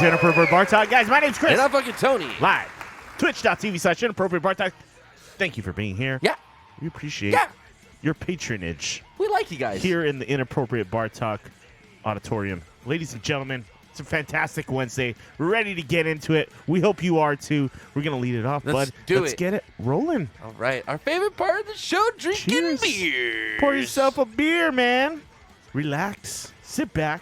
to Inappropriate Bar Talk. Guys, my name's Chris. And I'm fucking Tony. Live. Twitch.tv/Inappropriate Bar Talk. Thank you for being here. Yeah. We appreciate your patronage. We like you guys. Here in the Inappropriate Bar Talk auditorium. Ladies and gentlemen, it's a fantastic Wednesday. We're ready to get into it. We hope you are too. We're going to lead it off, Let's bud. Let's it. get it rolling. All right. Our favorite part of the show, drinking Cheers. beer. Pour yourself a beer, man. Relax. Sit back.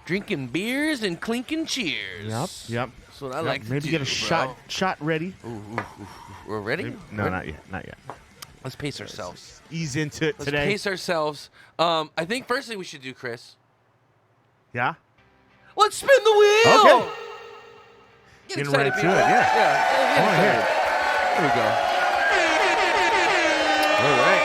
Drinking beers and clinking cheers. Yep. That's what I like to Maybe do, get a shot ready. Ooh. We're ready? No, not yet. Let's pace ourselves. Ease into it Let's today. pace ourselves. I think first thing we should do, Chris. Yeah? Let's spin the wheel. Okay. Get Getting excited, right to people. it, yeah. Yeah. Come on, Here we go. All right.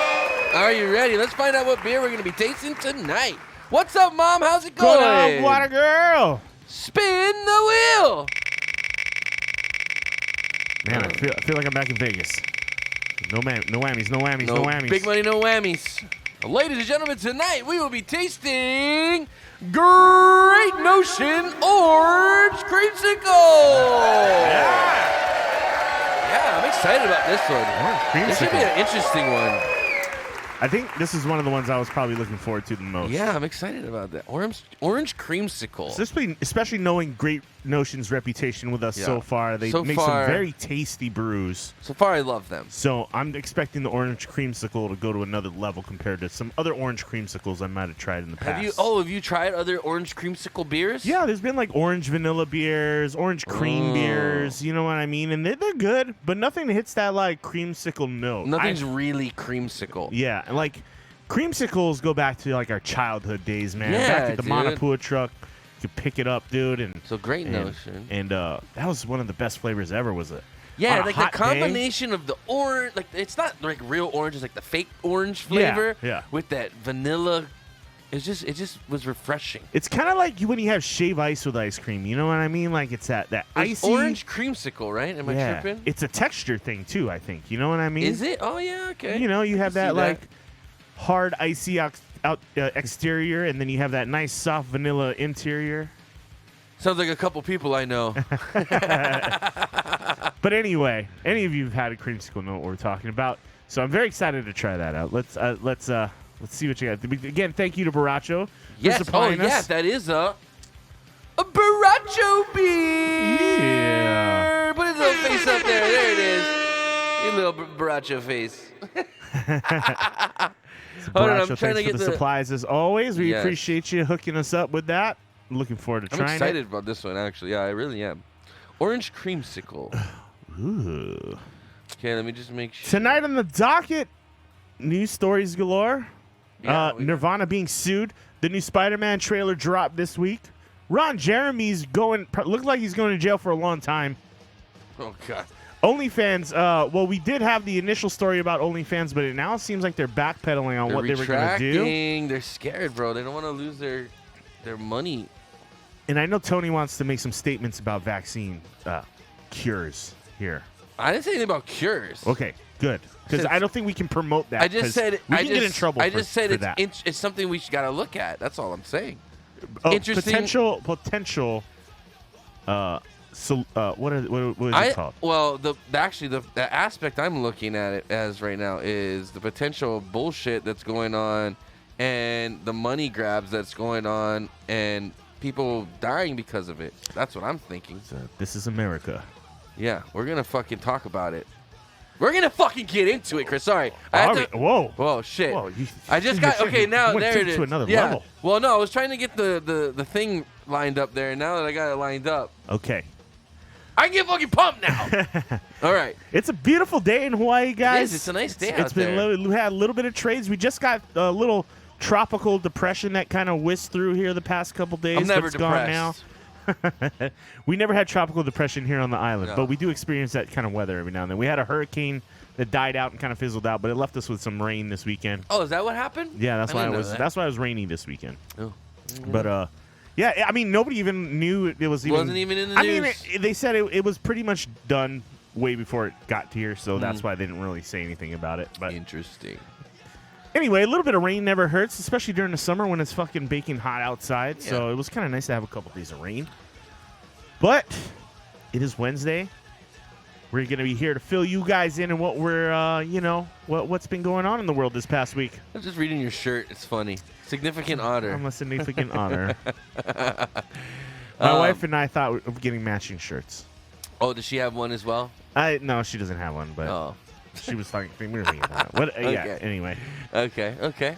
Are you ready? Let's find out what beer we're going to be tasting tonight. What's up, Mom? How's it going? Good on, water girl. Spin the wheel. Man, I feel like I'm back in Vegas. No whammies. Big money, no whammies. Ladies and gentlemen, tonight we will be tasting Great Notion Orange Creamsicle. Yeah, I'm excited about this one. Orange This should be creamsicle. an interesting one. I think this is one of the ones I was probably looking forward to the most. Yeah, I'm excited about that. Orange Creamsicle. Especially knowing Great Notion's reputation with us so far. They make some very tasty brews. So far, I love them. So I'm expecting the Orange Creamsicle to go to another level compared to some other Orange Creamsicles I might have tried in the past. Have you tried other Orange Creamsicle beers? Yeah, there's been like orange vanilla beers, orange cream beers, you know what I mean? And they're good, but nothing hits that like creamsicle note. Nothing's really creamsicle. Yeah, and like creamsicles go back to like our childhood days, man. Yeah, back at the dude. Manapua truck, you could pick it up, dude, and So Great Notion. And that was one of the best flavors ever, was it? Yeah, On a like the hot combination of the orange, like it's not like real orange, it's like the fake orange flavor yeah. with that vanilla. It just was refreshing. It's kind of like when you have shave ice with ice cream. You know what I mean? Like it's that It's icy orange creamsicle, right? Am I tripping? It's a texture thing too, I think. You know what I mean? Is it? Oh yeah, okay. You know, you have I that can see like hard icy exterior, and then you have that nice soft vanilla interior. Sounds like a couple people I know. But anyway, any of you have had a creamsicle know what we're talking about. So I'm very excited to try that out. Let's see what you got. Again, thank you to Baracho for supplying us. Yeah, that is a Baracho beer. Yeah. Put his little face up there. There it is. Your little Baracho face. Hold on, I'm trying to get the supplies as always. We appreciate you hooking us up with that. I'm looking forward to trying it. I'm excited about this one, actually. Yeah, I really am. Orange creamsicle. Ooh. Okay, let me just make sure. Tonight on the docket, news stories galore. Yeah, Nirvana being sued. The new Spider-Man trailer dropped this week. Ron Jeremy's looked like he's going to jail for a long time. Oh, God. OnlyFans, well, we did have the initial story about OnlyFans, but it now seems like they're backpedaling on what they were going to do. They're scared, bro. They don't want to lose their money. And I know Tony wants to make some statements about vaccine cures here. I didn't say anything about cures. Okay, good. Because I don't think we can promote that. I just said we can get in trouble. I just said for that. it's something we got to look at. That's all I'm saying. Interesting. Potential. What is it called? Well, the aspect I'm looking at it as right now is the potential bullshit that's going on, and the money grabs that's going on, and people dying because of it. That's what I'm thinking. This is America. Yeah, we're gonna fucking talk about it. We're gonna fucking get into it, Chris. Sorry. Whoa, shit. Whoa, I just got now. There it is. To another level. Well, no, I was trying to get the thing lined up there, and now that I got it lined up, okay, I can get fucking pumped now. All right. It's a beautiful day in Hawaii, guys. It is. It's a nice day out there. We had a little bit of trades. We just got a little tropical depression that kind of whisked through here the past couple days. I'm never but it's depressed. gone now. We never had tropical depression here on the island, but we do experience that kind of weather every now and then. We had a hurricane that died out and kind of fizzled out, but it left us with some rain this weekend. Oh, is that what happened? Yeah, that's why it was rainy this weekend. Oh. But yeah, I mean, nobody even knew it was even. Wasn't even in the news. I mean, they said it was pretty much done way before it got here, so that's why they didn't really say anything about it. But interesting. Anyway, a little bit of rain never hurts, especially during the summer when it's fucking baking hot outside. So it was kind of nice to have a couple days of rain. But it is Wednesday. We're going to be here to fill you guys in on what we're, what's been going on in the world this past week. I was just reading your shirt. It's funny. Significant honor. I'm a significant honor. My wife and I thought of getting matching shirts. Oh, does she have one as well? No, she doesn't have one, but she was talking. We were thinking about it. Okay. Yeah. Anyway. Okay.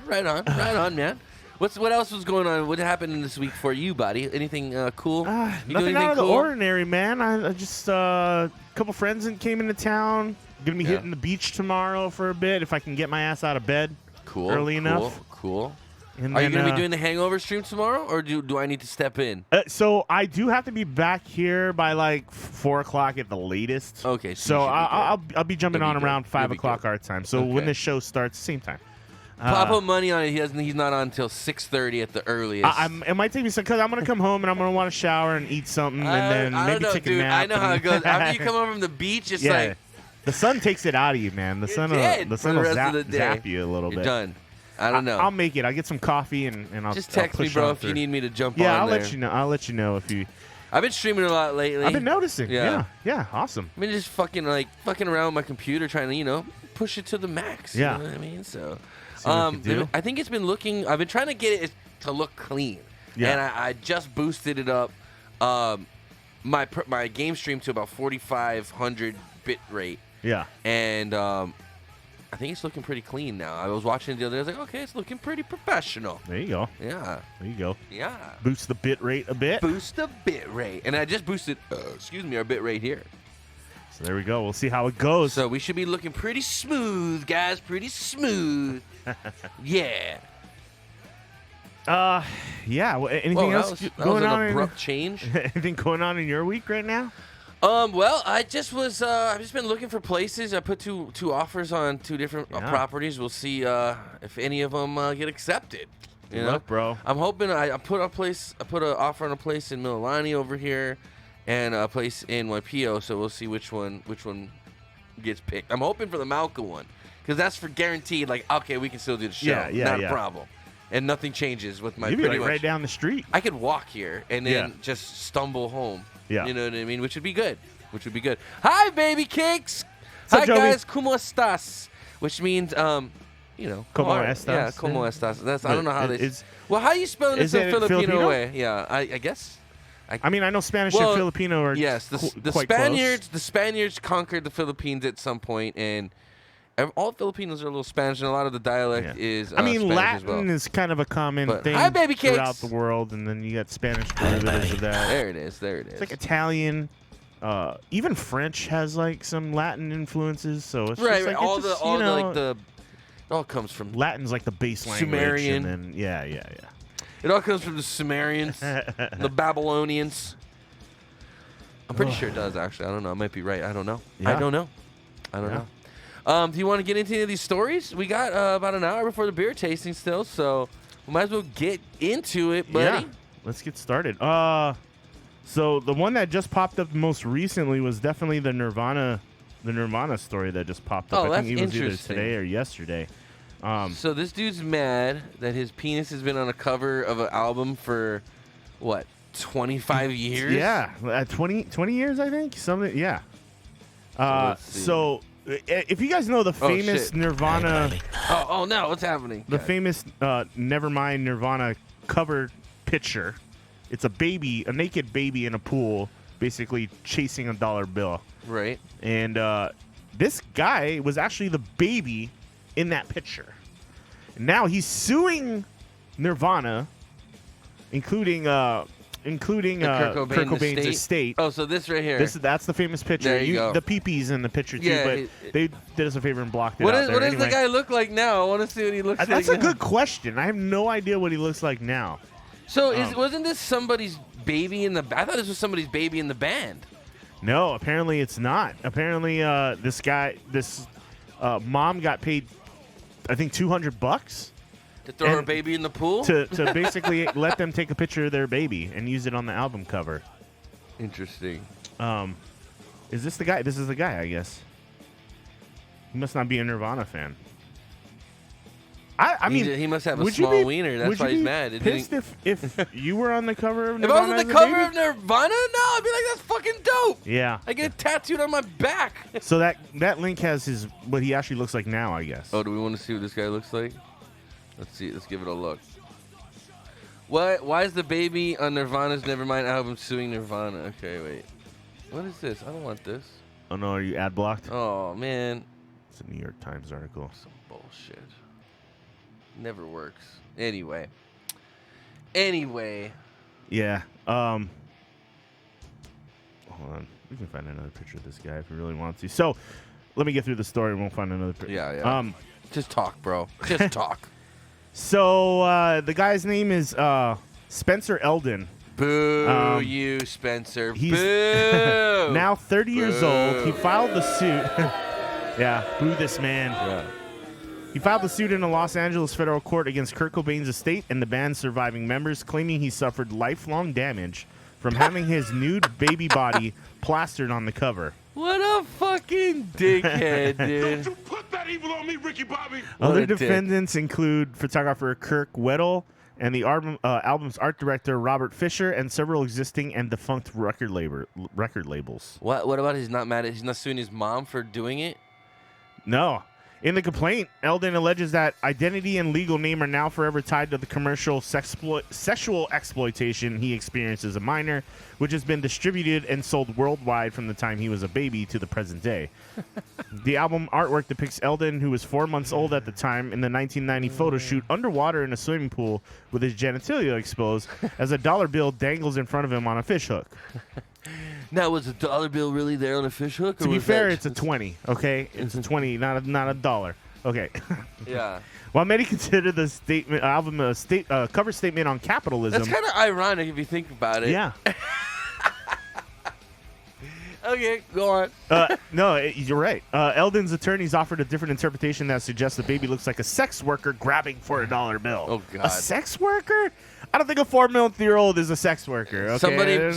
Right on, man. What else was going on? What happened this week for you, buddy? Anything cool? Nothing out of the ordinary, man. I just a couple friends came into town. Gonna be hitting the beach tomorrow for a bit if I can get my ass out of bed early enough. Cool. And Are you then, going to be doing the hangover stream tomorrow, or do I need to step in? So I do have to be back here by like 4 o'clock at the latest. Okay. So I'll be jumping on around 5 o'clock our time. So when the show starts, same time. I'll put money on it. He's not on until 6:30 at the earliest. It might take me some because I'm gonna come home and I'm gonna want to shower and eat something and then maybe take a nap. I know how it goes. After you come home from the beach, it's like the sun takes it out of you, man. The sun will zap you a little bit. You're done. I don't know. I'll make it. I'll get some coffee and I'll just text me, bro, if you need me to jump on. Yeah, I'll let you know. I'll let you know if you. I've been streaming a lot lately. I've been noticing. Yeah, awesome. I've been just fucking around with my computer, trying to push it to the max. Yeah, you know what I mean. So, I think it's been looking. I've been trying to get it to look clean. Yeah, and I just boosted it up. My game stream to about 4,500 bit rate. Yeah, and I think it's looking pretty clean now. I was watching it the other day. I was like, okay, it's looking pretty professional. There you go. Yeah. There you go. Yeah. Boost the bit rate a bit. Boost the bit rate. And I just boosted, our bit rate here. So there we go. We'll see how it goes. So we should be looking pretty smooth, guys. Pretty smooth. Yeah. Yeah. Anything else going that was on? An abrupt change. Anything going on in your week right now? Well, I've just been looking for places. I put two offers on two different properties. We'll see if any of them get accepted. Good luck, bro. I'm hoping I put an offer on a place in Mililani over here, and a place in Waipio. So we'll see which one gets picked. I'm hoping for the Malca one because that's for guaranteed. Like, okay, we can still do the show. Not a problem. And nothing changes with my. You'd be right down the street. I could walk here and then just stumble home. Yeah. You know what I mean? Which would be good. Hi, baby cakes. What's Hi, up, guys. ¿Cómo estás? Which means, ¿Cómo estás? Yeah, ¿Cómo estás? I don't know how they. Well, how you spelling it in Filipino way? Yeah, I guess. I mean, I know Spanish and Filipino are the Spaniards conquered the Philippines at some point, and all Filipinos are a little Spanish, and a lot of the dialect is. I mean, Spanish Latin is kind of a common thing hi, baby cakes. throughout the world, and then you got Spanish derivatives of that. There it is. It's like Italian. Even French has like some Latin influences, so it's just like it all comes from Latin's like the base language. Sumerian. And then, yeah. It all comes from the Sumerians, the Babylonians. I'm pretty sure it does, actually. I don't know. I might be right. I don't know. Yeah. I don't know. Do you want to get into any of these stories? We got about an hour before the beer tasting still, so we might as well get into it, buddy. Yeah. Let's get started. So the one that just popped up most recently was definitely the Nirvana story that just popped up. I think it was either today or yesterday. So this dude's mad that his penis has been on a cover of an album for, what, 25 years? Yeah, 20 years, I think. Something, yeah. So if you guys know the famous Nirvana... Oh, no, what's happening? The famous Nevermind Nirvana cover picture. It's a naked baby in a pool, basically chasing a dollar bill. Right. And this guy was actually the baby in that picture. Now he's suing Nirvana, including Kurt Cobain's estate. Oh, so this right here. That's the famous picture. There you go. The peepee's in the picture too, but they did us a favor and blocked it out. What does the guy look like now? I want to see what he looks like. That's a good question. I have no idea what he looks like now. So wasn't this somebody's baby in the? I thought this was somebody's baby in the band. No, apparently it's not. Apparently, this mom got paid, I think $200 to throw her baby in the pool to basically let them take a picture of their baby and use it on the album cover. Interesting. Is this the guy? This is the guy, I guess. He must not be a Nirvana fan. I mean, he must have a would you small be- wiener. That's would why you he's be mad. Pissed if you were on the cover of If I was Nirvana on the as a cover baby? of Nirvana, no, I'd be like, that's fucking dope. Yeah. I get it tattooed on my back. So that link has what he actually looks like now, I guess. Oh, do we want to see what this guy looks like? Let's see. Let's give it a look. What? Why is the baby on Nirvana's Nevermind album suing Nirvana? Okay, wait. What is this? I don't want this. Oh no, are you ad blocked? Oh man, It's a New York Times article. some bullshit. Never works. Anyway. Yeah. Hold on. We can find another picture of this guy if we really want to. So, let me get through the story and we'll find another picture. Yeah. Just talk, bro. Just talk. So, the guy's name is Spencer Eldon. Boo, you, Spencer. He's Boo. now 30 years old. He filed the suit. Yeah, boo this man. Yeah. He filed the suit in a Los Angeles federal court against Kurt Cobain's estate and the band's surviving members, claiming he suffered lifelong damage from having his nude baby body plastered on the cover. What a fucking dickhead, dude. Don't you put that evil on me, Ricky Bobby. What Other a dick. defendants include photographer Kirk Weddle and the album's art director Robert Fisher and several existing and defunct record labels. What about he's not mad at he's not suing his mom for doing it? No. In the complaint, Eldon alleges that identity and legal name are now forever tied to the commercial sexual exploitation he experienced as a minor, which has been distributed and sold worldwide from the time he was a baby to the present day. The album artwork depicts Eldon, who was 4 months old at the time, in the 1990 photo shoot underwater in a swimming pool with his genitalia exposed as a dollar bill dangles in front of him on a fishhook. Now, was a dollar bill really there on a fish hook? To be fair, it's a 20, okay? It's a 20, not a dollar. Okay. Yeah. While many consider the album a cover statement on capitalism. That's kind of ironic if you think about it. Yeah. Okay, go on. No, you're right. Eldon's attorneys offered a different interpretation that suggests the baby looks like a sex worker grabbing for a dollar bill. Oh, God. A sex worker? I don't think a 4-month-year-old is a sex worker. Okay?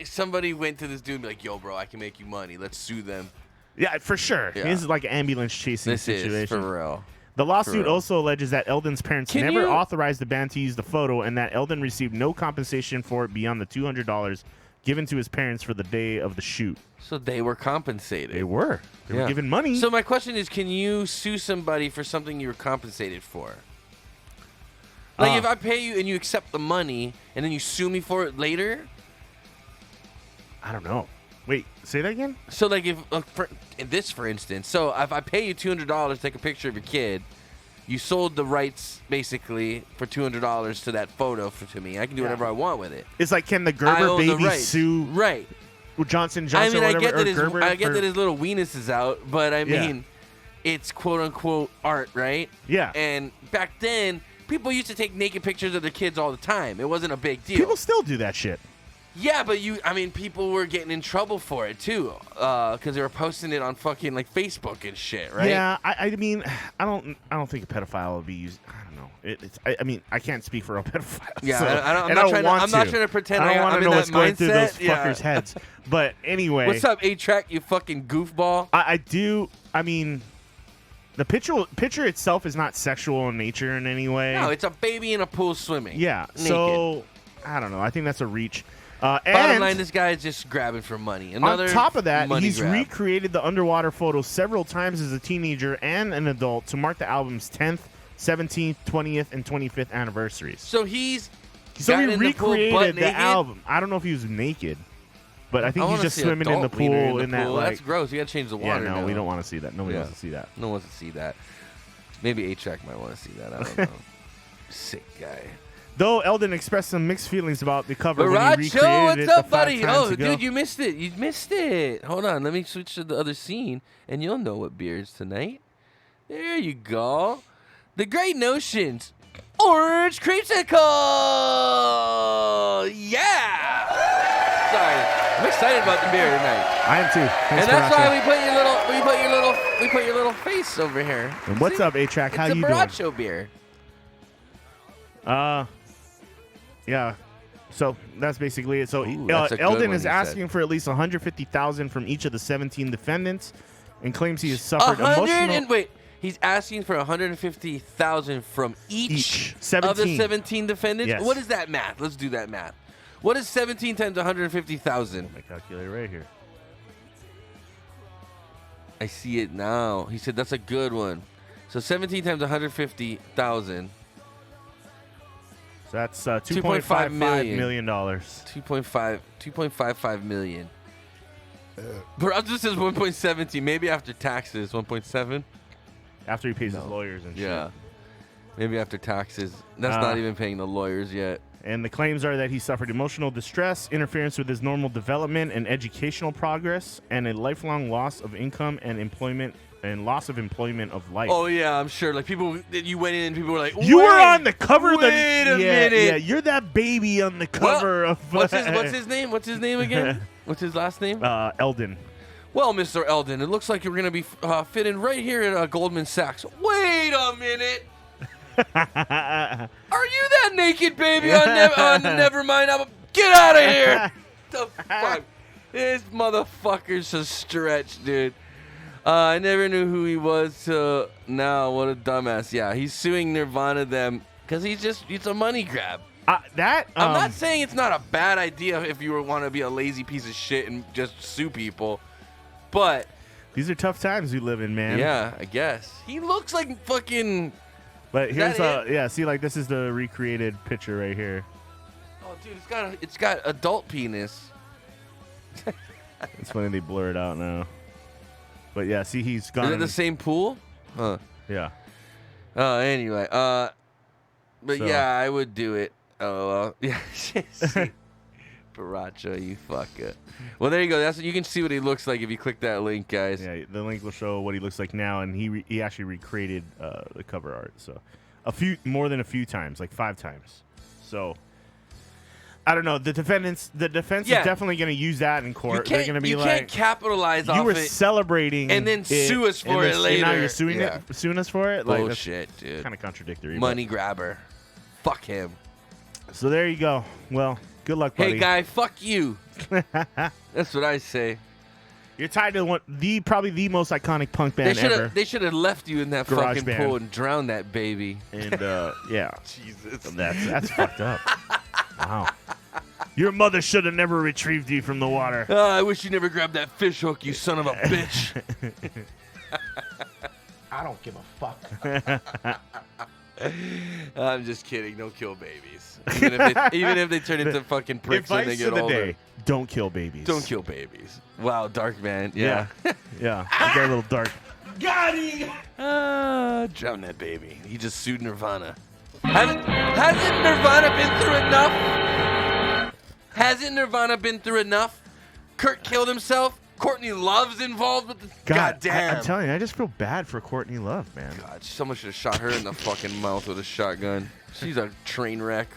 Somebody went to this dude and be like, yo, bro, I can make you money. Let's sue them. Yeah, for sure. Yeah. This is like an ambulance chasing This situation. is for real. The lawsuit real. also alleges that Eldon's parents Can never you- authorized the band to use the photo and that Eldon received no compensation for it beyond the $200 given to his parents for the day of the shoot. So they were compensated. They were. They were Yeah. given money. So my question is, can you sue somebody for something you were compensated for? Like if I pay you and you accept the money and then you sue me for it later? I don't know. Wait, say that again? So like if for instance, so if I pay you $200 to take a picture of your kid, you sold the rights basically for $200 to that photo to me. I can do whatever I want with it. It's like, can the I Gerber own the baby rights. sue Right. Johnson I mean, or I whatever, get that or his Gerber I get for- that his little weenus is out, but I Yeah. mean, it's quote unquote art, right? Yeah. And back then, people used to take naked pictures of their kids all the time. It wasn't a big deal. People still do that shit. Yeah, but people were getting in trouble for it too, because they were posting it on fucking like Facebook and shit, right? Yeah, I mean, I don't think a pedophile would be used. I don't know. I mean, I can't speak for a pedophile. Yeah, so, I'm not trying to pretend I don't I'm want to in know that what's going through those mindset. Yeah. fuckers' heads. But anyway, What's up, A-Track? You fucking goofball. I do. I mean, the picture itself is not sexual in nature in any way. No, it's a baby in a pool swimming. Yeah. naked. So I don't know. I think that's a reach. Bottom And line, this guy is just grabbing for money. on Another top of that, money he's grab. recreated the underwater photo several times as a teenager and an adult to mark the album's 10th, 17th, 20th, and 25th anniversaries. So he's So gotten he in the pool butt recreated the naked? album. I don't know if he was naked, but I think he's wanna just see swimming in the adult wiener pool in that pool. like. That's gross. You gotta change the Yeah, water. no, now. we don't want to see that. Nobody Yeah. wants to see that. No one wants to see that. Maybe A-Track might want to see that. I don't know. Sick guy. Though Eldon expressed some mixed feelings about the cover when he Baracho, recreated what's it up, the 5 buddy? times Oh, ago. dude, you missed it. You missed it. Hold on. Let me switch to the other scene, and you'll know what beer is tonight. There you go. The Great Notions. Orange Creamsicle! Yeah! Sorry. I'm excited about the beer tonight. I am too. Thanks, And that's Baracho. why we put your little face over here. And what's See? up, A-Track? How It's you a doing? Baracho beer. Yeah. So that's basically it. So Ooh, that's a good Eldon one, is he asking for at least $150,000 from each of the 17 defendants, and claims he has suffered 100 emotional. and wait, He's asking for $150,000 from each 17. of the 17 defendants. Yes. What is that math? Let's do that math. What is 17 times 150,000? My calculator right here. I see it now. He said that's a good one. So 17 times 150,000. So that's $2.55 million. $2.55 million. Barajas says 1.17. Maybe after taxes, 1.7. After he pays his lawyers and shit. Yeah. Maybe after taxes. That's not even paying the lawyers yet. And the claims are that he suffered emotional distress, interference with his normal development and educational progress, and a lifelong loss of income and employment and loss of employment of life. Oh yeah, I'm sure. Like people, you went in and people were like, You were on the cover of the. Wait a minute. Yeah, you're that baby on the cover of. What's his name? What's his name again? What's his last name? Eldon. Well, Mr. Eldon, it looks like you're going to be fitting right here at Goldman Sachs. Wait a minute. Are you that naked baby on Nevermind? Get out of here. The fuck? This motherfucker's a stretch, dude. I never knew who he was till now. What a dumbass. Yeah, he's suing Nirvana them because it's a money grab. I'm not saying it's not a bad idea if you want to be a lazy piece of shit and just sue people, but these are tough times we live in, man. Yeah, I guess. He looks like fucking. But here's see, like this is the recreated picture right here. Oh, dude, it's got adult penis. It's funny they blur it out now. But yeah, see, he's gone. Is it the same pool? Huh. Yeah. Anyway, but So. yeah, I would do it. Oh, yeah. Baracha, you fucker. Well, there you go. You can see what he looks like if you click that link, guys. Yeah, the link will show what he looks like now, and he actually recreated the cover art. So more than a few times, like 5 times. So I don't know. The defense is definitely going to use that in court. They're going to be you like, can't capitalize off it. You were celebrating and then sue us for it later. And now you're suing us for it? Bullshit, dude. Kind of contradictory. Money grabber. Fuck him. So there you go. Well, good luck, buddy. Hey, guy, fuck you. That's what I say. You're tied to probably the most iconic punk band ever. They should have left you in that Garage fucking band. pool and drowned that baby. And yeah, Jesus, that's fucked up. Wow. Your mother should have never retrieved you from the water. I wish you never grabbed that fish hook, you son of a bitch. I don't give a fuck. I'm just kidding. Don't kill babies. Even if they turn into fucking pricks when they get older. Day, don't kill babies. Don't kill babies. Wow, dark man. Yeah. Yeah. You got a little dark. Got him! Drown that baby. He just sued Nirvana. Hasn't Nirvana been through enough? Hasn't Nirvana been through enough? Kurt killed himself. Courtney Love's involved with this. God damn. I'm telling you, I just feel bad for Courtney Love, man. God, someone should have shot her in the fucking mouth with a shotgun. She's a train wreck.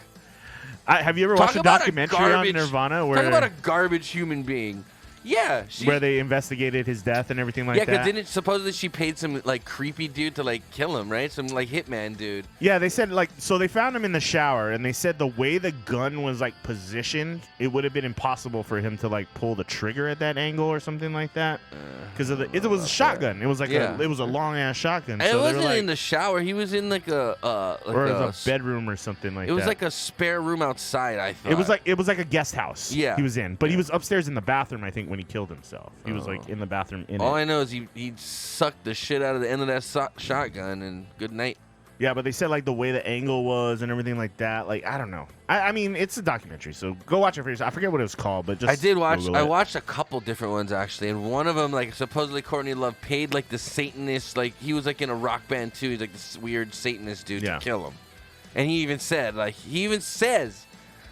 Have you ever watched a documentary on Nirvana? Talk about a garbage human being. Yeah. Where they investigated his death and everything like that. Yeah, because supposedly she paid some like creepy dude to like kill him, right? Some like hitman dude. Yeah, they said so they found him in the shower, and they said the way the gun was like positioned, it would have been impossible for him to like pull the trigger at that angle or something like that. Because it was a shotgun. It was like it was a long ass shotgun. And so it wasn't in the shower. He was in like a it was a bedroom or something like that. It was like a spare room outside. I thought it was like a guest house. Yeah, he was in, but he was upstairs in the bathroom. I think when he killed himself, he was like in the bathroom. All I know is he sucked the shit out of the end of that shotgun, and good night. Yeah, but they said like the way the angle was and everything like that. Like I don't know. I mean, it's a documentary, so go watch it for yourself. I forget what it was called, but just I did watch. Google I it. watched a couple different ones actually, and one of them like supposedly Courtney Love paid like the Satanist, like he was like in a rock band too. He's like this weird Satanist dude to kill him, and he even says,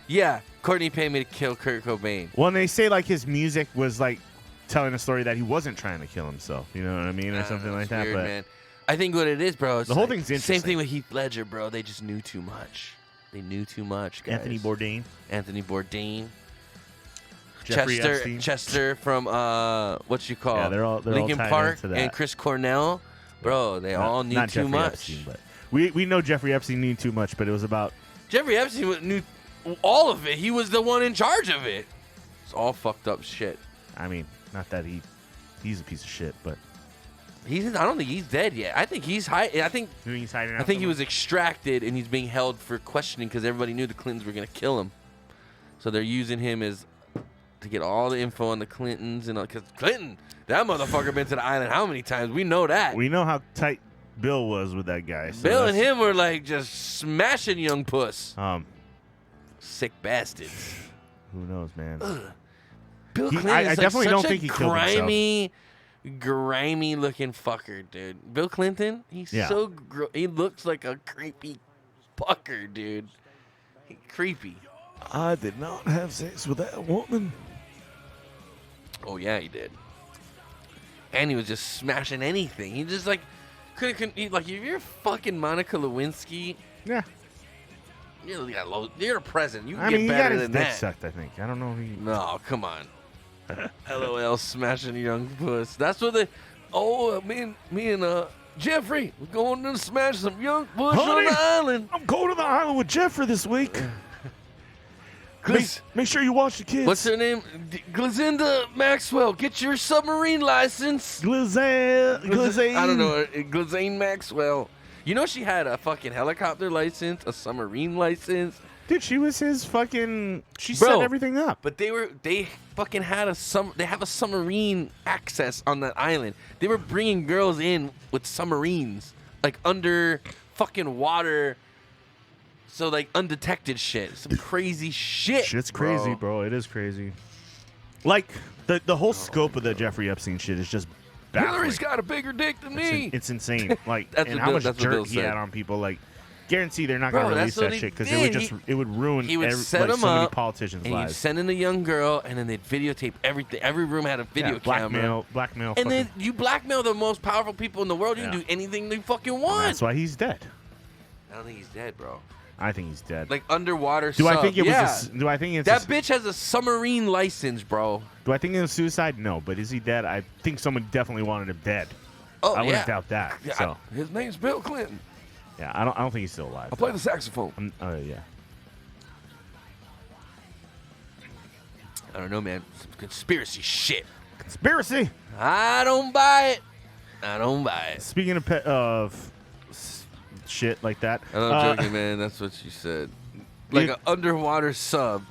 yeah, Courtney paid me to kill Kurt Cobain. Well, and they say like his music was like telling a story that he wasn't trying to kill himself. You know what I mean, or something like that. Weird, But man. I think what it is, bro, is the whole like, thing's interesting. Same thing with Heath Ledger, bro. They just knew too much. They knew too much, guys. Anthony Bourdain, Jeffrey Epstein. Chester from what you call? Yeah, they're all Linkin tied Park into that. and Chris Cornell, bro. They all knew not too Jeffrey much. Epstein, but we know Jeffrey Epstein knew too much, but it was about Jeffrey Epstein knew all of it. He was the one in charge of it. It's all fucked up shit. I mean, not that he's a piece of shit, but I don't think he's dead yet. I think he's high. I think He's hiding out I think he somewhere? was extracted and he's being held for questioning because everybody knew the Clintons were gonna kill him. So they're using him as to get all the info on the Clintons and because Clinton, that motherfucker been to the island how many times? We know that. We know how tight Bill was with that guy. So Bill and him were like just smashing young puss. Sick bastards. Who knows, man? Bill He- Clinton I is like definitely such don't a think he killed himself. grimy looking fucker, dude. Bill Clinton, he's Yeah. so he looks like a creepy fucker, dude. Creepy. I did not have sex with that woman. Oh yeah, he did. And he was just smashing anything. He just like couldn't like if you're fucking Monica Lewinsky, Yeah. you're a president. You can I get mean, he got better his than dick that. sucked, I think. I don't know if he... No, come on. LOL, smashing young puss. That's what they. Oh, me and Jeffrey, we're going to smash some young puss on Honey, the island. I'm going to the island with Jeffrey this week. Gliz- Make sure you watch the kids. What's her name? Glazinda Maxwell. Get your submarine license. Glazane. I don't know. Glazane Maxwell. You know she had a fucking helicopter license, a submarine license. Dude, she was his fucking... She Bro, set everything up. But they fucking had they have a submarine access on that island. They were bringing girls in with submarines, like under fucking water. So like undetected shit. Some crazy shit. Shit's crazy, bro. It is crazy. Like, the whole scope of the Jeffrey Epstein shit is just baffling. Hillary's got a bigger dick than me. It's insane. Like, That's and what how Bill- much that's what Bill dirt he had said. on people. Like, guarantee they're not Bro, going to release that's what that he shit because did. it would just it would ruin He would set like, him so many up, politicians' and he'd lives. send in a young girl, and then they'd videotape everything. Every room had a video camera. Blackmail. And then fucking- you blackmail the most powerful people in the world. You can Yeah. do anything they fucking want. That's why he's dead. I don't think he's dead, bro. I think he's dead. Like underwater. do I sub. think it Yeah. was? Do I think it's That bitch has a submarine license, bro. Do I think it was suicide? No, but is he dead? I think someone definitely wanted him dead. Oh, I wouldn't yeah. doubt that. Yeah, So his name's Bill Clinton. yeah, I don't think he's still alive. I play the saxophone. Yeah. I don't know, man. Some conspiracy shit. Conspiracy. I don't buy it. I don't buy it. Speaking of shit like that. I'm joking, man. That's what she said. Like an underwater sub.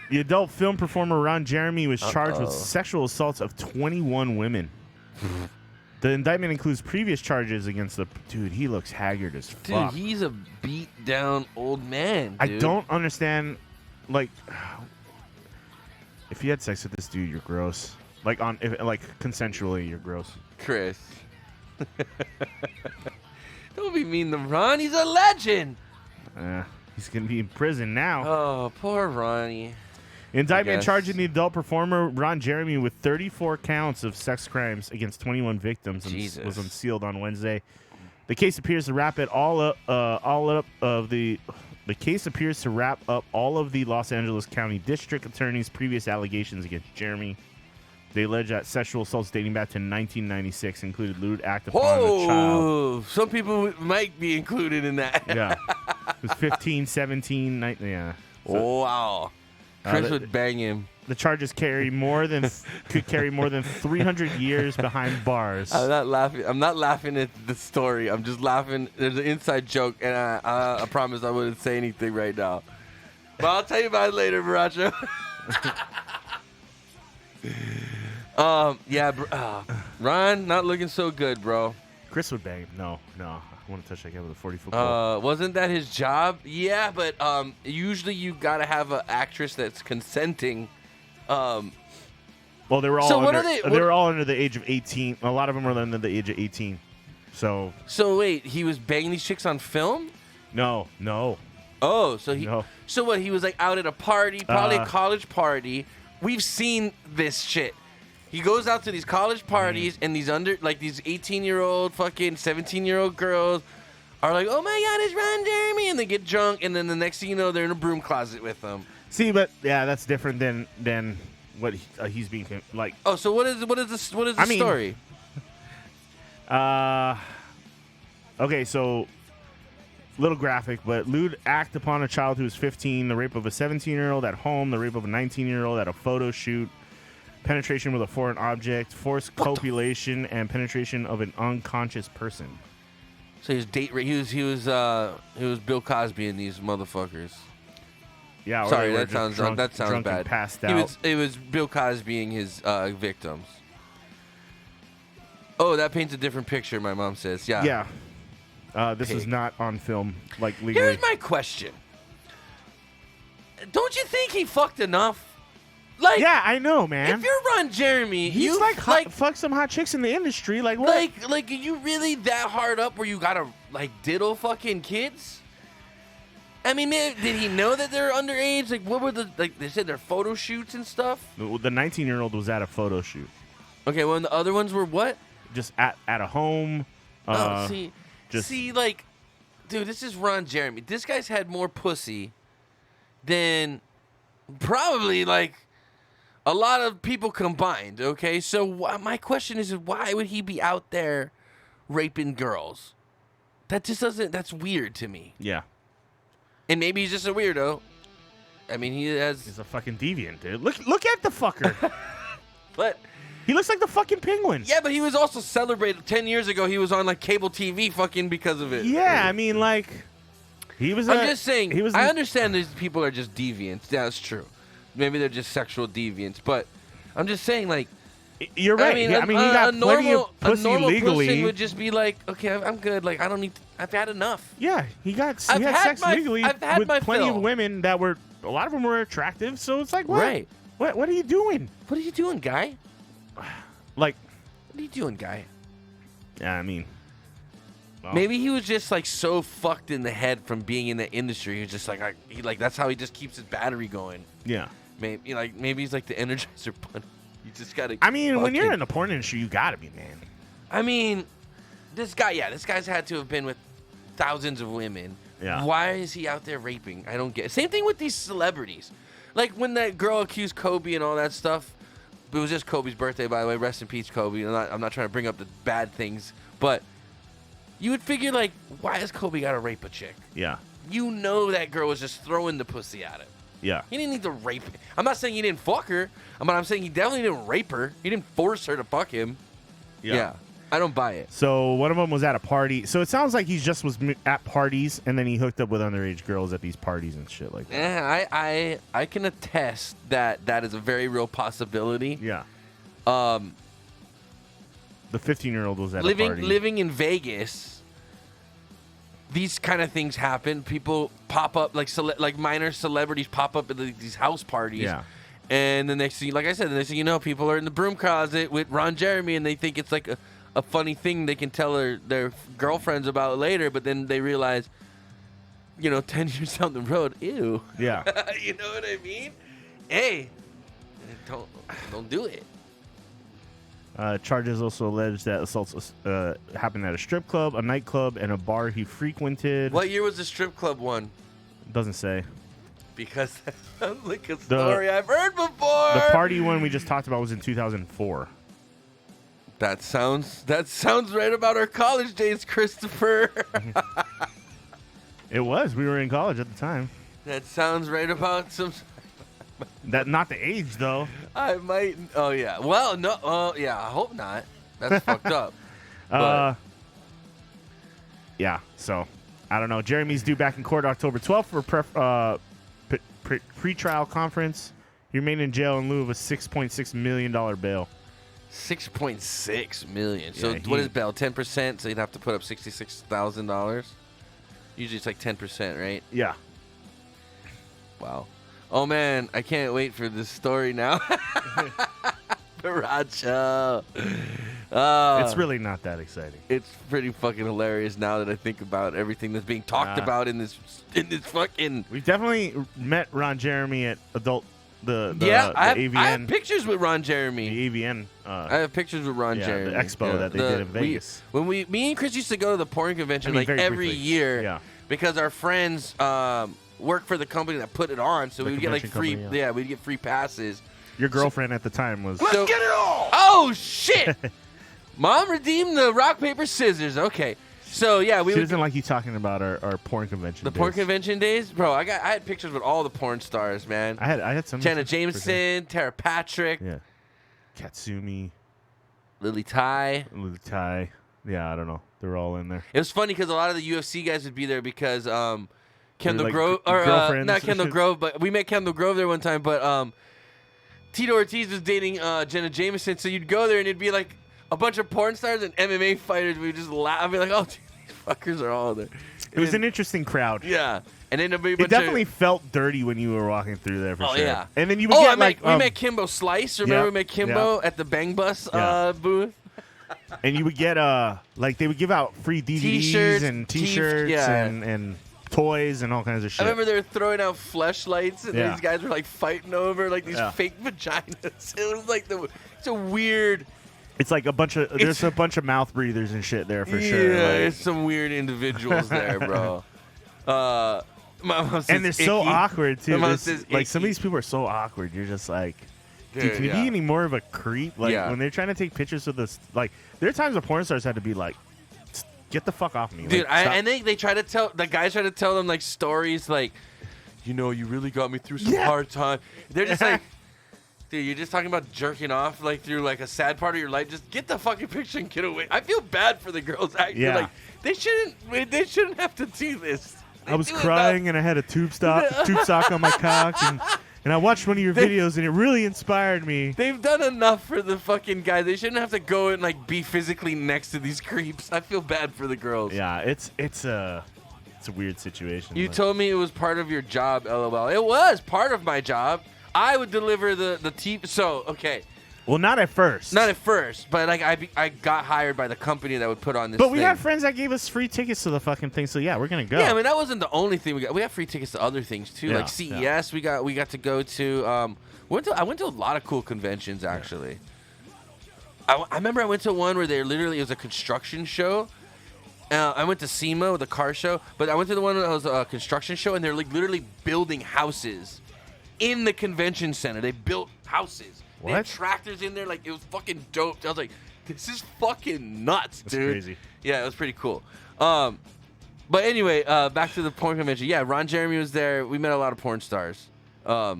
The adult film performer Ron Jeremy was charged with sexual assaults of 21 women. The indictment includes previous charges against the dude. He looks haggard as Dude, fuck. he's a beat down old man. I Dude. don't understand. Like, if you had sex with this dude, you're gross. Like consensually, you're gross. Chris. Don't be mean to Ron. He's a legend. He's gonna be in prison now. Oh, poor Ronnie. Indictment guess. charging the adult performer Ron Jeremy with 34 counts of sex crimes against 21 victims and Jesus. was unsealed on Wednesday. The case appears to wrap it all up. The case appears to wrap up all of the Los Angeles County District Attorney's previous allegations against Jeremy. They allege that sexual assaults dating back to 1996 included lewd act upon a child. Whoa! Some people might be included in that. Yeah, it was 15, 17, 19, yeah. Oh, wow. Chris the- would bang him. The charges could carry more than 300 years behind bars. I'm not laughing. I'm not laughing at the story. I'm just laughing. There's an inside joke, and I promise I wouldn't say anything right now. But I'll tell you about it later, Baracho. Ron, not looking so good, bro. Chris would bang him. No. I want to touch that guy with a 40-foot pole. Wasn't that his job? Yeah, but usually you gotta have an actress that's consenting. Well, they were all So what under, are they- they were all under the age of 18. A lot of them were under the age of 18. So wait, he was banging these chicks on film? no. Oh, so he. No. So what? He was like out at a party, probably a Uh, college party. We've seen this shit. He goes out to these college parties, and these 18-year-old, fucking 17-year-old girls are like, "Oh my God, it's Ron Jeremy," and they get drunk, and then the next thing you know, they're in a broom closet with them. See, but yeah, that's different than what he's being like. Oh, so what is the I mean- story? Okay, so little graphic, but lewd act upon a child who is 15, the rape of a 17-year-old at home, the rape of a 19-year-old at a photo shoot, penetration with a foreign object, forced copulation, and penetration of an unconscious person. So he was he was Bill Cosby in these motherfuckers. Yeah, or Sorry, they were that just sounds drunk and bad. Passed out. It was Bill Cosbying his victims. Oh, that paints a different picture. My mom says, yeah. Yeah. This is Pig. not on film, like legally. Here's my question. Don't you think he fucked enough? Like, yeah, I know, man. if you're Ron Jeremy, He's you like fuck some hot chicks in the industry. Like what? like, are you really that hard up where you gotta like diddle fucking kids? I mean, did he know that they're underage? Like, what were they said they're photo shoots and stuff? The 19-year-old was at a photo shoot, Okay, well, and the other ones were what? just at a home. See, like, dude, this is Ron Jeremy. This guy's had more pussy than probably like a lot of people combined. Okay, so my question is, why would he be out there raping girls? That just doesn't. That's weird to me. Yeah. And maybe he's just a weirdo. I mean, He's a fucking deviant, dude. Look at the fucker. But He looks like the fucking penguin. yeah, but he was also celebrated 10 years ago. He was on like cable TV, fucking because of it. Yeah, I mean, like, he was. I'm just saying. He was. I understand these people are just deviants. That's true. Maybe they're just sexual deviants, but I'm just saying, like, You're right. He got plenty of pussy a normal legally. person would just be like, okay, I'm good. Like, I don't need. I've had enough. Yeah, he had had sex legally I've had with my plenty fill. of women that were. A lot of them were attractive. So it's like, what? Right. What are you doing? What are you doing, guy? Like, What are you doing, guy? yeah, I mean, well, Maybe he was just like so fucked in the head from being in the industry. He's just like that's how he just keeps his battery going. yeah. Maybe he's like the Energizer Bunny. You just gotta. I mean, when you're fucking- in the porn industry, you gotta be, man. I mean, this guy's had to have been with thousands of women. Yeah. Why is he out there raping? I don't get it. Same thing with these celebrities. Like when that girl accused Kobe and all that stuff. It was just Kobe's birthday, by the way. Rest in peace, Kobe. I'm not trying to bring up the bad things, but you would figure, like, why has Kobe got to rape a chick? Yeah, You know that girl was just throwing the pussy at him. yeah. He didn't need to rape her. I'm not saying he didn't fuck her, but I'm saying he definitely didn't rape her. He didn't force her to fuck him. Yeah. I don't buy it. So one of them was at a party. So it sounds like he just was at parties, and then he hooked up with underage girls at these parties and shit like that. Yeah, I can attest that is a very real possibility. Yeah. The The 15-year-old was at a party. living in Vegas, these kind of things happen. People pop up like minor celebrities pop up at these house parties. Yeah. And the next thing, like I said, the next thing you know, people are in the broom closet with Ron Jeremy, and they think it's like a funny thing they can tell their girlfriends about later, but then they realize, 10 years down the road, ew. Yeah. You know what I mean? Hey, don't do it. Charges also allege that assaults happened at a strip club, a nightclub, and a bar he frequented. What year was the strip club one? Doesn't say. Because that sounds like a story I've heard before. The party one we just talked about was in 2004. That sounds right about our college days, Christopher. It was. We were in college at the time. That sounds right about some. That not the age though. I might. Oh yeah. Well, no. Oh yeah. I hope not. That's fucked up. Yeah. So I don't know. Jeremy's due back in court October 12th for pre-trial conference. He remained in jail in lieu of a $6.6 million bail. 6.6 million. So Yeah, what is bail? 10%. So you'd have to put up $66,000. Usually it's like 10%, right? Yeah. Wow. Oh man, I can't wait for this story now. Baracho. It's really not that exciting. It's pretty fucking hilarious now that I think about everything that's being talked about in this fucking. We've definitely met Ron Jeremy at adult the I AVN. have pictures with Ron Jeremy. The AVN. I have pictures with Ron Jeremy. The expo that they did in Vegas. Me and Chris used to go to the porn convention every year. Yeah. Because our friends work for the company that put it on, so we'd get like free. Company, yeah. We'd get free passes. Your girlfriend at the time was. Let's get it on! Oh shit! Mom redeemed the rock paper scissors. Okay, so yeah, She doesn't like you talking about our porn convention. The porn convention days, bro. I had pictures with all the porn stars, man. I had some. Jenna for sure. Jameson, Tara Patrick. Yeah. Katsumi, Lily Tai. Tai. Yeah, I don't know. They're all in there. It was funny because a lot of the UFC guys would be there because Kendall like Grove, or girlfriends not and Kendall shit? Grove, but we met Kendall Grove there one time. But Tito Ortiz was dating Jenna Jameson, so you'd go there and it'd be like a bunch of porn stars and MMA fighters. We would just laugh. I'd be like, oh, dude, these fuckers are all there. It was an interesting crowd. Yeah. And then It definitely felt dirty when you were walking through there for Oh, sure. yeah. And then you would get we met Kimbo Slice. Remember yeah, we met Kimbo at the Bang Bus Yeah. booth? and you would get like they would give out free DVDs T-shirts, and T-shirts yeah. and toys and all kinds of shit. I remember they were throwing out fleshlights, and Yeah. these guys were like fighting over like these Yeah. fake vaginas. It was like it's a weird. It's like there's a bunch of mouth breathers and shit there for sure. Yeah, like- there's some weird individuals there, bro. My mom says and they're so icky. awkward too. My mom There's- says like some of icky. these people are so awkward. You're just like, dude, Dude, can you yeah. be any more of a creep? Like Yeah. when they're trying to take pictures of this, like there are times the porn stars had to be like, get the fuck off me, Dude, like, stop. and they try to tell the guys try to tell them like stories like, you know, you really got me through some Yeah. hard time. They're just like, dude, you're just talking about jerking off like through like a sad part of your life. Just get the fucking picture and get away. I feel bad for the girls. Actually, Yeah. like they shouldn't have to do this. They I was do it crying and I had a tube sock on my cock and I watched one of your videos and it really inspired me. They've done enough for the fucking guys. They shouldn't have to go and like be physically next to these creeps. I feel bad for the girls. Yeah, it's a weird situation. You but- told me it was part of your job, LOL. It was part of my job. I would deliver the So, okay. Well, not at first. Not at first, but like I got hired by the company that would put on this But we thing. had friends that gave us free tickets to the fucking thing, so yeah, we're gonna go. Yeah, I mean that wasn't the only thing we got. We got free tickets to other things too, Yeah, like CES. yeah. We got to go to. I went to a lot of cool conventions actually. I remember I went to one where it was a construction show. I went to SEMA with a car show, but I went to the one that was a construction show, and they're like literally building houses in the convention center. They built houses. They had What? tractors in there, like it was fucking dope. I was like, this is fucking nuts, That's dude. crazy. Yeah, it was pretty cool. But anyway, back to the porn convention. Yeah, Ron Jeremy was there. We met a lot of porn stars. Yeah,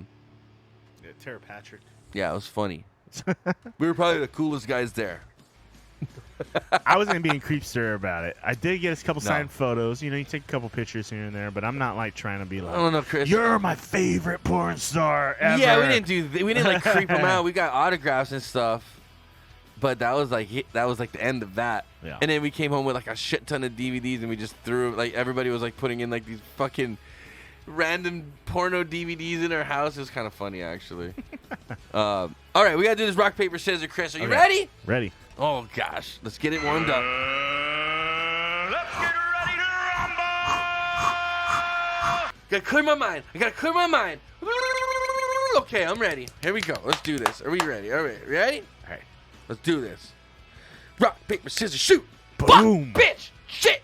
Tara Patrick. Yeah, it was funny. We were probably the coolest guys there. I wasn't being creepster about it. I did get a couple No. signed photos. You know, you take a couple pictures here and there, but I'm not like trying to be like, I don't know, Chris. you're my favorite porn star ever. Yeah, we didn't like creep them out. We got autographs and stuff. But that was like the end of that. Yeah. And then we came home with like a shit ton of DVDs and we just threw like everybody was like putting in like these fucking random porno DVDs in our house. It was kind of funny actually. All right, we gotta do this rock paper scissors. Chris, are you Okay. ready? Ready. Oh gosh, let's get it warmed up. Let's get ready to rumble! Gotta clear my mind. I gotta clear my mind. Okay, I'm ready. Here we go. Let's do this. Are we ready? All right, ready? All right. Let's do this. Rock, paper, scissors, shoot. Boom. Fuck, bitch. Shit.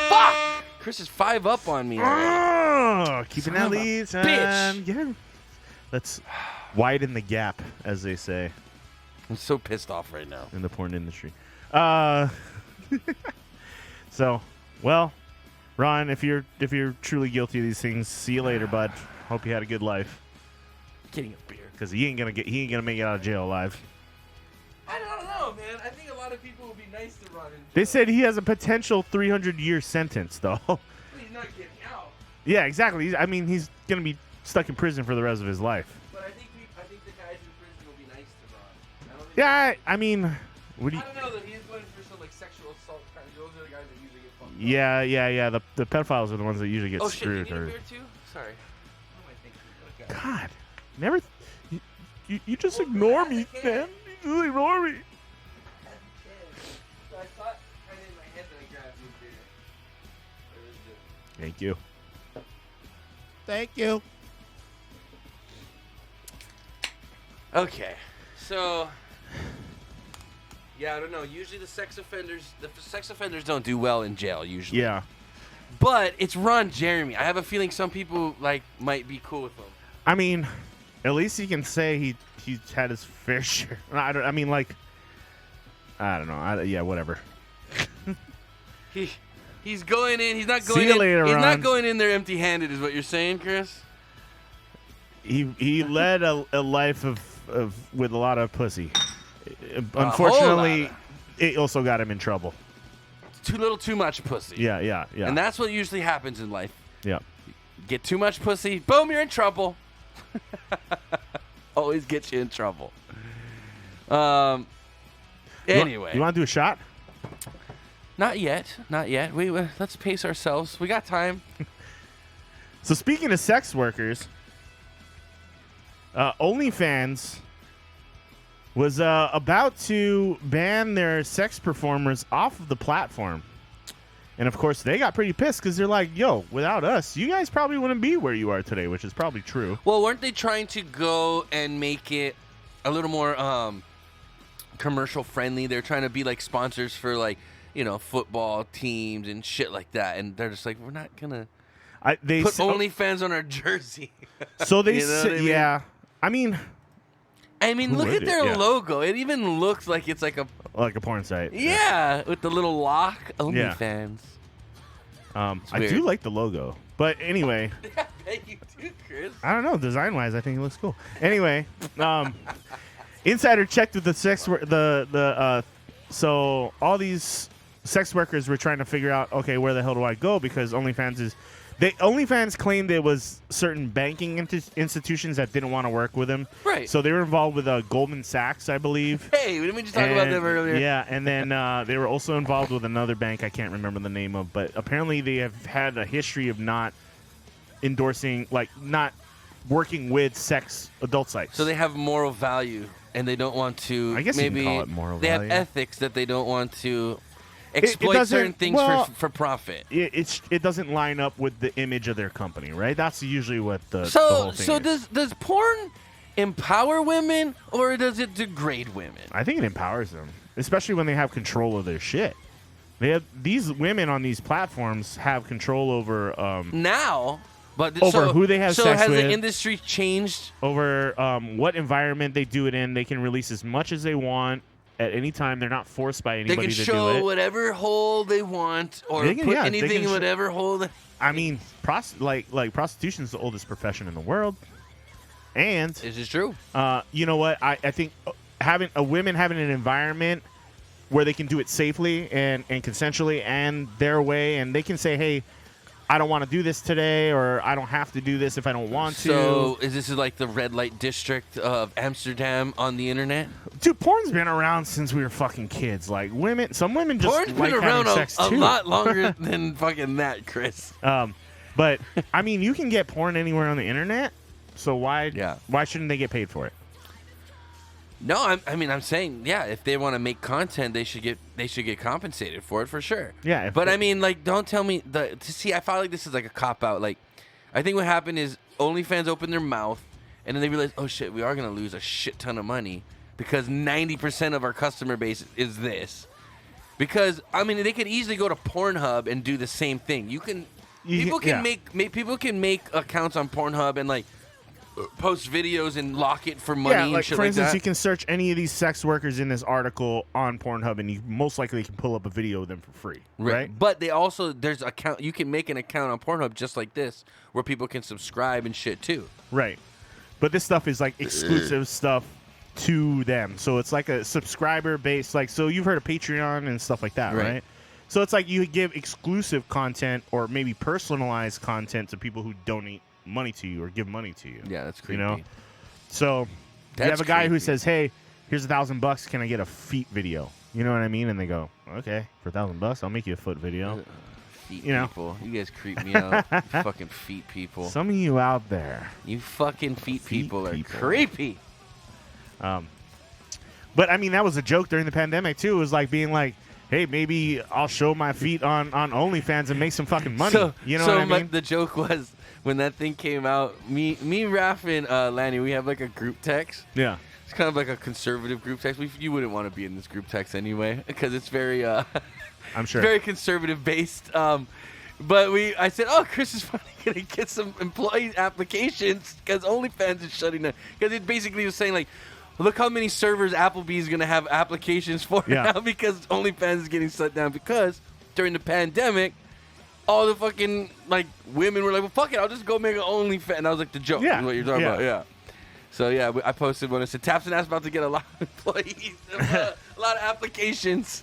Fuck. Chris is 5 up on me. already. Oh, keeping Son that of a lead, son. bitch. Yeah. Let's widen the gap, as they say I'm so pissed off right now. in the porn industry. So, well, Ron, if you're truly guilty of these things, see you later, bud. Hope you had a good life, Getting a beer. because he ain't gonna make it out of jail alive. I don't know, man. I think a lot of people would be nice to Ron. They said he has a potential 300-year sentence, though. He's not getting out. Yeah, exactly. I mean, he's gonna be stuck in prison for the rest of his life. But I think the guys in prison will be nice to Ron. I don't think Yeah, I mean, what do you? I don't know that he's going for some like sexual assault kind of. Those are the guys that usually get fucked up. Yeah. The pedophiles are the ones that usually get Oh shit! You screwed. need a Or beer too? Sorry. What am I thinking? Okay. God, never. You just ignore me, man. You just ignore me. So I thought kind of in my head that I grabbed you a beer. Thank you. Thank you. Okay, so yeah, I don't know. Usually the sex offenders don't do well in jail usually. Yeah. But it's Ron Jeremy. I have a feeling some people like might be cool with him. I mean, at least he can say he's had his fair share. I don't know. Yeah, whatever. He's going in. He's not See going you in. later, he's Ron. not going in there empty-handed, is what you're saying, Chris? He led a life of with a lot of pussy. whole Unfortunately, lot. it also got him in trouble. Too much pussy. Yeah. And that's what usually happens in life. Yeah. Get too much pussy, boom, you're in trouble. Always gets you in trouble. Anyway. You want to do a shot? Not yet. Let's pace ourselves. We got time. So speaking of sex workers, OnlyFans was about to ban their sex performers off of the platform. And, of course, they got pretty pissed because they're like, yo, without us, you guys probably wouldn't be where you are today, which is probably true. Well, weren't they trying to go and make it a little more commercial friendly? They're trying to be like sponsors for like, football teams and shit like that. And they're just like, we're not going to put OnlyFans on our jersey. So they You know what I mean? yeah. I mean, look at their Yeah. logo. It even looks like it's like a porn site. Yeah, with the little lock. OnlyFans. I do like the logo. But anyway, I bet you do, Chris. I don't know. Design-wise, I think it looks cool. Anyway, Insider checked with the so all these sex workers were trying to figure out, okay, where the hell do I go? Because OnlyFans claimed it was certain banking institutions that didn't want to work with them. Right. So they were involved with Goldman Sachs, I believe. Hey, didn't we just talk about them earlier? Yeah, and then they were also involved with another bank I can't remember the name of, but apparently they have had a history of not endorsing, not working with adult sites. So they have moral value, and they don't want to. I guess maybe you can call it moral they value. have ethics that they don't want to exploit certain things for profit. It doesn't line up with the image of their company, right? That's usually what the whole thing is. Does porn empower women or does it degrade women? I think it empowers them, especially when they have control of their shit. These women on these platforms have control over Now, but over who they have so sex has with. the industry changed? Over what environment they do it in. They can release as much as they want at any time. They're not forced by anybody They can to do show it. whatever hole they want, or They can- put yeah, they anything can in sh- whatever hole. I mean, prostitution is the oldest profession in the world, and This is true. you know what? I think women having an environment where they can do it safely and consensually and their way, and they can say, hey, I don't want to do this today, or I don't have to do this if I don't want to. So is this like the red light district of Amsterdam on the internet? Dude, porn's been around since we were fucking kids. Like some women just Porn's like been having around sex a too. lot longer than fucking that, Chris. But I mean, you can get porn anywhere on the internet. So why shouldn't they get paid for it? No, I'm saying, if they want to make content, they should get compensated for it for sure. Yeah, but I mean, don't tell me I feel like this is like a cop out. Like, I think what happened is OnlyFans opened their mouth and then they realized, oh shit, we are gonna lose a shit ton of money because 90% of our customer base is this. Because I mean, they could easily go to Pornhub and do the same thing. People can make accounts on Pornhub and post videos and lock it for money and shit for like instance, that. you can search any of these sex workers in this article on Pornhub, and you most likely can pull up a video of them for free, right? But there's account. You can make an account on Pornhub just like this, where people can subscribe and shit too. Right. But this stuff is like exclusive stuff to them, so it's like a subscriber base. So you've heard of Patreon and stuff like that, right? So it's like you give exclusive content or maybe personalized content to people who donate money to you or give money to you. Yeah, that's creepy. You know, so you have a guy who says, "Hey, here's $1,000. Can I get a feet video?" You know what I mean? And they go, "Okay, for $1,000, I'll make you a foot video." Feet You know. people, you guys creep me out. You fucking feet people. Some of you out there, You fucking feet people are people. creepy. but I mean, that was a joke during the pandemic too. It was like being like, "Hey, maybe I'll show my feet on OnlyFans and make some fucking money." You know what I mean? The joke was when that thing came out. Me, Raph, and Lanny, we have like a group text. Yeah. It's kind of like a conservative group text. You wouldn't want to be in this group text anyway because it's very, I'm sure. very conservative based. But I said, oh, Chris is finally gonna get some employee applications because OnlyFans is shutting down. Because it basically was saying like, look how many servers Applebee's gonna have applications for now because OnlyFans is getting shut down because during the pandemic, all the fucking women were like, well, fuck it, I'll just go make an OnlyFans. And I was like, the joke is what you're talking about, yeah. So yeah, I posted one. I said, Taps and Apps about to get a lot of employees, a lot of applications.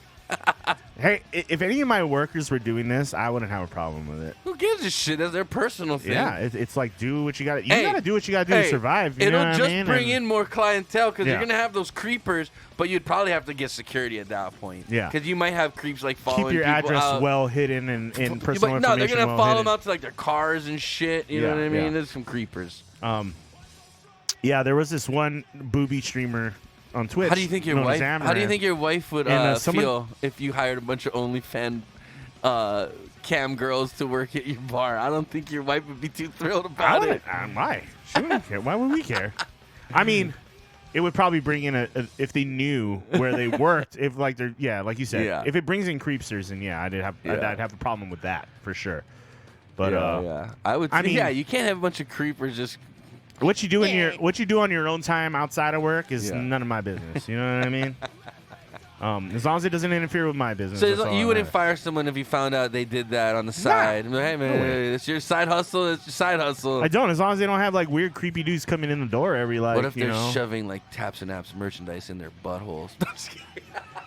Hey, if any of my workers were doing this, I wouldn't have a problem with it. Who gives a shit? That's their personal thing. Yeah, it's like do what you got. You got to do what you got to do to survive. You know it'll what just I mean? bring in more clientele because Yeah. you're gonna have those creepers, but you'd probably have to get security at that point. Yeah. because you might have creeps like following keep your people address out. well hidden and personal But information. no, they're gonna well follow hidden. them out to like their cars and shit. You know Yeah, what I mean? yeah. There's some creepers. Yeah, there was this one booby streamer on Twitch. How do you think your known as wife? How do you Amaranth. think your wife would And, someone- feel if you hired a bunch of OnlyFans cam girls to work at your bar? I don't think your wife would be too thrilled I about wouldn't. it. Why? She wouldn't care. Why would we care? I mean, it would probably bring in a if they knew where they worked. If like they're like you said, Yeah. if it brings in creepsters, then I'd have a problem with that for sure. But yeah, I would. I mean- you can't have a bunch of creepers just. what you do on your own time outside of work is Yeah. none of my business. You know what I mean? As long as it doesn't interfere with my business. So that's all you that wouldn't matters. fire someone if you found out they did that on the side. Hey man, way. it's your side hustle. It's your side hustle. I don't. As long as they don't have like weird creepy dudes coming in the door every like. What if you they're know? shoving like Taps and Apps merchandise in their buttholes?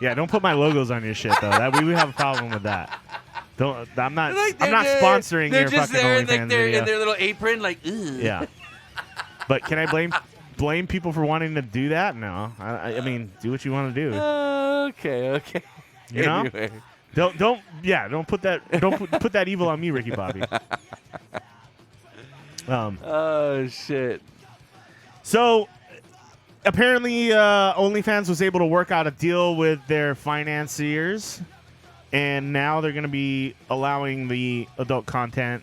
Yeah, don't put my logos on your shit though. That we would have a problem with that. Don't. I'm not. Like, I'm not they're- sponsoring They're your just fucking there, OnlyFans like they're video. in their little apron, like. Ugh. Yeah. But can I blame people for wanting to do that? No. I mean, do what you want to do. Okay. You know? Anyway. Don't put that put that evil on me, Ricky Bobby. Oh shit. So apparently OnlyFans was able to work out a deal with their financiers, and now they're going to be allowing the adult content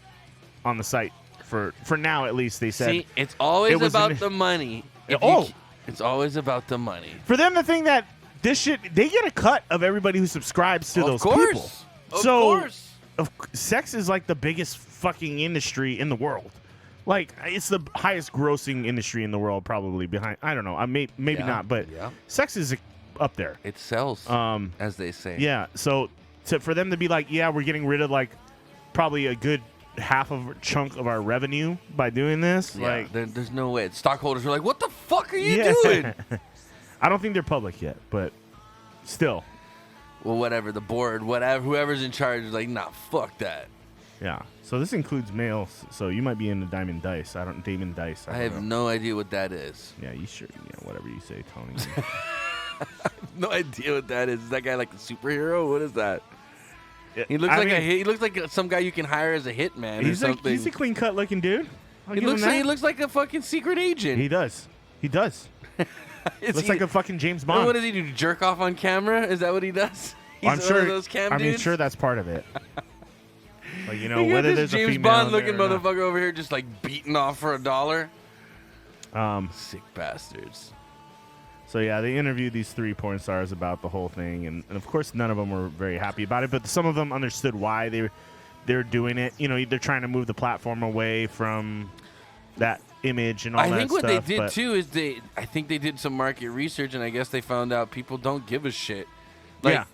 on the site for now at least. They said See, it's always it was about an- the money. If Oh. it's always about the money. for them to think that this shit, they get a cut of everybody who subscribes to those Of course. people. Of So course. sex is like the biggest fucking industry in the world. Like it's the highest grossing industry in the world, probably behind. I don't know. Maybe Yeah, not, but yeah. sex is up there. It sells, as they say. Yeah. So for them to be like, yeah, we're getting rid of like probably a good half of a chunk of our revenue by doing this. Yeah, Like, there's no way. Stockholders are like, what the fuck are you yeah. doing? I don't think they're public yet, but still, Well, whatever. The board, whatever, whoever's in charge is like, nah, fuck that. yeah. So this includes males. So you might be into Damon Dice. I I don't have know. no idea what that is. Yeah, you sure? Yeah, whatever you say, Tony. No idea what that is. Is that guy like a superhero? What is that? Yeah, He looks I like mean, he looks like some guy you can hire as a hitman or He's something. a clean cut looking dude. I'll he give him that. looks like a fucking secret agent. He does. He does. Is Looks he- like a fucking James And Bond. what does he do? Jerk off on camera? Is that what he does? He's I'm one sure. of those cam I mean, dudes? sure that's part of it. Like You got whether this there's a James female Bond in there looking or not. motherfucker over here just like beating off for $1. Sick bastards. So yeah, they interviewed these 3 porn stars about the whole thing, and of course none of them were very happy about it. But some of them understood why they're doing it. You know, they're trying to move the platform away from that image and all that I think what stuff. they did but- too is I think they did some market research, and I guess they found out people don't give a shit. Yeah.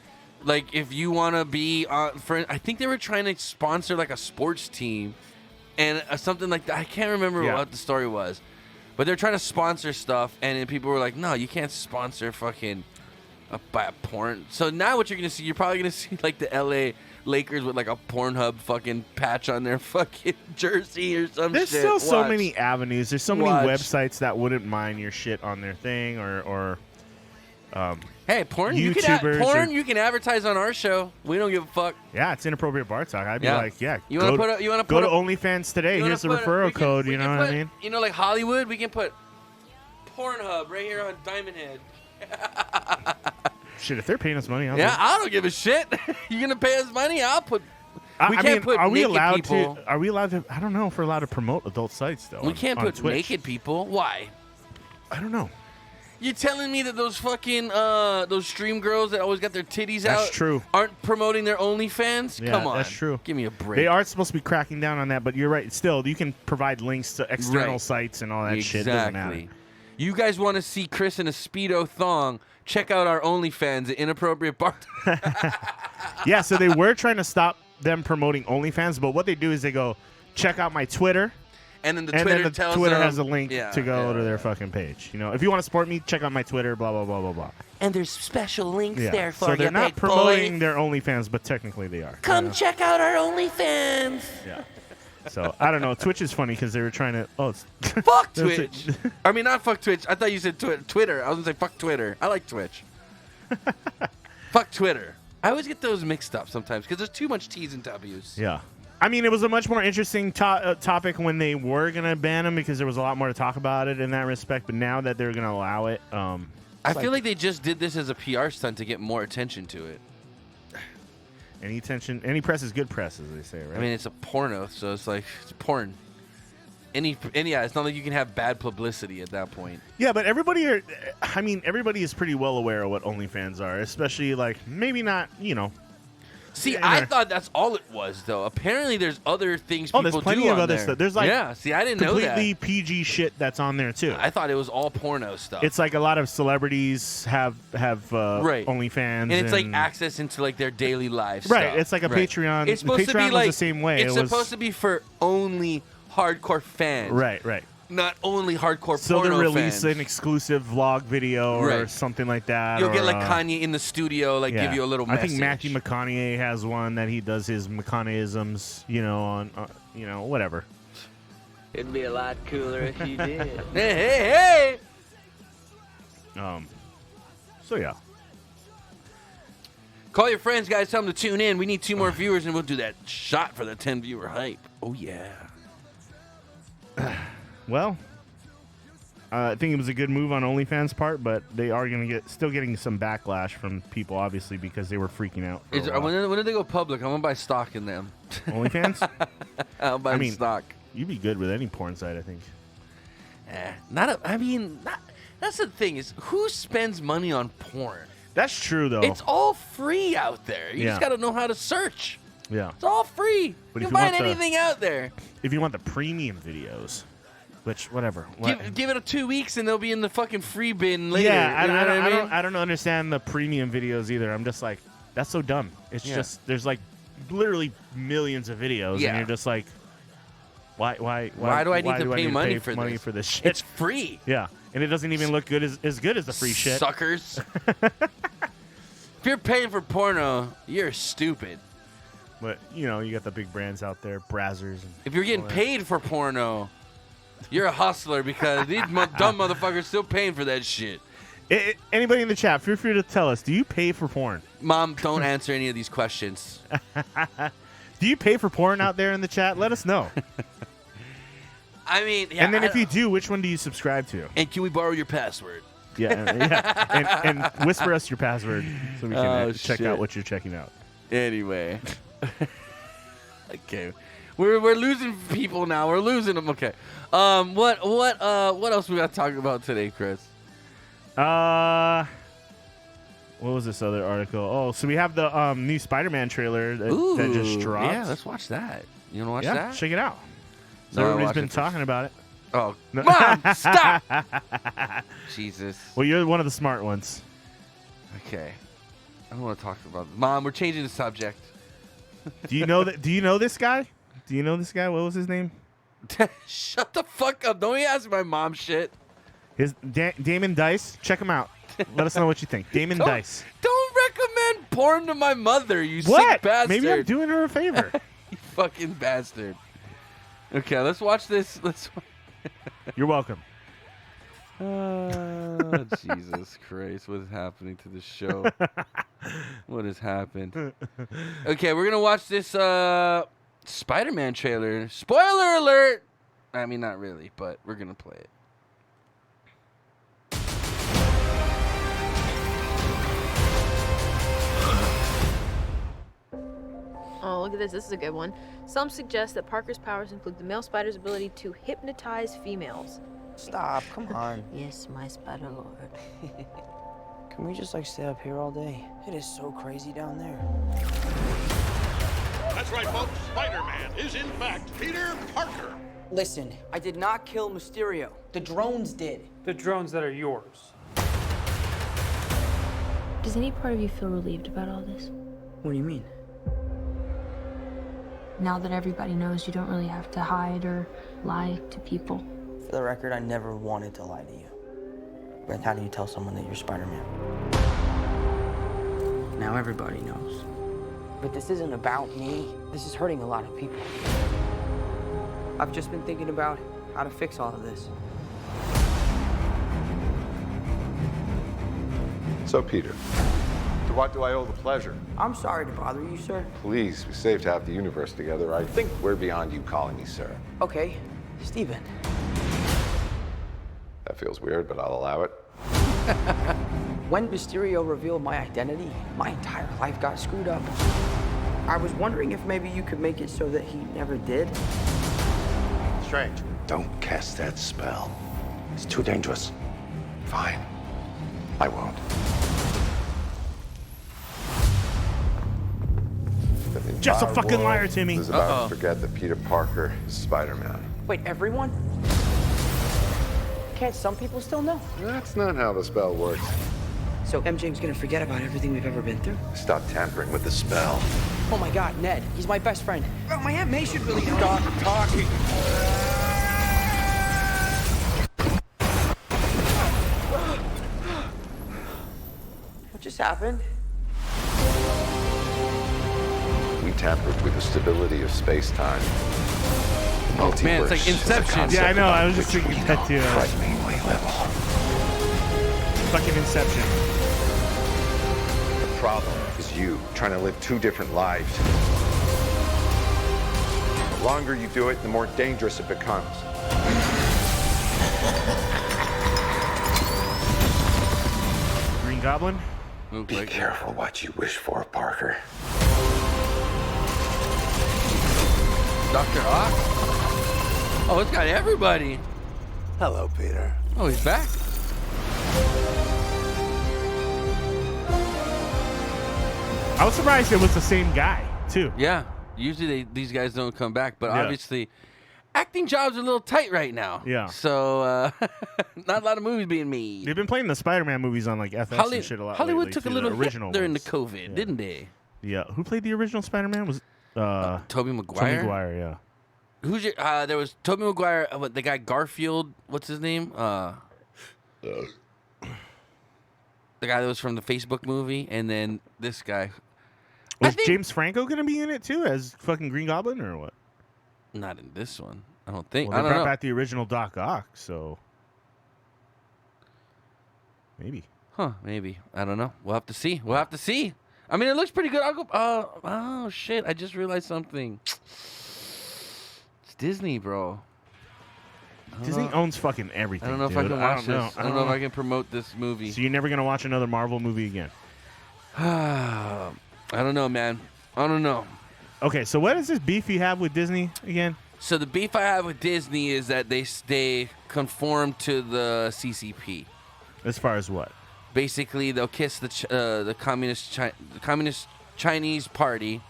Like if you want to be I think they were trying to sponsor like a sports team and something like that. I can't remember Yeah. what the story was, but they're trying to sponsor stuff, and then people were like, "No, you can't sponsor fucking a porn." So now what you're gonna see, you're probably gonna see like the LA Lakers with like a Pornhub fucking patch on their fucking jersey or some There's shit. still so Watch. many avenues. There's so many Watch. websites that wouldn't mind your shit on their thing, or Hey, porn! You can YouTubers porn. or- You can advertise on our show. We don't give a fuck. yeah, it's inappropriate bar talk. I'd be Yeah. like, yeah, You go wanna to- put a- you wanna go put to a- OnlyFans today. You wanna Here's the put a- referral we can- code. we You can know what I put- mean? You know, like Hollywood, we can put Pornhub right here on Diamond Head. Shit, if they're paying us money, I'll Yeah, do it. I don't give a shit. You gonna pay us money? I'll put. We I can't mean, put are we naked allowed people. to? Are we allowed to? I don't know if we're allowed to promote adult sites though. We can't on put Twitch. naked people. Why? I don't know. You're telling me that those fucking those stream girls that always got their titties out That's true. aren't promoting their OnlyFans? Yeah, Come on, that's true. Give me a break. They are supposed to be cracking down on that, but you're right. Still, you can provide links to external Right. sites and all that shit. Doesn't matter. Exactly. You guys want to see Chris in a Speedo thong? Check out our OnlyFans at Inappropriate Bar. Yeah, so they were trying to stop them promoting OnlyFans, but what they do is they go, check out my Twitter, and then the And Twitter then the tells Twitter them, has a link to go to their fucking page. You know, if you want to support me, check out my Twitter. Blah blah blah blah blah. And there's special links Yeah. there for so you, they're not big promoting boy. their OnlyFans, but technically they are. Come check out our OnlyFans. Yeah. So I don't know. Twitch is funny because they were trying to. Oh, it's Fuck That's Twitch. it. I mean, not fuck Twitch. I thought you said Twitter. I was gonna say fuck Twitter. I like Twitch. Fuck Twitter. I always get those mixed up sometimes because there's too much T's and W's. Yeah. I mean, it was a much more interesting topic when they were going to ban them because there was a lot more to talk about it in that respect. But now that they're going to allow it, I feel like they just did this as a PR stunt to get more attention to it. any press is good press, as they say, right? I mean, it's a porno, so it's like it's porn. Yeah, it's not like you can have bad publicity at that point. Yeah, but everybody is pretty well aware of what OnlyFans are, especially like maybe not, you know. See, I thought that's all it was, though. Apparently, there's other things people do there's plenty of on other there. stuff. There's like yeah, see, I didn't know that. completely PG shit that's on there too. I thought it was all porno stuff. It's like a lot of celebriries have Right. OnlyFans, and it's like access into like their daily lives. Right, stuff. it's like a Right. Patreon. It's supposed Patreon to be was like the same way. It's supposed to be for only hardcore fans. Right. Not only hardcore So porno they'll release fans. an exclusive vlog video or Right. something like that. You'll or, get like Kanye in the studio, like give you a little I message. think Matthew McConaughey has one that he does his McConaugheyisms, you know, on whatever. It'd be a lot cooler if you did. Hey! So yeah. Call your friends, guys. Tell them to tune in. We need 2 more viewers, and we'll do that shot for the 10 viewer hype. Oh yeah. Well, I think it was a good move on OnlyFans' part, but they are going to still getting some backlash from people, obviously, because they were freaking out. For a while. When did they go public? I'm gonna buy stock in them. OnlyFans? I'll buy stock. You'd be good with any porn site, I think. That's the thing is, who spends money on porn? That's true, though. It's all free out there. You just got to know how to search. Yeah. It's all free. But you if can you find want anything out there. If you want the premium videos, which, whatever. Give it 2 weeks and they'll be in the fucking free bin later. Yeah, You know what I mean? I don't understand the premium videos either. I'm just like, that's so dumb. It's just, there's like literally millions of videos, and you're just like, why do I need to pay money for this shit? It's free. Yeah, and it doesn't even look good as good as the free shit. Suckers. If you're paying for porno, you're stupid. But, you know, you got the big brands out there, Brazzers. And If you're getting all that. paid for porno, you're a hustler because these dumb motherfuckers still paying for that shit. Anybody in the chat, feel free to tell us, do you pay for porn? Mom, don't answer any of these questions. Do you pay for porn out there in the chat? Let us know. I mean, yeah, And then if you do, which one do you subscribe to? And can we borrow your password? Yeah. And whisper us your password so we can check shit. out what you're checking out. Anyway. Okay. We're losing people now. We're losing them. Okay. What else we got to talk about today, Chris? What was this other article? Oh, so we have the new Spider-Man trailer that just dropped. Yeah, let's watch that. You want to watch Yeah, that? check it out. So No, everybody's watch been it first. talking about it. Oh, No. Mom, stop! Jesus. Well, you're one of the smart ones. Okay. I don't want to talk about Mom, we're changing the subject. Do you know that? Do you know this guy? Do you know this guy? What was his name? Shut the fuck up. Don't you ask my mom shit. His Damon Dice. Check him out. Let us know what you think. Damon Dice. Don't recommend porn to my mother, you What? sick bastard. Maybe I'm doing her a favor. You fucking bastard. Okay, let's watch this. You're welcome. Oh, Jesus Christ. What is happening to the show? What has happened? Okay, we're going to watch this Spider-Man trailer. Spoiler alert! I mean, not really, but we're going to play it. Oh, look at this. This is a good one. Some suggest that Parker's powers include the male spider's ability to hypnotize females. Stop, come on. Yes, my spider lord. Can we just stay up here all day? It is so crazy down there. That's right, folks. Spider-Man is in fact Peter Parker. Listen, I did not kill Mysterio. The drones did. The drones that are yours. Does any part of you feel relieved about all this? What do you mean? Now that everybody knows, you don't really have to hide or lie to people. For the record, I never wanted to lie to you. But how do you tell someone that you're Spider-Man? Now everybody knows. But this isn't about me. This is hurting a lot of people. I've just been thinking about how to fix all of this. So, Peter, to what do I owe the pleasure? I'm sorry to bother you, sir. Please, we saved half the universe together. I think we're beyond you calling me sir. Okay, Steven. That feels weird, but I'll allow it. When Mysterio revealed my identity, my entire life got screwed up. I was wondering if maybe you could make it so that he never did. Strange. Don't cast that spell. It's too dangerous. Fine. I won't. Just a fucking liar, Timmy. Is about to forget that Peter Parker is Spider-Man. Wait, everyone? Can't some people still know? That's not how the spell works. So MJ's gonna forget about everything we've ever been through? Stop tampering with the spell. Oh my God, Ned, he's my best friend. Oh, my Aunt May should really know. Stop talking. What just happened? We tampered with the stability of space-time. Multiverse. Man, it's like is a Inception. concept Yeah, I know, I was about just which thinking we that know too. frighteningly little. Fucking Inception. The problem is you trying to live two different lives. The longer you do it, the more dangerous it becomes. Green Goblin. Be careful what you wish for, Parker. Dr. Ock? Oh, it's got everybody. Hello, Peter. Oh, he's back. I was surprised it was the same guy, too. Yeah. Usually these guys don't come back, but Yeah. obviously acting jobs are a little tight right now. Yeah. So not a lot of movies being made. They've been playing the Spider-Man movies on like FX and shit a lot. Hollywood lately, took a too, little the hit original during ones. the COVID, didn't they? Yeah. Who played the original Spider-Man? Was Tobey Maguire. Tobey Maguire, yeah. Who's your? There was Tobey Maguire. What, the guy Garfield? What's his name? The guy that was from the Facebook movie, and then this guy. Was James Franco gonna be in it too as fucking Green Goblin or what? Not in this one. I don't think. Well, I they don't brought know. back the original Doc Ock, so maybe. Huh? Maybe. I don't know. We'll have to see. We'll have to see. I mean, it looks pretty good. I'll go. Oh shit! I just realized something. It's Disney, bro. Disney owns fucking everything. I don't know if I can watch this. I don't know if I can promote this movie. So you're never gonna watch another Marvel movie again? I don't know, man. I don't know. Okay, so what is this beef you have with Disney again? So the beef I have with Disney is that they conform to the CCP. As far as what? Basically, they'll kiss the communist Chinese party,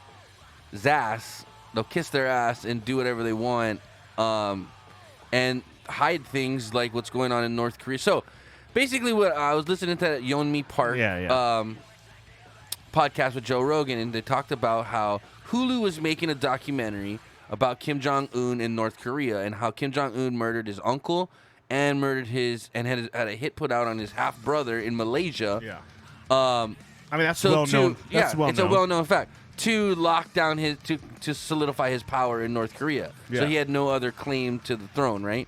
ass. They'll kiss their ass and do whatever they want, and hide things like what's going on in North Korea. So basically, what I was listening to that Yeonmi Park podcast with Joe Rogan, and they talked about how Hulu was making a documentary about Kim Jong-un in North Korea and how Kim Jong-un murdered his uncle and had a hit put out on his half brother in Malaysia. Yeah. I mean, that's well known. That's well it's known. a well-known fact. To lock down to solidify his power in North Korea. Yeah. So he had no other claim to the throne, right?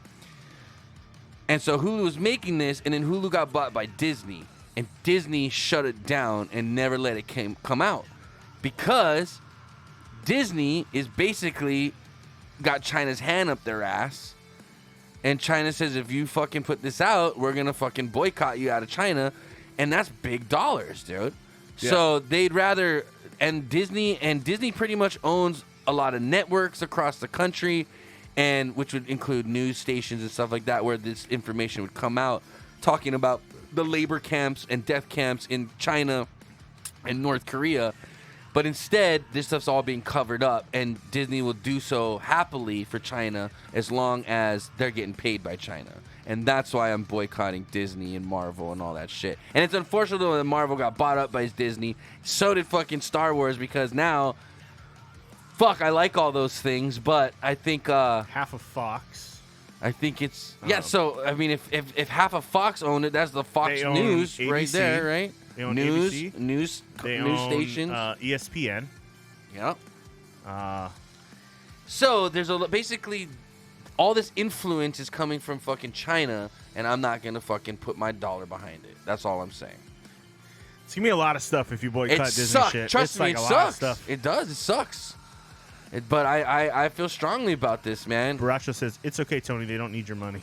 And so Hulu was making this, and then Hulu got bought by Disney. And Disney shut it down and never let it come out. Because Disney is basically got China's hand up their ass. And China says, if you fucking put this out, we're going to fucking boycott you out of China. And that's big dollars, dude. Yeah. So they'd rather... And Disney pretty much owns a lot of networks across the country, and which would include news stations and stuff like that, where this information would come out, talking about the labor camps and death camps in China and North Korea. But instead, this stuff's all being covered up, and Disney will do so happily for China as long as they're getting paid by China. And that's why I'm boycotting Disney and Marvel and all that shit. And it's unfortunate that Marvel got bought up by Disney. So did fucking Star Wars, because now fuck, I like all those things, but I think half of Fox. I think it's so I mean, if half of Fox owned it, that's the Fox They own News right ABC. there, right? They own news, ABC. news, They news own, stations. ESPN. Yep. Uh, So there's basically all this influence is coming from fucking China, and I'm not gonna fucking put my dollar behind it. That's all I'm saying. it's gonna be a lot of stuff if you boycott It Disney sucks. shit. Trust it's me, like it a lot of sucks. stuff. It does. It sucks. But I feel strongly about this, man. Baracho says it's okay, Tony. They don't need your money.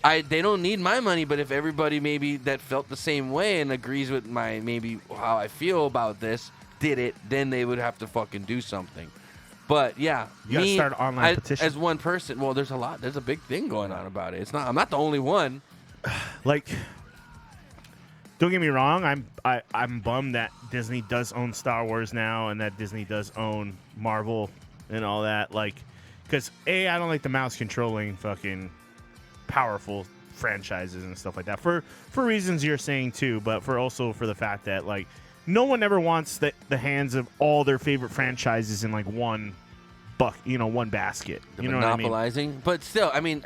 They don't need my money, but if everybody maybe that felt the same way and agrees with my maybe how I feel about this did it, then they would have to fucking do something. But yeah, You gotta start an online petition. as one person. Well, there's a big thing going on about it. I'm not the only one. Like, don't get me wrong. I'm bummed that Disney does own Star Wars now, and that Disney does own Marvel and all that. Like, because I don't like the mouse controlling fucking powerful franchises and stuff like that for reasons you're saying too, but for the fact that like no one ever wants the hands of all their favorite franchises in like one basket. You know what I mean? Monopolizing, but still, I mean,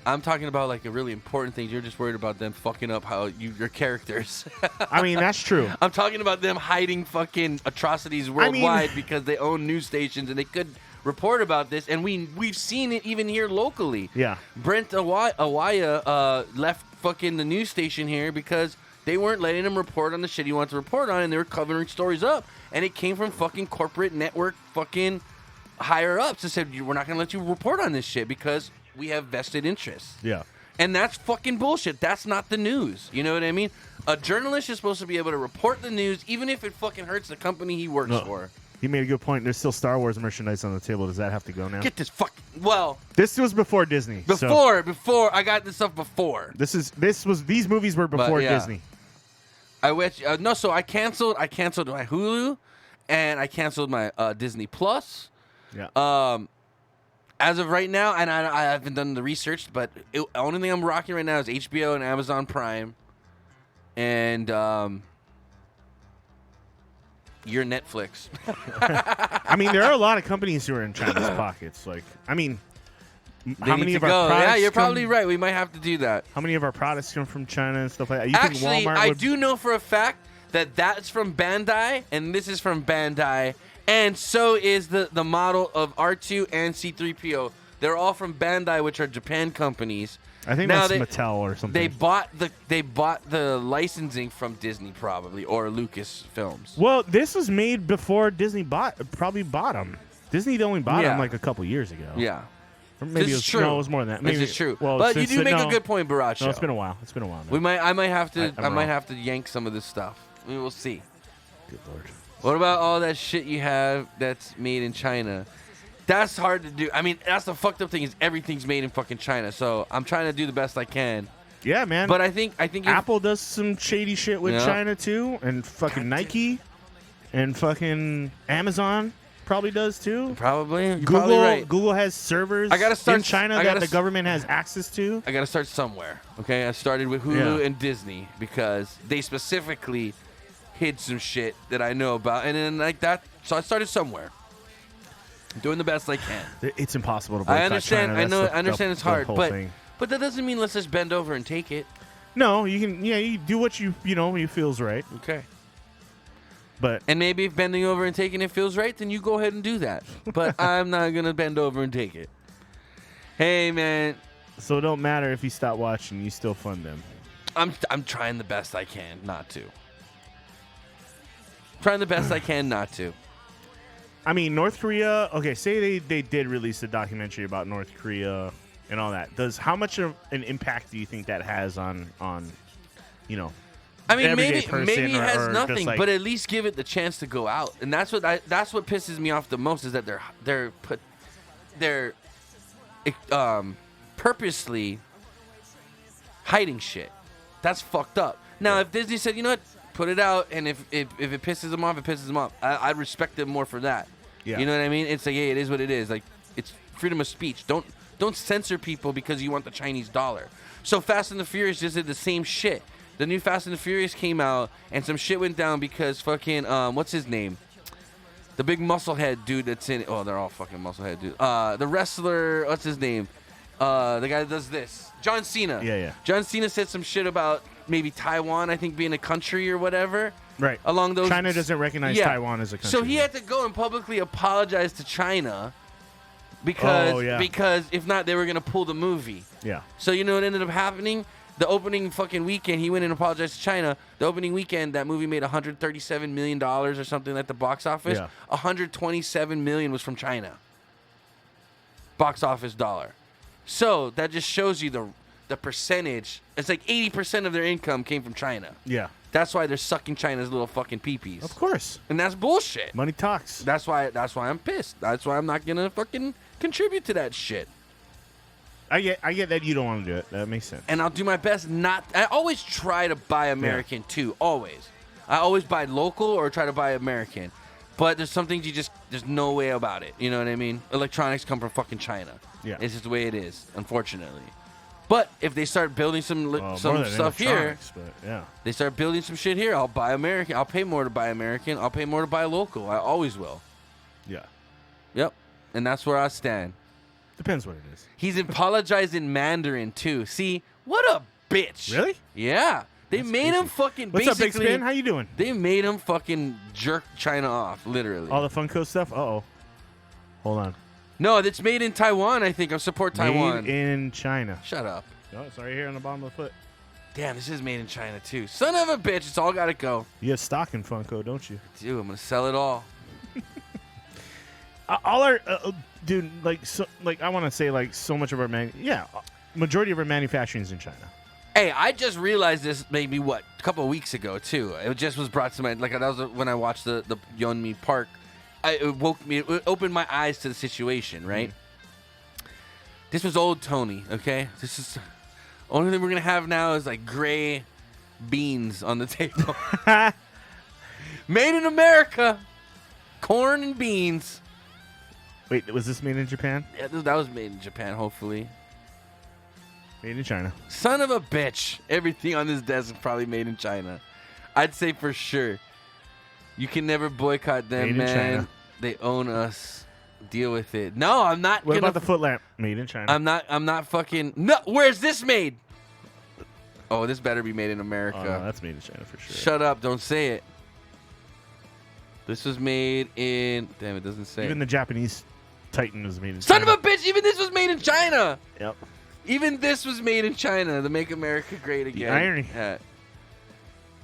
I'm talking about like a really important thing. You're just worried about them fucking up how your characters. I mean, that's true. I'm talking about them hiding fucking atrocities worldwide because they own news stations and they could report about this, and we've seen it even here locally. Yeah. Brent Awaya left fucking the news station here because they weren't letting him report on the shit he wanted to report on, and they were covering stories up, and it came from fucking corporate network fucking higher ups that said, we're not going to let you report on this shit because we have vested interests. Yeah. And that's fucking bullshit. That's not the news. You know what I mean? A journalist is supposed to be able to report the news even if it fucking hurts the company he works for. He made a good point. There's still Star Wars merchandise on the table. Does that have to go now? Get this fucking... Well... This was before Disney. Before. I got this stuff before. These movies were before Disney. So I canceled my Hulu, and I canceled my Disney Plus. Yeah. As of right now, and I haven't done the research, but the only thing I'm rocking right now is HBO and Amazon Prime, and your Netflix. I mean, there are a lot of companies who are in China's pockets. Like, I mean, how many of our products? Yeah, you're probably right. We might have to do that. How many of our products come from China and stuff like that? You Actually, think Walmart I would... do know for a fact that that's from Bandai, and this is from Bandai, and so is the model of R2 and C-3PO. They're all from Bandai, which are Japan companies. I think that's Mattel or something. They bought the licensing from Disney probably or Lucasfilms. Well, this was made before Disney probably bought them. Disney only bought them like a couple years ago. Yeah. Or maybe this is true. No, it was more than that. Maybe, this is true. Well, but you do make a good point, Baracho. No, it's been a while. It's been a while now. I might have to. I might wrong. have to yank some of this stuff. We will see. Good Lord. What about all that shit you have that's made in China? That's hard to do. I mean, that's the fucked up thing is everything's made in fucking China. So I'm trying to do the best I can. Yeah, man. But I think Apple does some shady shit with China too, and fucking Nike, and fucking Amazon probably does too. Probably. You're probably right. Google has servers in China that the government has access to. I got to start somewhere. Okay, I started with Hulu and Disney because they specifically hid some shit that I know about, and then like that. So I started somewhere. I'm doing the best I can. It's impossible to boycott I understand. China. I understand it's hard, but thing. but that doesn't mean let's just bend over and take it. No, you can. Yeah, you do what you feels right. Okay. And maybe if bending over and taking it feels right, then you go ahead and do that. But I'm not gonna bend over and take it. Hey, man. So it don't matter if you stop watching, you still fund them. I'm trying the best I can not to. Trying the best I can not to. I mean, North Korea. Okay, say they did release a documentary about North Korea and all that. How much of an impact do you think that has on I mean, maybe person it has or nothing, like, but at least give it the chance to go out, and that's what pisses me off the most is that they're purposely hiding shit. That's fucked up. Now, if Disney said, you know what, put it out, and if it pisses them off, it pisses them off. I'd respect them more for that. Yeah. You know what I mean? It's like, hey, it is what it is. Like, it's freedom of speech. Don't censor people because you want the Chinese dollar. So Fast and the Furious just did the same shit. The new Fast and the Furious came out, and some shit went down because fucking what's his name? The big musclehead dude that's in it. Oh, they're all fucking musclehead dude. The wrestler, what's his name? The guy that does this. John Cena. Yeah. John Cena said some shit about maybe Taiwan, I think, being a country or whatever. Right. Along those. China doesn't recognize Taiwan as a country. So he had to go and publicly apologize to China because if not, they were gonna pull the movie. Yeah. So you know what ended up happening? The opening fucking weekend, he went and apologized to China. The opening weekend, that movie made $137 million or something at the box office. Yeah. $127 million was from China. Box office dollar. So that just shows you the percentage. It's like 80% of their income came from China. Yeah. That's why they're sucking China's little fucking peepees. Of course. And that's bullshit. Money talks. That's why I'm pissed. That's why I'm not gonna fucking contribute to that shit. I get that you don't want to do it. That makes sense. And I'll do my best not. I always try to buy American too. Always. I always buy local or try to buy American. But there's some things there's no way about it. You know what I mean? Electronics come from fucking China. Yeah. It's just the way it is, unfortunately. But if they start building some stuff here, yeah, they start building some shit here, I'll buy American. I'll pay more to buy American. I'll pay more to buy local. I always will. Yeah. Yep. And that's where I stand. Depends what it is. He's apologized in Mandarin too. See, what a bitch. Really? Yeah. They made him fucking What's up, Big Spin? How you doing? They made him fucking jerk China off, literally. All the Funko stuff? Uh-oh. Hold on. No, that's made in Taiwan, I think. I support Taiwan. Made in China. Shut up. Oh, it's right here on the bottom of the foot. Damn, this is made in China too. Son of a bitch, it's all gotta go. You have stock in Funko, don't you? Dude, I'm gonna sell it all. All our dude, I want to say so much of our majority of our manufacturing is in China. Hey, I just realized this maybe a couple of weeks ago too. It just was brought to my that was when I watched the Yeonmi Park. It opened my eyes to the situation. Right. This was old Tony. Okay, this is only thing we're gonna have now is like gray beans on the table. Made in America, corn and beans. Wait, was this made in Japan? Yeah, that was made in Japan, hopefully. Made in China. Son of a bitch. Everything on this desk is probably made in China. I'd say for sure. You can never boycott them, made man. in China. They own us. Deal with it. No, I'm not What gonna... about the foot lamp? Made in China. I'm not fucking... No, where's this made? Oh, this better be made in America. Oh, no, that's made in China for sure. Shut up. Don't say it. This was made in... Damn, it doesn't say. Even the Japanese Titan was made in Son China. of a bitch! Even this was made in China! Yep. Even this was made in China to make America great again. irony. Hat.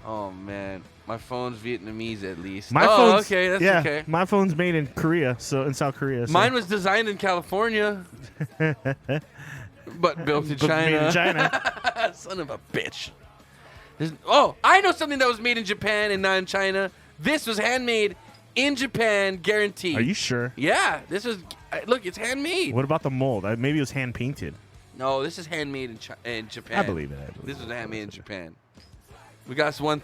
Oh, man. My phone's Vietnamese, at least. My phone's, okay. That's yeah, okay. My phone's made in Korea, in South Korea. So. Mine was designed in California, but built in China. Made in China. Son of a bitch. I know something that was made in Japan and not in China. This was handmade in Japan, guaranteed. Are you sure? Yeah. This was... Look, it's handmade. What about the mold? Maybe it was hand painted. No, this is handmade in Japan. I believe it. This was handmade in Japan. We got one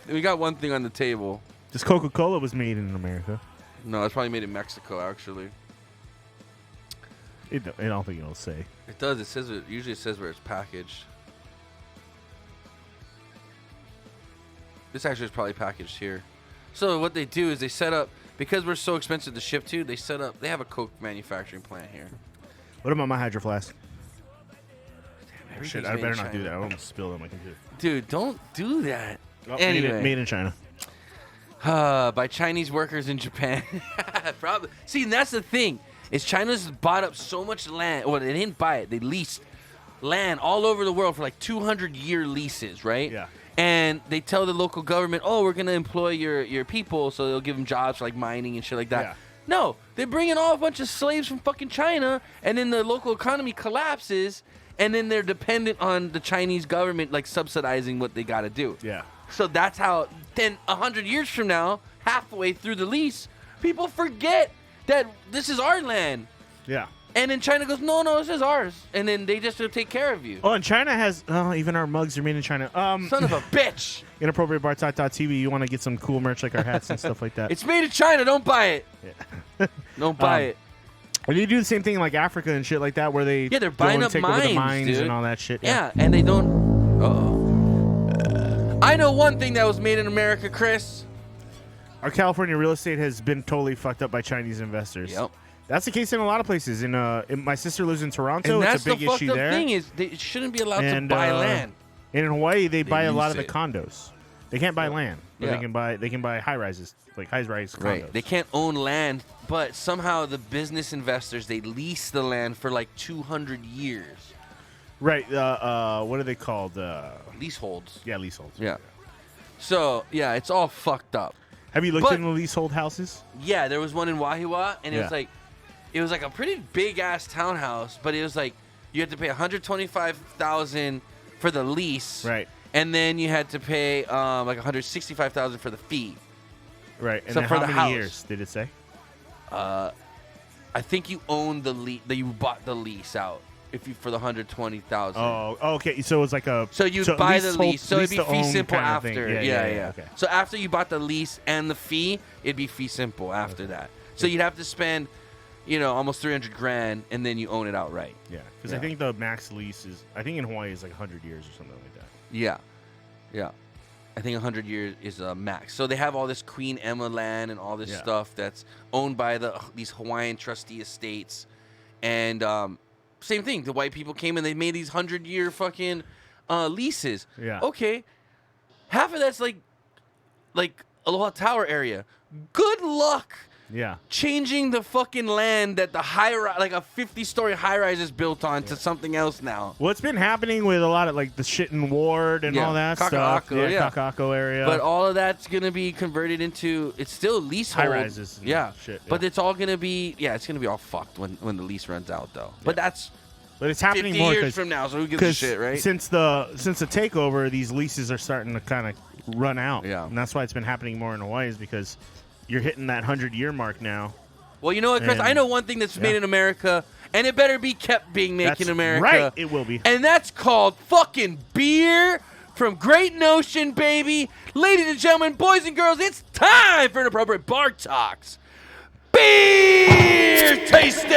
thing on the table. This Coca-Cola was made in America. No, it's probably made in Mexico, actually. I don't think it'll say. It does. It usually says where it's packaged. This actually is probably packaged here. So what they do is they set up, because we're so expensive to ship to, they have a Coke manufacturing plant here. What about my Hydro Flask? Damn, Shit, I better not do that. I won't spill it on my computer. Dude, don't do that. Oh, anyway. Made in China. By Chinese workers in Japan. Probably. See, and that's the thing. Is China's bought up so much land. Well, they didn't buy it. They leased land all over the world for like 200-year leases, right? Yeah. And they tell the local government, oh, we're going to employ your people, so they'll give them jobs for like mining and shit like that. Yeah. No, they bring in all a bunch of slaves from fucking China, and then the local economy collapses, and then they're dependent on the Chinese government like subsidizing what they got to do. Yeah. So that's how, then 100 years from now, halfway through the lease, people forget that this is our land. Yeah. And then China goes, no, this is ours. And then they just will take care of you. Oh, and China has, even our mugs are made in China. Son of a bitch. Inappropriate Bar.TV, you want to get some cool merch like our hats and stuff like that. It's made in China. Don't buy it. Yeah. Don't buy it. And you do the same thing in like Africa and shit like that, where they they're go buying and up take over the mines, mines dude. and all that shit. Yeah, and they don't. Uh-oh. I know one thing that was made in America, Chris. our California real estate has been totally fucked up by Chinese investors. Yep. That's the case in a lot of places. My sister lives in Toronto. And It's that's a big the fucked issue up there. thing is they shouldn't be allowed to And, buy land. And in Hawaii, they buy a lot of use the it. condos. They can't buy land, but Yeah. they can buy high rises, like high rise condos. Right. They can't own land, but somehow the business investors, they lease the land for like 200 years. Right. What are they called? Leaseholds. Yeah, leaseholds. Yeah. So, yeah, it's all fucked up. Have you looked But- into leasehold houses? Yeah, there was one in Wahiwa, and Yeah. it was like a pretty big ass townhouse, but it was like you had to pay $125,000 for the lease, Right. and then you had to pay like $165,000 for the fee. Right. And So then for how the many house. years did it say? I think you own the lease. You bought the lease out for the $120,000. Oh, okay. So it's like a. So you buy the leasehold- lease. So it'd be lease to fee own simple kind of thing. after. Yeah. Okay. So after you bought the lease and the fee, it'd be fee simple after that. So you'd have to spend, almost $300,000, and then you own it outright. Yeah, because I think the max lease is. I think in Hawaii is like 100 years or something like that. Yeah. I think 100 years is a max. So they have all this Queen Emma land and all this stuff that's owned by these Hawaiian trustee estates. And same thing. The white people came and they made these 100-year fucking leases. Yeah. Okay. Half of that's like Aloha Tower area. Good luck Yeah. changing the fucking land that the like a 50-story high-rise is built on to something else now. Well, it's been happening with a lot of like the Shitten Ward and all that stuff. Kaka'ako, yeah. Kaka'ako area. But all of that's gonna be converted into it's still leasehold. High rises and Yeah. shit, But yeah. it's all gonna be it's gonna be all fucked when the lease runs out though. But that's But it's happening 50 more years from now, so who gives a shit, right? Since the takeover, these leases are starting to kind of run out. Yeah. And that's why it's been happening more in Hawaii, is because you're hitting that 100-year mark now. Well, you know what, Chris? And- I know one thing that's made in America, and it better be kept being made That's in America. right. It will be. And that's called fucking beer from Great Notion, baby. Ladies and gentlemen, boys and girls, it's time for Inappropriate Bar Talks. Beer tasting!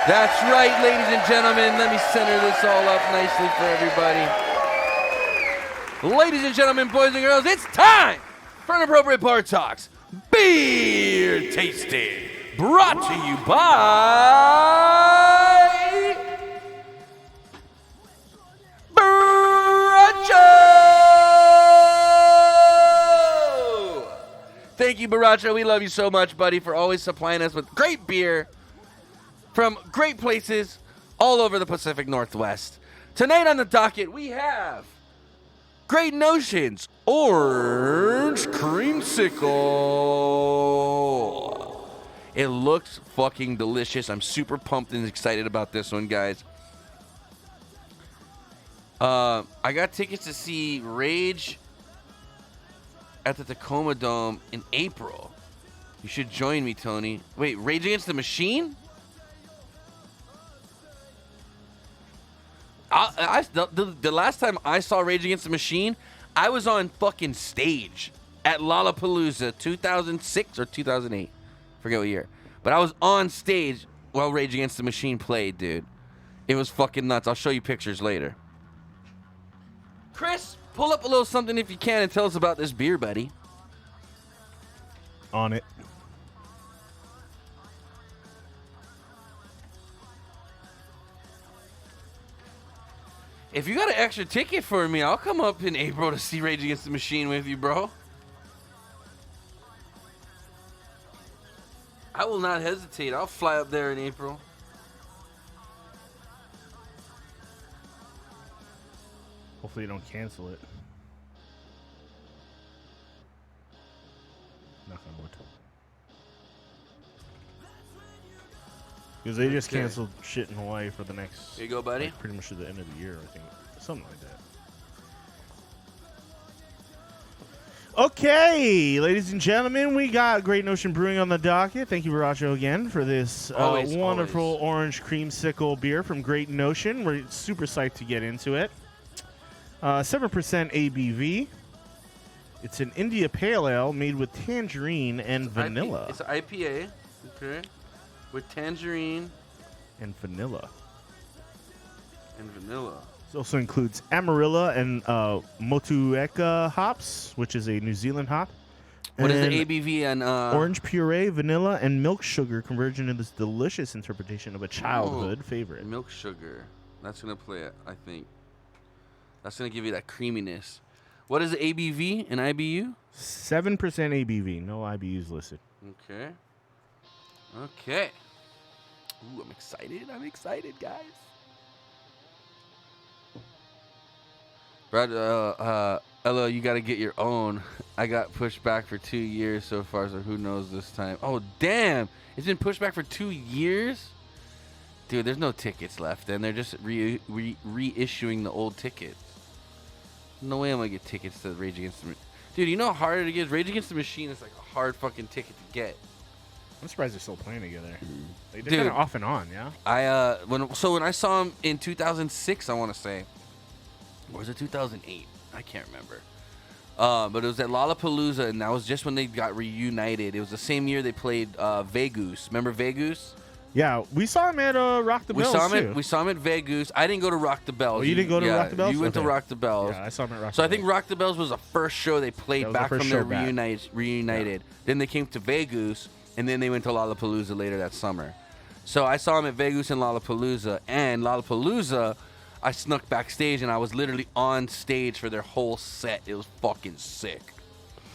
That's right, ladies and gentlemen. Let me center this all up nicely for everybody. Ladies and gentlemen, boys and girls, it's time for Inappropriate Bar Talks Beer Tasting, brought to you by Baracho! Thank you, Baracho. We love you so much, buddy, for always supplying us with great beer from great places all over the Pacific Northwest. Tonight on the docket, we have Great Notions Orange Creamsicle. It looks fucking delicious. I'm super pumped and excited about this one, guys. I got tickets to see Rage at the Tacoma Dome in April. You should join me, Tony. Wait, Rage Against the Machine? The last time I saw Rage Against the Machine, I was on fucking stage at Lollapalooza 2006 or 2008. Forget what year. But I was on stage while Rage Against the Machine played, dude. It was fucking nuts. I'll show you pictures later. Chris, pull up a little something if you can and tell us about this beer, buddy. On it. If you got an extra ticket for me, I'll come up in April to see Rage Against the Machine with you, bro. I will not hesitate. I'll fly up there in April. Hopefully, you don't cancel it. Knock on wood. Because they just Okay. canceled shit in Hawaii for the next. Here you go, buddy. like, pretty much to the end of the year, I think. Something like that. Okay, ladies and gentlemen, we got Great Notion Brewing on the docket. Thank you, Baracho, again, for this wonderful orange creamsicle beer from Great Notion. We're super psyched to get into it. 7% ABV. It's an India Pale Ale made with tangerine and vanilla. It's an IPA, okay, with tangerine and vanilla. And vanilla. It also includes Amarilla and Motueka hops, which is a New Zealand hop. What is And the ABV on orange puree, vanilla, and milk sugar converging in this delicious interpretation of a childhood favorite. Milk sugar. That's going to play it, I think. That's going to give you that creaminess. What is the ABV and IBU? 7% ABV. No IBUs listed. Okay. Okay. Ooh, I'm excited. I'm excited, guys. Brad, Ella, you got to get your own. I got pushed back for 2 years so far, so who knows this time. Oh, damn. It's been pushed back for 2 years? Dude, there's no tickets left, and they're just reissuing the old tickets. No way I'm going to get tickets to Rage Against the Machine. Dude, you know how hard it is? Rage Against the Machine is like a hard fucking ticket to get. I'm surprised they're still playing together. They're Dude, kind of off and on, yeah? When I saw him in 2006, I want to say, or was it 2008? I can't remember. But it was at Lollapalooza, and that was just when they got reunited. It was the same year they played Vegas. Remember Vegas? Yeah, we saw him at Rock the Bells, too. We saw him at Vegas. I didn't go to Rock the Bells. Oh, you didn't go to Rock the Bells? You went to Rock the Bells. Yeah, I saw him at Rock the Bells. So I think Rock the Bells was the first show they played back from their reunited. Yeah. Then they came to Vegas, and then they went to Lollapalooza later that summer. So I saw him at Vegas and Lollapalooza. And Lollapalooza, I snuck backstage, and I was literally on stage for their whole set. It was fucking sick.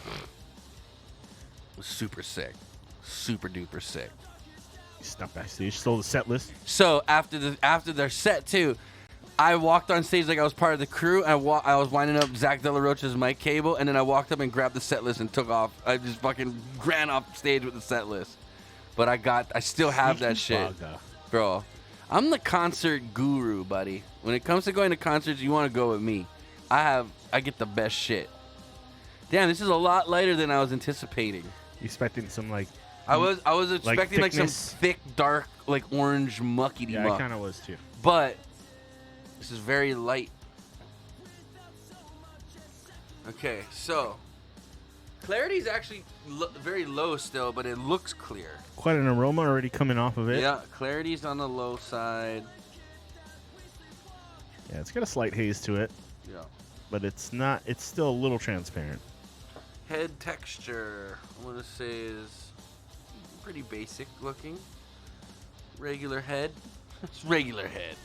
It was super sick. Super duper sick. You snuck backstage, stole the set list. So after their set too, I walked on stage like I was part of the crew. I was winding up Zach De La Rocha's mic cable, and then I walked up and grabbed the set list and took off. I just fucking ran off stage with the set list. But I still have that shit, bro. I'm the concert guru, buddy. When it comes to going to concerts, you want to go with me. I get the best shit. Damn, this is a lot lighter than I was anticipating. You expecting some like? I was expecting like some thickness? thick, dark, like orange muckety Yeah, muck. I kind of was too. But this is very light. Okay, so clarity is actually very low still, but it looks clear. Quite an aroma already coming off of it. Yeah, clarity's on the low side. Yeah, it's got a slight haze to it. Yeah. But it's not. It's still a little transparent. Head texture, I want to say is pretty basic looking. Regular head. It's regular head.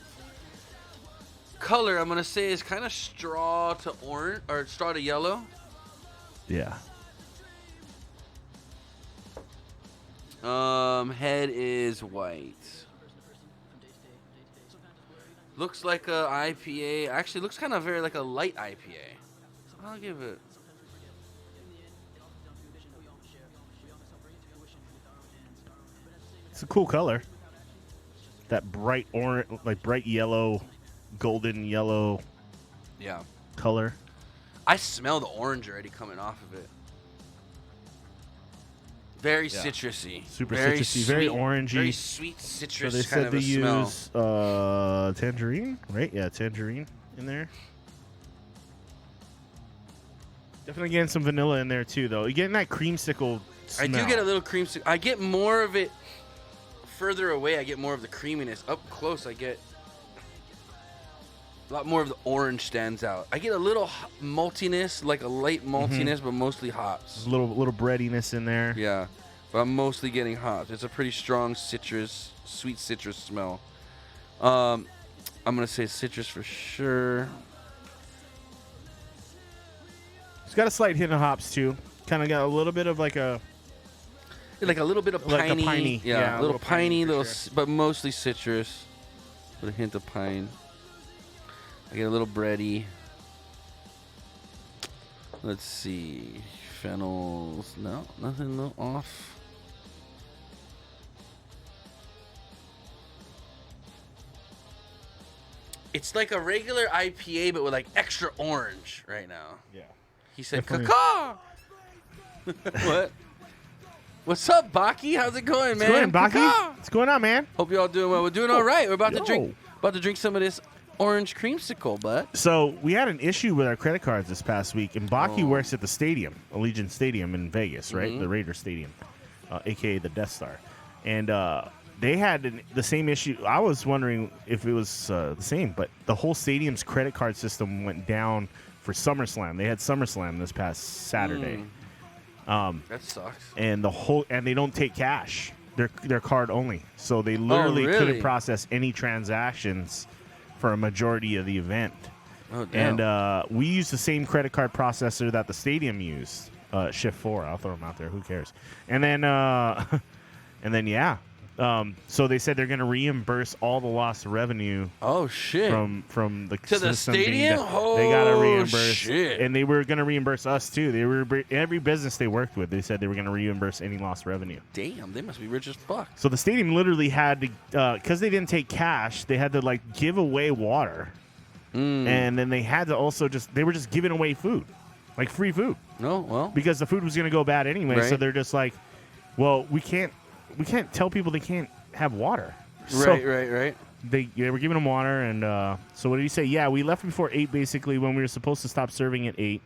Color, I'm going to say is kind of straw to orange or straw to yellow. Yeah. Head is white. Looks like a IPA. Actually, looks kind of very like a light IPA. So I'll give it. It's a cool color. That bright orange, like bright yellow, golden yellow. Yeah. Color. I smell the orange already coming off of it. Very citrusy. Super very citrusy, sweet, very orangey. Very sweet citrus So they kind said of they a smell. use tangerine, right? Yeah, tangerine in there. Definitely getting some vanilla in there too, though. You're getting that creamsicle smell. I do get a little creamsicle. I get more of it further away. I get more of the creaminess. Up close, I get a lot more of the orange stands out. I get a little maltiness, like a light maltiness, but mostly hops. A little breadiness in there. Yeah, but I'm mostly getting hops. It's a pretty strong citrus, sweet citrus smell. I'm gonna say citrus for sure. It's got a slight hint of hops too. Kind of got a little bit of like a little bit of like piney. a piney. Yeah, a little piney, for little, sure. but mostly citrus with a hint of pine. I get a little bready. Let's see. Fennels. No, nothing no off. It's like a regular IPA, but with like extra orange right now. Yeah. He said, Definitely. "Caw." What? What's up, Baki? How's it going, man? What's going on, Caw. Baki? What's going on, man? Hope you all doing well. We're doing all right. We're about Yo. to drink some of this orange creamsicle, bud. So we had an issue with our credit cards this past week, and Baki Oh. works at the stadium, Allegiant Stadium in Vegas, right? Mhm. The Raider Stadium, aka the Death Star. And they had the same issue. I was wondering if it was the same, but the whole stadium's credit card system went down for SummerSlam. They had SummerSlam this past Saturday. That sucks. And they don't take cash. They're card only. So they literally really? couldn't process any transactions for a majority of the event. Oh, damn. And we used the same credit card processor that the stadium used. Shift 4. I'll throw them out there. Who cares? And then yeah. So they said they're going to reimburse all the lost revenue. Oh shit! From the To the system being stadium? down. They got to Oh, reimburse, shit. and they were going to reimburse us too. They were every business they worked with. They said they were going to reimburse any lost revenue. Damn, they must be rich as fuck. So the stadium literally had to, because they didn't take cash, they had to like give away water, and then they had to also they were just giving away food, like free food. No, well, Because the food was going to go bad anyway. So Right. they're just like, well, we can't tell people they can't have water. So right. they were giving them water, and so what did he say? Yeah, we left before 8 basically when we were supposed to stop serving at 8.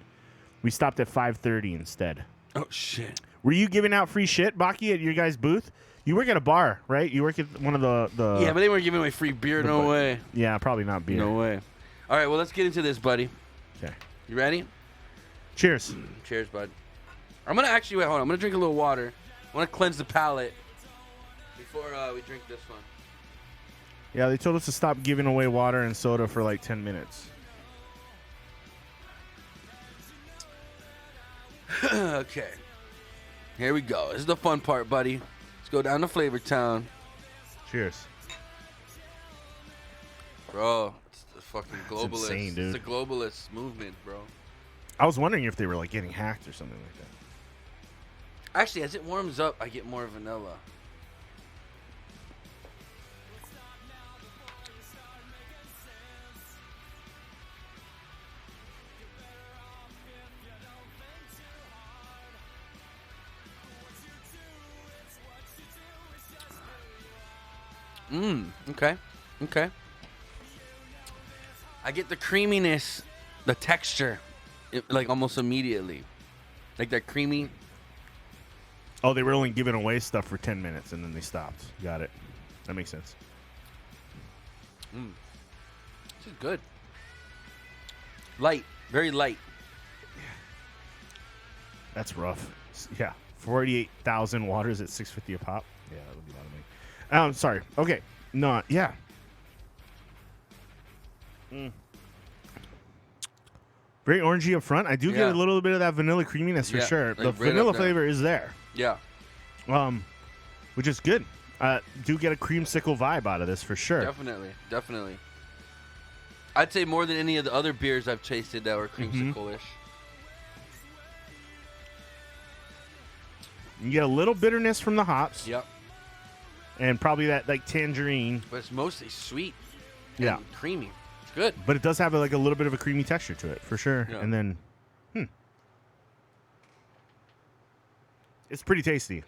We stopped at 5:30 instead. Oh shit! Were you giving out free shit, Baki, at your guys' booth? You work at a bar, right? You work at one of the Yeah, but they weren't giving away free beer. No way. yeah, probably not beer. No way. All right, well, let's get into this, buddy. Okay. You ready? Cheers. Cheers, bud. I'm gonna actually wait. Hold on. I'm gonna drink a little water. I want to cleanse the palate before we drink this one. Yeah, they told us to stop giving away water and soda for like 10 minutes. Okay. Here we go. This is the fun part, buddy. Let's go down to Flavor Town. Cheers. Bro, it's the fucking globalist. insane, dude. It's a globalist movement, bro. I was wondering if they were like getting hacked or something like that. Actually, as it warms up, I get more vanilla. Okay. Okay. I get the creaminess, the texture, like almost immediately. Like that creamy. Oh, they were only giving away stuff for 10 minutes and then they stopped. Got it. That makes sense. This is good. Light. Very light. That's rough. Yeah. 48,000 waters at $6.50 a pop. Yeah, that would be a lot of money. Sorry. Okay. No, yeah. Very orangey up front. I do get Yeah. a little bit of that vanilla creaminess for Yeah, sure. like The right vanilla up there. flavor is there. Yeah. Which is good. Do get a creamsicle vibe out of this for sure. Definitely. Definitely. I'd say more than any of the other beers I've tasted that were creamsicle-ish. You get a little bitterness from the hops. Yep. And probably that like tangerine. But it's mostly sweet. Yeah. And creamy. It's good. But it does have like a little bit of a creamy texture to it for sure. Yeah. And then, it's pretty tasty.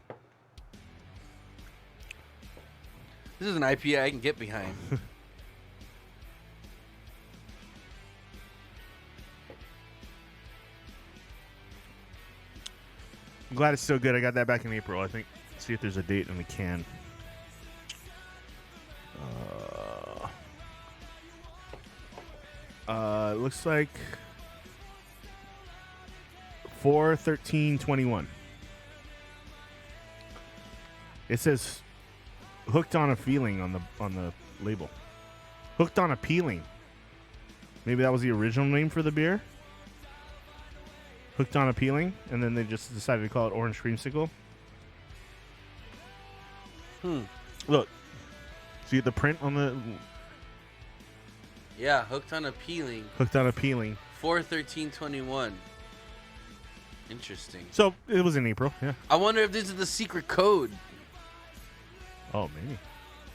This is an IPA I can get behind. I'm glad it's still good. I got that back in April, I think. See if there's a date in the can. It looks like 4/13/21. It says "hooked on a feeling" on the label. Hooked on a peeling. Maybe that was the original name for the beer. Hooked on a peeling, and then they just decided to call it Orange Creamsicle. Look, see the print on the Yeah, hooked on a peeling. hooked on a peeling. 4/13/21. Interesting. So it was in April, yeah. I wonder if this is the secret code. Oh, maybe.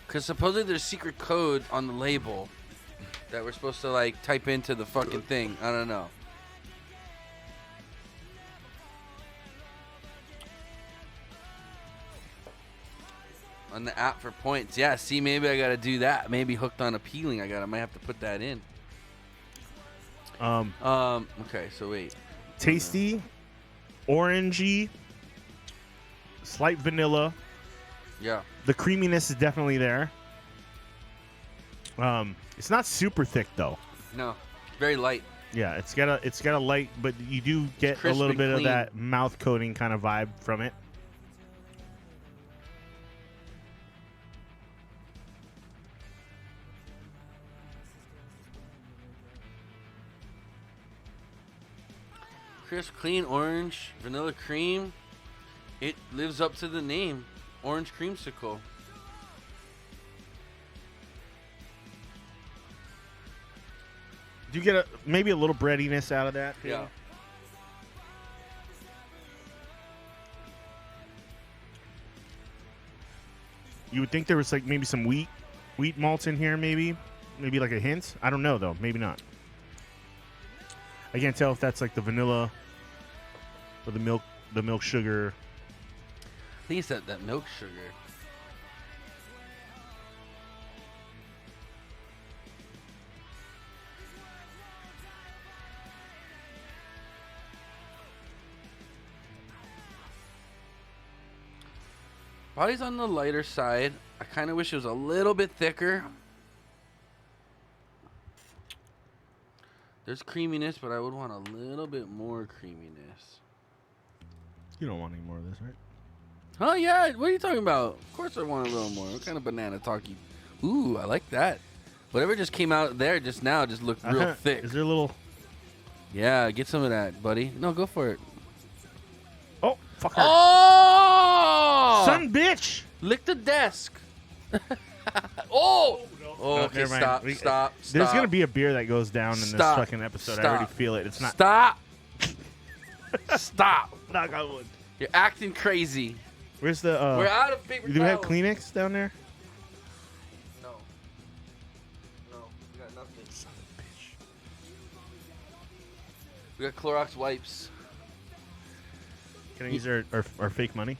Because supposedly there's secret code on the label that we're supposed to like type into the fucking thing. I don't know. On the app for points. Yeah, see, maybe I gotta do that. Maybe hooked on appealing. I might have to put that in. Okay, so wait. Tasty, orangey, slight vanilla, Yeah. The creaminess is definitely there. It's not super thick though. No. Very light. Yeah, it's got a light, but you do get a crisp little and bit of clean. that mouth coating kind of vibe from it. Crisp, clean, orange, vanilla cream. It lives up to the name. Orange creamsicle. Do you get maybe a little breadiness out of that? Yeah. You would think there was like maybe some wheat malts in here, maybe like a hint. I don't know though. Maybe not. I can't tell if that's like the vanilla or the milk sugar. I think it's that milk sugar. Body's on the lighter side. I kind of wish it was a little bit thicker. There's creaminess, but I would want a little bit more creaminess. You don't want any more of this, right? Oh, yeah. What are you talking about? Of course I want a little more. What kind of banana talkie? Ooh, I like that. Whatever just came out there just now just looked real thick. Is there a little... Yeah, get some of that, buddy. No, go for it. Oh, fuck her. Oh! Son bitch! Lick the desk. Oh! Oh, No, okay, never mind. stop. There's going to be a beer that goes down in this Stop. fucking episode. Stop. I already feel it. It's not... Stop. Stop. Knock on wood. You're acting crazy. Where's the... We're out of paper Do we have towels. Kleenex down there? No. No, we got nothing. Son of a bitch. We got Clorox wipes. Can I use our fake money?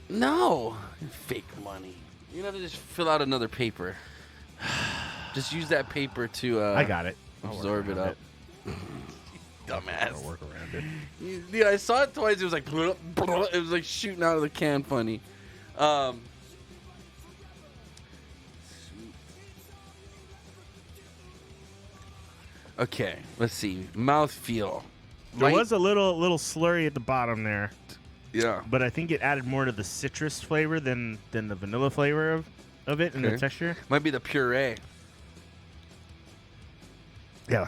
No. Fake money. You have to just fill out another paper. Just use that paper to I got it. I'll absorb work it around up. Dumbass. I'll work around it. Dude, I saw it twice. It was like it was like shooting out of the can. Funny. Okay, let's see. Mouthfeel. There was a little slurry at the bottom there, Yeah. but I think it added more to the citrus flavor than the vanilla flavor of it and the Okay. texture. Might be the puree. Yeah.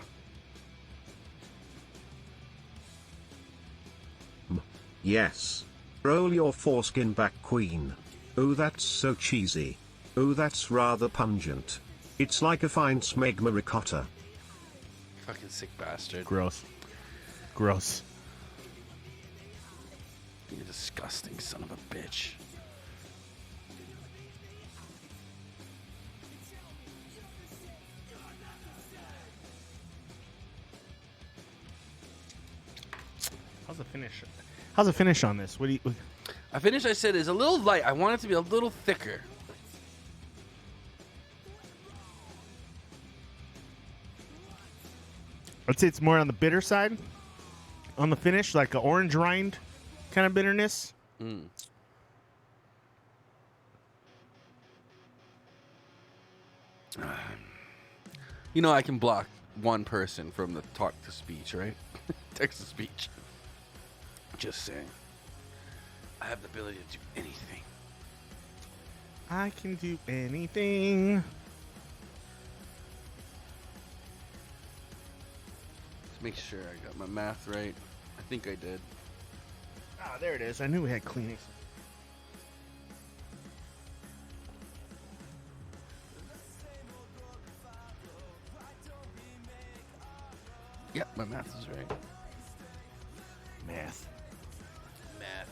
Yes. Roll your foreskin back, queen. Oh, that's so cheesy. Oh, that's rather pungent. It's like a fine smegma ricotta. Fucking sick bastard. Gross. Gross. You disgusting son of a bitch. How's the finish? How's the finish on this? What do you? I finished. I said it's a little light. I want it to be a little thicker. I'd say it's more on the bitter side. On the finish, like an orange rind kind of bitterness. Mm. You know, I can block one person from the talk to speech, right? Text to speech. Just saying. I have the ability to do anything. I can do anything. Let's make sure I got my math right. I think I did. Ah, there it is. I knew we had Kleenex. Yep, my math is right. Math. Math.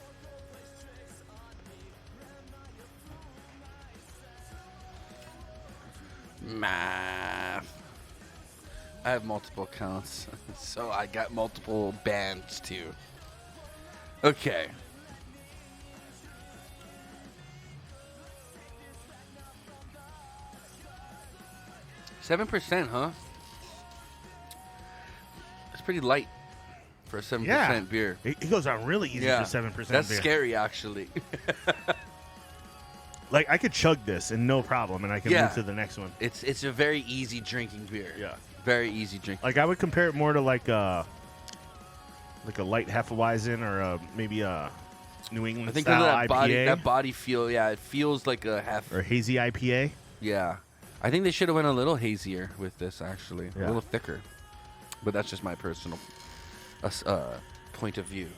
Math. I have multiple counts, so I got multiple bands too. Okay. %, huh? It's pretty light for a 7% Yeah. beer. It goes on really easy for 7% That's beer. scary, actually. like I could chug this and no problem, and I can move to the next one. It's a very easy drinking beer. Yeah, very easy drinking. Like I would compare it more to like a light Hefeweizen or maybe a New England I think style that IPA. body feel. Yeah, it feels like a or hazy IPA. Yeah, I think they should have went a little hazier with this. Actually, a little thicker. But that's just my personal point of view.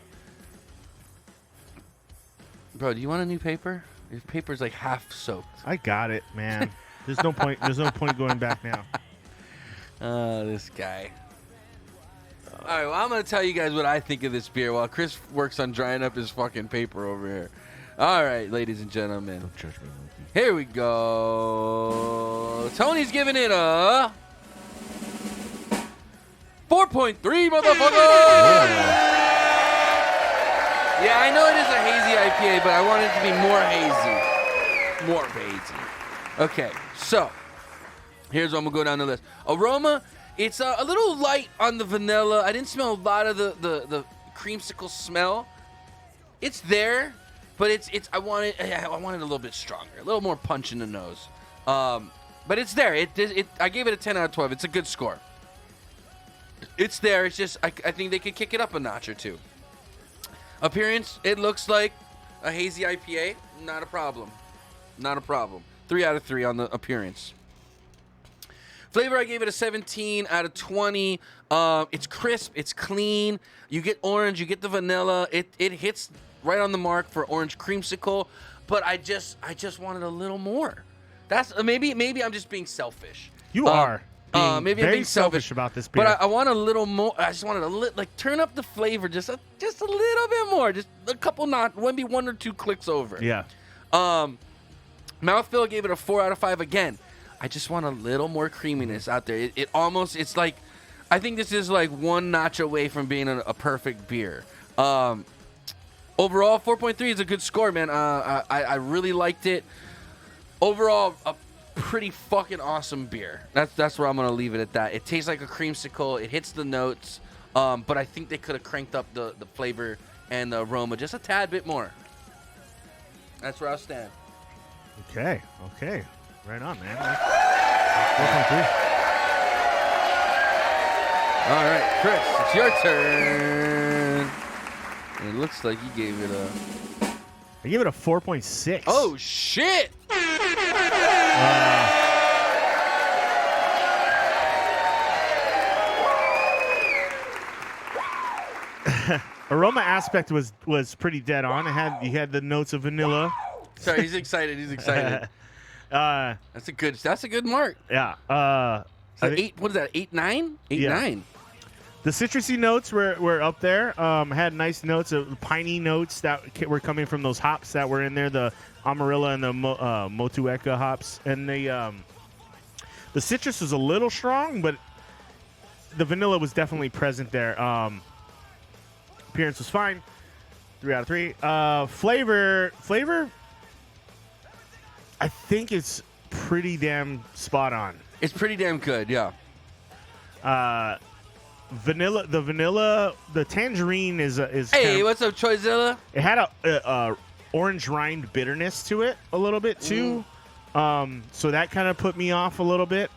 Bro, do you want a new paper? Your paper's like half soaked. I got it, man. There's no point. There's no point going back now. This guy. All right, well, I'm going to tell you guys what I think of this beer while Chris works on drying up his fucking paper over here. All right, ladies and gentlemen. Don't judge me, Mikey. Here we go. Tony's giving it a 4.3, motherfucker! Yeah, I know it is a hazy IPA, but I want it to be more hazy. More hazy. Okay, so here's what I'm going to go down the list. Aroma, it's a little light on the vanilla. I didn't smell a lot of the creamsicle smell. It's there, but I want it a little bit stronger, a little more punch in the nose. But it's there. I gave it a 10 out of 12. It's a good score. It's there. It's just I think they could kick it up a notch or two. Appearance, it looks like a hazy IPA. Not a problem. Not a problem. 3 out of 3 on the appearance. Flavor, I gave it a 17 out of 20. It's crisp. It's clean. You get orange. You get the vanilla. It hits right on the mark for orange creamsicle. But I just wanted a little more. That's maybe I'm just being selfish. You are. Maybe very I'm being selfish about this beer. But I want a little more. I just wanted turn up the flavor just a little bit more. Just a couple, maybe 1 or 2 clicks over. Yeah. Mouthfeel, gave it a 4 out of 5 again. I just want a little more creaminess out there. It's like, I think this is like one notch away from being a perfect beer. Overall, 4.3 is a good score, man. I really liked it. Overall, a pretty fucking awesome beer. That's where I'm gonna leave it at that. It tastes like a creamsicle. It hits the notes, but I think they could have cranked up the flavor and the aroma just a tad bit more. That's where I'll stand. Okay. Right on, man. 4.3. All right, Chris, it's your turn. It looks like you gave it I gave it a 4.6. Oh shit! Aroma aspect was pretty dead on. You had the notes of vanilla. Sorry, he's excited. That's a good mark. Yeah. What is that? 8.9? 8.9. The citrusy notes were up there. Had nice notes, piney notes that were coming from those hops that were in there, the Amarilla and the Motueka hops. And the citrus was a little strong, but the vanilla was definitely present there. Appearance was fine. 3 out of 3. Flavor, I think it's pretty damn spot on. It's pretty damn good, yeah. The tangerine is Hey, what's up, Choizilla? It had a orange rind bitterness to it a little bit too, so that kind of put me off a little bit.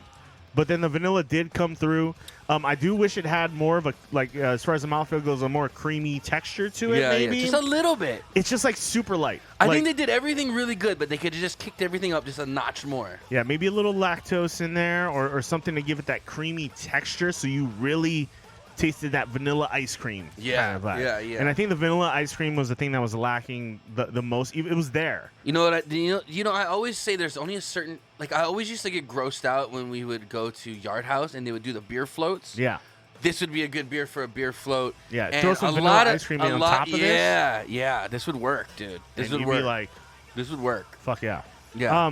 But then the vanilla did come through. I do wish it had more of a as far as the mouthfeel goes, a more creamy texture to it. Maybe just a little bit. It's just like super light. I think they did everything really good, but they could have just kicked everything up just a notch more. Yeah, maybe a little lactose in there or something to give it that creamy texture, so you really tasted that vanilla ice cream. Yeah, kind of vibe. yeah. And I think the vanilla ice cream was the thing that was lacking the most. It was there. You know what? I always say there's only a certain I always used to get grossed out when we would go to Yard House and they would do the beer floats. Yeah. This would be a good beer for a beer float. Yeah, and throw some vanilla ice cream on top of this. Yeah, this would work, dude. This would work. This would work. Fuck yeah. Yeah.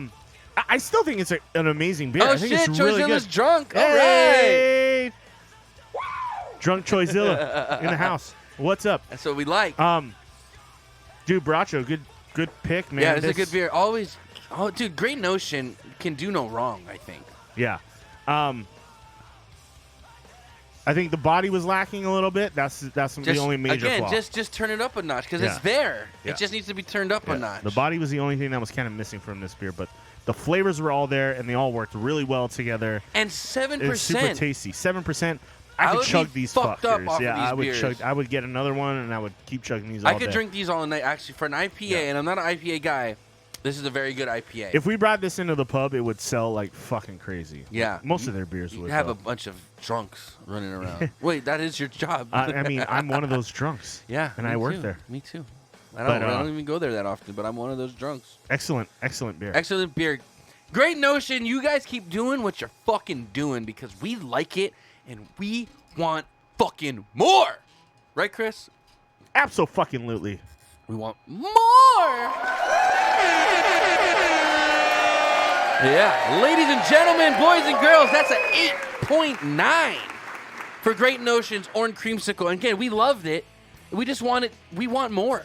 I still think it's an amazing beer. Oh I think shit, it's really Choizilla's good. drunk. Hey! Drunk Choizilla in the house. What's up? That's what we like. Dude, Bracho, good pick, man. Yeah, it's a good beer. Always, dude, Great Notion can do no wrong, I think. Yeah. I think the body was lacking a little bit. That's the only major again, flaw. just turn it up a notch because Yeah. it's there. Yeah. It just needs to be turned up a notch. The body was the only thing that was kind of missing from this beer, but the flavors were all there, and they all worked really well together. And It's 7%. super tasty. 7%. I I could would chug be these fucked up fuckers. off of Yeah, these I would beers. chug. I would get another one, and I would keep chugging these all I could day. drink these all night. Actually, for an IPA, and I'm not an IPA guy, this is a very good IPA. If we brought this into the pub, it would sell like fucking crazy. Yeah. Most of their beers you would. have though. a bunch of drunks running around. Wait, that is your job. I mean, I'm one of those drunks. Yeah, and me I work too. there. Me too. I But, don't even go there that often, but I'm one of those drunks. Excellent beer. Excellent beer. Great notion. You guys keep doing what you're fucking doing because we like it and we want fucking more. Right, Chris? Abso-fucking-lutely. We want more. Yeah. Ladies and gentlemen, boys and girls, that's an 8.9 for Great Notions Orange Creamsicle. And again, we loved it. We just want it. We want more.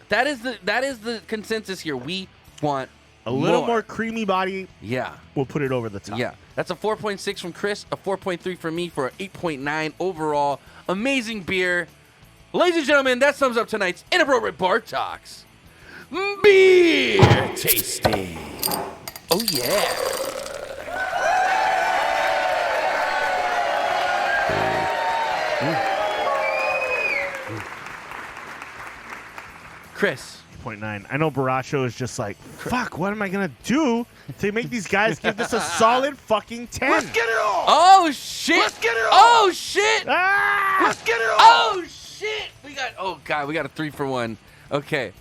That is the consensus here. We want A little more creamy body. Yeah. We'll put it over the top. Yeah. That's a 4.6 from Chris, a 4.3 from me for an 8.9 overall. Amazing beer. Ladies and gentlemen, that sums up tonight's Inappropriate Bar Talks. Beer tasting. Oh, yeah. Chris. 8.9. I know Baracho is just like, fuck, what am I going to do to make these guys give this a solid fucking 10? Let's get it on. Oh, shit. Let's get it on. Oh, shit. Ah! Let's get it on. Oh, shit. We got a 3-for-1. Okay.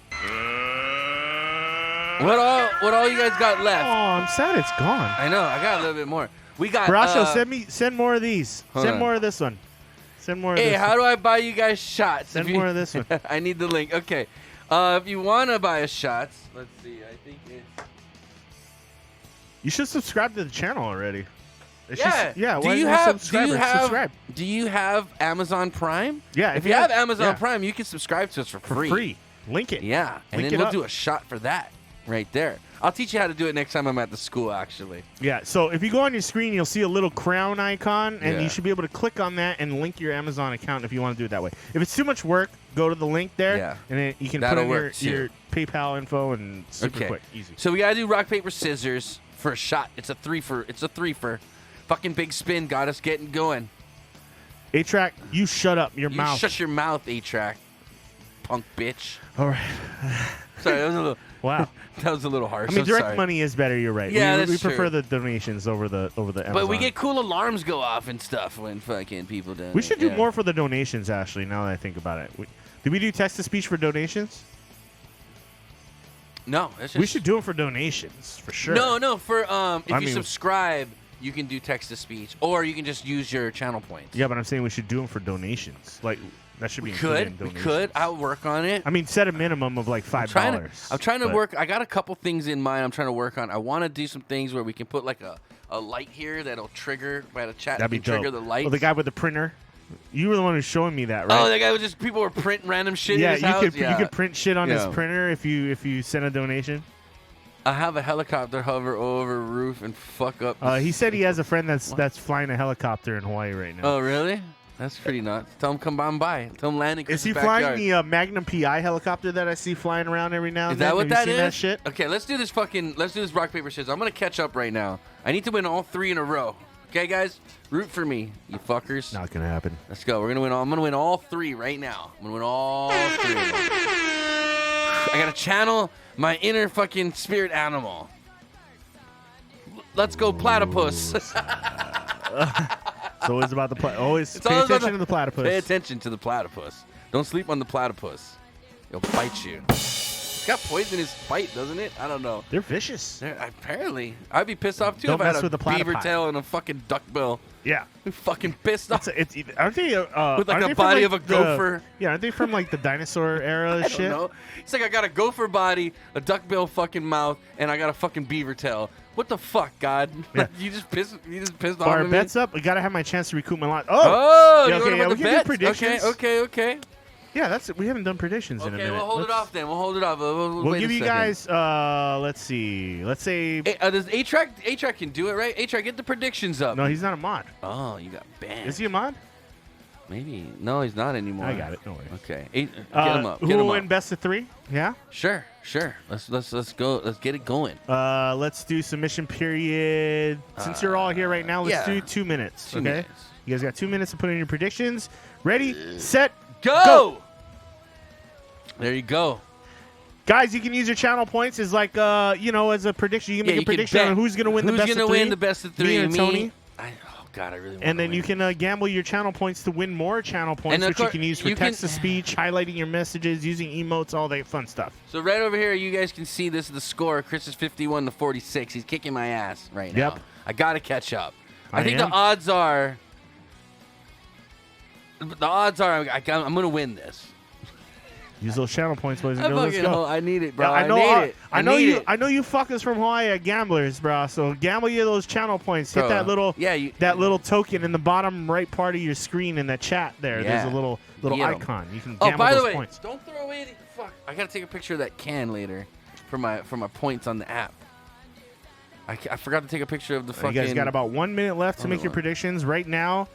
What all you guys got Oh, left? I'm sad it's gone. I know. I got a little bit more. We got Baracho, send more of these. Hold Send on. more of this one. Send more of Hey, this how do I buy you guys shots? Send If you- more of this one. I need the link. Okay. If you want to buy us shots, let's see. I think it's... You should subscribe to the channel already. It's Yeah. just- yeah. Do why you isn't it have subscribe? Do you have Amazon Prime? Yeah. If you have Amazon yeah, Prime, you can subscribe to us for for free. free. Link it. Yeah, and Link then it we'll up. do a shot for that right there. I'll teach you how to do it next time I'm at the school, actually. Yeah, so if you go on your screen, you'll see a little crown icon, and Yeah. you should be able to click on that and link your Amazon account if you want to do it that way. If it's too much work, go to the link there, Yeah. and then you can That'll put in work, too. your PayPal info and super Okay. quick, easy. So we gotta do rock paper scissors for a shot. It's a three-fer. Fucking big spin got us getting going. A-Track, you shut up your You mouth. shut your mouth, A-Track. Punk bitch. All right. Sorry, that was a little. Wow. That was a little harsh. I mean, I'm direct sorry. money is better. You're right. Yeah, we that's prefer true. the donations over the Amazon. But we get cool alarms go off and stuff when fucking people donate. We should do yeah. more for the donations. Actually, now that I think about it, did we do text to speech for donations? No, it's just, We should do them for donations for sure. No, for if I you mean- subscribe, you can do text to speech, or you can just use your channel points. Yeah, but I'm saying we should do them for donations. Like that should be we included in could. We donations. could. I'll work on it. I mean, set a minimum of like $5. I'm trying to but- work. I got a couple things in mind. I'm trying to work on. I want to do some things where we can put like a light here that'll trigger by the chat. That'd be can trigger dope. the lights. Oh, the guy with the printer. You were the one who's showing me that, right? Oh, that guy was just people were printing random shit yeah, in his house. you could print shit on his Yeah. printer if you send a donation. I have a helicopter hover over a roof and fuck up. He said he has a friend that's flying a helicopter in Hawaii right now. Oh, really? That's pretty nuts. Tell him come on by. Tell him land in Is Chris's he backyard. flying the Magnum PI helicopter that I see flying around every now and Is then? that what Have that you is? seen that shit? Okay, let's do this rock, paper, scissors. I'm going to catch up right now. I need to win all 3 in a row. Okay, guys? Root for me, you fuckers. Not gonna happen. Let's go. I'm going to win all 3 right now. I'm going to win all 3 of them. I got to channel my inner fucking spirit animal. Let's go platypus. So it's about the always It's pay always about attention to the platypus. Pay attention to the platypus. Don't sleep on the platypus. It'll bite you. It's got poisonous bite, doesn't it? I don't know. They're vicious. Apparently. I'd be pissed off too Don't if I had mess a with the beaver platypi. tail and a fucking duck bill. Yeah. Fucking pissed off. Aren't they With like aren't a they from, body like, of a gopher. Yeah, aren't they from like the dinosaur era and I shit? don't know. It's like I got a gopher body, a duck bill fucking mouth, and I got a fucking beaver tail. What the fuck, God? Yeah. you just pissed off Our at me? bets up. We gotta have my chance to recoup my lot. Oh, yeah, you okay, want yeah, to we put the can do bets? predictions. Okay. Yeah, that's it. We haven't done predictions in a Okay, minute. we'll hold it Let's- off then. We'll hold it off. We'll We'll wait give a you second. guys. Let's see. Let's say. Does A-Track can do it, right? A-Track, get the predictions up. No, he's not a mod. Oh, you got banned. Is he a mod? Maybe. No, he's not anymore. I got it. No worries. Okay. Get him up. Who Get him will up. win best of 3? Yeah. Sure. Let's go. Let's get it going. Let's do submission period. Since you're all here right now, let's do 2 minutes. 2 okay. minutes. You guys got 2 minutes to put in your predictions. Ready, set, Go. There you go. Guys, you can use your channel points as like as a prediction. You can make a prediction on who's gonna win the best of 3. Who's gonna win the best of 3? Me or Tony. Oh God, I really want And then win. you can gamble your channel points to win more channel points, which you can use for text-to-speech, highlighting your messages, using emotes, all that fun stuff. So right over here, you guys can see this is the score. Chris is 51-46. He's kicking my ass right now. Yep. I gotta catch up. I think am. the odds are. I'm gonna win this. Use those channel points, boys and girls. Let's go. I need it, bro. Yeah, I know you fuckers from Hawaii are gamblers, bro. So gamble you those channel points. Hit Bro, that little that little token in the bottom right part of your screen in that chat there. Yeah. There's a little Get 'em. icon. You can gamble by the those way, points. don't throw away the fuck. I gotta take a picture of that can later for my points on the app. I forgot to take a picture of the fucking. You guys got about 1 minute left to make your one. predictions. Right now,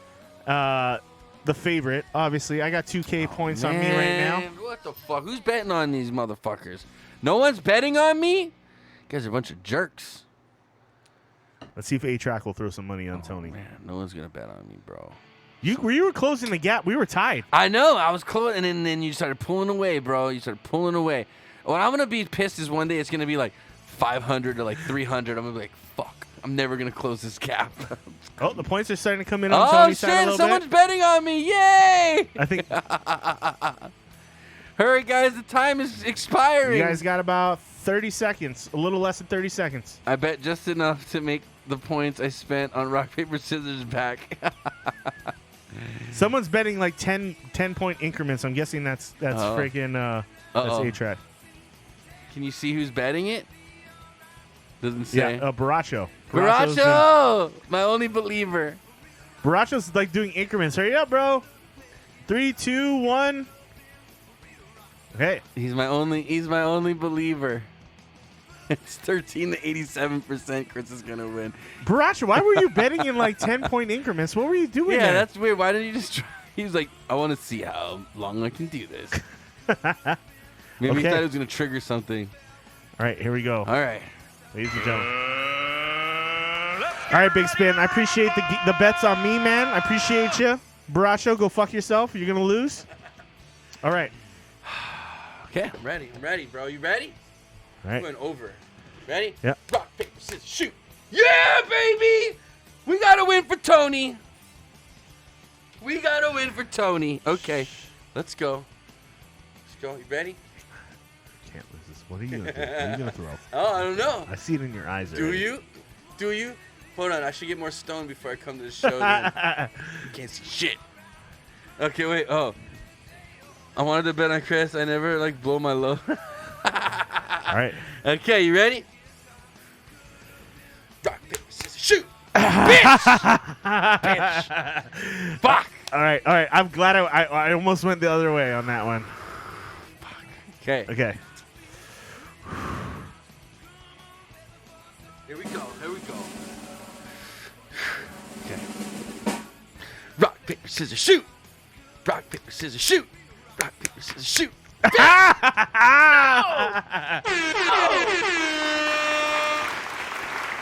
the favorite, obviously, I got 2K points on me right now. Man, what the fuck? Who's betting on these motherfuckers? No one's betting on me? You guys are a bunch of jerks. Let's see if A-Track will throw some money on Tony. Man, no one's gonna bet on me, bro. You were closing the gap. We were tied. I know. I was close, and then you started pulling away, bro. You started pulling away. What I'm gonna be pissed is one day it's gonna be like 500 or like 300. I'm gonna be like, fuck. I'm never gonna close this gap. Oh, the points are starting to come in on Oh Tony's side a shit! little Someone's bit. betting on me! Yay! I think Hurry, guys! The time is expiring. you guys got about 30 seconds, a little less than 30 seconds. I bet just enough to make the points I spent on rock paper scissors back. Someone's betting like 10 point increments. I'm guessing that's freaking that's A-Track. Can you see who's betting it? Doesn't say. Yeah, Baracho. Baracho, my only believer. Baracho's like doing increments. Hurry up, bro. 3, 2, 1. Okay. He's my only believer. It's 13 to 87%. Chris is gonna win. Baracho, why were you betting in like 10 point increments? What were you doing Yeah, there? that's weird. Why didn't you just try? He was like, I want to see how long I can do this. Maybe he thought it was gonna trigger something. All right, here we go. All right. Ladies and gentlemen. All right, Big Spin. I appreciate the bets on me, man. I appreciate you. Baracho, go fuck yourself. You're going to lose. All right. Okay, I'm ready. I'm ready, bro. You ready? All right. Going over. Ready? Yep. Rock, paper, scissors, shoot. Yeah, baby! We got to win for Tony. We got to win for Tony. Okay, let's go. Let's go. You ready? Can't lose this. What are you going to do? What are you going to throw? Oh, I don't know. I see it in your eyes Do already. you? Do you? Hold on. I should get more stoned before I come to the show. You can't see shit. Okay, wait. Oh. I wanted to bet on Chris. I never, blow my load. All right. Okay, you ready? Rock, paper, scissors, shoot! Bitch! Bitch! Fuck! All right. I'm glad I almost went the other way on that one. Okay. Okay. Here we go. Okay. Rock, paper, scissors, shoot! Rock, paper, scissors, shoot! Rock, paper, scissors, shoot!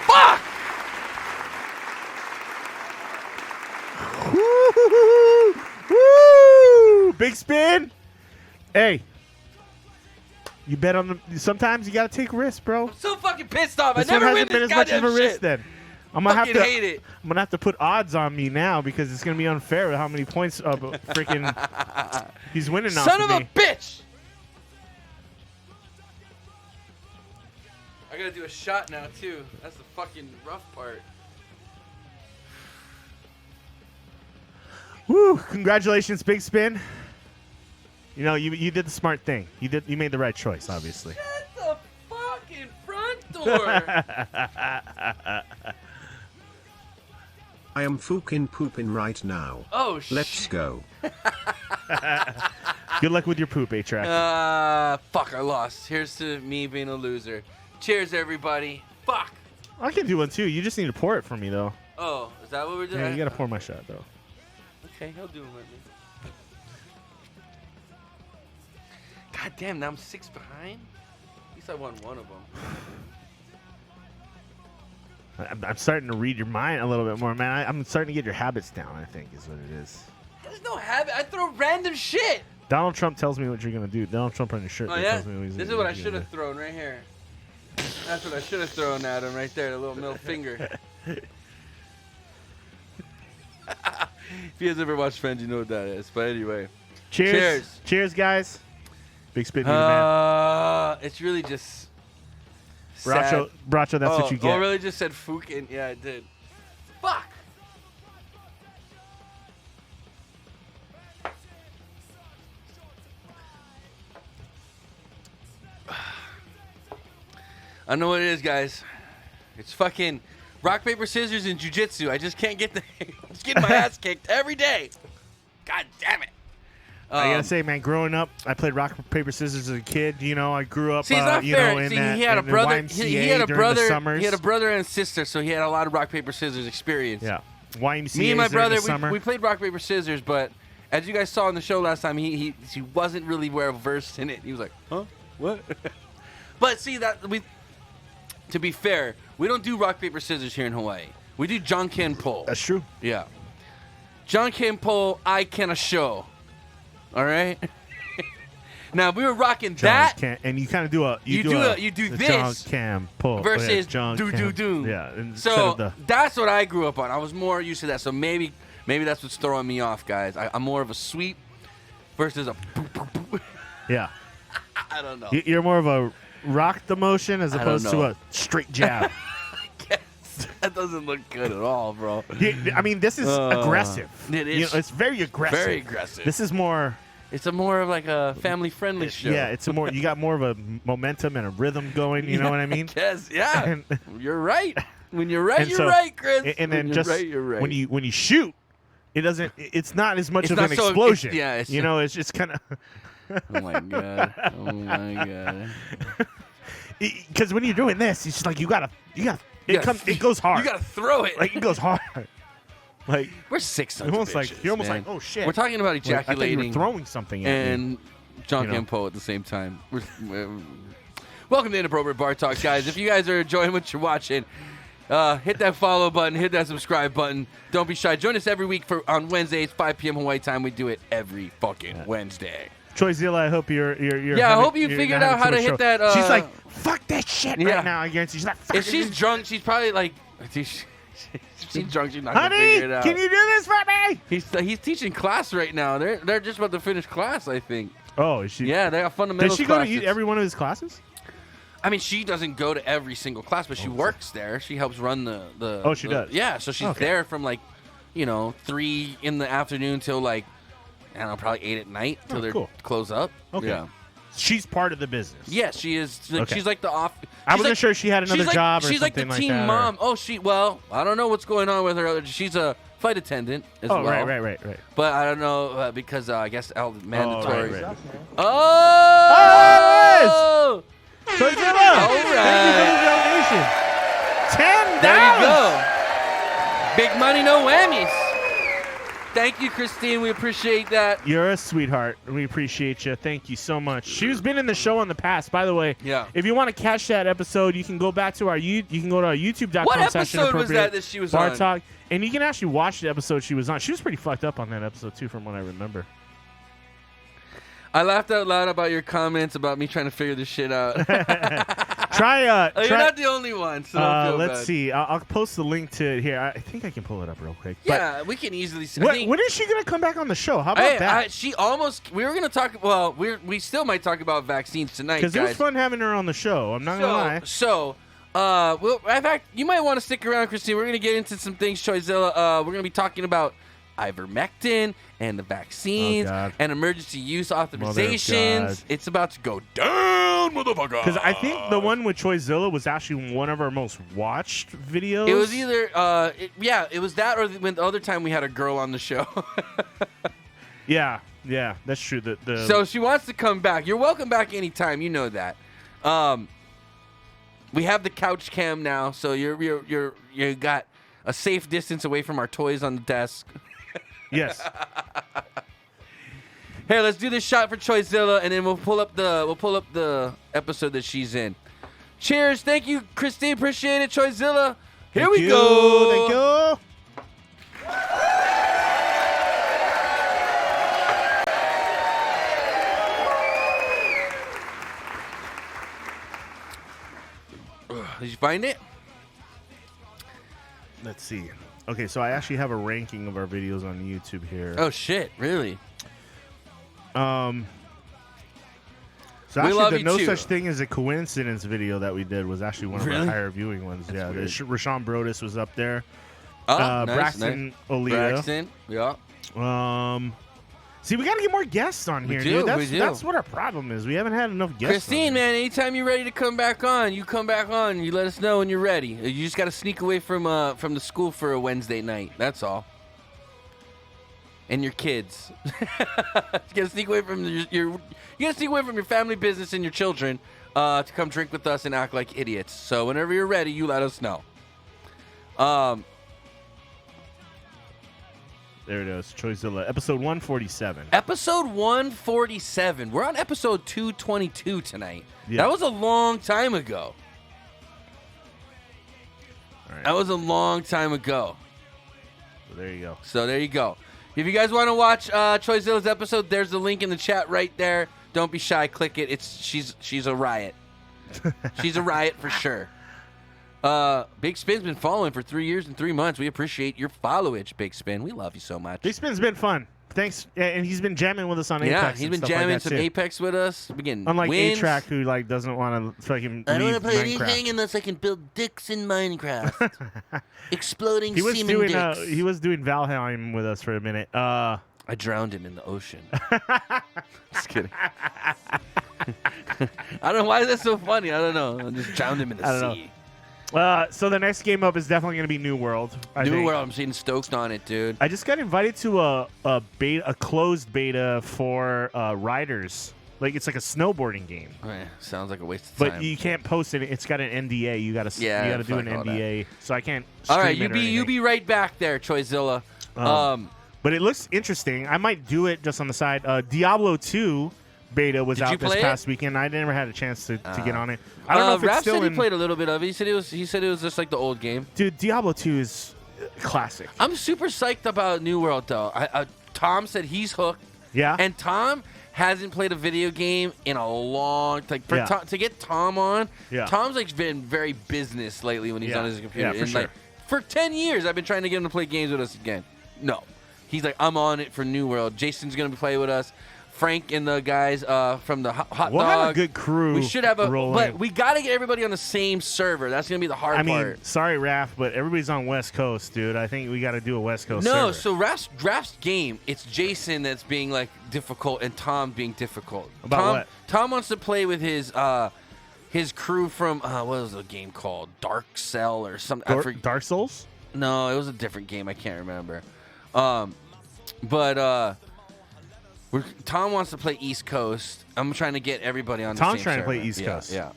Fuck! Woo! Big Spin. Hey. You bet on the. Sometimes you gotta take risks, bro. I'm so fucking pissed off. This I never one win hasn't been this as much of goddamn a risk shit. then. I'm gonna Fucking have to hate it. I'm gonna have to put odds on me now because it's gonna be unfair with how many points freaking he's winning off Son of of a me. bitch! I gotta do a shot now too. That's the fucking rough part. Woo! Congratulations, Big Spin. You know, you did the smart thing. You made the right choice, obviously. Shut the fucking front door! I am fucking pooping right now. Oh, Let's go. Good luck with your poop, A-Track. Fuck, I lost. Here's to me being a loser. Cheers, everybody. Fuck. I can do one too. You just need to pour it for me, though. Oh, is that what we're doing? Yeah, you gotta pour my shot, though. Okay, he'll do it with me. God damn, now I'm 6 behind? At least I won one of them. I'm starting to read your mind a little bit more, man. I'm starting to get your habits down, I think, is what it is. There's no habit. I throw random shit. Donald Trump tells me what you're going to do. Donald Trump on your shirt Oh, there yeah? tells me what he's This is gonna what do, I should have thrown right here. That's what I should have thrown at him right there, the little middle finger. If you guys ever watched Friends, you know what that is. But anyway. Cheers. Cheers, guys. Big spit needed, man. It's really just Bracho, that's what you get. Oh, really just said Fukin? Yeah, it did. Fuck! I know what it is, guys. It's fucking rock, paper, scissors, and jujitsu. I just can't get I'm just getting my ass kicked every day. God damn it. I gotta say, man, growing up, I played rock, paper, scissors as a kid. You know, I grew up, See, it's not fair. in See, that, he had a in the brother. YMCA He had a during brother. the summers. He had a brother and a sister, so he had a lot of rock, paper, scissors experience. Yeah. YMCA. Me and my brother, we we played rock, paper, scissors, but as you guys saw on the show last time, he wasn't really well versed in it. He was like, huh? What? But see, to be fair, we don't do rock, paper, scissors here in Hawaii. We do John Ken Pole. That's true. Yeah. John Ken Pole, I can a show. All right? Now, we were rocking that. And you kind of do You do the this John Cam pull versus John do. Yeah. So that's what I grew up on. I was more used to that. So maybe that's what's throwing me off, guys. I'm more of a sweep versus a. Yeah. I don't know. You're more of a rock the motion as opposed to a straight jab. That doesn't look good at all, bro. I mean, this is aggressive. It is. You know, it's very aggressive. Very aggressive. This is more. It's a more of like a family-friendly show. Yeah, it's a more. You got more of a momentum and a rhythm going. You know what I mean? Yes. Yeah. And, you're right. When you're right, and you're so- right, Chris. And then when just you're right, you're right. when you shoot, it doesn't. It's not as much It's of not an so- explosion. it's you know, it's just kind of. Oh my god. Oh my god. Because when you're doing this, it's just like you gotta. It goes hard. You gotta throw it. Like it goes hard. Like we're 6 sons almost of bitches, you're almost man. like, oh shit. We're talking about Like, I thought you ejaculating were throwing something at and me. John You know. Campo at the same time. Welcome to Inappropriate Bar Talk, guys. If you guys are enjoying what you're watching, hit that follow button, hit that subscribe button. Don't be shy. Join us every week on Wednesdays, 5 p.m. Hawaii time. We do it every fucking Wednesday. Troyzilla, I hope you're Yeah, I hope you figured out how to hit that. She's like, fuck that shit Yeah. right now. I guarantee she's like, fuck If she's drunk, she's probably like, if she's drunk, she's not gonna honey, figure it out. can you do this for me? He's teaching class right now. They're just about to finish class, I think. Oh, is she? Yeah, they got fundamentals. Does she go classes. to every one of his classes? I mean, she doesn't go to every single class, but she works there. She helps run the. Oh, she does? Yeah, so she's Okay. there from 3 in the afternoon till I don't know, probably 8 at night till Oh, they cool. close up. Okay. Yeah. She's part of the business. Yes, she is. Okay. She's like the off. I she's wasn't like- sure she had another she's like- job or she's like the something like team that, or- mom. Oh, I don't know what's going on with her. She's a flight attendant as Oh, well. right. But I don't know because I guess mandatory. right. Oh! Troyzilla! All Thank right. you for the donation. $10. There you go. Big money, no whammies. Thank you, Christine. We appreciate that. You're a sweetheart. We appreciate you. Thank you so much. She's been in the show in the past, by the way. Yeah. If you want to catch that episode, you can go back to you can go to our YouTube.com. What episode was that she was Bar on? Talk, and you can actually watch the episode she was on. She was pretty fucked up on that episode too, from what I remember. I laughed out loud about your comments about me trying to figure this shit out. Try. You're not the only one, so don't feel let's bad. see. I'll post the link to it here. I think I can pull it up real quick. Yeah, we can easily see. But when is she gonna come back on the show? How about Hey, that? she almost. We were gonna talk. Well, we still might talk about vaccines tonight, Because guys. it was fun having her on the show. I'm not gonna lie. Well, in fact, you might want to stick around, Christine. We're gonna get into some things, Troyzilla. We're gonna be talking about ivermectin and the vaccines God. and emergency use Mother of authorizations. God. It's about to go down, motherfucker. Because I think the one with Troyzilla was actually one of our most watched videos. It was either, it was that or when the other time we had a girl on the show. Yeah, that's true. So she wants to come back. You're welcome back anytime. You know that. We have the couch cam now, so you got a safe distance away from our toys on the desk. Yes. Here, let's do this shot for Choizilla, and then we'll pull up the episode that she's in. Cheers. Thank you, Christine. Appreciate it, Choizilla. Here we go. Thank you. Did you find it? Let's see. Okay, so I actually have a ranking of our videos on YouTube here. Oh shit! Really? So We actually, love the you no too. such thing as a coincidence video that we did was actually one of Really? our higher viewing ones. That's yeah, weird. Rashawn Brodus was up there. Oh, nice, Braxton nice. Olita. Braxton. Yeah. See, we got to get more guests on We here, do, dude. we do. That's what our problem is. We haven't had enough guests. Christine, on man, anytime you're ready to come back on, you come back on. You let us know when you're ready. You just got to sneak away from the school for a Wednesday night. That's all. And your kids. You got to sneak away from you got to sneak away from your family business and your children to come drink with us and act like idiots. So whenever you're ready, you let us know. There it is, Choizilla, episode 147. Episode 147. We're on episode 222 tonight. Yeah. That was a long time ago. All right. That was a long time ago. So there you go. So there you go. If you guys want to watch Choizilla's episode, there's the link in the chat right there. Don't be shy. Click it. She's a riot. She's a riot for sure. Big Spin's been following for 3 years and 3 months. We appreciate your followage, Big Spin. We love you so much. Big Spin's been fun. Thanks, and he's been jamming with us on Apex. Yeah, he's and been stuff jamming like that some too. Apex with us. Again, Unlike wins. A-Track, who like doesn't want to fucking I don't leave want to play Minecraft. anything unless I can build dicks in Minecraft. Exploding He was semen doing dicks. he was doing Valheim with us for a minute. I drowned him in the ocean. Just kidding. I don't know. Why is that so funny? I don't know. I just drowned him in the I don't sea. So the next game up is definitely going to be New World. I New think. World. I'm seeing stoked on it, dude. I just got invited to a closed beta for Riders. Like it's like a snowboarding game, Sounds like a waste of but time. you can't post it. It's got an NDA. You got to Yeah, you got to do an fuck all NDA. So I can't. All right, stream it or you anything. be right back there, Choizilla. But it looks interesting. I might do it just on the side. Diablo 2 beta was Did you out this play it? past weekend. I never had a chance to get on it. I don't know if it's Raph still said he in. played a little bit of it. He said it was just like the old game. Dude, Diablo 2 is classic. I'm super psyched about New World though. Tom said he's hooked. Yeah. And Tom hasn't played a video game in a long time. Yeah. To get Tom on, Yeah. Tom's like been very business lately when he's Yeah. on his computer. Yeah, for And, sure. like, for 10 years, I've been trying to get him to play games with us again. No. He's like, I'm on it for New World. Jason's going to be playing with us. Frank and the guys from the hot We'll dog. have a good crew. We should have a, rolling. but we got to get everybody on the same server. That's going to be the hard I mean, part. sorry, Raph, but everybody's on West Coast, dude. I think we got to do a West Coast No, server. so Raph's game, it's Jason that's being like difficult and Tom being difficult. About Tom, what? Tom wants to play with his crew from what was the game called? Dark Cell or something. Dark Souls? No, it was a different game. I can't remember. But Tom wants to play East Coast. I'm trying to get everybody on the Tom's same trying to play server. East Coast. Yeah.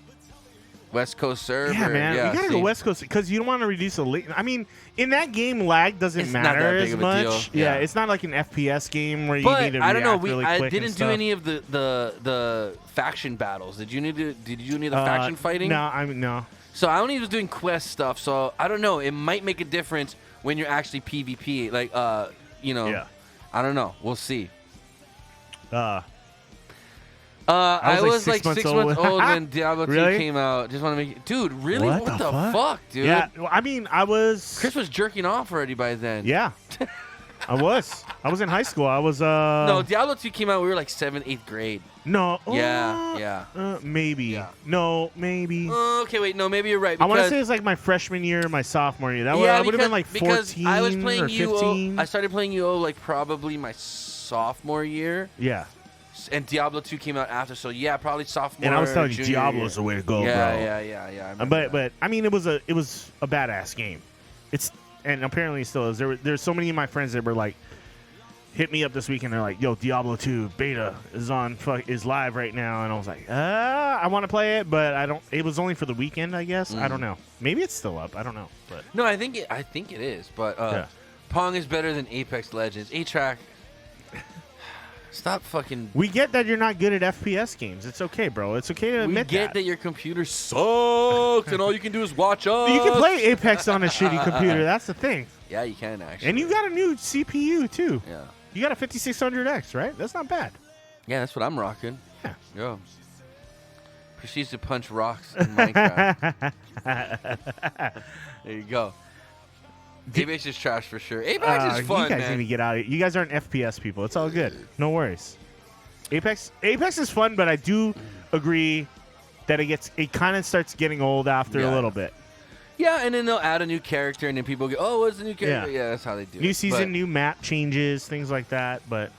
West Coast server. Yeah, man. Yeah, you gotta see? go West Coast because you don't want to reduce the late. I mean, in that game, lag doesn't It's not matter that big as of a much. deal. Yeah. It's not like an FPS game where you But need to I don't know. react really I quick and didn't do stuff. any of the faction battles. Did you need the faction fighting? No, no. So I only was doing quest stuff. So I don't know. It might make a difference when you're actually PvP. Like Yeah. I don't know. We'll see. I I was like 6 months old when Diablo 2 Really? came out. Just want to make it, dude. Really? What What the the fuck? fuck, dude? Yeah, well, I mean, I was. Chris was jerking off already by then. Yeah, I was. I was in high school. I was. No, Diablo 2 came out. We were like 7th, 8th grade. No. Yeah. Maybe. Yeah. No, maybe. Okay, wait. No, maybe you're right. I want to because- say it's like my freshman year, my sophomore year. That yeah, would have been like 14 because I was playing or 15. I started playing UO like probably my sophomore year, Yeah. and Diablo 2 came out after. So yeah, probably sophomore. And I was telling you, junior Diablo's year. the way to go, yeah, bro. Yeah. I remember that. But I mean, it was a badass game. And apparently it still is. There's so many of my friends that were like, hit me up this week and they're like, yo, Diablo 2 beta is live right now. And I was like, I want to play it, but I don't. It was only for the weekend, I guess. I don't know. Maybe it's still up. I don't know. But No, I think it is. But Yeah. Pong is better than Apex Legends. A-Track. Stop fucking. We get that you're not good at FPS games. It's okay, bro. It's okay to We admit get that your computer sucks and all you can do is watch us. You can play Apex on a shitty computer. That's the thing. Yeah, you can actually. And you got a new CPU too. Yeah. You got a 5600X, right? That's not bad. Yeah, that's what I'm rocking. Yeah. Yo. Proceeds to punch rocks in Minecraft. There you go. Apex is trash for sure. Apex is fun, you guys man. need to get out of it. You guys aren't FPS people. It's all good. No worries. Apex is fun, but I do agree that it kind of starts getting old after a little bit. Yeah, and then they'll add a new character, and then people go, "Oh, what's the new character?" Yeah, that's how they do it. New season, new map changes, things like that. But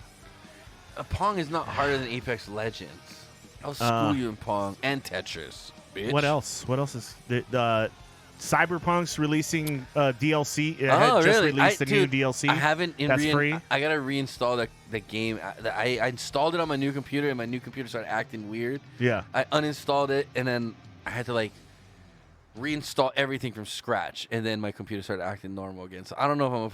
Pong is not harder than Apex Legends. I'll school you in Pong and Tetris, bitch. What else? What else is the Cyberpunk's releasing DLC? It Oh, had just really? released the new DLC. I haven't. That's free. I gotta reinstall the game. I installed it on my new computer, and my new computer started acting weird. Yeah. I uninstalled it, and then I had to reinstall everything from scratch, and then my computer started acting normal again. So I don't know if I'm gonna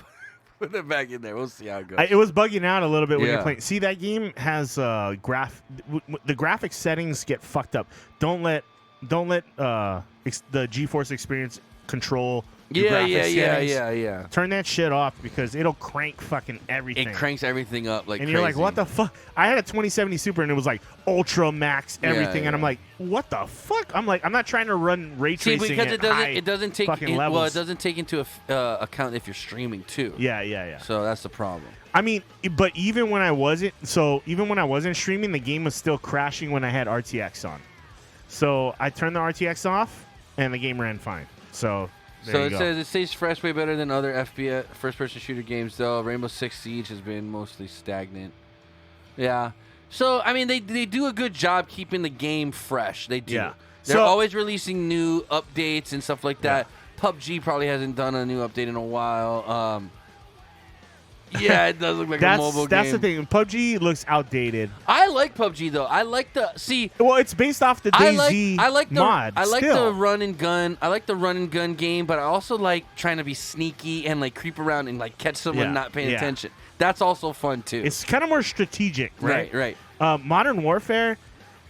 put it back in there. We'll see how it goes. It was bugging out a little bit when you're Yeah. playing. See, that game has the graphic settings get fucked up. Don't let the GeForce Experience control your graphic settings. Yeah. Turn that shit off because it'll crank fucking everything. It cranks everything up like and crazy. you're like, what the fuck? I had a 2070 Super and it was like ultra max everything, and I'm like, what the fuck? I'm like, I'm not trying to run ray See, tracing because at it doesn't take fucking well, levels. it doesn't take into account if you're streaming too. Yeah. So that's the problem. I mean, but even when I wasn't streaming, the game was still crashing when I had RTX on. So I turned the RTX off, and the game ran fine. So there you go. Says it stays fresh way better than other FPS first-person shooter games, though. Rainbow Six Siege has been mostly stagnant. Yeah. So I mean, they do a good job keeping the game fresh. They do. Yeah. They're So- always releasing new updates and stuff like that. PUBG probably hasn't done a new update in a while. Yeah, it does look like a mobile game. That's the thing. PUBG looks outdated. I like PUBG though. I like Well, it's based off the DayZ mod. I like still. the run and gun. I like the run and gun game, but I also like trying to be sneaky and creep around and catch someone not paying attention. That's also fun too. It's kind of more strategic, right? Right. Modern Warfare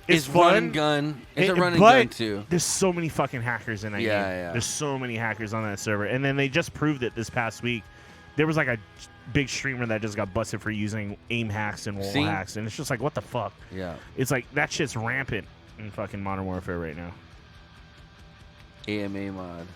is It's fun. run and gun. It's a run and but gun too. There's so many fucking hackers in that game. Yeah. There's so many hackers on that server, and then they just proved it this past week. There was a big streamer that just got busted for using aim hacks and wall hacks, and it's just like, what the fuck? Yeah. It's like that shit's rampant in fucking Modern Warfare right now. AMA mod.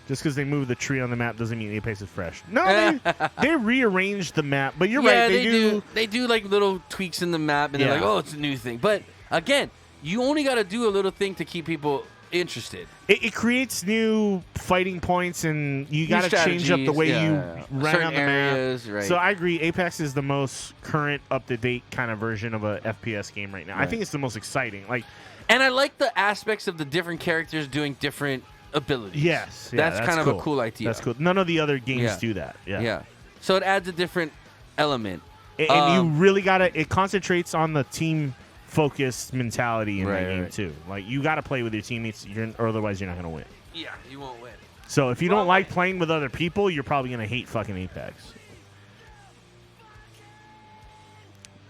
Just because they moved the tree on the map doesn't mean Apex is fresh. No, they rearranged the map, but you're right. They do. They do little tweaks in the map, and they're like, oh, it's a new thing. But again, you only got to do a little thing to keep people interested. It creates new fighting points, and you got to change up the way you run certain on the areas, map. right. So I agree. Apex is the most current, up-to-date kind of version of a FPS game right now. I think it's the most exciting. And I like the aspects of the different characters doing different abilities. Yes, that's kind of a cool idea. That's cool. None of the other games do that. Yeah. So it adds a different element. And you really gotta. It concentrates on the team focused mentality in that game too. You got to play with your teammates, or otherwise you're not gonna win. Yeah, you won't win. So if you don't like playing with other people, you're probably gonna hate fucking Apex.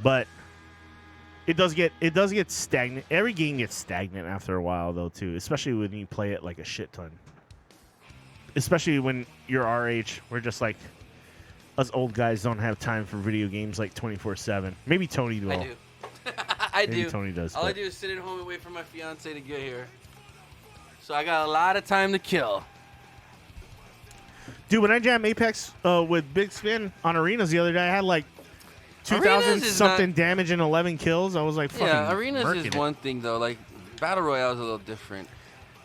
But it does get stagnant. Every game gets stagnant after a while though too, especially when you play it like a shit ton. Especially when you're our age, we're just like us old guys don't have time for video games 24/7. Maybe Tony will. I do. I Maybe do. Tony does. All I do is sit at home and wait for my fiance to get here. So I got a lot of time to kill. Dude, when I jammed Apex with Big Spin on Arenas the other day, I had 2,000 something damage and 11 kills. I was like, fucking Arenas murking is it. one thing though. Battle Royale is a little different.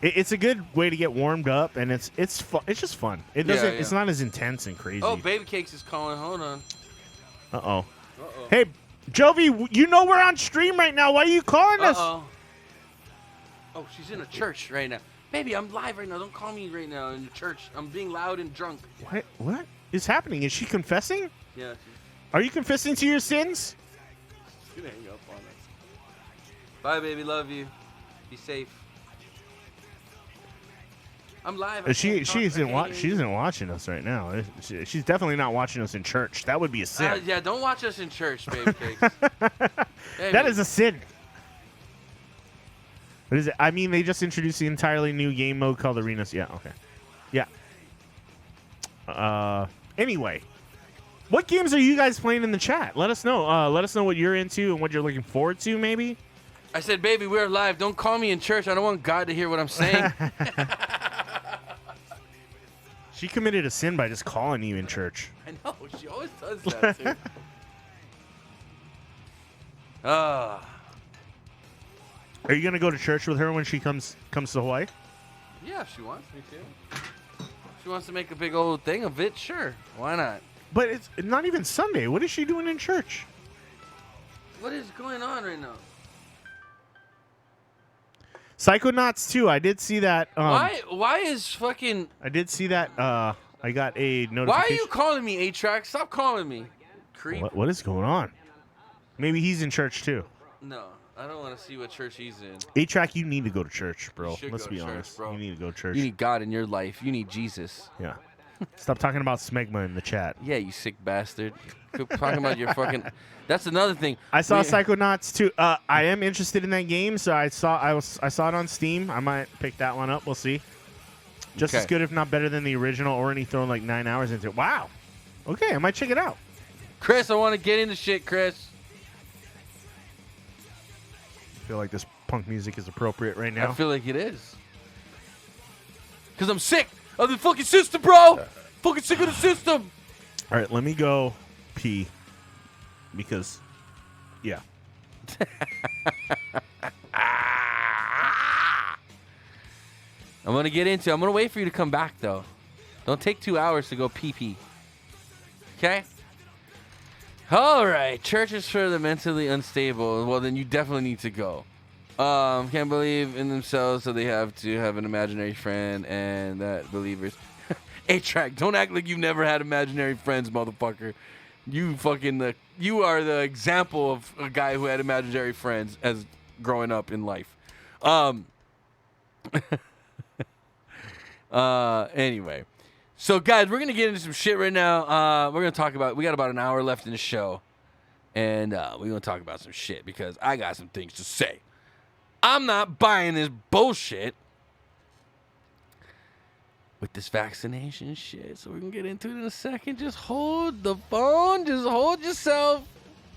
It's a good way to get warmed up, and it's fun. It's just fun. It doesn't. It's not as intense and crazy. Oh, Baby Cakes is calling. Hold on. Uh-oh. Hey, Jovi, you know we're on stream right now. Why are you calling us? Oh, she's in a church right now. Baby, I'm live right now. Don't call me right now in the church. I'm being loud and drunk. What is happening? Is she confessing? Yeah. Are you confessing to your sins? She's gonna hang up on us. Bye, baby. Love you. Be safe. I'm live. I She can't talk. she isn't watching us right now. She's definitely not watching us in church. That would be a sin. Yeah, don't watch us in church, baby cakes. That is a sin. What is it? I mean, they just introduced the entirely new game mode called Arenas. Yeah, okay. Yeah. Anyway, what games are you guys playing in the chat? Let us know. Let us know what you're into and what you're looking forward to, maybe. I said, baby, we're live. Don't call me in church. I don't want God to hear what I'm saying. She committed a sin by just calling you in church. I know. She always does that, too. Are you going to go to church with her when she comes to Hawaii? Yeah, if she wants me to. She wants to make a big old thing of it, sure. Why not? But it's not even Sunday. What is she doing in church? What is going on right now? Psychonauts 2. I did see that. Why is fucking... I did see that. I got a notification. Why are you calling me, A-Track? Stop calling me. Creep. What is going on? Maybe he's in church too. No, I don't want to see what church he's in. A-Track, you need to go to church, bro. You should Let's go be to church, honest. bro. You need to go to church. You need God in your life. You need Jesus. Yeah. Stop talking about smegma in the chat. Yeah, you sick bastard. Quit talking about your fucking... That's another thing. I saw Psychonauts 2. I am interested in that game, so I saw it on Steam. I might pick that one up. We'll see. Just as good, if not better, than the original. Already thrown like 9 hours into it. Wow. Okay, I might check it out. Chris, I want to get into shit, Chris. I feel like this punk music is appropriate right now. I feel like it is. Because I'm sick of the fucking system, bro. Fucking sick of the system. All right, let me go pee. Because, yeah. I'm going to get into it. I'm going to wait for you to come back, though. Don't take 2 hours to go pee-pee. Okay? All right. Church is for the mentally unstable. Well, then you definitely need to go. Can't believe in themselves, so they have to have an imaginary friend, and that believers... A-Track, don't act like you've never had imaginary friends, motherfucker. You fucking... you are the example of a guy who had imaginary friends as growing up in life. Anyway. So, guys, we're going to get into some shit right now. We're going to talk about... We got about an hour left in the show. And we're going to talk about some shit because I got some things to say. I'm not buying this bullshit with this vaccination shit. So we're going to get into it in a second. Just hold the phone. Just hold yourself.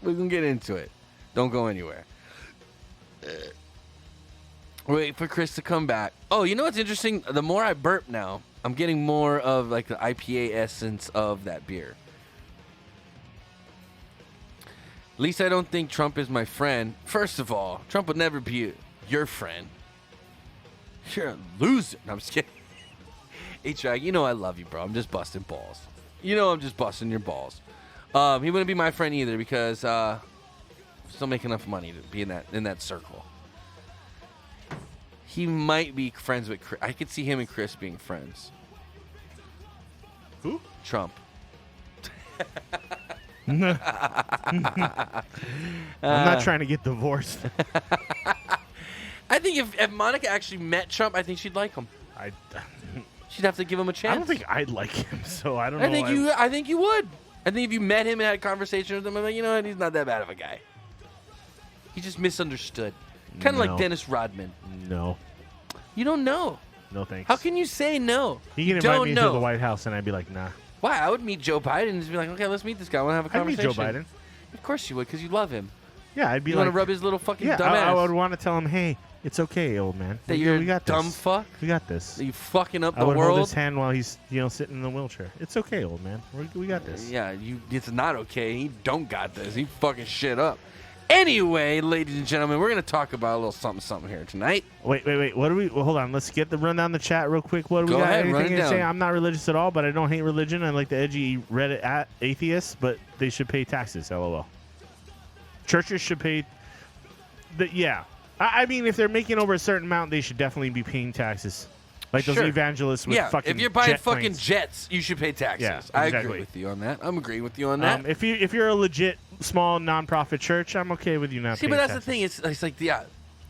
We're going to get into it. Don't go anywhere. Wait for Chris to come back. Oh, you know what's interesting? The more I burp now, I'm getting more of like the IPA essence of that beer. At least I don't think Trump is my friend. First of all, Trump would never be your friend. You're a loser. No, I'm just kidding. H-Track, you know I love you, bro. I'm just busting balls. You know I'm just busting your balls. He wouldn't be my friend either because still make enough money to be in that circle. He might be friends with Chris. I could see him and Chris being friends. Who? Trump. I'm not trying to get divorced. I think if Monica actually met Trump, I think she'd like him. She'd have to give him a chance. I don't think I'd like him, so I don't know. I think you would. I think if you met him and had a conversation with him, I'm like, you know what? He's not that bad of a guy. He just misunderstood. Kind of like Dennis Rodman. No. You don't know. No thanks. How can you say no? He can invite me to the White House, and I'd be like, nah. Why? I would meet Joe Biden and just be like, okay, let's meet this guy. I want to have a conversation. I'd meet Joe Biden. Of course you would, because you love him. Yeah, I'd be you like... You want to rub his little fucking dumb I ass. would want to tell him, hey, it's okay, old man. That you're we got dumb this. fuck? We got this. That you fucking up the world. I would world? hold his hand while he's, sitting in the wheelchair. It's okay, old man. We got this. Yeah, it's not okay. He don't got this. He fucking shit up. Anyway, ladies and gentlemen, we're going to talk about a little something here tonight. Wait. What do we... Well, hold on. Let's get the rundown the chat real quick. What do we got? Ahead, run it Anything to say? down. I'm not religious at all, but I don't hate religion. I like the edgy Reddit atheists, but they should pay taxes, LOL. Churches should pay... Yeah. I mean, if they're making over a certain amount, they should definitely be paying taxes. Like those evangelists with fucking if you're buying jet fucking planes. jets, you should pay taxes. Yeah, I exactly. agree with you on that. I'm agreeing with you on that. If you're a legit small nonprofit church, I'm okay with you not See, paying but that's taxes. the thing. It's like, yeah,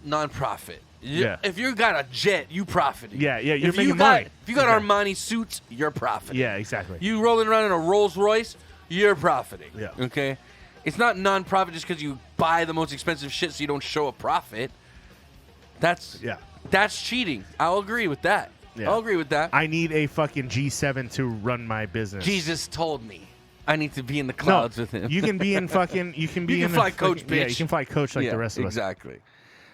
nonprofit. Yeah. If you got a jet, you profiting. Yeah, you're if making you got, money. If you got Okay. Armani suits, you're profiting. Yeah, exactly. You rolling around in a Rolls Royce, you're profiting. Yeah. Okay? It's not non-profit just because you buy the most expensive shit so you don't show a profit. That's cheating. I'll agree with that. Yeah. I'll agree with that. I need a fucking G7 to run my business. Jesus told me I need to be in the clouds with him. You can be in fucking. You can be You in can fly a coach, fucking- Yeah, bitch. you can fly coach like Yeah, the rest of us. Exactly.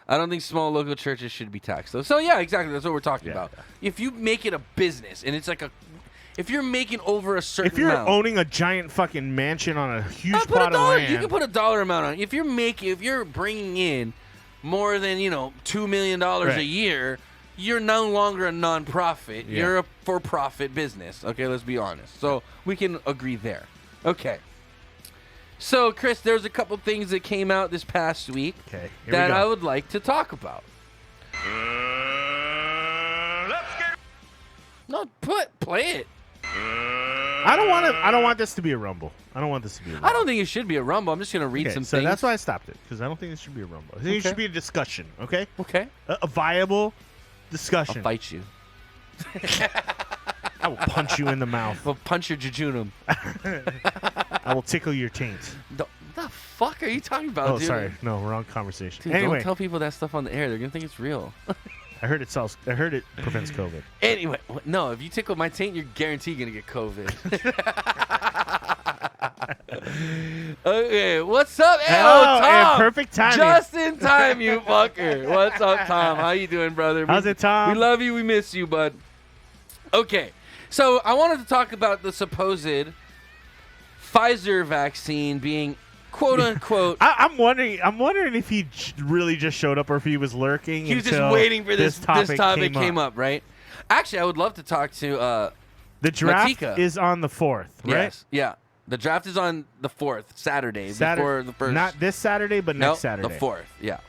I don't think small local churches should be taxed though. So yeah, exactly. That's what we're talking about. If you make it a business and it's like if you're making over a certain If you're amount, owning a giant fucking mansion on a huge put a plot of dollar. land, You can put a dollar amount on it. If you're bringing in more than $2 million a year, you're no longer a nonprofit. Yeah. You're a for-profit business. Okay, let's be honest. So we can agree there. Okay. So, Chris, there's a couple things that came out this past week that I would like to talk about. No, play it. I don't want this to be a rumble. I don't want this to be a rumble. I don't think it should be a rumble. I'm just going to read some so things. that's why I stopped it, because I don't think it should be a rumble. I think it Okay. should be a discussion, okay? Okay. A viable discussion. I'll fight you. I will punch you in the mouth. We'll punch your jejunum. I will tickle your taint. The fuck are you talking about, Oh, dude? sorry. No, wrong conversation. Dude, Anyway, don't tell people that stuff on the air. They're going to think it's real. I heard it prevents COVID. Anyway, no, if you tickle my taint, you're guaranteed going to get COVID. Okay, what's up? Hey, Oh, Tom. perfect timing. Just in time, you fucker. What's up, Tom? How you doing, brother? How's it, Tom? We love you. We miss you, bud. Okay, so I wanted to talk about the supposed Pfizer vaccine being quote unquote. I'm wondering if he really just showed up or if he was lurking. He was just until waiting for this topic came up, right? Actually, I would love to talk to The draft Latika. is on the 4th, right? Yes, yeah. The draft is on the 4th, Saturday, before the first. Not this Saturday, but next Saturday. The 4th, yeah.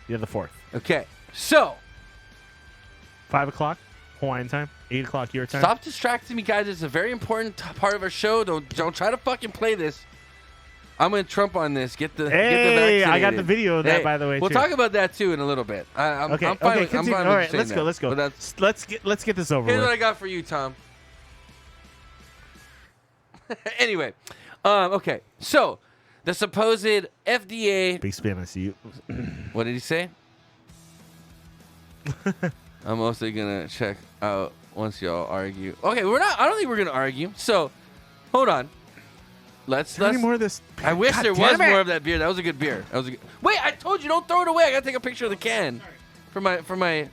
Yeah, the 4th. Okay, so 5 o'clock Hawaiian time, 8 o'clock your time. stop distracting me, guys. It's a very important part of our show. Don't try to fucking play this. I'm gonna trump on this. Get the Hey, I got vaccinated. the video of that, by the way. We'll too. talk about that too in a little bit. I'm Okay, fine okay, with, I'm continue. fine All with right, saying let's go. that. Let's go. But that's, Let's get this over here's what I with. got for you, Tom. Anyway, okay. So the supposed FDA. Big fan, I see you. What did he say? I'm also gonna check out once y'all argue. Okay, we're not. I don't think we're gonna argue. So, hold on. Let's. Any more of this? I wish God there damn was it. more of that beer. That was a good beer. That was a good. Wait, I told you don't throw it away. I gotta take a picture of the can for my.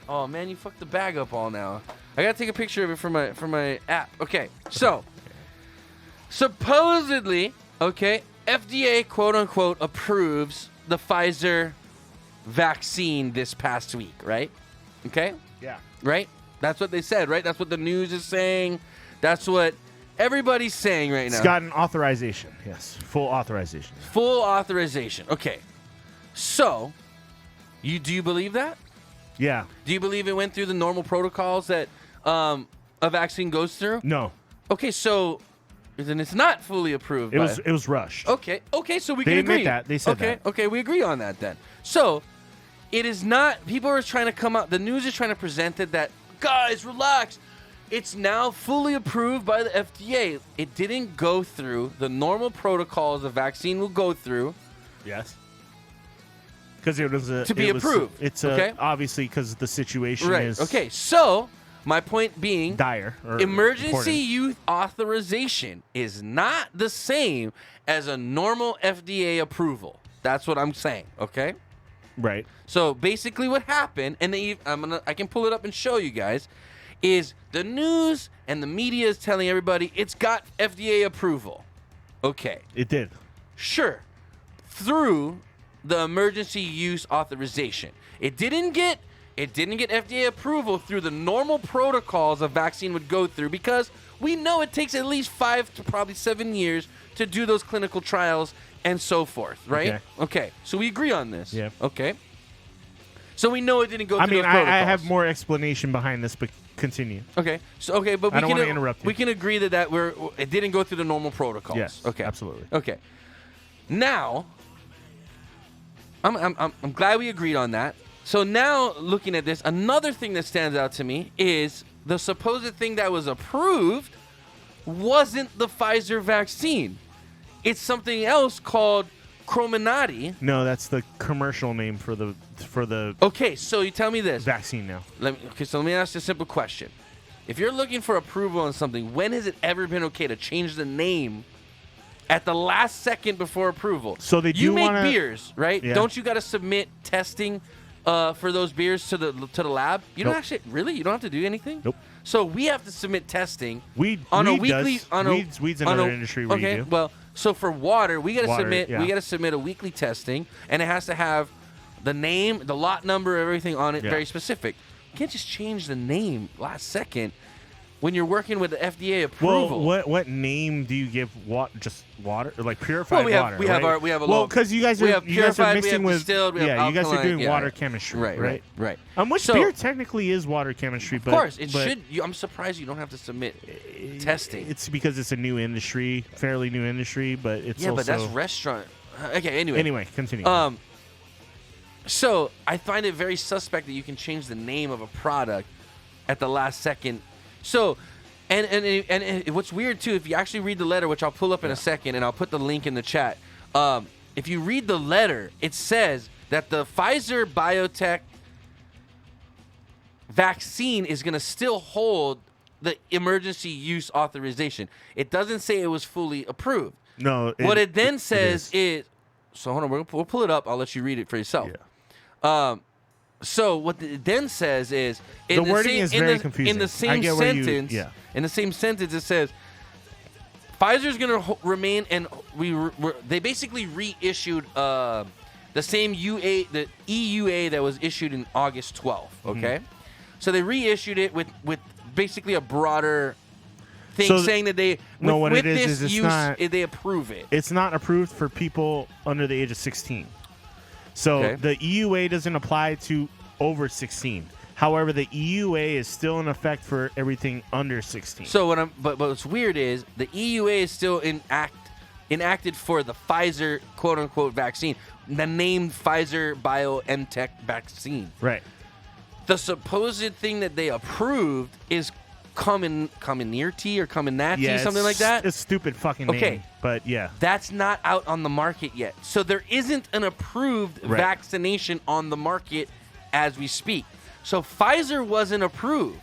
Oh man, you fucked the bag up all now. I gotta take a picture of it for my app. Okay, so supposedly, okay, FDA quote unquote approves the Pfizer vaccine this past week, right? Okay. Yeah. Right? That's what they said, right? That's what the news is saying. That's what everybody's saying right now. It's gotten authorization. Yes, full authorization. Full authorization. Okay. So, do you believe that? Yeah. Do you believe it went through the normal protocols that a vaccine goes through? No. Okay, so then it's not fully approved. It was rushed. Okay, so we They can admit agree. that. They said that. Okay, we agree on that then. So, it is not. People are trying to come out. The news is trying to present it that guys, relax. It's now fully approved by the FDA. It didn't go through the normal protocols a vaccine will go through. Yes. Because it was To be approved, It's okay? Obviously because the situation Right. is Okay. So my point being, dire. Or emergency important. use authorization is not the same as a normal FDA approval. That's what I'm saying. Okay. Right. So basically, what happened, and I can pull it up and show you guys, is the news and the media is telling everybody it's got FDA approval. Okay. It did. Sure. Through the emergency use authorization. It didn't get FDA approval through the normal protocols a vaccine would go through because we know it takes at least 5 to probably 7 years to do those clinical trials and so forth, right? Okay. So we agree on this. Yeah. Okay. So we know it didn't go through I mean, those protocols. I have more explanation behind this, but continue. Okay. So but we I don't can wanna interrupt you. we can agree that it didn't go through the normal protocols. Yes. Okay. Absolutely. Okay. Now, I'm glad we agreed on that. So now, looking at this, another thing that stands out to me is the supposed thing that was approved wasn't the Pfizer vaccine. It's something else called Crominati. No, that's the commercial name for the Okay, so you tell me this. vaccine now. So let me ask you a simple question. If you're looking for approval on something, when has it ever been okay to change the name at the last second before approval? So they do You make wanna- beers, right? Yeah. Don't you got to submit testing for those beers to the lab? You don't Nope. actually you don't have to do anything. Nope. So we have to submit testing Weed on a weed weekly does. on a Weed's on another a- industry where okay, you do. well, so for water, we got to Water, submit yeah. we got to submit a weekly testing, and it has to have the name, the lot number, everything on it, Yeah. very specific. You can't just change the name last second when you're working with the FDA approval. Well, what name do you give just water, like purified Well, we have water? we have right? our we have a well, little, because you guys we are have you guys are purified, we mixing have with distilled, we have you guys are alkaline, doing yeah, water right. chemistry, Right. Which So- beer technically is water chemistry, Of but course, it but should. I'm surprised you don't have to submit testing. It's because it's a new industry, fairly new industry, but it's Yeah, also but that's restaurant. Okay, anyway. Anyway, continue. So I find it very suspect that you can change the name of a product at the last second. So, and what's weird too, if you actually read the letter, which I'll pull up in a second, and I'll put the link in the chat. If you read the letter, it says that the Pfizer biotech vaccine is going to still hold the emergency use authorization. It doesn't say it was fully approved. no. What it then says is, so hold on, we'll pull it up. I'll let you read it for yourself. Yeah. So what it then says is, The wording is very confusing. In the I same get where you- sentence, yeah. in the same sentence, it says Pfizer's going to remain, and they basically reissued the same the EUA that was issued in August 12th. Okay, so they reissued it with basically a broader thing, So saying that they no, what with it is this it's use not- they approve it. It's not approved for people under the age of 16. So Okay. the EUA doesn't apply to over 16. However, the EUA is still in effect for everything under 16. So but what's weird is the EUA is still enacted for the Pfizer quote unquote vaccine, the named Pfizer BioNTech vaccine. right. The supposed thing that they approved is Comirnaty or Comirnaty, Yeah, something like that. It's a stupid fucking Okay. name. But yeah. That's not out on the market yet. So there isn't an approved Right. vaccination on the market as we speak. So Pfizer wasn't approved.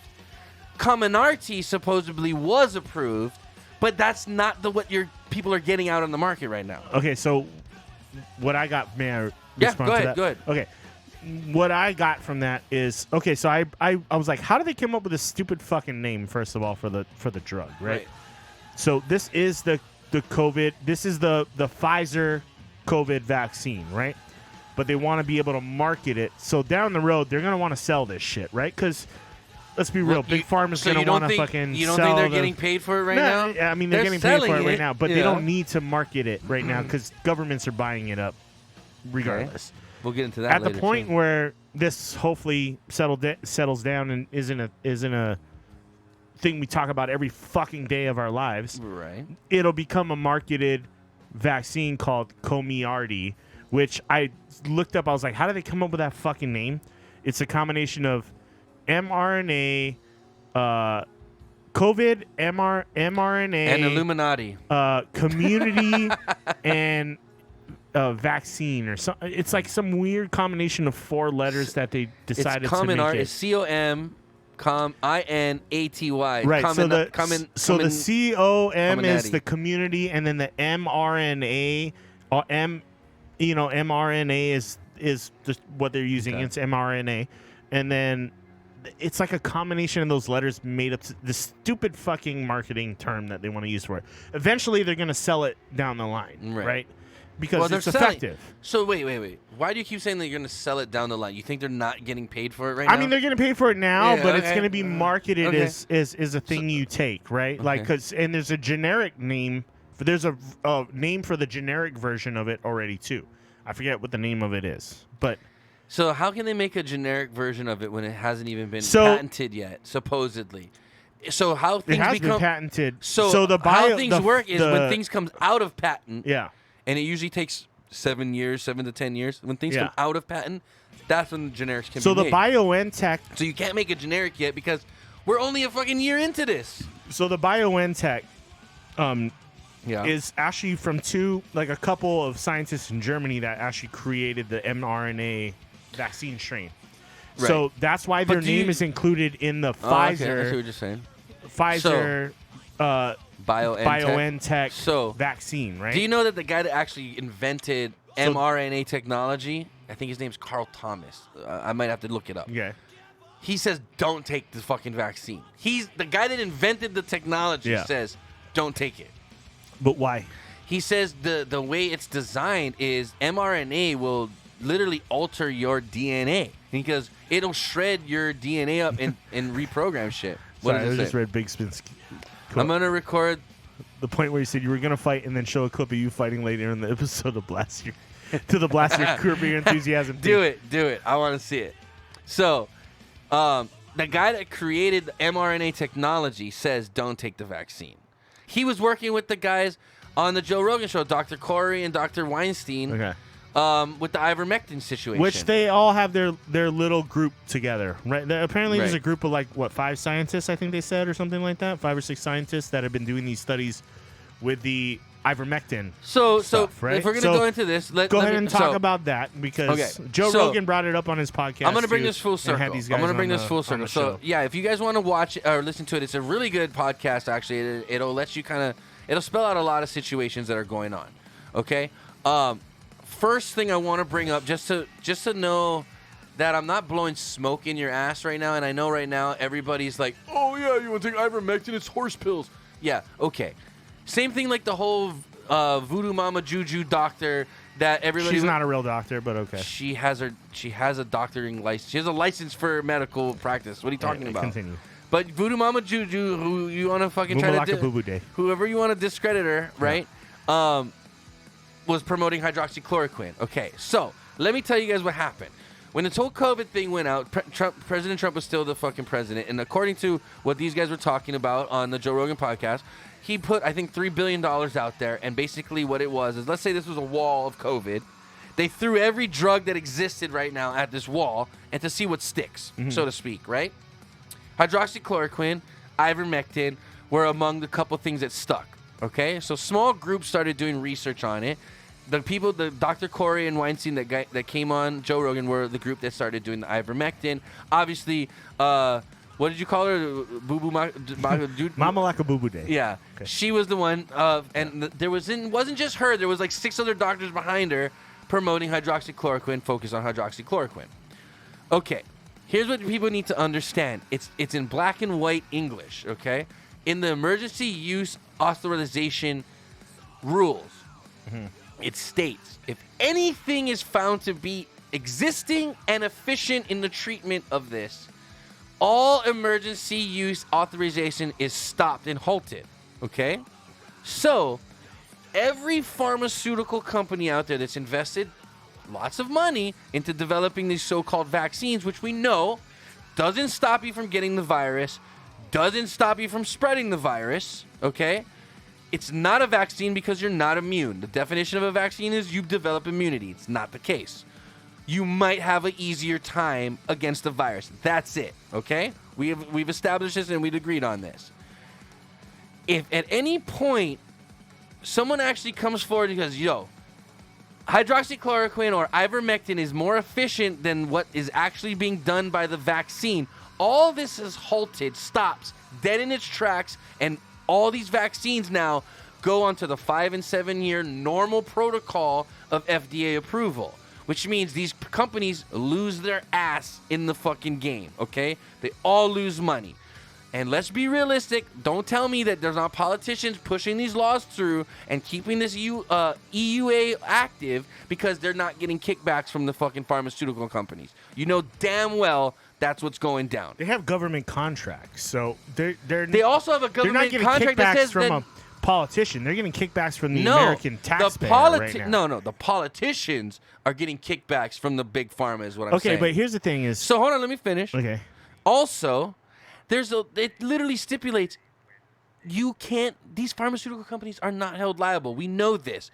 Comirnaty supposedly was approved, but that's not what your people are getting out on the market right now. Okay, so what I got, may I Yeah, respond go to ahead, that? go ahead. Okay. What I got from that is, okay, so I was like, how did they come up with this stupid fucking name, first of all, for the drug, right? So this is the COVID, this is the Pfizer COVID vaccine, right? But they want to be able to market it. So down the road, they're going to want to sell this shit, right? Because let's be real, Big Pharma's going to want to fucking You don't sell think they're the- getting paid for it right No, now? I mean, they're getting paid for selling it right now, but they yeah. don't need to market it right now because governments are buying it up regardless. We'll get into that At the later, point too. where this hopefully settles down and isn't a thing we talk about every fucking day of our lives, Right. it'll become a marketed vaccine called Comirnaty, which I looked up. I was like, how did they come up with that fucking name? It's a combination of mRNA, COVID, mRNA, And Illuminati. community, and vaccine or something. It's like some weird combination of 4 letters that they decided It's to make Comirnaty. it. It's COMINATY. Right. So the COM COM is Comirnaty. the community, and then the mRNA, mRNA is just what they're using. Okay. It's mRNA, and then it's like a combination of those letters made up the stupid fucking marketing term that they want to use for it. Eventually, they're going to sell it down the line, right? Because it's effective. So wait. Why do you keep saying that you're going to sell it down the line? You think they're not getting paid for it right I now? mean, they're getting paid for it now, Yeah, but it's okay. going to be marketed Okay. as a thing you take, right? Like, and there's a generic name. There's a name for the generic version of it already too. I forget what the name of it is, but So how can they make a generic version of it when it hasn't even been So- patented yet, supposedly? So how it things has become been patented. So, the how things work is the- when things come out of patent, yeah. and it usually takes 7 years, 7 to 10 years. When things Yeah. come out of patent, that's when the generics can So be the made. BioNTech. So you can't make a generic yet because we're only a fucking year into this. So the BioNTech Yeah. is actually from a couple of scientists in Germany that actually created the mRNA vaccine strain. Right. So that's why But their do you- name is included in the Oh, okay, I see Pfizer, what you're saying. BioNTech vaccine, right? Do you know that the guy that actually invented mRNA technology, I think his name's Carl Thomas. I might have to look it up. Okay. He says, don't take the fucking vaccine. He's the guy that invented the technology says, don't take it. But why? He says the way it's designed is mRNA will literally alter your DNA because it'll shred your DNA up and reprogram shit. What Sorry, I does it just say? read Big Spin's. I'm going to record the point where you said you were going to fight and then show a clip of you fighting later in the episode of Blast Your to the Blast Your Curb Your Enthusiasm. Do it. I want to see it. So, the guy that created the mRNA technology says don't take the vaccine. He was working with the guys on the Joe Rogan show, Dr. Corey and Dr. Weinstein, with the ivermectin situation. Which they all have their little group together, right? Apparently, there's a group of 5 scientists, I think they said, or something like that, 5 or 6 scientists that have been doing these studies with the ivermectin. Stuff, right? If we're gonna go into this, go ahead and talk about that because Joe Rogan brought it up on his podcast. I'm gonna bring this full and circle. had these guys So yeah, if you guys want to watch or listen to it, it's a really good podcast. Actually, it'll let you it'll spell out a lot of situations that are going on. Okay. First thing I want to bring up, just to know that I'm not blowing smoke in your ass right now, and I know right now everybody's like, oh yeah, you want to take ivermectin? It's horse pills. Yeah. Okay. Same thing like the whole voodoo mama juju doctor that everybody. She's not a real doctor, but okay. She has a doctoring license. She has a license for medical practice. What are you talking about? Continue. But voodoo mama juju, who you want to fucking try to Boo-boo day. whoever you want to discredit her, right? Was promoting hydroxychloroquine. Okay, so let me tell you guys what happened. When this whole COVID thing went out, President Trump was still the fucking president, and according to what these guys were talking about on the Joe Rogan podcast, he put, I think, $3 billion out there, and basically what it was is, let's say this was a wall of COVID. They threw every drug that existed right now at this wall and to see what sticks, so to speak, right? Hydroxychloroquine, ivermectin were among the couple things that stuck, okay? So small groups started doing research on it. The people, the Dr. Corey and Weinstein that came on Joe Rogan were the group that started doing the ivermectin. Obviously, what did you call her? Mama like a boo-boo day. Yeah, okay. She was the one, and there wasn't just her. There was like 6 other doctors behind her promoting hydroxychloroquine, focus on hydroxychloroquine. Okay, here's what people need to understand. It's in black and white English. Okay, in the emergency use authorization rules, it states if anything is found to be existing and efficient in the treatment of this, all emergency use authorization is stopped and halted, okay? So, every pharmaceutical company out there that's invested lots of money into developing these so-called vaccines, which we know doesn't stop you from getting the virus, doesn't stop you from spreading the virus, okay? It's not a vaccine because you're not immune. The definition of a vaccine is you develop immunity. It's not the case. You might have an easier time against the virus. That's it, okay? We've established this and we've agreed on this. If at any point someone actually comes forward and goes, yo, hydroxychloroquine or ivermectin is more efficient than what is actually being done by the vaccine, all this is halted, stops, dead in its tracks, and all these vaccines now go onto the 5 and 7 year normal protocol of FDA approval. Which means these companies lose their ass in the fucking game, okay? They all lose money. And let's be realistic. Don't tell me that there's not politicians pushing these laws through and keeping this EUA active because they're not getting kickbacks from the fucking pharmaceutical companies. You know damn well that's what's going down. They have government contracts, so they also have a government contract that says from that a politician. They're getting kickbacks from the American taxpayer right now. No, the politicians are getting kickbacks from the big pharma is what I'm saying. Okay, but here's the thing is... So hold on, let me finish. Okay. Also, it literally stipulates you can't... These pharmaceutical companies are not held liable. We know this.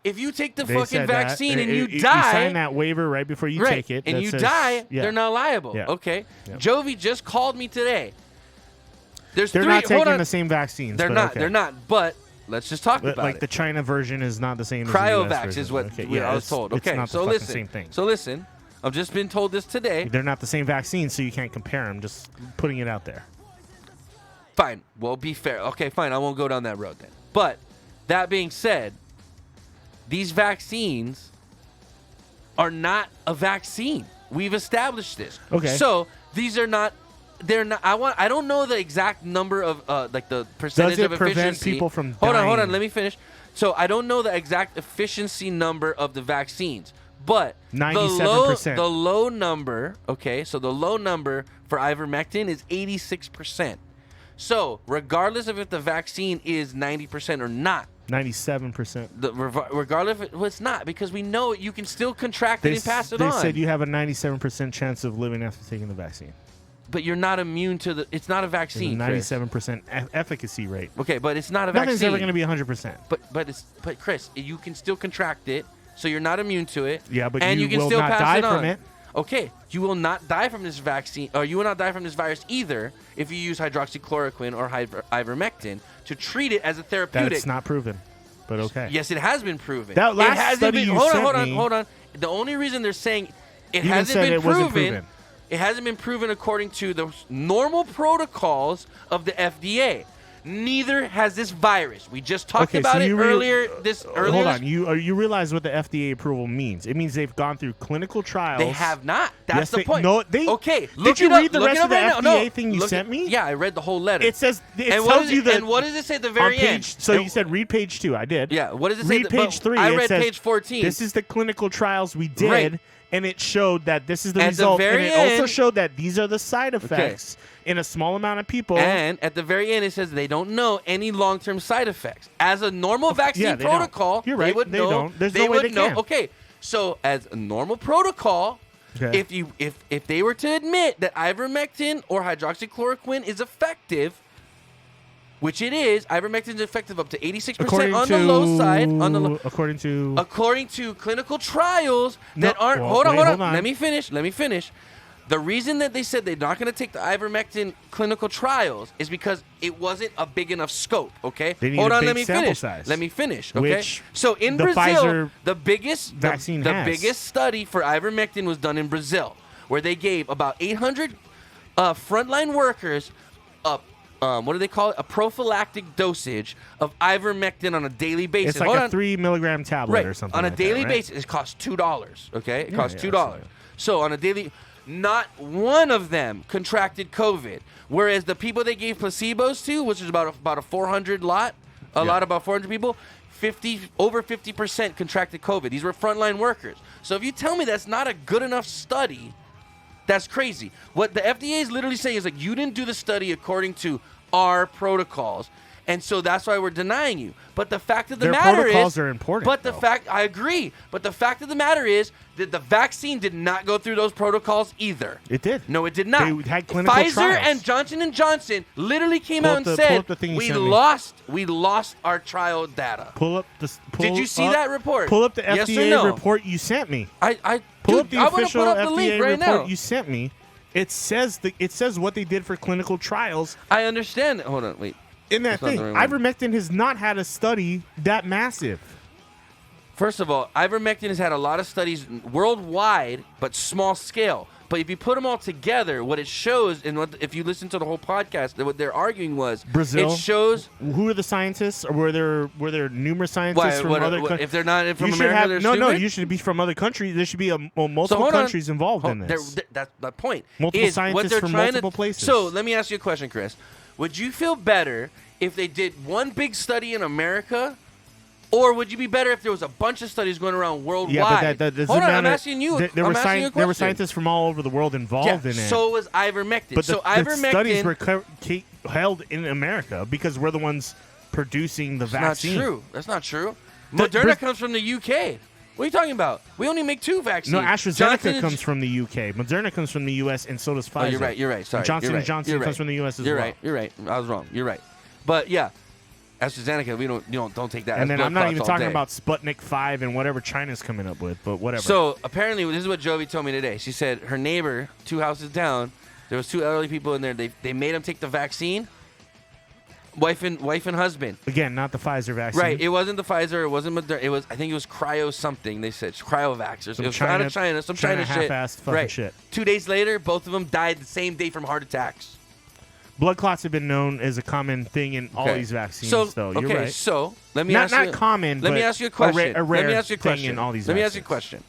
if you take the They fucking said that. vaccine and you You die, sign that waiver right before you right, take it, and that you says- die, yeah. they're not liable. Yeah. Okay. Yep. Jovi just called me today. There's They're three. not hold taking on. the same vaccines. They're but not. okay. They're not. But let's just talk But, about like it. the China version is not the same. as the US Cryovax version. is what Okay, I was told. It's Okay, not so the fucking listen. same thing. So listen. I've just been told this today. They're not the same vaccine, so you can't compare them. Just putting it out there. Fine. Well, be fair. Okay, fine. I won't go down that road then. But that being said, these vaccines are not a vaccine. We've established this. Okay. So these are not. They're not. I don't know the exact number of like the percentage Does it of prevent efficiency. people from Hold on. dying? Let me finish. So I don't know the exact efficiency number of the vaccines, but 97%. the low number. Okay, so the low number for ivermectin is 86%. So regardless of if the vaccine is 90% or not, 97%. regardless if it's not, because we know you can still contract it and pass it they on. said you have a 97% chance of living after taking the vaccine. But you're not immune to the. It's not a There's a vaccine. Chris. 97% efficacy rate. Okay, but it's not a Nothing's vaccine. ever going to be 100%. But Chris, you can still contract it, so you're not immune to it. Yeah, but and you can will still not pass die it on. from it. Okay, you will not die from this vaccine, or you will not die from this virus either if you use hydroxychloroquine or ivermectin to treat it as a therapeutic. That's not proven, but okay. Yes, it has been proven. That last it hasn't study been, you hold sent on, me- hold on. The only reason they're saying it You hasn't said been it wasn't proven. proven. It hasn't been proven according to the normal protocols of the FDA. Neither has this virus. We just talked Okay, about so it you earlier. Hold on. You realize what the FDA approval means? It means they've gone through clinical trials. They have not. That's Yes, the they- point. no, they- okay. Did Look you it up, read the look rest it of up the right now. FDA No, thing you look sent me? Yeah, I read the whole letter. It says it and tells you that. And what does it say at the on very page, end? So you said read page 2. I did. Yeah. What does it say? Read page 3. I It read says, page 14. This is the clinical trials we did, Right. and it showed that this is the At the result, and very it also end- showed that these are the side effects in a small amount of people. And at the very end, it says they don't know any long-term side effects. As a normal vaccine yeah, they don't. protocol, You're they right, would they know. don't. There's they no way would they know. can. Okay, so as a normal protocol, Okay. if they were to admit that ivermectin or hydroxychloroquine is effective, which it is, ivermectin is effective up to 86% on the low side. According to Clinical trials No, that aren't. well, hold on. hold on. Let me finish. The reason that they said they're not going to take the ivermectin clinical trials is because it wasn't a big enough scope. Okay, They need hold a on. big Let me sample finish. size, Let me finish. Okay, which so in the Brazil, Pfizer the biggest vaccine the has. biggest study for ivermectin was done in Brazil, where they gave about 800 frontline workers what do they call it? A prophylactic dosage of ivermectin on a daily basis. it's like Hold a on. 3 milligram tablet Right. or something On a like daily that, right? basis, it costs $2. Okay, it Yeah, costs yeah, $2. so- So on a daily, not one of them contracted COVID. Whereas the people they gave placebos to, which is about a 400 lot, about 400 people, over 50% contracted COVID. These were frontline workers. So if you tell me that's not a good enough study, that's crazy. What the FDA is literally saying is like, you didn't do the study according to our protocols. And so that's why we're denying you. But the fact of the Their matter protocols is, are important, But the though. fact, I agree. But the fact of the matter is that the vaccine did not go through those protocols either. It did. No, it did not. They had clinical Pfizer trials. and Johnson & Johnson literally came Pull out up and the- said pull up the thing you we sent me. lost our trial data. Pull up the. Did you see that report? Pull up the Yes or FDA no? report you sent me. Dude, Pull up the I wanna official put up the FDA link right report now. you sent me. It says what they did for clinical trials. I understand. Hold on, wait. In that That's not thing, the right one. ivermectin has not had a study that massive. First of all, ivermectin has had a lot of studies worldwide, but small scale. But if you put them all together, what it shows, and if you listen to the whole podcast, what they're arguing was Brazil. It shows Who are the scientists? Or were there numerous scientists from other countries? if they're not from you should America, have, they're no, stupid? you should be from other countries. There should be multiple hold on. countries involved in this. That's the point. Multiple is what scientists they're from trying multiple to, places. So let me ask you a question, Chris. Would you feel better if they did one big study in America, or would you be better if there was a bunch of studies going around worldwide? Yeah, but that doesn't Hold on, matter. I'm asking you. There I'm were asking you a there were question. scientists from all over the world involved in it. So was ivermectin. But so the ivermectin studies were held in America because we're the ones producing the vaccine. Not true. That's not true. The- Moderna comes from the UK. What are you talking about? We only make 2 vaccines. No, AstraZeneca Johnson comes from the UK. Moderna comes from the US, and so does Pfizer. Oh, you're right. Sorry. And Johnson you're & right. Johnson You're comes right. from the US as You're well. right. You're right. I was wrong. You're right. But yeah, AstraZeneca, we don't take that. And as then blood I'm not clots even all talking day. about Sputnik 5 and whatever China's coming up with, but whatever. So apparently, this is what Jovi told me today. She said her neighbor, 2 houses down, there was 2 elderly people in there. They made them take the vaccine. Wife and husband. Again, not the Pfizer vaccine. Right. It wasn't the Pfizer. It wasn't Moderna. It was, I think it was cryo something. They said cryovaxxers. It was out of China. Some China shit. half-assed fucking Right. shit. 2 days later, both of them died the same day from heart attacks. Blood clots have been known as a common thing in all these vaccines, though. You're right. So let me not ask you. common. Let me but ask you a question. A rare let me ask you a thing question. in all these. Let me ask you a question.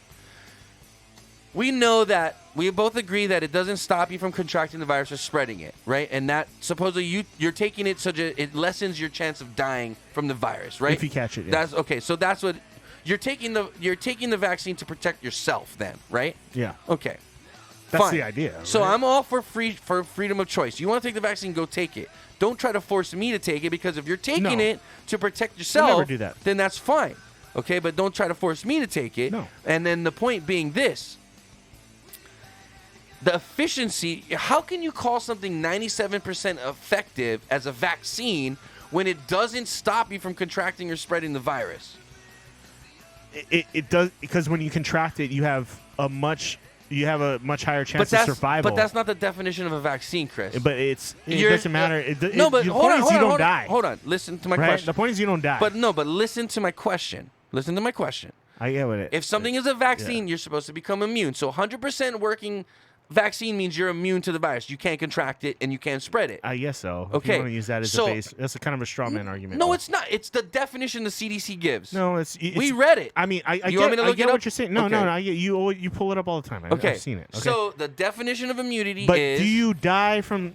We know that we both agree that it doesn't stop you from contracting the virus or spreading it, right? And that supposedly you're taking it so that it lessens your chance of dying from the virus, right? If you catch it, yeah. That's okay. So that's what you're taking the vaccine to protect yourself, then, right? Yeah. Okay. That's Fine. the idea. So right? I'm all for freedom of choice. You want to take the vaccine, go take it. Don't try to force me to take it, because if you're taking it to protect yourself, never do that. then that's fine. Okay, but don't try to force me to take it. No. And then the point being this. The efficiency, how can you call something 97% effective as a vaccine when it doesn't stop you from contracting or spreading the virus? It does, because when you contract it, you have a much higher chance of survival. But that's not the definition of a vaccine, Chris. But it doesn't matter. The hold point on, is hold you on, don't hold on, die. Hold on. Listen to my Right? question. The point is you don't die. But listen to my question. Listen to my question. I get what it. If something is a vaccine, you're supposed to become immune. So 100% working vaccine means you're immune to the virus. You can't contract it and you can't spread it. I guess so. If Okay. you want to use that as a base, that's a kind of a straw man argument. No, though. it's not. It's the definition the CDC gives. No, it's we read it. I mean, I You want me to look get it up? what you're saying. No, Okay. no, I get you pull it up all the time. Okay. I've seen it. Okay. So the definition of immunity but is. do you die from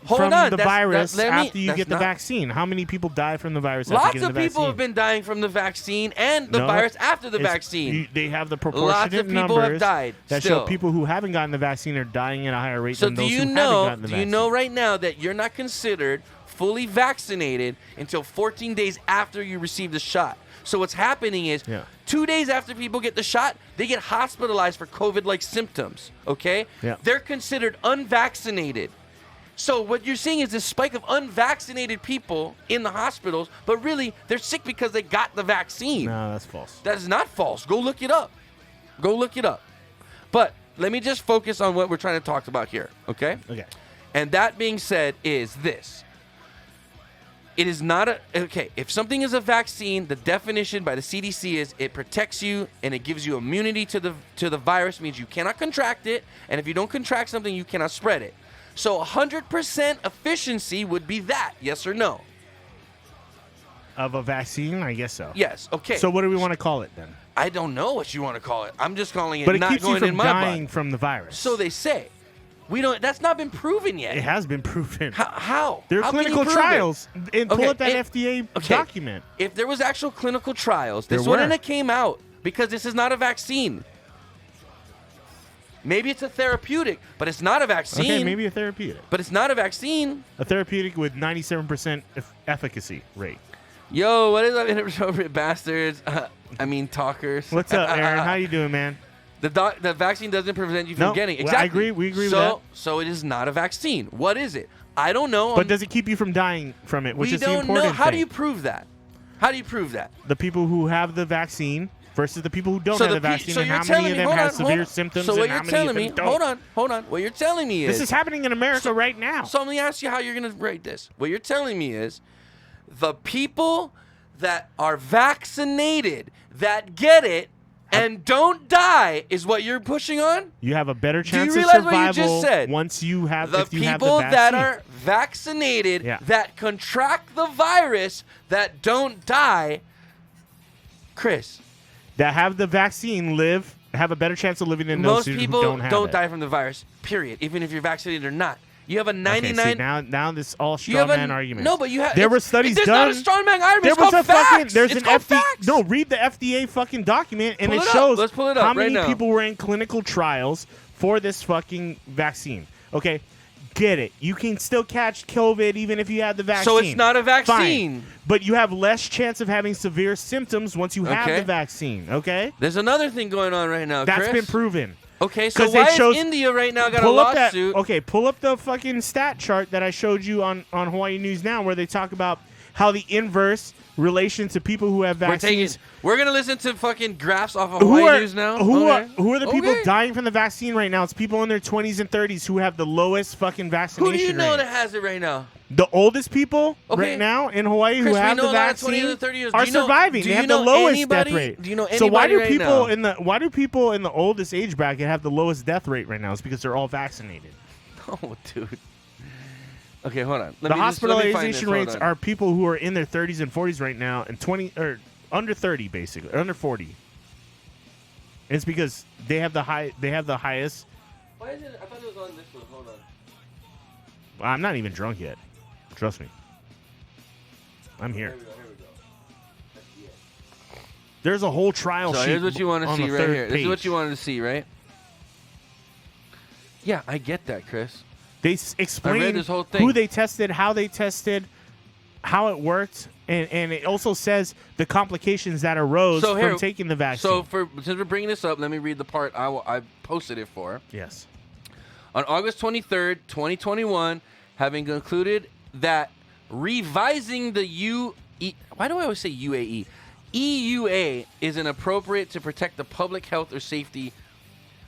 Hold on, the that's- virus let me- after you that's get the not- vaccine? How many people die from the virus after Lots getting of the people vaccine? have been dying from the vaccine and the No, virus after the it's- vaccine. they have the Lots proportionate of people have numbers died that still. show people who haven't gotten the vaccine are dying at a higher rate So than do those you who haven't know? gotten the Do vaccine. you know right now that you're not considered fully vaccinated until 14 days after you receive the shot? So what's happening is 2 days after people get the shot, they get hospitalized for COVID-like symptoms. Okay? Yeah. They're considered unvaccinated. So what you're seeing is this spike of unvaccinated people in the hospitals, but really they're sick because they got the vaccine. No, that's false. That is not false. Go look it up. Go look it up. But let me just focus on what we're trying to talk about here, okay? Okay. And that being said is this. It is not a... Okay, if something is a vaccine, the definition by the CDC is it protects you and it gives you immunity to the virus, means you cannot contract it, and if you don't contract something, you cannot spread it. So 100% efficiency would be that, yes or no? Of a vaccine, I guess so. Yes, okay. So what do we want to call it then? I don't know what you want to call it. I'm just calling it But it not keeps you going from in my dying butt. from the virus. So they say. We don't. That's not been proven yet. It has been proven. How? There are How can you clinical prove it? trials. And pull Okay, up that FDA document. If there was actual clinical trials, this There wouldn't were. have came out because this is not a vaccine. Maybe it's a therapeutic, but it's not a vaccine. Okay, maybe a therapeutic. But it's not a vaccine. A therapeutic with 97% efficacy rate. Yo, what is up, inappropriate bastards? Talkers. What's up, Aaron? How you doing, man? The vaccine doesn't prevent you from No, getting it. well, Exactly. I agree. We agree with so, that. So it is not a vaccine. What is it? I don't know. But does it keep you from dying from it, which we is the don't important know. How do thing? you prove that? How do you prove that? The people who have the vaccine versus the people who don't So have the the pe- vaccine, so and you're how many telling of me- them hold have on, hold severe on. symptoms So and what how you're many telling of me? them don't. Hold on. What you're telling me is This is happening in America right now. So let me ask you how you're gonna rate this. What you're telling me is the people that are vaccinated that get it and don't die is what you're pushing on. You have a better Do you chance of realize survival what you just said? once you have The if you have the people vaccine. that are vaccinated that contract the virus that don't die, Chris. that have the vaccine have a better chance of living than Most those people who don't have it. die from the virus. Period. Even if you're vaccinated or not, you have a 99. Okay, see, now this all You straw have a- man argument. no, but you have- there were it's- studies there's done. not a straw man argument. There It's was called a fucking facts. there's It's an called FDA. facts. No, read the FDA fucking document, and Pull it it up. shows Let's pull it up how right many now. people were in clinical trials for this fucking vaccine. Okay, get it. You can still catch COVID even if you have the vaccine. So it's not a vaccine. Fine. But you have less chance of having severe symptoms once you have Okay. the vaccine. Okay, There's another thing going on right now, that's Chris. been proven. Okay, so 'Cause why it shows- is India right now got a Pull up that. lawsuit? Okay, pull up the fucking stat chart that I showed you on Hawaii News Now, where they talk about how the inverse relation to people who have vaccines. We're gonna listen to fucking graphs off of Hawaii News now. Who are the people dying from the vaccine right now? It's people in their 20s and 30s who have the lowest fucking vaccination Who do you know rate. that has it right now? The oldest people right now in Hawaii Chris, who have the vaccine are surviving. They have the lowest death rate. Do you know anybody so why do right people now? why do people in the oldest age bracket have the lowest death rate right now? It's because they're all vaccinated. Oh, dude. Okay, hold on. The hospitalization rates are people who are in their 30s and 40s right now, and 20 or under 30 basically, or under 40. It's because they have the highest. Why is it? I thought it was on this one. Hold on. I'm not even drunk yet. Trust me. I'm here. Here we go. There's a whole trial sheet. So here's what you want to see right here. Page. This is what you wanted to see, right? Yeah, I get that, Chris. They explain this whole thing. who they tested, how they tested, how it worked, and it also says the complications that arose from taking the vaccine. So since we're bringing this up, let me read the part I posted it for. Yes. On August 23rd, 2021, having concluded that revising the why do I always say UAE? EUA is inappropriate to protect the public health or safety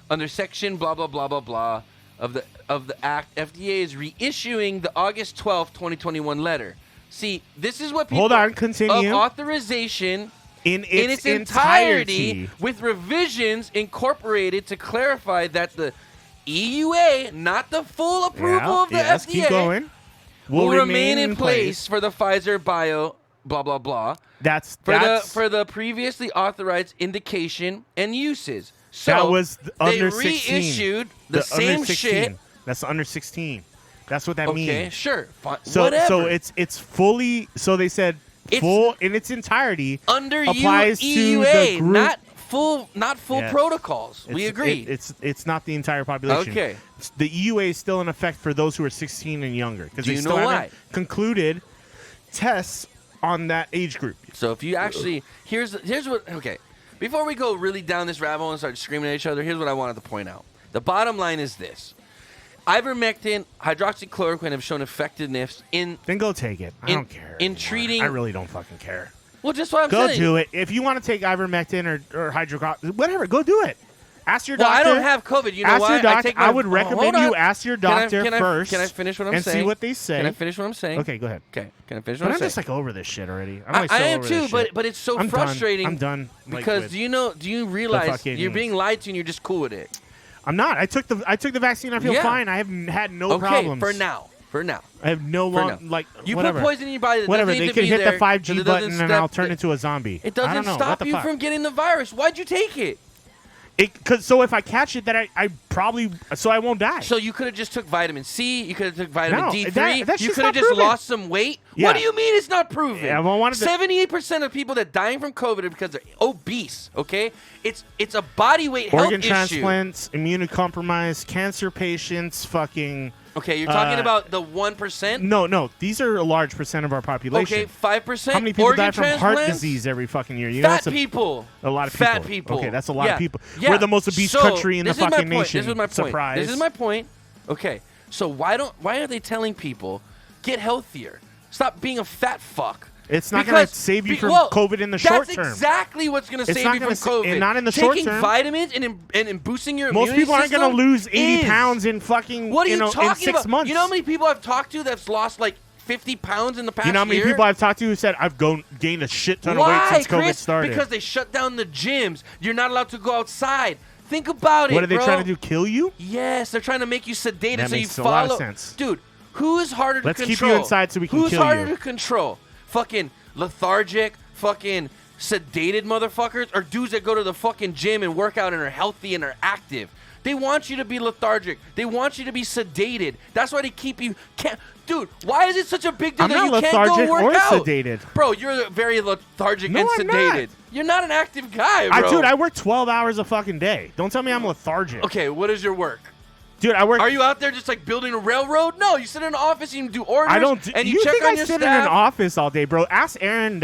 under section blah blah blah blah blah of the act, FDA is reissuing the August 12th, 2021 letter. See, this is what people Hold on, continue. Of authorization in its entirety with revisions incorporated to clarify that the EUA, not the full approval of the FDA, keep going. will remain in place for the Pfizer bio blah blah blah. That's for the previously authorized indication and uses. So that was under they 16. reissued the same shit. That's under 16. That's what that means. Okay, sure. So it's fully. So they said full in its entirety under applies EUA, to the group. not full protocols. We agree. It's not the entire population. Okay. The EUA is still in effect for those who are 16 and younger because Do they you still know haven't why? concluded tests on that age group. So if you actually here's what okay. Before we go really down this rabbit hole and start screaming at each other, here's what I wanted to point out. The bottom line is this. Ivermectin, hydroxychloroquine have shown effectiveness in... Then go take it. I don't care. In treating... I really don't fucking care. Well, just what I'm saying. Go saying. do it. If you want to take ivermectin or hydroxychloroquine, whatever, go do it. Ask your well, doctor. I don't have COVID. You know ask why? Your doctor, I would recommend you ask your doctor first. Can I finish what I'm saying? And see what they say. Can I finish what I'm saying? Okay, go ahead. Okay, can I finish what I'm saying? I'm just like over this shit already. I am too, but it's so frustrating. I'm done. Because do you realize you're being lied to and you're just cool with it? I'm not. I took the vaccine. I feel fine. I haven't had no problems. For now. I have no you whatever. put poison in your body. That whatever. They could hit the 5G button and I'll turn into a zombie. It doesn't stop you from getting the virus. Why'd you take it? So if I catch it, that I probably I won't die. So you could have just took vitamin C. You could have took vitamin D3. That you could have just lost some weight. Yeah. What do you mean it's not proven? Yeah, well, 78% of people that dying from COVID are because they're obese. Okay, it's a body weight health organ transplants, immunocompromised, cancer patients, fucking. Okay, you're talking about the 1%? No, these are a large percent of our population. Okay, 5%. How many people die from heart disease every fucking year? You know, fat people. A lot of people. Fat people. Okay, that's a lot of people. Yeah. We're the most obese country in the fucking nation. This is my point. Surprise. This is my point. Okay, so why are they telling people get healthier? Stop being a fat fuck. It's not going to save you from COVID in the short term. That's exactly what's going to save you from COVID. And not in the short term. Taking vitamins and boosting your Most immune people aren't going to lose 80 pounds in fucking what are you talking in 6 about? months. You know how many people I've talked to that's lost like 50 pounds in the past year? You know how many people I've talked to who said, I've gained a shit ton of weight since COVID started? Because they shut down the gyms. You're not allowed to go outside. Think about it, What are they bro. trying to do, kill you? Yes, they're trying to make you sedated that so makes you a follow. lot of sense. Dude, who is harder to control? Let's keep you inside so we can kill you. Who's harder to control? Fucking lethargic, fucking sedated motherfuckers, or dudes that go to the fucking gym and work out and are healthy and are active? They want you to be lethargic. They want you to be sedated. That's why they keep you. Dude, why is it such a big deal I'm that you not can't go lethargic work or out? sedated. Bro, you're very lethargic No, and I'm sedated. not. You're not an active guy, bro. Dude, I work 12 hours a fucking day. Don't tell me I'm lethargic. Okay, what is your work? Dude, I work. Are you out there just like building a railroad? No, you sit in an office and you do orders. I don't. And you check think on I your sit staff. in an office all day, bro? Ask Aaron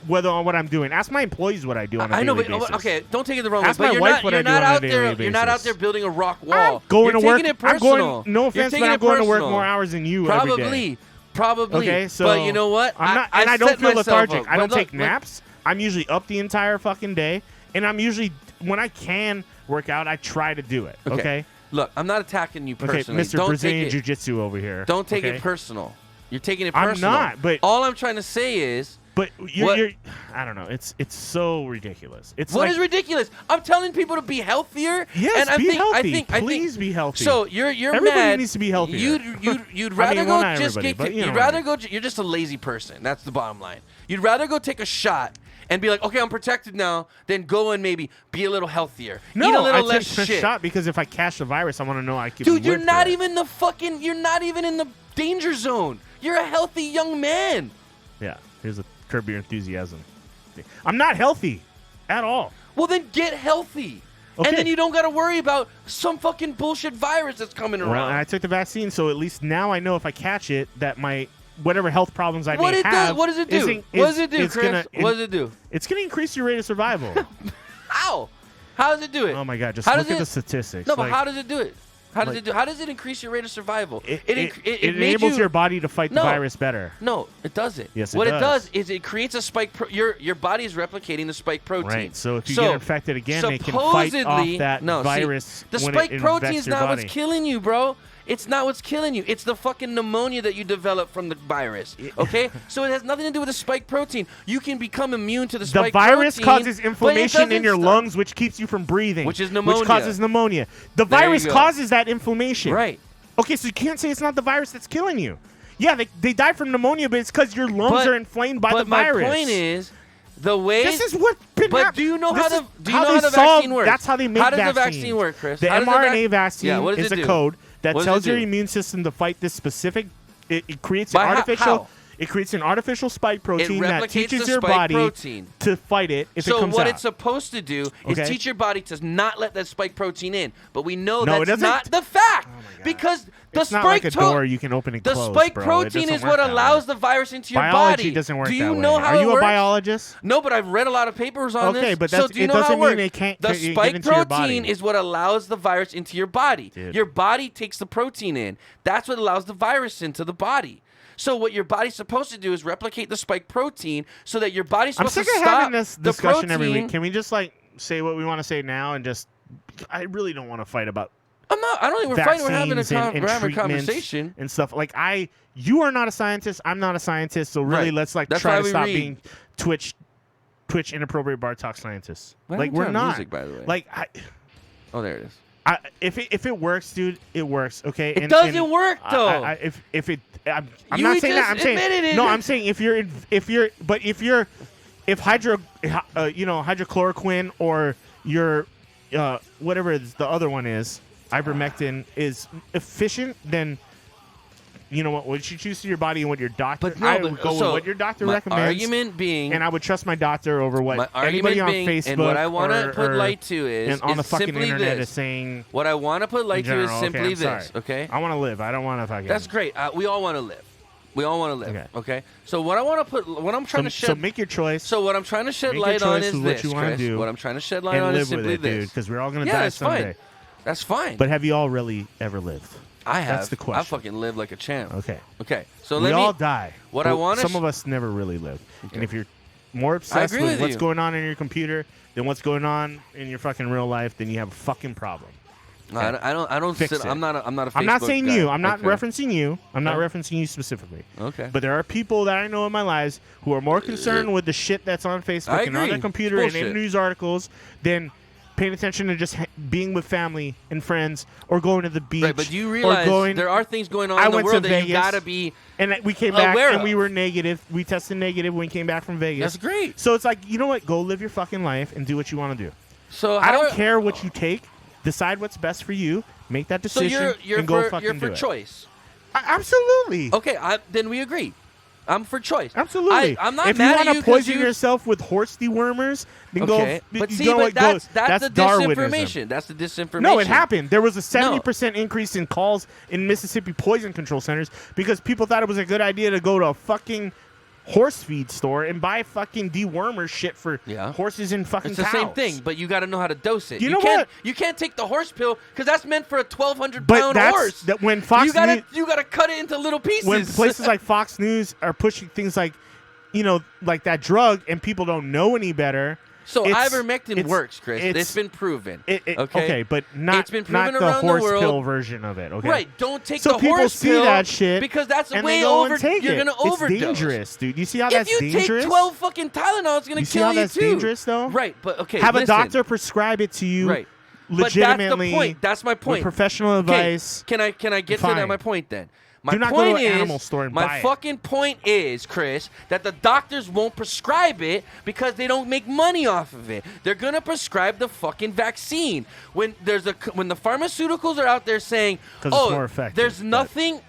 whether on what I'm doing. Ask my employees what I do on a daily basis. Okay, don't take it the wrong Ask way. my But wife what I do on a daily basis. You're not out there building a rock wall. I'm going You're to work. taking it I'm personal. going. No offense, but I'm going to work more hours than you every day. Probably. Okay, so but you know what? I don't set feel myself lethargic. up. I don't But take look, naps. I'm usually up the entire fucking day, and I'm usually when I can work out, I try to do it. Okay. Look, I'm not attacking you Okay, personally. Mr. Don't Brazilian take it, Jiu-Jitsu over here. Don't take okay? it personal. You're taking it I'm personal. not, but all I'm trying to say is. But you're I don't know. It's so ridiculous. It's what like, is ridiculous? I'm telling people to be healthier. Yes, and be healthy. I Please think, be healthy. So you're Everybody mad. needs to be healthier. You'd rather well, go not just everybody, get. but you know You'd what I rather mean. go. You're just a lazy person. That's the bottom line. You'd rather go take a shot and be like, okay, I'm protected now, than go and maybe be a little healthier. No, eat a little I less take a shit. shot because if I catch the virus, I want to know I can. Dude, you're live not through it. even the fucking. You're not even in the danger zone. You're a healthy young man. Yeah, here's a Curb Your Enthusiasm. I'm not healthy at all. Well, then get healthy. Okay. And then you don't got to worry about some fucking bullshit virus that's coming around. Well, and I took the vaccine, so at least now I know if I catch it, that my whatever health problems I may have. What does it do? What does it do, Chris? What does it do? It's going to increase your rate of survival. How? How does it do it? Oh my God! Just How look does at it- the statistics. No, but Like, how does it do it? How does like- it do? How does it increase your rate of survival? It made enables you- your body to fight the No. virus better. No, it doesn't. Yes, it what does. it does is it creates a spike. Your body is replicating the spike protein. Right. So if you get infected again, they can fight off supposedly- that no, virus. See, the when spike it protein infects is your not body. what's killing you, bro. It's not what's killing you. It's the fucking pneumonia that you develop from the virus. Okay? So it has nothing to do with the spike protein. You can become immune to the The spike virus protein. causes but it inflammation in doesn't your stop- lungs, which keeps you from breathing. Which is pneumonia. Which causes pneumonia. The There you virus go. causes that inflammation. Right. Okay, so you can't say it's not the virus that's killing you. Yeah, they die from pneumonia, but it's because your lungs are inflamed by the virus. But my point is, the way This is what. But do you know how this the is do you know how they the vaccine works? That's how they make How does vaccines. the vaccine work, Chris? The How does the mRNA vac- vaccine Yeah, what does is it a do? code that What does tells it your do? immune system to fight this specific. It creates By an how- artificial. how? It creates an artificial spike protein that replicates teaches the your spike body protein. to fight it if it So comes what out. it's supposed to do is Okay. teach your body to not let that spike protein in. But we know No, it that's doesn't. not the fact because the It's spike not like a to- door you can open and the close, spike bro. It protein doesn't is work what that allows way. the virus into your Biology body. doesn't work Do you that way. know how Are it you a works? biologist? No, but I've read a lot of papers on this. Okay, but so that's- do you it know how doesn't it works? mean it can't The get spike into your protein body. is what allows the virus into your body. Dude. Your body takes the protein in. That's what allows the virus into the body. So what your body's supposed to do is replicate the spike protein so that your body's I'm supposed sick to of stop having this the discussion every protein. week. Can we just like say what we want to say now and just? I really don't want to fight about. I don't think we're fighting. We're having a, vaccines and we're having a treatments conversation. and stuff. Like you are not a scientist. I'm not a scientist. So really, Right. let's like That's try why to we stop read. being Twitch inappropriate bar talk scientists. Why Like don't we we're turn not. music, by the way? Like Oh, there it is. if it works, dude, it works. Okay. It doesn't work, though. If it, I'm You not saying that. just I'm saying admitted it. no. I'm saying if hydrochloroquine or your whatever the other one is, ivermectin is efficient, then you know what you choose to your body and what your doctor. But no, I but- would go so with what your doctor my recommends. argument being, and I would trust my doctor over what my anybody argument on being, Facebook and what I want to or- put or- light to is, and on the fucking simply internet this. is saying. What I want to put light in to is general. simply Okay, I'm this. sorry. Okay. I want to live. I don't want to fucking. That's great. We all want to live. We all want to live. Okay. Okay. So what I want to put, what I'm trying to shed. So make your choice. So what I'm trying to shed Make your light on choice is with what this, you wanna Chris. do What I'm trying to shed light and on live is with simply it, this. dude, because we're all gonna Yeah, die that's someday. fine. That's fine. But have you all really ever lived? I have. That's the question. I fucking live like a champ. Okay. Okay. So We let me. all die. What but I want some of us never really live. And if you're more obsessed agree with with what's you. going on in your computer than what's going on in your fucking real life, then you have a fucking problem. No, I don't Fix sit. it. I'm not a Facebook I'm not saying guy. you. I'm not Okay. referencing you. I'm not Okay. referencing you specifically. Okay. But there are people that I know in my lives who are more concerned with the shit that's on Facebook I and on agree. their computer and in Bullshit. news articles than paying attention to just being with family and friends or going to the beach. Right, but you or realize going, there are things going on I in the went to world that Vegas, you gotta be. and we came back aware and of. we were negative. We tested negative when we came back from Vegas. That's great. So it's like, you know what? Go live your fucking life and do what you want to do. So I don't care what you take. Decide what's best for you. Make that So decision you're and go for, fucking you're do for it. choice. Absolutely. Okay, then we agree. I'm for choice. Absolutely. I'm not if mad you at want to you 'cause poison you. yourself with horse dewormers, then Okay, go. but you see, go, but go, that's the Darwinism. disinformation. That's the disinformation. No, it happened. There was a 70% increase in calls in Mississippi poison control centers because people thought it was a good idea to go to a fucking horse feed store and buy fucking dewormer shit for Yeah. horses and fucking It's the cows. same thing, but you got to know how to dose it. You know can't, what? You can't take the horse pill because that's meant for a 1,200 But pound that's horse. that when Fox you gotta News, you gotta cut it into little pieces. when places like Fox News are pushing things like, you know, like that drug, and people don't know any better. So it's- ivermectin works, Chris. it's- It's been proven. Okay, okay, but not It's been proven not the around the horse world. pill version of it. Okay, Right. Don't take So the people horse see pill that shit because that's and way they go over. and take You're it. gonna overdose. It's dangerous, dude. You see how If that's you dangerous? take 12 fucking Tylenol, it's gonna You see kill how you that's too. dangerous, though? Right, but okay. Have a listen. doctor prescribe it to you. Right. Legitimately. But that's the point. That's my point. With professional Okay, advice. Can I get to Fine. that? My point then. My Do not go point to an is, animal store and my buy it. fucking point is, Chris, that the doctors won't prescribe it because they don't make money off of it. They're gonna prescribe the fucking vaccine when the pharmaceuticals are out there saying, 'Cause it's more effective, there's but- nothing.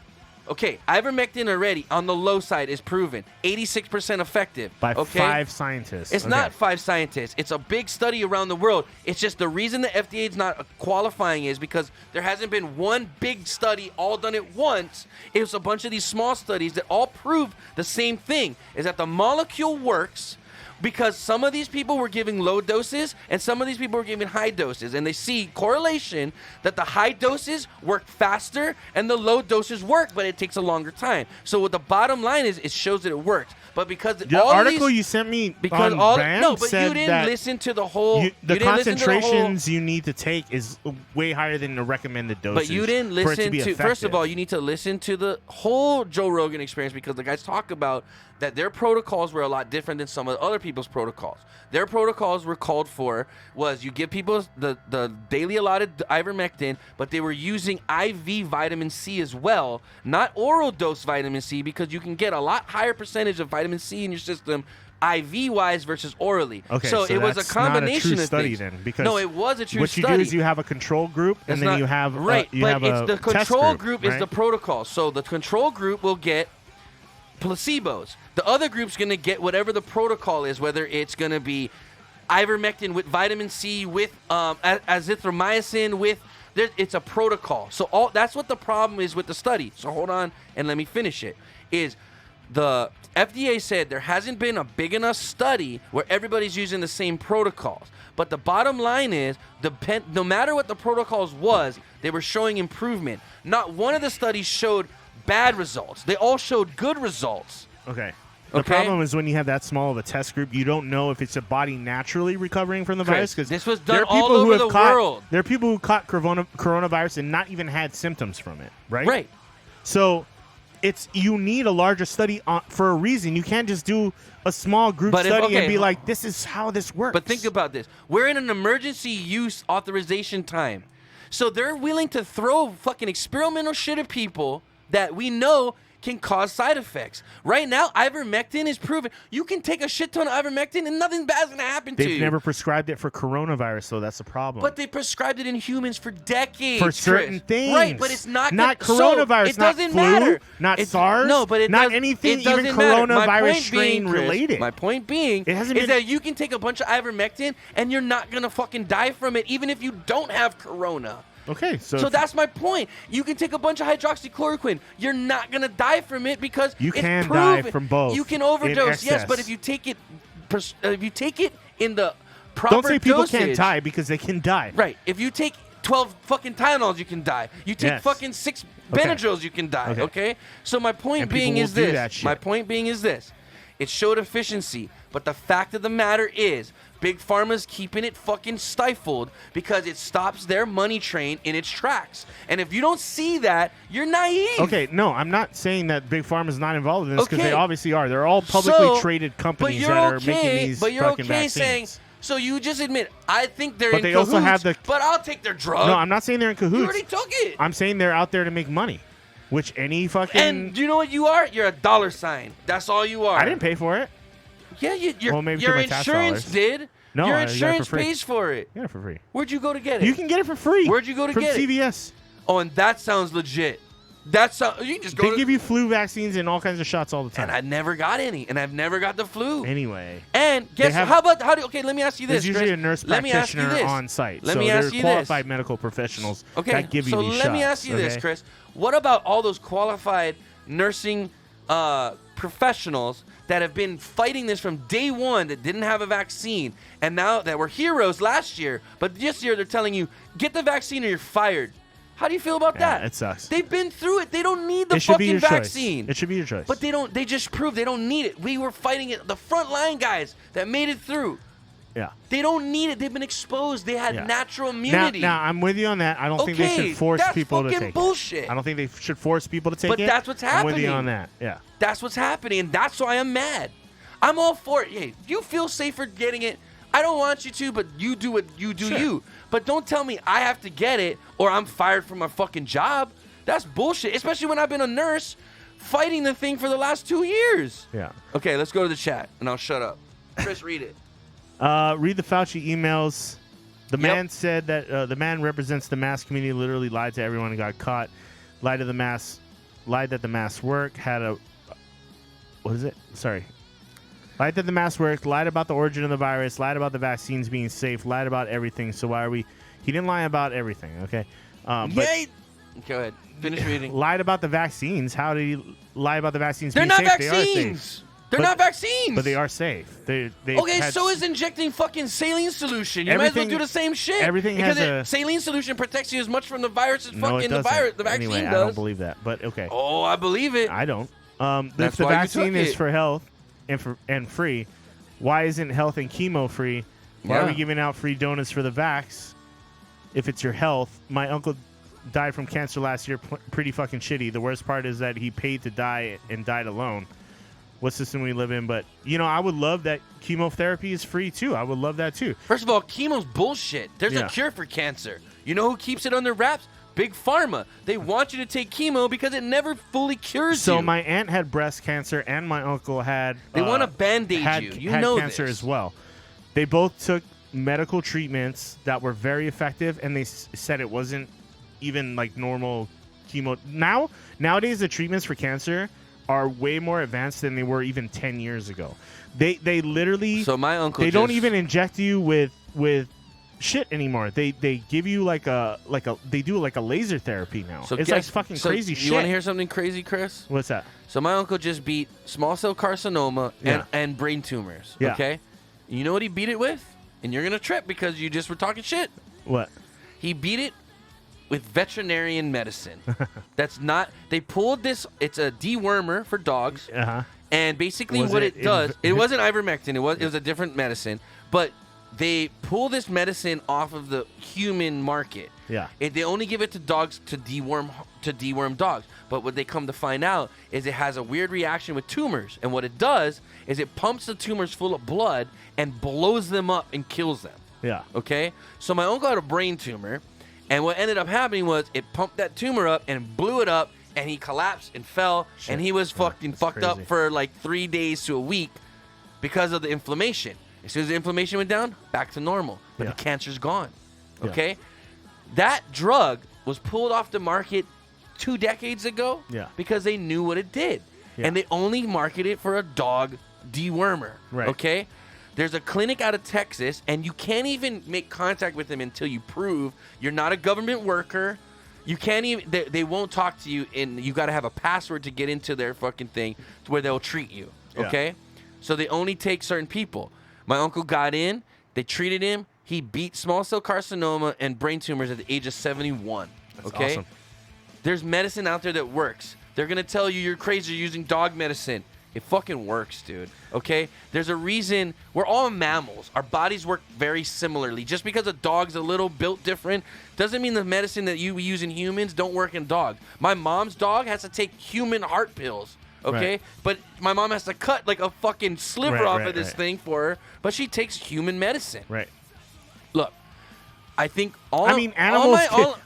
Okay, ivermectin already on the low side is proven 86% effective By okay? 5 scientists. It's Okay. not 5 scientists. It's a big study around the world. It's just the reason the FDA is not qualifying is because there hasn't been one big study all done at once. It was a bunch of these small studies that all prove the same thing, is that the molecule works because some of these people were giving low doses and some of these people were giving high doses. And they see correlation that the high doses work faster and the low doses work, but it takes a longer time. So what the bottom line is, it shows that it works. But because The all article these, you sent me because on all BAM no, but said you didn't that listen to the whole. the you didn't listen to the whole- concentrations you need to take is way higher than the recommended dosage. But you didn't for it listen to, be to. First of effective. all, you need to listen to the whole Joe Rogan experience because the guys talk about that their protocols were a lot different than some of the other people's protocols. Their protocols were called for was you give people the daily allotted ivermectin, but they were using IV vitamin C as well, not oral dose vitamin C, because you can get a lot higher percentage of vitamin C in your system IV wise versus orally. Okay, so it was a that's combination not a true of study things. then, because no, it was a true what study. you do is you have a control group, and It's then not- you have right, you but have it's a the test control group is right? the protocol. So the control group will get placebos. The other group's going to get whatever the protocol is, whether it's going to be ivermectin with vitamin C, with azithromycin, with it's a protocol. So all that's what the problem is with the study. So hold on and let me finish it. Is the FDA said there hasn't been a big enough study where everybody's using the same protocols. But the bottom line is, no matter what the protocols was, they were showing improvement. Not one of the studies showed bad results. They all showed good results. Okay. The Okay? problem is when you have that small of a test group, you don't know if it's a body naturally recovering from the Chris, virus. Because this was done all over the world. There are people who caught coronavirus and not even had symptoms from it, right? Right. So you need a larger study for a reason. You can't just do a small group But study and be like, this is how this works. But think about this. We're in an emergency use authorization time. So they're willing to throw fucking experimental shit at people that we know can cause side effects. Right now, ivermectin is proven. You can take a shit ton of ivermectin and nothing bad's going to happen to you. They've never prescribed it for coronavirus, so that's the problem. But they prescribed it in humans for decades. For certain Chris. things. Right, but it's not coronavirus, it doesn't not flu, matter. not It's- SARS, no, but it not does, anything it doesn't even matter. My coronavirus point strain being, Chris, related. My point being It hasn't is been- that you can take a bunch of ivermectin and you're not gonna fucking die from it, even if you don't have corona. Okay, so that's my point. You can take a bunch of hydroxychloroquine. You're not gonna die from it because You it's can proven. die from both You can in overdose, yes, excess. but if you take it in the proper don't say people dosage, can't die because they can die. right? If you take 12 fucking Tylenols, you can die. You take Yes. fucking 6 Okay. Benadryls, you can die. Okay. Okay. So my point And people being will is do this. that shit. My point being is this. It showed efficiency, but the fact of the matter is, Big Pharma's keeping it fucking stifled because it stops their money train in its tracks. And if you don't see that, you're naive. Okay, no, I'm not saying that Big Pharma is not involved in this because Okay. they obviously are. They're all publicly So- traded companies but that you're are making these But you're fucking okay vaccines. saying. So you just admit, I think they're But in they cahoots, also have the- but I'll take their drug. No, I'm not saying they're in You cahoots. already took it. I'm saying they're out there to make money, which any fucking. And do you know what you are? You're a dollar sign. That's all you are. I didn't pay for it. Yeah, your Well, maybe your for my tax insurance dollars. did. No, your I got it for insurance free. pays for it. I got it for free. Where'd you go to get it? You can get it for free. Where'd you go to From get it? CVS. Oh, and that sounds legit. That's you can just go. They give you flu vaccines and all kinds of shots all the time. And I never got any, and I've never got the flu. Anyway. And guess have- okay, let me ask you this. There's usually Chris. a nurse Let me ask you practitioner this. on site. Let so me ask they're you qualified this. medical professionals Okay, that give you so these let me shots, ask you this, okay? Chris. What about all those qualified nursing professionals that have been fighting this from day one that didn't have a vaccine, and now that were heroes last year, but this year they're telling you, get the vaccine or you're fired. How do you feel about that? It sucks. They've been through it. They don't need the It should be fucking your choice. vaccine. It should be your choice. But they just proved they don't need it. We were fighting it. The front line guys that made it through. Yeah. They don't need it. They've been exposed. They had Yeah. natural immunity. Now, I'm with you on that. I don't think they should force that's people to fucking take bullshit. it. I don't think they should force people to take But it. that's what's I'm with you happening. on that. Yeah. That's what's happening, and that's why I'm mad. I'm all for it. Hey, you feel safer getting it. I don't want you to, but you do what you do. Sure. You. But don't tell me I have to get it or I'm fired from my fucking job. That's bullshit. Especially when I've been a nurse fighting the thing for the last 2 years. Yeah. Okay, let's go to the chat, and I'll shut up. Chris, read it. Read the Fauci emails. The man said that the man represents the mask community, literally lied to everyone and got caught. Lied that the masks work. What is it? Sorry. Lied that the masks worked. Lied about the origin of the virus. Lied about the vaccines being safe. Lied about everything. So why are we? He didn't lie about everything. Okay. But Go ahead. Finish reading. lied about the vaccines. How did he lie about the vaccines They're being not safe? vaccines. They're But- not vaccines. But they are safe. They Okay, had- so is injecting fucking saline solution. You might as well Everything- do the same shit. everything because has saline solution protects you as much from the virus as No, it fucking the doesn't. virus. The vaccine anyway, does. I don't believe that. But okay. Oh, I believe it. I don't. That's if the why you vaccine took is it. for health and free, why isn't health and chemo free? Why are Yeah. we giving out free donuts for the vax if it's your health? My uncle died from cancer last year. Pretty fucking shitty. The worst part is that he paid to die and died alone. What system we live in? But I would love that chemotherapy is free too. I would love that too. First of all, chemo's bullshit. There's Yeah. a cure for cancer. You know who keeps it under wraps? Big Pharma. They want you to take chemo because it never fully cures So you. my aunt had breast cancer and my uncle had. They wanna Band-Aid had- you. You had know cancer this. as well. They both took medical treatments that were very effective, and they said it wasn't even like normal chemo. Nowadays, the treatments for cancer are way more advanced than they were even 10 years ago. They literally. So my uncle. They don't even inject you with shit anymore. They give you they do like a laser therapy now. So it's like fucking crazy shit. You want to hear something crazy, Chris? What's that? So my uncle just beat small cell carcinoma and brain tumors. Yeah. Okay. You know what he beat it with? And you're gonna trip because you just were talking shit. What? He beat it with veterinarian medicine. That's not. They pulled this. It's a dewormer for dogs. Uh-huh. And basically, Was what it it does, it wasn't ivermectin. It was a different medicine. But they pull this medicine off of the human market. Yeah. They only give it to dogs to deworm dogs. But what they come to find out is it has a weird reaction with tumors. And what it does is it pumps the tumors full of blood and blows them up and kills them. Yeah. Okay? So my uncle had a brain tumor. And what ended up happening was it pumped that tumor up and blew it up. And he collapsed and fell. Shit. And he was fucking fucked up crazy. for like 3 days to a week because of the inflammation. As soon as the inflammation went down, back to normal. But Yeah. the cancer's gone. Yeah. Okay? That drug was pulled off the market 2 decades ago because they knew what it did. Yeah. And they only market it for a dog dewormer. Right. Okay? There's a clinic out of Texas, and you can't even make contact with them until you prove you're not a government worker. You can't even, they won't talk to you, and you got to have a password to get into their fucking thing to where they'll treat you. Yeah. Okay? So they only take certain people. My uncle got in, they treated him, he beat small cell carcinoma and brain tumors at the age of 71. That's okay? awesome. There's medicine out there that works. They're going to tell you you're crazy using dog medicine. It fucking works, dude. Okay? There's a reason. We're all mammals. Our bodies work very similarly. Just because a dog's a little built different doesn't mean the medicine that you use in humans don't work in dogs. My mom's dog has to take human heart pills. Okay? Right. But my mom has to cut like a fucking sliver Right, off right, of this right. thing for her. But she takes human medicine. Right. Look, I think all I mean, animals.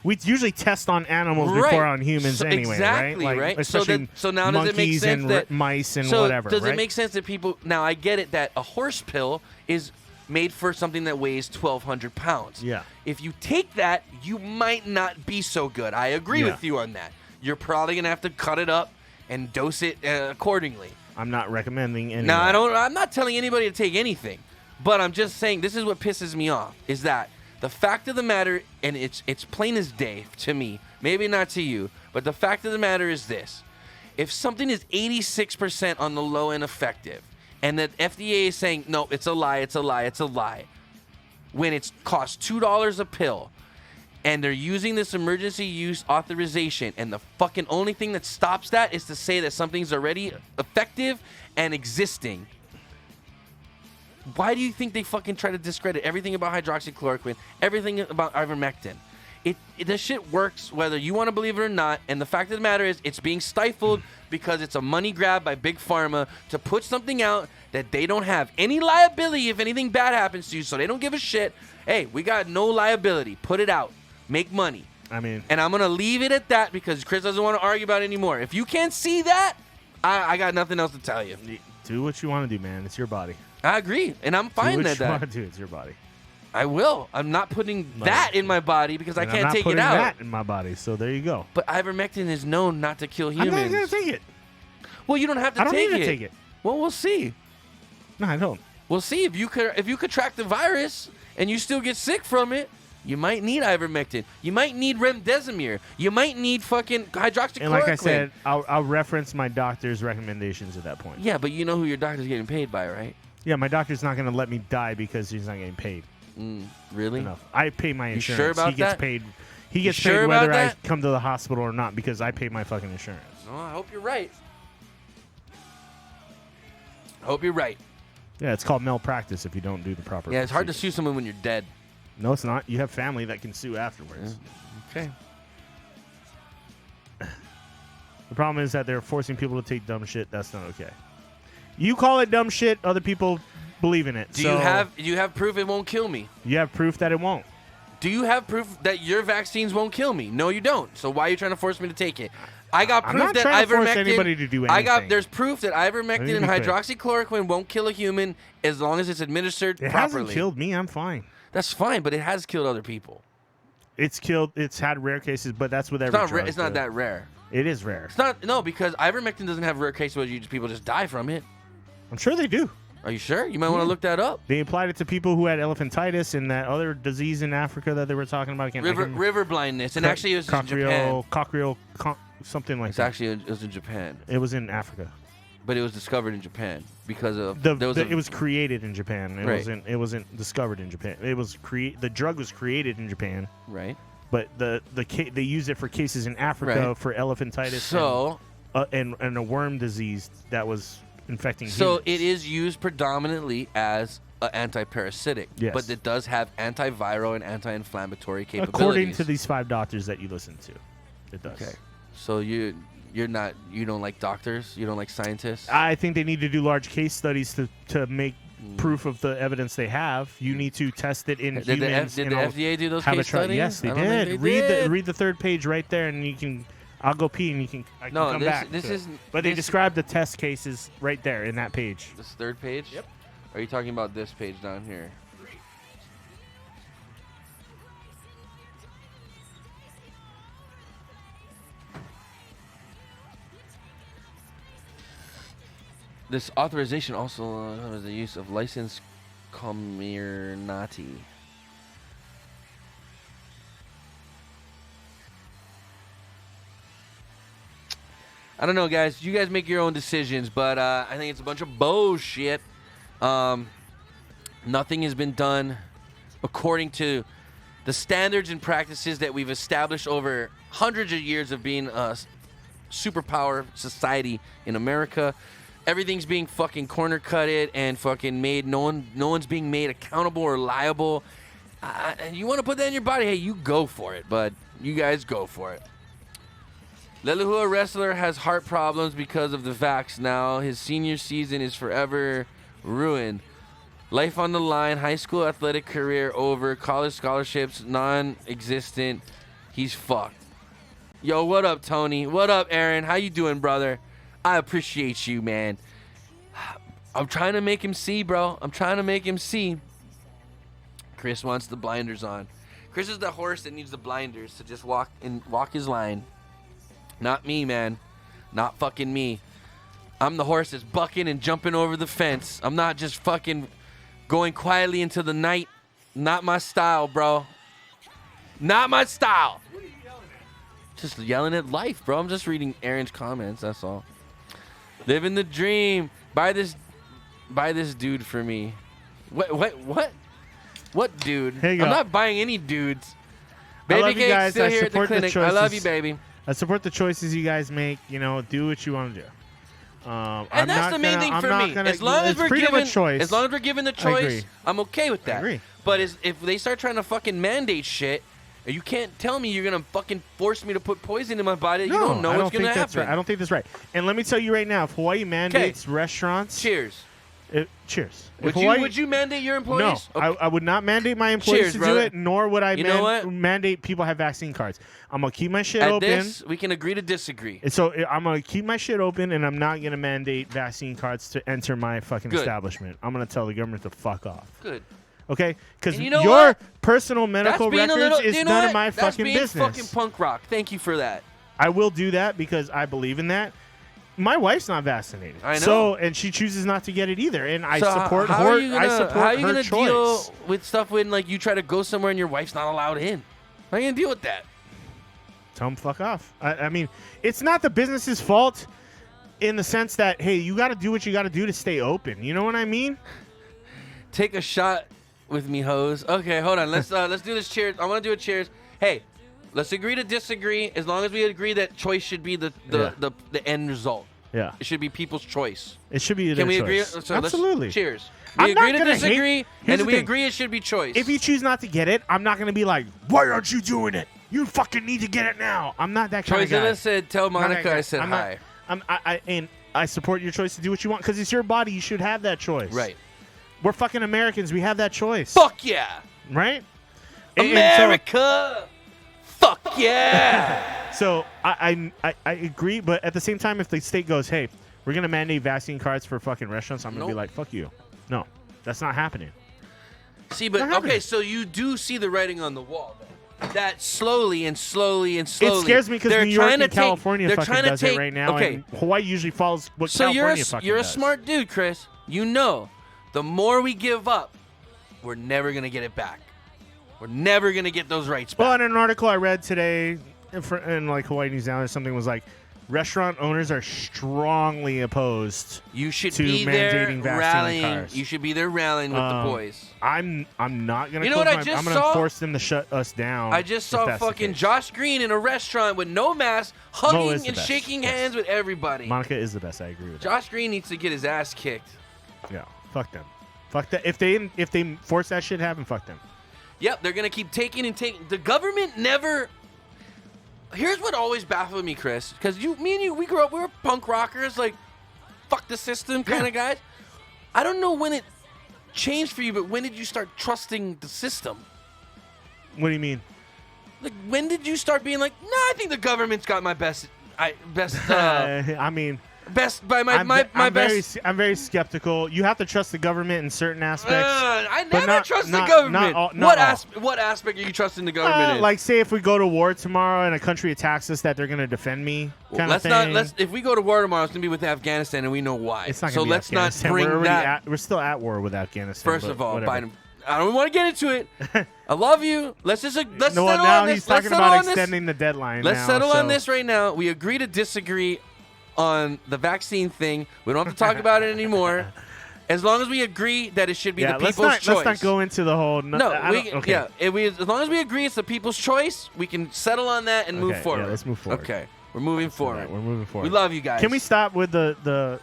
We usually test on animals before on humans So anyway, exactly, right? right? Especially so now does it make monkeys sense and that mice and so whatever, does right? it make sense that people now? I get it that a horse pill is made for something that weighs 1,200 pounds. Yeah. If you take that, you might not be so good. I agree Yeah. with you on that. You're probably gonna have to cut it up and dose it accordingly. I'm not recommending any. No, I'm not telling anybody to take anything, but I'm just saying this is what pisses me off is that the fact of the matter, and it's plain as day to me, maybe not to you, but the fact of the matter is this: If something is 86% on the low end effective, and the FDA is saying, no, it's a lie, it's a lie, it's a lie, when it costs $2 a pill, and they're using this emergency use authorization, and the fucking only thing that stops that is to say that something's already effective and existing. Why do you think they fucking try to discredit everything about hydroxychloroquine, everything about ivermectin? This shit works whether you want to believe it or not, and the fact of the matter is it's being stifled because it's a money grab by Big Pharma to put something out that they don't have any liability if anything bad happens to you, so they don't give a shit. Hey, we got no liability. Put it out. Make money. I mean, and I'm going to leave it at that because Chris doesn't want to argue about it anymore. If you can't see that, I got nothing else to tell you. Do what you want to do, man. It's your body. I agree, and I'm fine with that. Do what you want to do. It's your body. I will. I'm not putting that in my body because I can't take it out. I'm not putting that in my body, so there you go. But ivermectin is known not to kill humans. I'm not going to take it. Well, you don't have to take it. I don't need to take it. Well, we'll see. No, I don't. We'll see. If you contract the virus and you still get sick from it, you might need ivermectin. You might need remdesivir. You might need fucking hydroxychloroquine. And like I said, I'll reference my doctor's recommendations at that point. Yeah, but you know who your doctor's getting paid by, right? Yeah, my doctor's not going to let me die because he's not getting paid. Really? Enough. I pay my insurance. You sure about he gets that? paid. He gets sure paid whether I come to the hospital or not because I pay my fucking insurance. Oh, I hope you're right. I hope you're right. Yeah, it's called malpractice if you don't do the proper. Yeah, it's hard to sue someone when you're dead. No, it's not. You have family that can sue afterwards. Yeah. Okay. The problem is that they're forcing people to take dumb shit. That's not okay. You call it dumb shit. Other people believe in it. Do you have proof it won't kill me? You have proof that it won't. Do you have proof that your vaccines won't kill me? No, you don't. So why are you trying to force me to take it? I got proof that trying to force ivermectin. anybody to do anything. There's proof that ivermectin and hydroxychloroquine won't kill a human as long as it's administered properly. It hasn't killed me. I'm fine. That's fine, but it has killed other people. It's had rare cases, but that's with every drug. It's not that rare. It is rare. It's not because ivermectin doesn't have rare cases where people just die from it. I'm sure they do. Are you sure? You might want to look that up. They applied it to people who had elephantitis and that other disease in Africa that they were talking about. River blindness, and actually it was in Japan. Something like that. Actually, it was in Japan. It was in Africa. But it was discovered in Japan because of it was created in Japan. It wasn't discovered in Japan. The drug was created in Japan. Right. But they used it for cases in Africa for elephantitis and a worm disease that was infecting humans. So it is used predominantly as an antiparasitic. Yes. But it does have antiviral and anti-inflammatory capabilities. According to these 5 doctors that you listen to, it does. Okay. So you don't like doctors? You don't like scientists? I think they need to do large case studies to make proof of the evidence they have. You need to test it in humans. Did the FDA do those case studies? Yes, they did. Read the 3rd page right there, and you can. I'll go pee, and I can come back. But they describe the test cases right there in that page. This 3rd page? Yep. Are you talking about this page down here? This authorization also covers the use of licensed Comirnaty. I don't know, guys. You guys make your own decisions, but I think it's a bunch of bullshit. Nothing has been done according to the standards and practices that we've established over hundreds of years of being a superpower society in America. Everything's being fucking corner-cutted and fucking made. No one's being made accountable or liable. And you want to put that in your body? Hey, you go for it, bud. You guys go for it. Lelehua wrestler has heart problems because of the vax now. His senior season is forever ruined. Life on the line. High school athletic career over. College scholarships non-existent. He's fucked. Yo, what up, Tony? What up, Aaron? How you doing, brother? I appreciate you, man. I'm trying to make him see, bro. I'm trying to make him see. Chris wants the blinders on. Chris is the horse that needs the blinders to just walk his line. Not me, man. Not fucking me. I'm the horse that's bucking and jumping over the fence. I'm not just fucking going quietly into the night. Not my style, bro. Not my style. Just yelling at life, bro. I'm just reading Aaron's comments. That's all. Living the dream. Buy this dude for me. What dude? Here you go. I'm not buying any dudes. I Baby love you Cake's guys. still I here at the support the clinic. I love you, choices. baby. I support the choices you guys make. You know, do what you want to do. And that's the main thing for me. As long as we're given the choice, I'm okay with that. I agree. But if they start trying to fucking mandate shit, you can't tell me you're gonna fucking force me to put poison in my body. No, You don't know I what's don't gonna think that's happen. right. I don't think that's right. And let me tell you right now, if Hawaii mandates restaurants, Cheers. Cheers. Would you mandate your employees? No, Okay. I would not mandate my employees Cheers, to brother. do it, nor would I You know what? mandate people have vaccine cards. I'm gonna keep my shit At open. this, we can agree to disagree. And so I'm gonna keep my shit open, and I'm not gonna mandate vaccine cards to enter my fucking Good. establishment. I'm gonna tell the government to fuck off. Good. Okay? Because And you know your what? personal medical That's being a records little, is you know none what? of my That's fucking being business. fucking punk rock. Thank you for that. I will do that because I believe in that. My wife's not vaccinated. I know. So, and she chooses not to get it either. And I So support how her. are you gonna, I support how are you her gonna choice. deal with stuff when like you try to go somewhere and your wife's not allowed in? How are you gonna deal with that? Tell them fuck off. I mean, it's not the business's fault in the sense that, hey, you got to do what you got to do to stay open. You know what I mean? Take a shot with me, hoes. Okay, hold on. Let's do this. Cheers. I want to do a cheers. Hey, let's agree to disagree. As long as we agree that choice should be the end result. Yeah. It should be people's choice. It should be their Can we choice. agree? So Absolutely. Cheers. I'm We not agree to gonna disagree, hate- Here's and the we thing. agree it should be choice. If you choose not to get it, I'm not going to be like, why aren't you doing it? You fucking need to get it now. I'm not that kind of guy. Choice said, tell I'm not that Monica guy. I said I'm hi. And I support your choice to do what you want because it's your body. You should have that choice. Right. We're fucking Americans. We have that choice. Fuck yeah. Right? America. Fuck yeah. So I agree, but at the same time, if the state goes, hey, we're going to mandate vaccine cards for fucking restaurants, I'm going to be like, fuck you. No, that's not happening. See, but okay, so you do see the writing on the wall, though. That slowly and slowly and slowly. It scares me because they're New York trying to and California they're fucking trying to does take, it right now, okay. and Hawaii usually follows what So California fucking you're a does. smart dude, Chris. You know, the more we give up, we're never gonna get it back. We're never gonna get those rights back. Well, in an article I read today, in like Hawaii News Now or something, was like, restaurant owners are strongly opposed. You should to be mandating there vaccine rallying. cards. You should be there rallying with the boys. I'm not gonna. You know what I I'm just gonna saw? force them to shut us down. I just if saw that's the fucking case. Josh Green in a restaurant with no mask, is hugging the and best. shaking Yes. hands with everybody. Monica is the best. I agree with Josh Green needs to get his ass kicked. that. Yeah, fuck them. Fuck that. If they force that shit to happen, fuck them. Yep, they're gonna keep taking and taking. The government never. Here's what always baffled me, Chris, because me and you, we grew up. We were punk rockers, like fuck the system kind of guys. I don't know when it changed for you, but when did you start trusting the system? What do you mean? Like, when did you start being like, nah, I think the government's got my best. I mean, best by my I'm best. I'm very skeptical. You have to trust the government in certain aspects. I but never not- trust not- the government. not all- not all. What aspect are you trusting the government in? Like, say if we go to war tomorrow and a country attacks us, that they're going to defend me, kind of thing. If we go to war tomorrow, it's gonna be with Afghanistan, and we know why. It's not so gonna be let's not Afghanistan. bring we're that. we're still at war with Afghanistan. First but of all, whatever. Biden. I don't want to get into it. I love you. Let's No, settle now on this. he's Let's talking settle about on this. extending the deadline. Let's now, settle so. on this right now. We agree to disagree on the vaccine thing. We don't have to talk about it anymore. As long as we agree that it should be the people's choice. Let's not go into the whole. Okay. Yeah. As long as we agree it's the people's choice, we can settle on that and move Okay, forward. yeah, let's move forward. Okay, we're moving forward. We're moving forward. We love you guys. Can we stop with the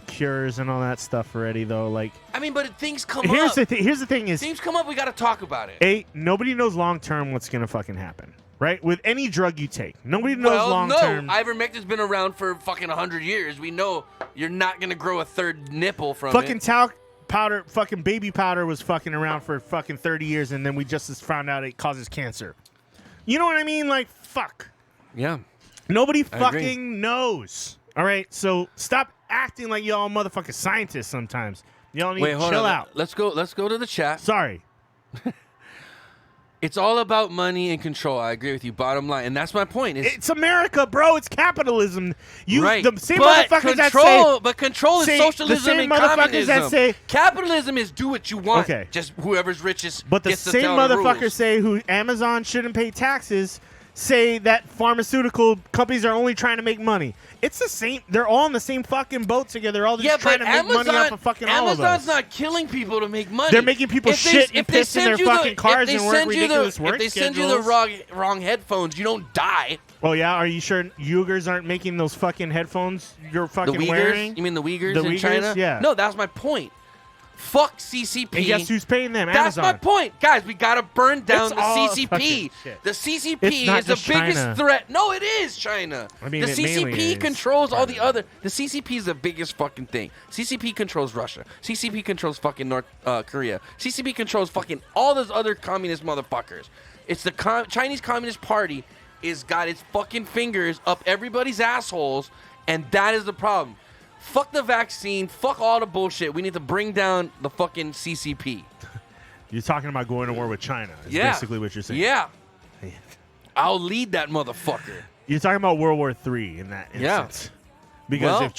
cures and all that stuff already, though? Like, I mean, but things come here's up. here's the thing is, Things come up. We got to talk about it. nobody knows long term what's gonna fucking happen, right? With any drug you take, nobody knows long term. Ivermectin's been around for fucking 100 years. We know you're not gonna grow a third nipple from Fucking it. talc powder, fucking baby powder was fucking around for fucking 30 years, and then we just found out it causes cancer. You know what I mean? Like, fuck. Yeah. Nobody I agree. fucking knows. All right, so stop acting like y'all motherfucking scientists sometimes. Y'all need Wait, to hold chill on. out. Let's go to the chat. Sorry. It's all about money and control. I agree with you. Bottom line, and that's my point. It's America, bro. It's capitalism. Right. The same but motherfuckers control, that but control is say- socialism the same and motherfuckers communism. that say capitalism is do what you want. Okay. Just whoever's richest But the gets to same tell the motherfuckers rules. say who Amazon shouldn't pay taxes say that pharmaceutical companies are only trying to make money. It's the same. They're all in the same fucking boat together. They're all just trying to make money off of fucking all of us. Amazon's not killing people to make money. They're making people shit and piss in their fucking cars and work ridiculous work If they send you the wrong headphones, you don't die. Oh yeah, are you sure Uyghurs aren't making those fucking headphones you're fucking The Uyghurs? wearing? You mean the Uyghurs in China? Yeah. No, that's my point. Fuck CCP. And guess who's paying them? That's Amazon. my point. Guys, we got to burn down It's the all CCP. fucking shit. The CCP It's not is the just biggest China. threat. No, it is China. I mean, the it mainly CCP is controls all part the of it. other. The CCP is the biggest fucking thing. CCP controls Russia. CCP controls fucking North Korea. CCP controls fucking all those other communist motherfuckers. It's the Chinese Communist Party is got its fucking fingers up everybody's assholes, and that is the problem. Fuck the vaccine. Fuck all the bullshit. We need to bring down the fucking CCP. You're talking about going to war with China. Is basically what you're saying. Yeah. I'll lead that motherfucker. You're talking about World War III in that instance. Because if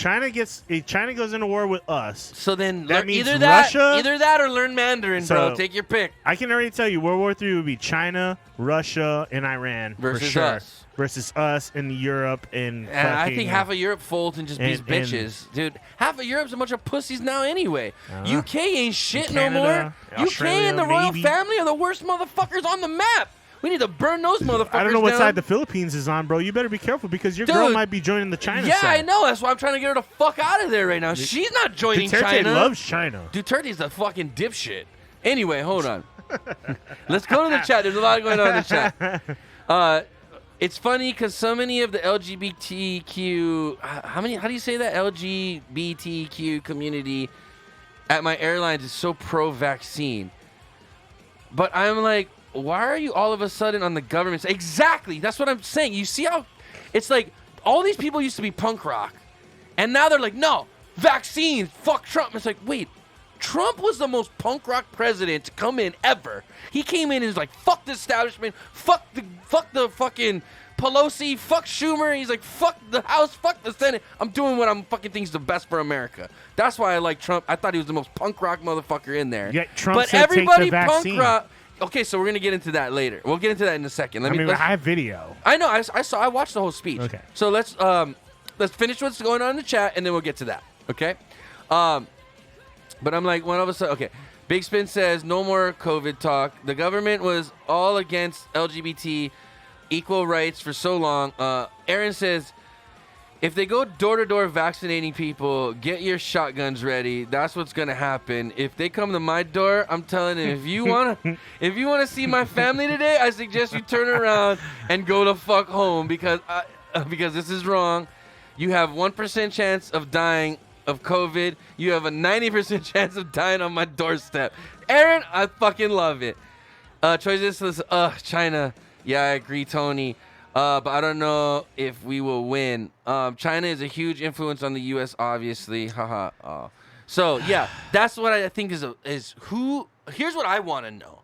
China goes into war with us, so then that means either Russia, that or learn Mandarin, bro. Take your pick. I can already tell you, World War III would be China, Russia, and Iran versus for sure. us. Versus us and Europe and I think half of Europe folds and just be bitches, dude. Half of Europe's a bunch of pussies now anyway. UK ain't shit Canada, no more. Australia, UK and the royal maybe. family are the worst motherfuckers on the map. We need to burn those motherfuckers I don't know what down. side the Philippines is on, bro. You better be careful because your Dude, girl might be joining the China Yeah, side. I know. That's why I'm trying to get her the fuck out of there right now. She's not joining Duterte China. loves China. Duterte's a fucking dipshit. Anyway, hold on. Let's go to the chat. There's a lot going on in the chat. It's funny because so many of the LGBTQ, how do you say that? LGBTQ community at my airlines is so pro-vaccine. But I'm like, why are you all of a sudden on the government? Exactly. That's what I'm saying. You see how it's like all these people used to be punk rock. And now they're like, no, vaccines, fuck Trump. It's like, wait, Trump was the most punk rock president to come in ever. He came in and was like, fuck the establishment, fuck the fucking Pelosi, fuck Schumer. He's like, fuck the House, fuck the Senate. I'm doing what I'm fucking thinks is the best for America. That's why I like Trump. I thought he was the most punk rock motherfucker in there. Yeah, Trump but said everybody take the vaccine. punk rock. Okay, so we're gonna get into that later. We'll get into that in a second. I have video. I know. I watched the whole speech. Okay. So let's finish what's going on in the chat, and then we'll get to that. Okay. But I'm like, one of a sudden, okay. Big Spin says no more COVID talk. The government was all against LGBT equal rights for so long. Aaron says, if they go door to door vaccinating people, get your shotguns ready. That's what's gonna happen. If they come to my door, I'm telling you, if you wanna see my family today, I suggest you turn around and go the fuck home because this is wrong. You have 1% chance of dying of COVID. You have a 90% chance of dying on my doorstep. Aaron, I fucking love it. Choices says, China. Yeah, I agree, Tony. But I don't know if we will win. China is a huge influence on the U.S., obviously. Haha. So, yeah, that's what I think is who. Here's what I want to know.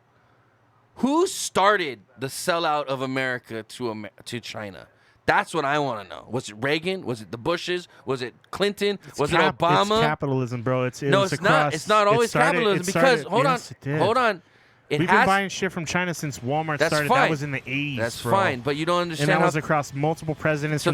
Who started the sellout of America to China? That's what I want to know. Was it Reagan? Was it the Bushes? Was it Clinton? Was it Obama? It's capitalism, bro. It's not. It's not always capitalism because hold on. We've been buying shit from China since Walmart started. Fine. That was in the 80s. That's bro. fine, but you don't understand. And that was across multiple presidents. So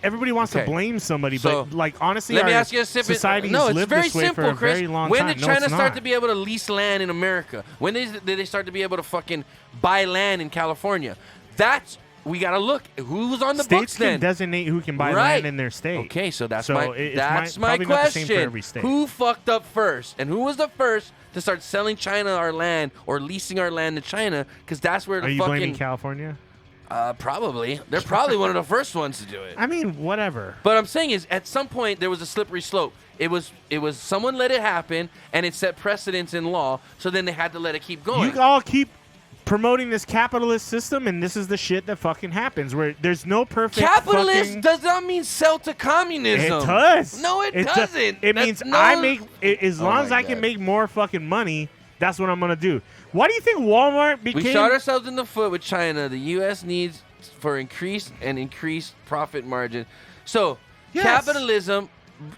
everybody wants to blame somebody, but like honestly, let me ask you a society No, has it's lived very this way simple, for a Chris. very long when time. did China start to be able to lease land in America? When did they start to be able to fucking buy land in California? That's we gotta look. Who's on the books States then? can designate who can buy land in their state. Okay, so that's probably my not the same for question. every state. Who fucked up first, and who was the first to start selling China our land or leasing our land to China? Because that's where the Are you fucking blaming California? Probably. They're probably one of the first ones to do it. I mean, whatever. But I'm saying is, at some point there was a slippery slope. It was someone let it happen, and it set precedents in law. So then they had to let it keep going. You all keep promoting this capitalist system, and this is the shit that fucking happens. Where there's no perfect. Capitalist does not mean sell to communism. It does. No, it doesn't. It means I make as long as I can make more fucking money. That's what I'm gonna do. Why do you think Walmart became? We shot ourselves in the foot with China. The U.S. needs for increased profit margin. So capitalism,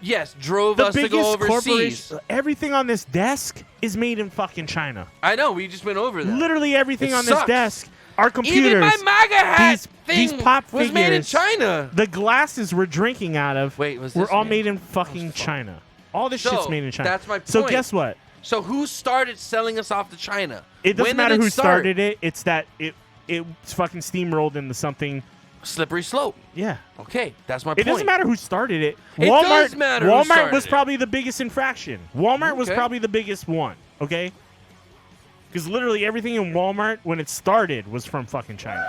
yes, drove us to go overseas. Everything on this desk is made in fucking China. I know. We just went over that. Literally everything on this desk Our computers. Even my MAGA hat these thing pop was made in figures, China. The glasses we're drinking out of was were this all made? made in fucking China. All this shit's made in China. That's my point. So guess what? So who started selling us off to China? It doesn't When matter did who it start? started it. It's that it's fucking steamrolled into something. Slippery slope. Yeah. Okay, that's my It point. doesn't matter who started it. It Walmart, does matter who Walmart started was it. probably the biggest infraction. Walmart was Okay. probably the biggest one. Okay. Because literally everything in Walmart when it started was from fucking China.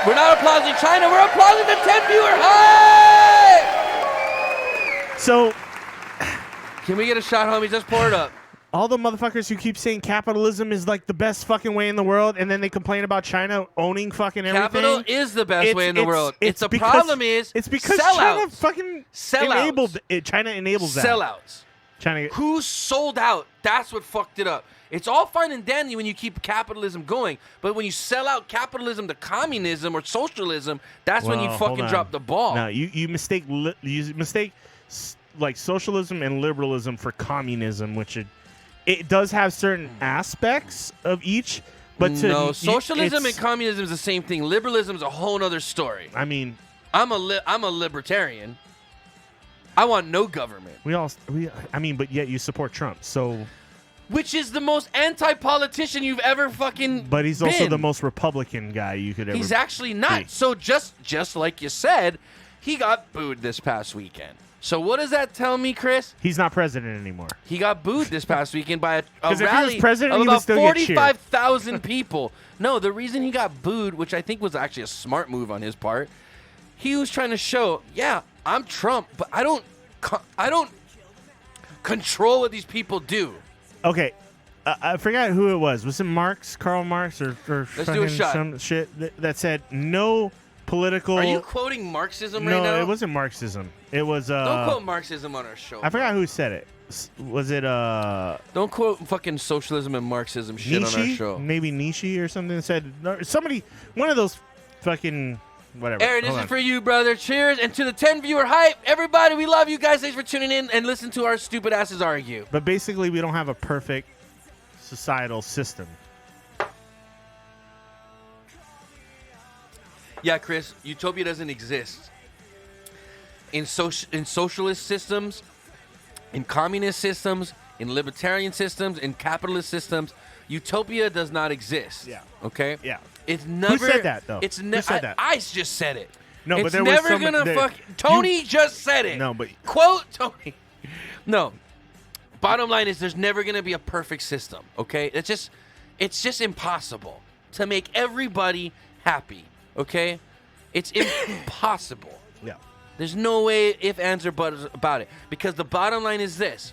We're not applauding China. We're applauding the 10 viewer high. So Can we get a shot, homies? Just pour it up. all the motherfuckers who keep saying capitalism is like the best fucking way in the world, and then they complain about China owning fucking everything. Capital is the best way in the world. It's the because- problem is it's because sellouts. China fucking Sellouts. enabled it. China enables that. Sellouts. China. Who sold out? That's what fucked it up. It's all fine and dandy when you keep capitalism going, but when you sell out capitalism to communism or socialism, that's when you Well, hold fucking on. drop the ball. No, you mistake like socialism and liberalism for communism, which it does have certain aspects of each, but no, socialism and communism is the same thing. Liberalism is a whole other story. I mean, I'm a libertarian. I want no government. but yet you support Trump, so. Which is the most anti-politician you've ever fucking But he's also been. the most Republican guy you could ever. He's actually not. be. So just like you said, he got booed this past weekend. So what does that tell me, Chris? He's not president anymore. He got booed this past weekend by a 'Cause if he was rally president, of he would about still get cheered. 45,000 people. No, the reason he got booed, which I think was actually a smart move on his part, he was trying to show, yeah, I'm Trump, but I don't control what these people do. Okay, I forgot who it was. Was it Karl Marx, or Let's do a shot. some shit that said no political? Are you quoting Marxism right No, now? it wasn't Marxism. It was. Don't quote Marxism on our show. I forgot who said it. Was it Don't quote fucking socialism and Marxism shit on our Nietzsche? show. Maybe Nietzsche or something said somebody. One of those fucking whatever. Aaron, this Hold is on. for you, brother. Cheers. And to the 10 viewer hype. Everybody, we love you guys. Thanks for tuning in and listen to our stupid asses argue. But basically, we don't have a perfect societal system. Yeah, Chris, utopia doesn't exist. In socialist systems, in communist systems, in libertarian systems, in capitalist systems, utopia does not exist. Yeah. Okay? Yeah. It's never. said that, though? It's Who said that? I just said it. No, but it's there was never somebody- gonna there- fuck. Tony just said it. No, but Quote Tony. No. Bottom line is there's never going to be a perfect system, okay? It's just impossible to make everybody happy, okay? It's impossible. yeah. There's no way if, ands, or buts about it. Because the bottom line is this.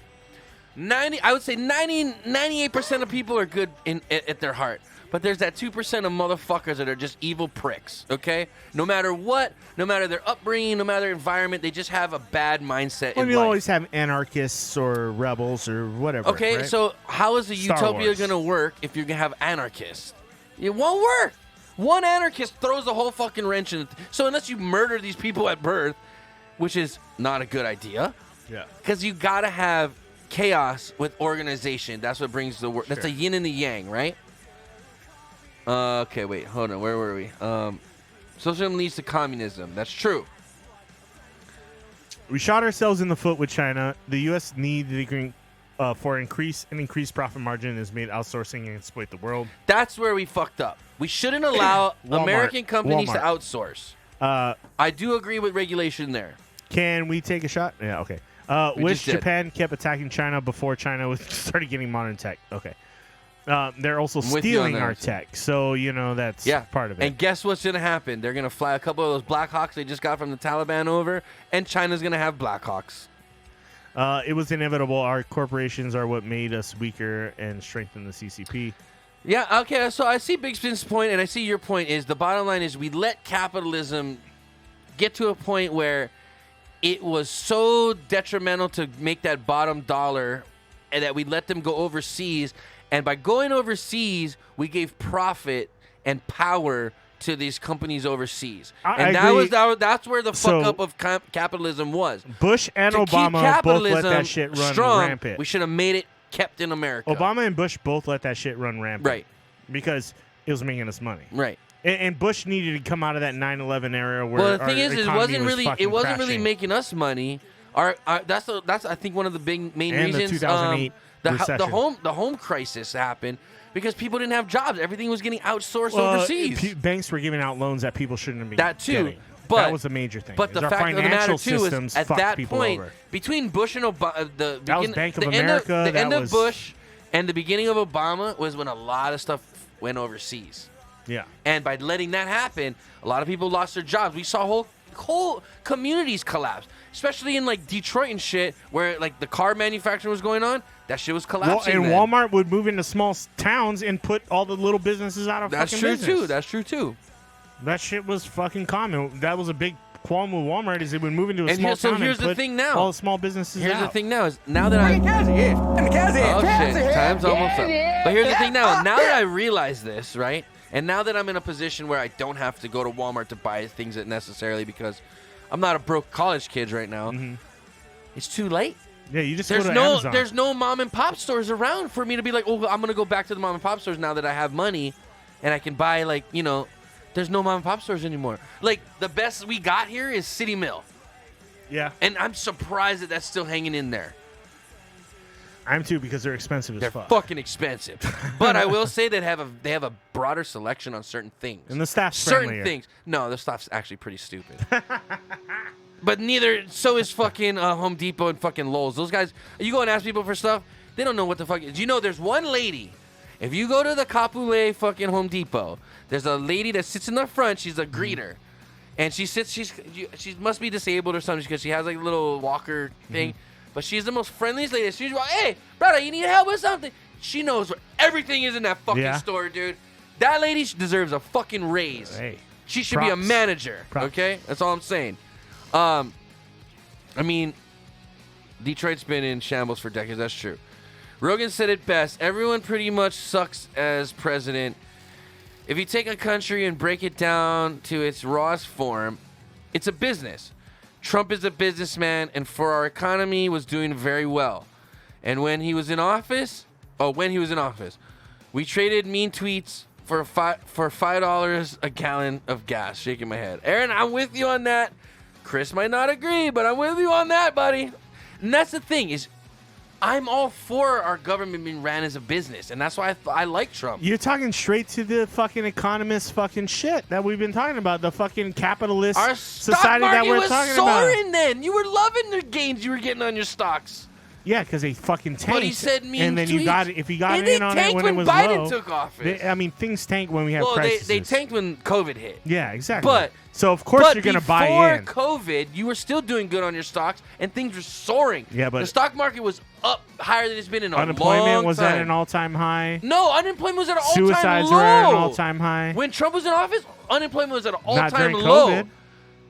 I would say 98% of people are good at their heart. But there's that 2% of motherfuckers that are just evil pricks, okay? No matter what, no matter their upbringing, no matter their environment, they just have a bad mindset Well, in you life. always have anarchists or rebels or whatever. Okay, right? so how is a Star utopia Wars. going to work if you're going to have anarchists? It won't work. One anarchist throws the whole fucking wrench in it. So unless you murder these people at birth, which is not a good idea, yeah. because you got to have chaos with organization. That's what brings the work. That's Sure. the yin and the yang, right? Okay, wait, hold on. Where were we? Socialism leads to communism. That's true. We shot ourselves in the foot with China. The U.S. need the green for increased profit margin is made outsourcing and exploit the world. That's where we fucked up. We shouldn't allow Walmart. American companies to Walmart. outsource. I do agree with regulation there. Can we take a shot? Yeah, okay. We Wish just did. Japan kept attacking China before China started getting modern tech. Okay. They're also I'm with you on stealing that. our tech, so that's part of it. And guess what's going to happen? They're going to fly a couple of those Blackhawks they just got from the Taliban over, and China's going to have Blackhawks. It was inevitable. Our corporations are what made us weaker and strengthened the CCP. Yeah, okay, so I see Big Spin's point, and I see your point is the bottom line is we let capitalism get to a point where it was so detrimental to make that bottom dollar and that we let them go overseas. And by going overseas, we gave profit and power to these companies overseas. I and agree. That's where the fuck up of capitalism was. Bush and To keep Obama both capitalism let that shit run strong, rampant. we should have made it kept in America. Obama and Bush both let that shit run rampant. Right. Because it was making us money. Right. And Bush needed to come out of that 9/11 era where. Well, the thing our is, it economy wasn't was really fucking crashing. making us money. That's I think one of the big main And the reasons 2008 recession. the home crisis happened because people didn't have jobs. Everything was getting outsourced Well, overseas. Banks were giving out loans that people shouldn't have been That too. getting. But that was a major thing. But is the our fact of the matter financial too systems is, at fucked that people point, over. between Bush and Obama, That was Bank of the America. end that of was Bush and the beginning of Obama was when a lot of stuff went overseas. Yeah. And by letting that happen, a lot of people lost their jobs. We saw whole communities collapse, especially in like Detroit and shit, where like the car manufacturing was going on. That shit was collapsing. And then. Walmart would move into small towns and put all the little businesses out of That's fucking true business. too. That's true too. That shit was fucking common. That was a big qualm with Walmart is it would move into a small So town here's and the put thing now. all the small businesses Here's out. the thing now is now that I time's almost up. But here's the thing now. Now that I realize this, right, and now that I'm in a position where I don't have to go to Walmart to buy things that necessarily because I'm not a broke college kid right now. It's too late. Yeah, you just There's go to Amazon. there's no mom and pop stores around for me to be like, oh, I'm gonna go back to the mom and pop stores now that I have money, and I can buy like There's no mom and pop stores anymore. Like the best we got here is City Mill. Yeah. And I'm surprised that that's still hanging in there. I'm too because they're expensive They're as fuck. fucking expensive. But I will say they have a broader selection on certain things. And the staff's certain friendlier. things. No, the staff's actually pretty stupid. But so is fucking Home Depot and fucking Lowe's. Those guys, you go and ask people for stuff, they don't know what the fuck. Do you know there's one lady? If you go to the Kapolei fucking Home Depot, there's a lady that sits in the front. She's a greeter, and she must be disabled or something because she has like a little walker thing. But she's the most friendliest lady. She's like, hey, brother, you need help with something? She knows where everything is in that fucking store, dude. That lady deserves a fucking raise. Hey, she should be a manager. Okay, that's all I'm saying. I mean, Detroit's been in shambles for decades. That's true. Rogan said it best. Everyone pretty much sucks as president. If you take a country and break it down to its rawest form, it's a business. Trump is a businessman, and for our economy was doing very well. And when he was in office, we traded mean tweets for $5 a gallon of gas. Shaking my head. Aaron, I'm with you on that. Chris might not agree, but I'm with you on that, buddy. And that's the thing is, I'm all for our government being ran as a business, and that's why I like Trump. You're talking straight to the fucking economist fucking shit that we've been talking about, the fucking capitalist Our society that we're talking stock market was soaring about. then. You were loving the gains you were getting on your stocks. Yeah, because they fucking tanked. But he said mean and then tweets. if you got And they in on it tanked when it was Biden low. took office. Things tank when we have Well, crises. they tanked when COVID hit. Yeah, exactly. But so of course you're gonna buy in. Before COVID, you were still doing good on your stocks, and things were soaring. Yeah, but the stock market was up higher than it's been in a long time. Unemployment was at an all-time high. No, unemployment was at an all-time low. Suicides were at an all-time high. When Trump was in office, unemployment was at an Not all-time during low. COVID.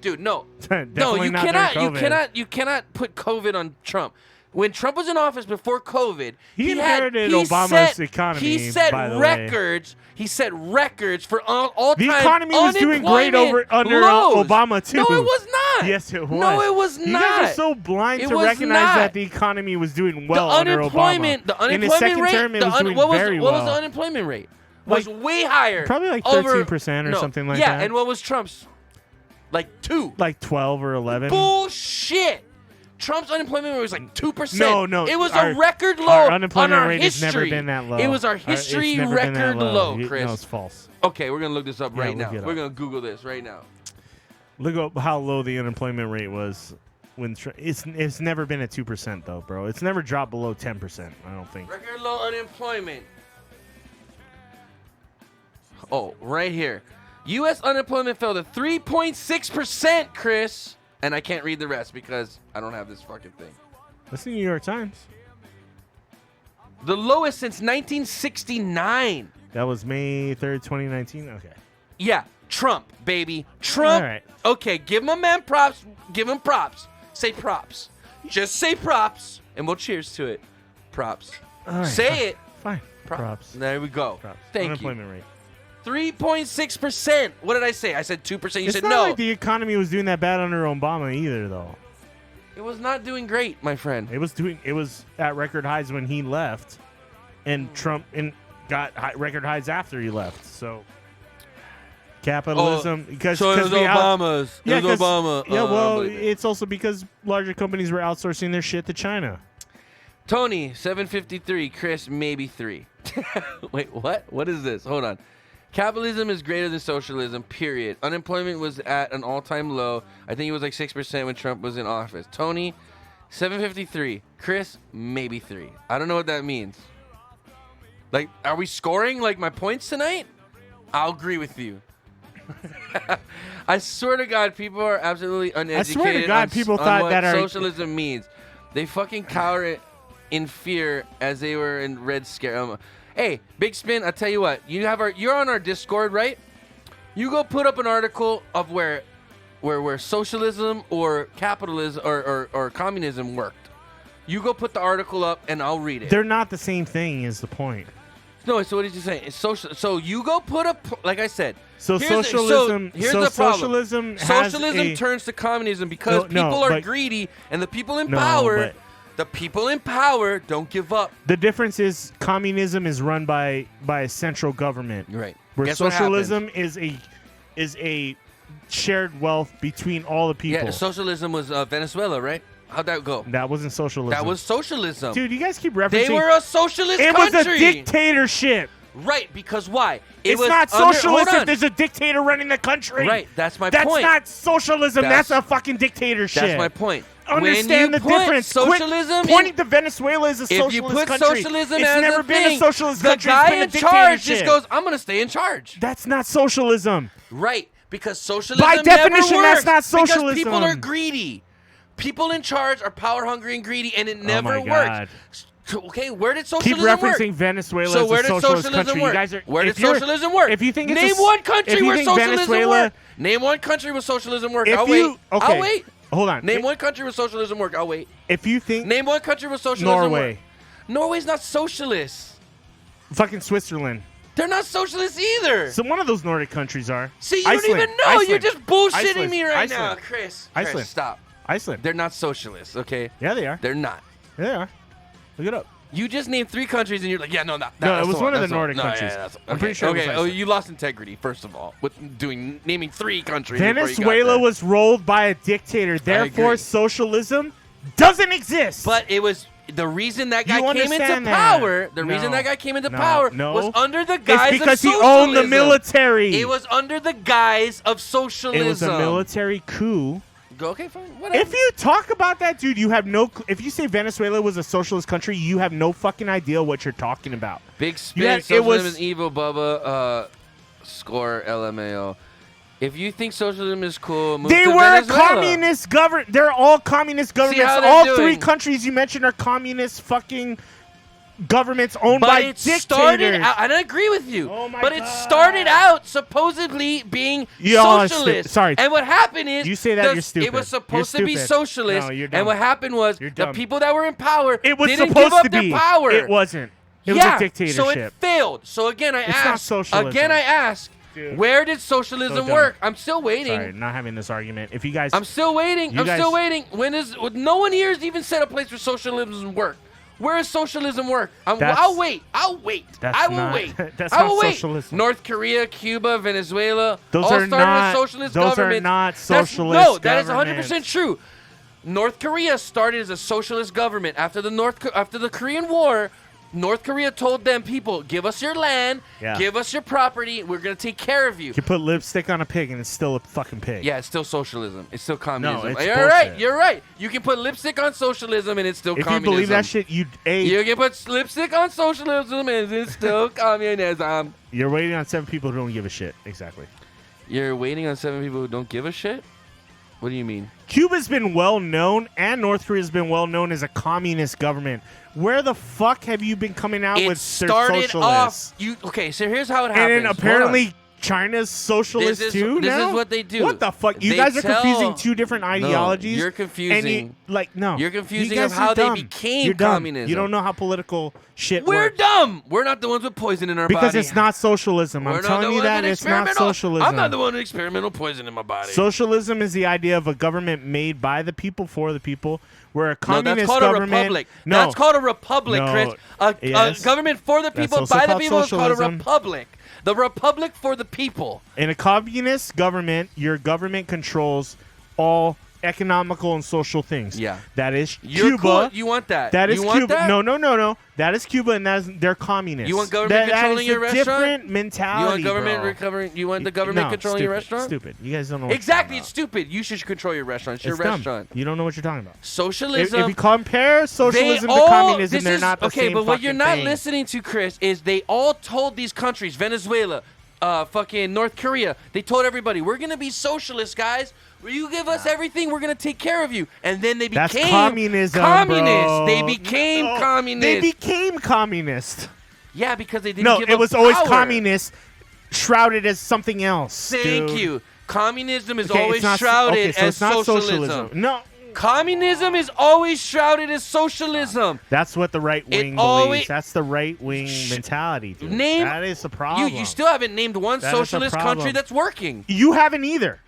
Dude, no, Definitely you not cannot, during COVID. you cannot put COVID on Trump. When Trump was in office before COVID, He inherited Obama's economy, He set by the way. records. He set records for all-time. The economy was doing great under lows. Obama too. No, it was not. Yes, it was. No, it was You not. guys are so blind It to was recognize not. that the economy was doing well the under unemployment, Obama. The unemployment In his second rate, term, it was doing very what well. was the unemployment rate? Was Like, way higher. probably like over- 13% or no, something like yeah, that. and what was Trump's? Like 2. Like 12 or 11. Bullshit. Trump's unemployment rate was like 2%. No. It was our- a record low Our unemployment on our rate history. has never been that low. It was our It's history never been that record low, Chris. No, it's false. Okay, we're going to look this up Yeah, right look now. it We're up. going to Google this right now. Look up how low the unemployment rate was when it's never been at 2% though, bro. It's never dropped below 10%. I don't think. Record low unemployment. Oh, right here. U.S. unemployment fell to 3.6%, Chris. And I can't read the rest because I don't have this fucking thing. That's the New York Times. The lowest since 1969. That was May 3rd, 2019. Okay. Yeah, Trump, baby. Trump. All right. Okay, give him a man props. Give him props. Say props. Just say props, and we'll cheers to it. Props. All right, say fine. it. Fine. Props. Props. There we go. Props. Thank Unemployment rate. you. 3.6%. What did I say? I said 2%. You It's said not no. like the economy was doing that bad under Obama either, though. It was not doing great, my friend. It was at record highs when he left, and Trump got record highs after he left. So capitalism, because so it was Obama's. Yeah, it was Obama. Yeah, well, I believe it. it's also because larger companies were outsourcing their shit to China. Tony, 753. Chris, maybe 3. Wait, what? What is this? Hold on. Capitalism is greater than socialism, period. Unemployment was at an all-time low. I think it was like 6% when Trump was in office. Tony, 753. Chris, maybe 3. I don't know what that means. Like, are we scoring like my points tonight? I'll agree with you. I swear to God, people are absolutely uneducated. I swear to God, people thought what that socialism means. They fucking cower in fear as they were in Red Scare. Hey, Big Spin, I tell you what, you're on our Discord, right? You go put up an article of where socialism or capitalism or communism worked. You go put the article up and I'll read it. They're not the same thing, is the point. No, so what did you say? It's social. So you go put up, like I said. So socialism. Here's the problem. Socialism turns to communism because people are greedy, and the people in power. The people in power don't give up. The difference is communism is run by a central government, right? Where socialism is a shared wealth between all the people. Yeah, socialism was Venezuela, right? How'd that go? That wasn't socialism. That was socialism. Dude, you guys keep referencing. They were a socialist country. It was a dictatorship. Right, because why? It's not socialist if there's a dictator running the country. Right, that's my point. That's not socialism. That's a fucking dictatorship. That's my point. Understand the difference. Socialism pointing to Venezuela as a socialist country. If you put socialism it's as never a been thing, a socialist the country. guy it's been in a charge just dictatorship. goes, I'm going to stay in charge. That's not socialism. Right, because socialism by definition, never works. that's not socialism. Because people are greedy. People in charge are power hungry and greedy, and it never oh my works. God. Okay, where did socialism work? Keep work? referencing Venezuela so as where a did socialist socialism country. work? You guys are, where did socialism work? If you think name one country where socialism Venezuela, worked. Name one country where socialism worked. I'll wait. Okay. I'll wait. Hold on. Name one country where socialism worked. I'll wait. If you think name one country where socialism Norway. worked. Norway's not socialist. Fucking Switzerland. They're not socialist either. So one of those Nordic countries are. See, you Iceland. don't even know. Iceland. You're just bullshitting Iceland. me right Iceland. now, Chris. Iceland. Stop. Iceland. They're not socialists, okay? Yeah, they are. They're not. Yeah, they are. Look it up. You just named 3 countries and you're like, yeah, no, No, that's it was the one of the that's Nordic one. countries. Yeah, I'm pretty sure. Okay, It was you lost integrity first of all with naming 3 countries. Venezuela was ruled by a dictator. Therefore, socialism doesn't exist. But it was the reason that guy came into that. power. The reason that guy came into power was under the guise it's because of he socialism. owned the military. It was under the guise of socialism. It was a military coup. Okay, fine, whatever. If you talk about that, dude, you have no. If you say Venezuela was a socialist country, you have no fucking idea what you're talking about. Big Spin, socialism is evil, Bubba. Score LMAO. If you think socialism is cool, move they to were Venezuela. a communist government. They're all communist governments. how they're All doing. 3 countries you mentioned are communist fucking governments owned But by it dictators. started out, and I agree with you. Oh my but God. it started out supposedly being Y'all are socialist. Sorry. And what happened is You say that, you're stupid. It was You're supposed to be stupid. socialist. No, you're dumb. And what happened was You're the dumb. people that were in power It was didn't supposed give up to be. their power. It wasn't. It yeah, was a dictatorship. So it failed. So again, I It's ask. not socialism. Again, I ask. Dude. Where did socialism So dumb. work? I'm still waiting. Sorry, not having this argument. If you guys, I'm still waiting. You guys- still waiting. No one here has even said a place where socialism work. Where does socialism work? I'll wait. I will wait. That's I will not wait. socialism. North Korea, Cuba, Venezuela. Those all are started not. with socialist Those governments. are not That's- socialist. No, that is governments. 100% true. North Korea started as a socialist government after the Korean War. North Korea told them people, give us your land, give us your property, we're going to take care of you. You can put lipstick on a pig and it's still a fucking pig. Yeah, it's still socialism. It's still communism. No, it's you're bullshit. right. You're right. You can put lipstick on socialism and it's still If communism. you believe that shit, you can put lipstick on socialism and it's still communism. You're waiting on 7 people who don't give a shit. Exactly. You're waiting on 7 people who don't give a shit? What do you mean? Cuba's been well known, and North Korea's been well known as a communist government. Where the fuck have you been coming out with their started socialists? off. Okay, so here's how it and happens. then apparently China's socialist This too is now? what they do. What the fuck? You They guys are tell- confusing two different ideologies. you're And confusing. no. You're You confusing guys of how are they dumb. became You're dumb. communism. You don't know how political shit We're works. dumb. We're not the ones with poison in our Because body. it's not socialism. We're I'm not the telling you ones that with it's not experimental- socialism. I'm not the one with experimental poison in my body. Socialism is the idea of a government made by the people for the people, where a No, communist that's called government. a republic. No, That's called a republic, No. Chris. A Yes. government for the That's people, also by the called people, is called a socialism. republic. The republic for the people. in a communist government, your government controls all economical and social things. Yeah. That is You're Cuba. cool. You want that? That is you want Cuba. That? No. That is Cuba, and they're communists. You want government that controlling is your a restaurant? different mentality. You want government bro. recovering? You want the government No, controlling stupid, your restaurant? Stupid. You guys don't know. What Exactly. You're It's talking stupid. You should control your restaurant. It's your about. It's restaurant. dumb. You don't know what you're talking about. Socialism. If you compare socialism they to all- communism, this they're is- not the okay, same but what you're fucking not thing. listening to, Chris, is they all told these countries, Venezuela, fucking North Korea, they told everybody, we're gonna be socialist, guys. You give us everything, we're gonna take care of you. And then they became That's communism, communists. bro. They became No, communists. They became communist. Yeah, because they didn't No, give it up was always power. communist, shrouded as something else. Thank dude. you. Communism is Okay, always it's not, shrouded okay, so as it's not socialism. No, Communism is always shrouded as socialism. that's what the right wing always- believes. That's the right wing mentality. Dude. Name- that is the problem. You still haven't named one That is the socialist country problem. that's working. You haven't either.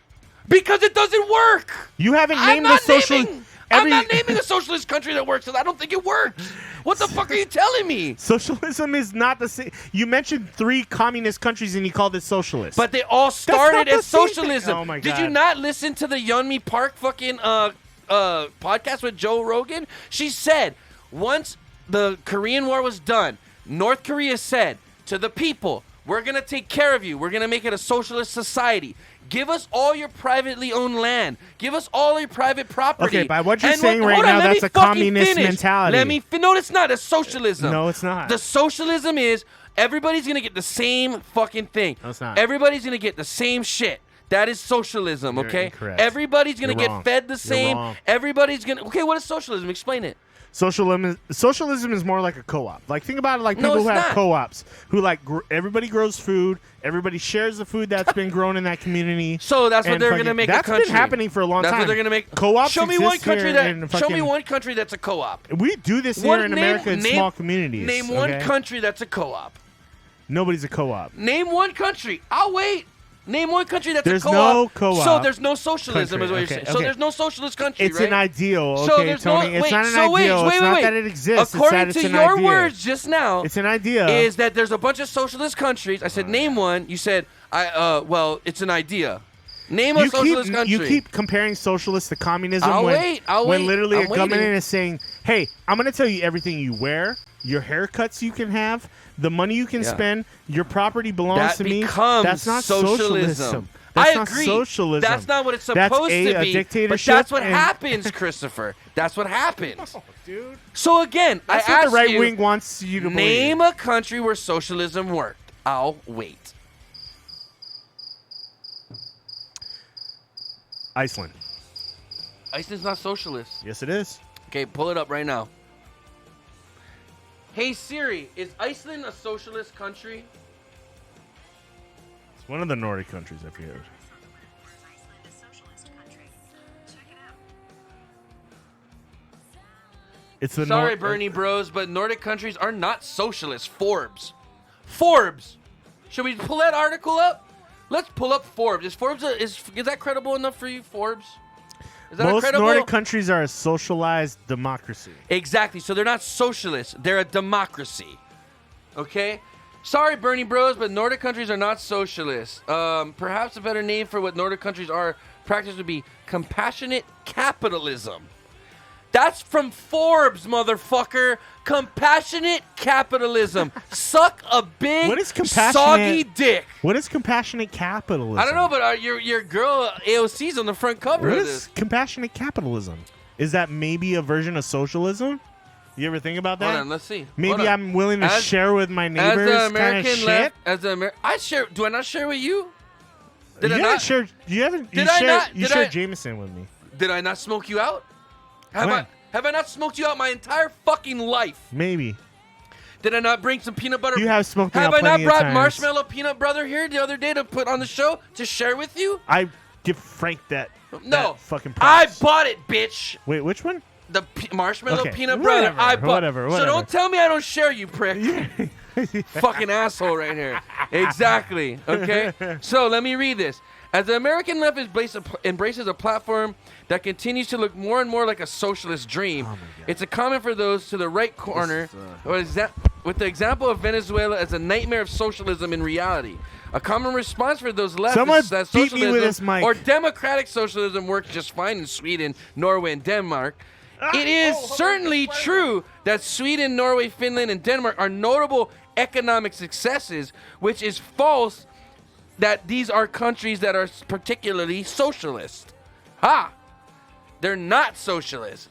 Because it doesn't work. You haven't I'm named not the socialist. naming. I'm not naming a socialist country that works because I don't think it works. What the fuck are you telling me? Socialism is not the same. You mentioned 3 communist countries and you called it socialist. But they all not started the as same thing. socialism. Oh my Did you God. not listen to the Yeonmi Park fucking podcast with Joe Rogan? She said once the Korean War was done, North Korea said to the people, we're going to take care of you. We're going to make it a socialist society. Give us all your privately owned land. Give us all your private property. Okay, by what you're And saying right hold on, now, let that's me a fucking communist finish. mentality. Let me no, it's not. It's socialism. No, it's not. The socialism is everybody's going to get the same fucking thing. No, it's not. Everybody's going to get the same shit. That is socialism, You're okay? incorrect. Everybody's going to You're get wrong. fed the You're same. wrong. Everybody's going to... Okay, what is socialism? Explain it. Socialism is more like a co-op. Like, think about it like No, people who it's have not. co-ops who like everybody grows food, everybody shares the food that's been grown in that community. So that's what and they're fucking- going to make That's a country. been happening for a long That's time. what they're going to make. Co-ops Show me one exist country here in that. Show me fucking- one country that's a co-op. We do this here in America in small communities. Name one okay? country that's a co-op. Nobody's a co-op. Name one country. I'll wait. Name one country that's There's a co-op. no co-op So there's no socialism, country. is what you're Okay, saying. So okay. there's no socialist country, It's right? an ideal, So okay, there's Tony. no, It's wait, not an so wait, ideal. wait, It's wait, not wait. that it exists. According it's that to it's your an idea. words just now, It's an idea. is that there's a bunch of socialist countries. I said, name one. You said, well, it's an idea. Name a socialist country. You keep comparing socialist to communism I'll when, wait, I'll when wait, literally I'm a government waiting. is saying, hey, I'm going to tell you everything you wear, your haircuts you can have, the money you can Yeah. spend, your property belongs That to me. becomes That's not socialism. That's I not agree. socialism. That's not what it's That's supposed a to be. dictatorship. But that's what and- happens, Christopher. That's what happens. Dude. So again, That's I what asked the right you, wing wants you to name believe. a country where socialism worked. I'll wait. Iceland. Iceland's not socialist. Yes, it is. Okay, pull it up right now. Hey Siri, is Iceland a socialist country? It's one of the Nordic countries, I forget. It's the Sorry, Nor- Bernie Bros, but Nordic countries are not socialist. Forbes. Forbes. Should we pull that article up? Let's pull up Forbes. Is Forbes is that credible enough for you, Forbes? Is that Most credible? Nordic countries are a socialized democracy. Exactly. So they're not socialist. They're a democracy. Okay? Sorry, Bernie Bros, but Nordic countries are not socialist. Perhaps a better name for what Nordic countries are practiced would be compassionate capitalism. That's from Forbes, motherfucker. Compassionate capitalism. Suck a big, What is compassionate- soggy dick. What is compassionate capitalism? I don't know, but your girl AOC's on the front cover What of is this. compassionate capitalism? Is that maybe a version of socialism? You ever think about that? Hold on, let's see. Maybe Hold on. I'm willing to As- share with my As neighbors the kind of American shit. left, as the I share. Do I not share with you? Did I you not? haven't shared. You haven't. Did you I shared, not- You did shared I- Jameson with me. Did I not smoke you out? When? Have I not smoked you out my entire fucking life? Maybe. Did I not bring some peanut butter? You have smoked me Have out I not plenty of brought times. marshmallow peanut butter here the other day to put on the show to share with you? I give Frank that. No. that fucking I props. bought it, bitch. Wait, which one? The marshmallow Okay, peanut butter. whatever, I bought. whatever. So don't tell me I don't share, you prick. Fucking asshole right here. Exactly. Okay. So let me read this. As the American left embraces a platform that continues to look more and more like a socialist dream, it's a comment for those to the right corner, with the example of Venezuela as a nightmare of socialism in reality. A common response for those left Someone is that beat me with this socialism mic. or democratic socialism works just fine in Sweden, Norway, and Denmark. It is certainly true that Sweden, Norway, Finland, and Denmark are notable economic successes, which is false that these are countries that are particularly socialist. Ha! They're not socialist.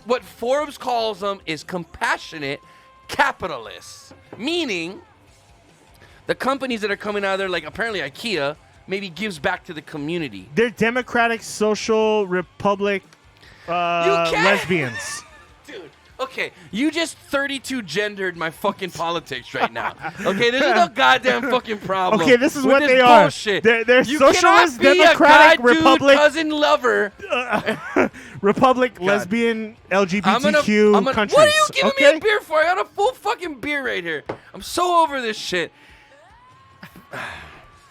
What Forbes calls them is compassionate capitalists, meaning the companies that are coming out of there, like apparently IKEA, maybe gives back to the community. They're Democratic Social Republic lesbians. Dude, okay, you just 32 gendered my fucking politics right now. Okay, this is a goddamn fucking problem. Okay, this is with what this they are. bullshit. They're you socialist, cannot be democratic, a guy, republic, dude, cousin lover. Republic, lesbian, LGBTQ countries. What are you giving okay? me a beer for? I got a full fucking beer right here. I'm so over this shit.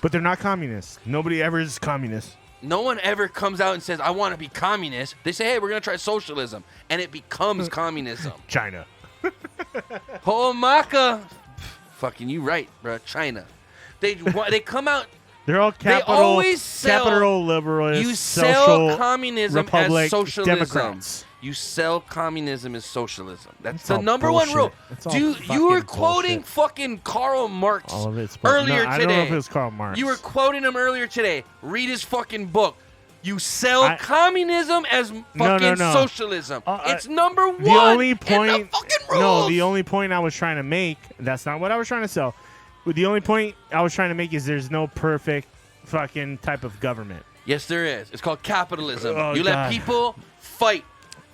But they're not communists. Nobody ever is communist. No one ever comes out and says, I want to be communist. They say, hey, we're going to try socialism. And it becomes communism. China. Homaka. Fucking you right, bro. China. They come out. They're all capital, They always sell, capital liberalist, you sell social communism republic, as socialism. Democrats. You sell communism as socialism. That's It's the all number one rule. bullshit. It's all Dude, you were fucking quoting bullshit. fucking Karl Marx All of it's earlier no, I today. don't know if it was Karl Marx. You were quoting him earlier today. Read his fucking book. You sell I- communism as fucking no. socialism. It's number one. The only in point, the fucking rules. no, the only point I was trying to make. That's not what I was trying to sell. The only point I was trying to make is there's no perfect fucking type of government. Yes, there is. It's called capitalism. Oh, you God. let people fight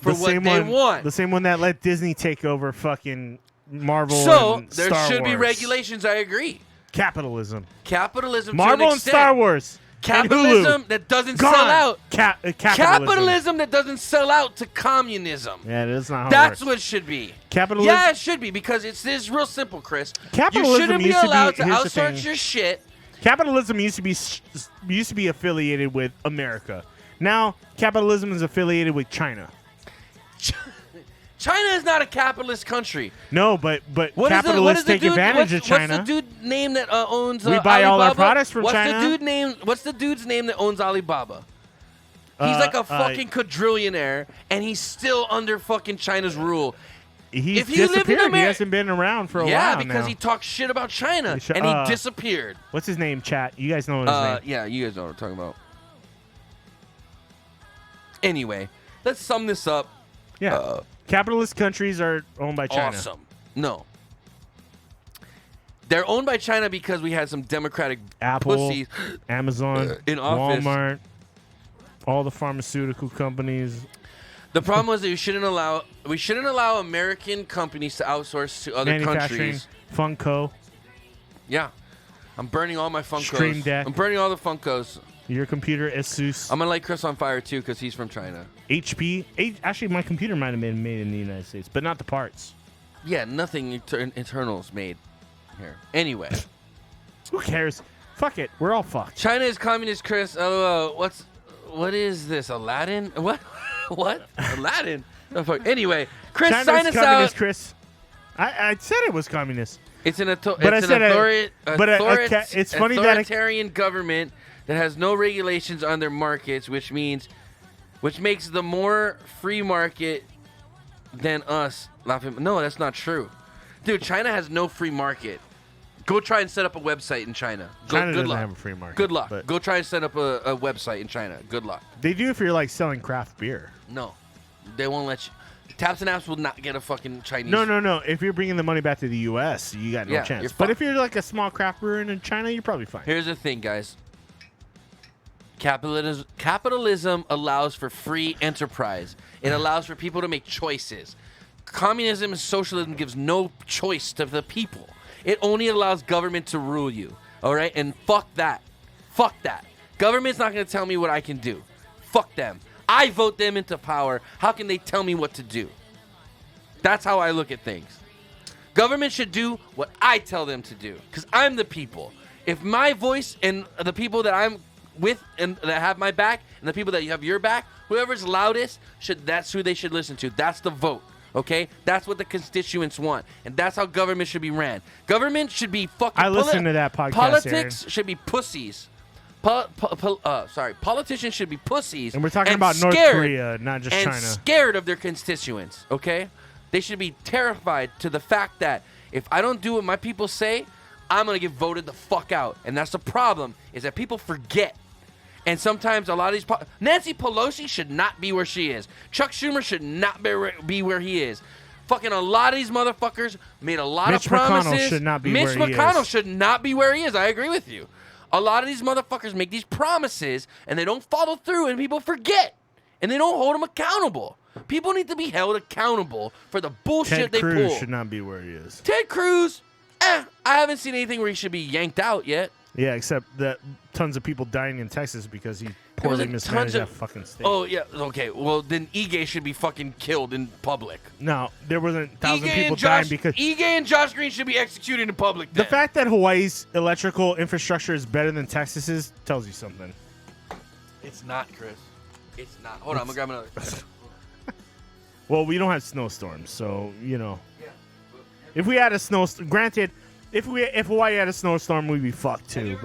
for The what same they one, want. The same one that let Disney take over fucking Marvel. So and there Star should be Wars. regulations. I agree. Capitalism. Capitalism. Marvel to an and extent. Star Wars. Capitalism and Hulu. that doesn't Gone. sell out. Capitalism. That doesn't sell out to communism. Yeah, that's not how That's it works. what it should be. Capitalism. Yeah, it should be because it's real simple, Chris. Capitalism you shouldn't be used to be- allowed to here's the outsource thing. your shit. Capitalism used to be affiliated with America. Now capitalism is affiliated with China. China is not a capitalist country. No, but What is capitalists the take dude, advantage what's, of China. What's the dude name that owns We buy all our Alibaba? products from what's China. What's the dude's name that owns Alibaba? He's like a fucking quadrillionaire, and he's still under fucking China's rule. He's if you live in disappeared. He America, hasn't been around for a while yeah, because now. he talks shit about China, and he disappeared. What's his name, chat? You guys know his name. Yeah, you guys know what I'm talking about. Anyway, let's sum this up. Yeah. Capitalist countries are owned by China. Awesome. No. They're owned by China because we had some democratic Apple, pussies Amazon, in office. Walmart, all the pharmaceutical companies. The problem was that we shouldn't allow American companies to outsource to other Manufacturing, countries. Funko, Yeah. I'm burning all my Funkos. Stream Deck. I'm burning all the Funkos. your computer, Asus, I'm going to light Chris on fire too because he's from China. HP. Actually, my computer might have been made in the United States, but not the parts. Yeah, nothing internals made here. Anyway. Who cares? Fuck it. We're all fucked. China is communist, Chris. What is this? Aladdin? What? What? Aladdin? Oh, fuck. Anyway, Chris, China's sign us communist, out. Chris. I said it was communist. It's an But I said it's funny that authoritarian government that has no regulations on their markets, which makes the more free market than us. No, that's not true. Dude, China has no free market. Go try and set up a website in China. China good doesn't luck. have a free market. Good luck. but Go try and set up a website in China. Good luck. They do if you're like selling craft beer. No, they won't let you. Taps and Apps will not get a fucking Chinese. No. If you're bringing the money back to the U.S., you got no Yeah, chance. you're But fucked. if you're like a small craft brewer in China, you're probably fine. Here's the thing, guys. Capitalism allows for free enterprise. It allows for people to make choices. communism and socialism gives no choice to the people. It only allows government to rule you. All right? And fuck that. Fuck that. Government's not going to tell me what I can do. Fuck them. I vote them into power. How can they tell me what to do? That's how I look at things. Government should do what I tell them to do, because I'm the people. If my voice and the people that I'm with and that have my back and the people that have your back, whoever's loudest, that's who they should listen to. That's the vote, okay? That's what the constituents want, and that's how government should be ran. Government should be fucking... I listened to that podcast, Politics Aaron. should be pussies. Politicians should be pussies. And we're talking about scared, North Korea, not just and China. scared of their constituents, okay? They should be terrified to the fact that if I don't do what my people say, I'm going to get voted the fuck out. And that's the problem, is that people forget. And sometimes a lot of these... Nancy Pelosi should not be where she is. Chuck Schumer should not be where he is. Fucking a lot of these motherfuckers made a lot of promises. Mitch McConnell should not be Mitch where he McConnell is. should not be where he is. I agree with you. A lot of these motherfuckers make these promises, and they don't follow through, and people forget. And they don't hold them accountable. People need to be held accountable for the bullshit they Ted Cruz pull. should not be where he is. Ted Cruz, I haven't seen anything where he should be yanked out yet. Yeah, except that tons of people dying in Texas because he poorly mismanaged that fucking state. Oh, yeah, okay. Well, then Ige should be fucking killed in public. No, there wasn't 1,000 Ige people and dying Josh, because... Ige and Josh Green should be executed in public then. The fact that Hawaii's electrical infrastructure is better than Texas's tells you something. It's not, Chris. It's not. Hold on, I'm going to grab another. Well, we don't have snowstorms, so, you know. If we had a snowstorm... Granted, if Hawaii had a snowstorm, we'd be fucked too.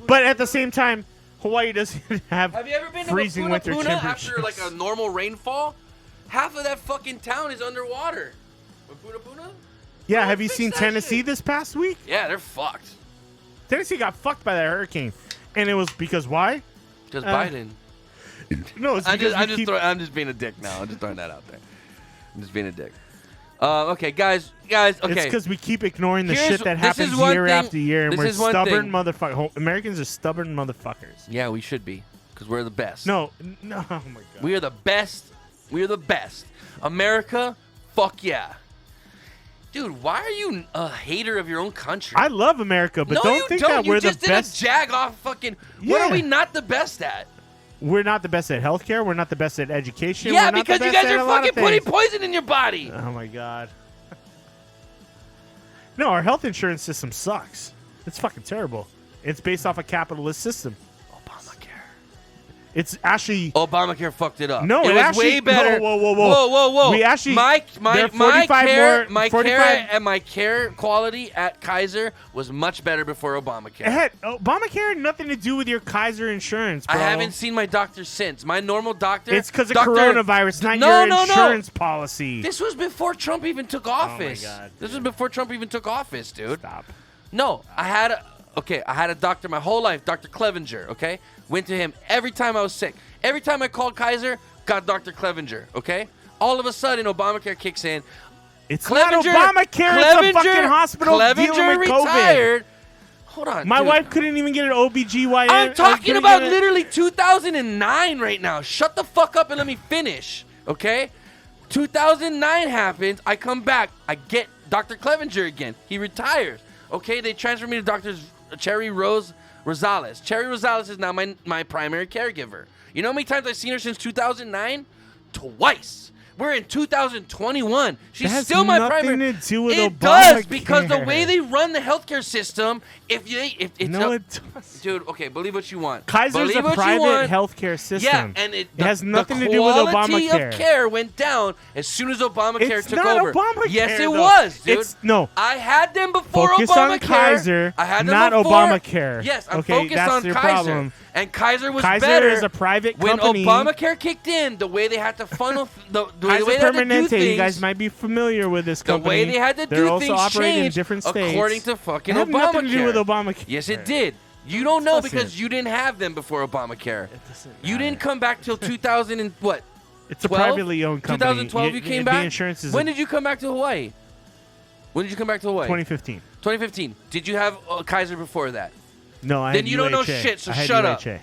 But at the same time, Hawaii doesn't have you ever been freezing to winter Mapuna temperatures. after like a normal rainfall? Half of that fucking town is underwater. Mapuna? Yeah, Well, have you fix seen that Tennessee shit. this past week? Yeah, they're fucked. Tennessee got fucked by that hurricane. And it was because why? Because Biden. No, it's because I'm just being a dick now. I'm just throwing that out there. I'm just being a dick. Okay, guys. Okay. It's because we keep ignoring the Here's- shit that this happens is one year thing- after year, and this we're is one stubborn thing. motherfuckers. Americans are stubborn motherfuckers. Yeah, we should be. Because we're the best. No, oh my God. We are the best. We are the best. America, fuck yeah. Dude, why are you a hater of your own country? I love America, but no, don't you think don't. that You we're just the did best. a jag off fucking... What Yeah. are we not the best at? We're not the best at healthcare. We're not the best at education. Yeah, we're not because the you best guys at are a lot fucking of putting things. poison in your body. Oh my God. No, our health insurance system sucks. It's fucking terrible. It's based off a capitalist system. Obamacare. It's actually Obamacare fucked it up. No, it it was actually- way better. Whoa. We actually- my there are my 45 care, more- my 45 care and my care quality at Kaiser was much better before Obamacare. it had Obamacare had nothing to do with your Kaiser insurance, bro. I haven't seen my doctor since. My normal doctor. It's because of Doctor- coronavirus, not No, your no, no. insurance policy. This was before Trump even took office. God, this was before Trump even took office, dude. Stop. No, I had a doctor my whole life, Dr. Clevenger, okay? Went to him every time I was sick. Every time I called Kaiser, got Dr. Clevenger, okay? All of a sudden, Obamacare kicks in. It's Clevenger, not Obamacare. It's a fucking hospital Clevenger dealing with retired. Hold on, My dude. wife couldn't even get an OBGYN. I'm talking about literally 2009 right now. Shut the fuck up and let me finish, okay? 2009 happens. I come back. I get Dr. Clevenger again. He retires. Okay, they transfer me to Dr. Cherry Rosales. Cherry Rosales is now my primary caregiver. You know how many times I've seen her since 2009? Twice. We're in 2021. She's That has still my nothing primary. to do with it does Obamacare. because the way they run the healthcare system. If it's No, it does. dude. Okay, believe what you want. Kaiser's believe a what you private want. healthcare system. Yeah, and it has nothing to do with The quality Obamacare. of care went down as soon as Obamacare It's took not over. Obamacare, Yes, it though. was, dude. No. I had them before Focus Obamacare. on Kaiser, I had them not before. Obamacare. Yes, I'm Okay, focused that's on your Kaiser. problem. And Kaiser was Kaiser better. is a private when company. Obamacare kicked in, the way they had to funnel the Kaiser way they had to do Permanente, things, you guys might be familiar with this the company. way they had to They're do also things operating in changed different states. according to fucking It had Obamacare. nothing to do with Obamacare. Yes, it did. You don't know doesn't. because you didn't have them before Obamacare. doesn't You matter. didn't come back till 2000 and what? It's a 12? privately owned company. 2012 you came the back? insurance is When did you come back to Hawaii? When did you come back to Hawaii? 2015. 2015. Did you have Kaiser before that? No, I Then had you don't know UHA. shit, so I had shut up. UHA.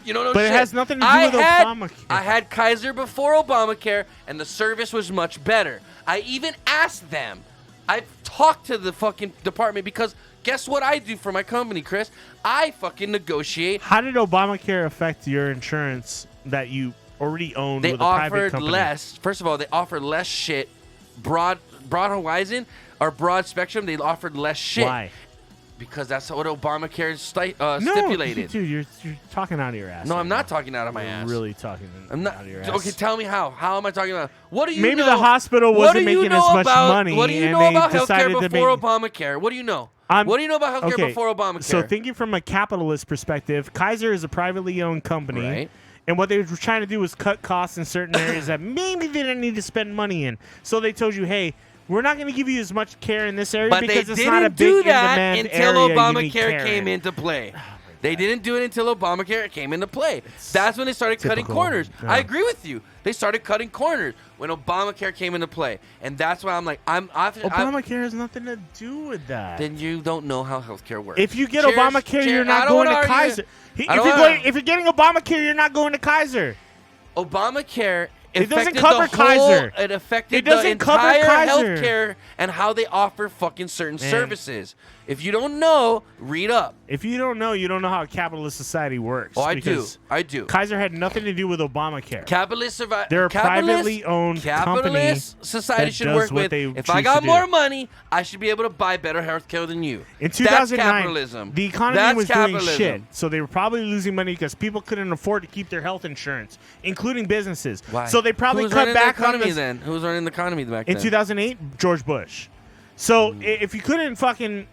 You don't know But shit. it has nothing to do with Obamacare. I had Kaiser before Obamacare, and the service was much better. I even asked them. I talked to the fucking department because guess what I do for my company, Chris? I fucking negotiate. How did Obamacare affect your insurance that you already owned They with a private offered company? less. First of all, they offered less shit. Broad horizon or broad spectrum, they offered less shit. Why? Because that's what Obamacare No, stipulated. dude, you're talking out of your ass. No, right I'm not now. talking out of my You're ass. really talking I'm not. out of your ass. Okay, tell me how. How am I talking about? What do you Maybe know? the hospital What wasn't do you making know as much about, money, What do you and know they about decided healthcare to before make- Obamacare? What do you know? I'm- What do you know about healthcare okay, before Obamacare? So thinking from a capitalist perspective, Kaiser is a privately owned company. Right. And what they were trying to do was cut costs in certain areas that maybe they didn't need to spend money in. So they told you, hey, we're not going to give you as much care in this area But they because it's didn't not a do big that in-demand until area you need Obamacare care came in. into play. They didn't do it until Obamacare came into play. That's when they started cutting typical. corners. Yeah. I agree with you. They started cutting corners when Obamacare came into play, and that's why I'm like, Obamacare has nothing to do with that. Then you don't know how healthcare works. If you get Cheers, Obamacare, cheers. you're I not don't going to wanna argue. Kaiser. I don't wanna- If you're getting Obamacare, you're not going to Kaiser. Obamacare It doesn't affected cover the whole, Kaiser. It affected It doesn't the cover entire Kaiser. healthcare and how they offer fucking certain Man. services. If you don't know, read up. If you don't know how a capitalist society works. Oh, I do. because I do. Kaiser had nothing to do with Obamacare. Capitalist survive. They're a privately owned capitalist company society that should does work what with. they If choose I got to more do. money, I should be able to buy better healthcare than you. In That's 2009, capitalism. the economy That's was capitalism. doing shit, so they were probably losing money because people couldn't afford to keep their health insurance, including businesses. Why? So they probably Who was cut running back the economy on this. then? Who was running the economy back In then? 2008, George Bush. So if you couldn't fucking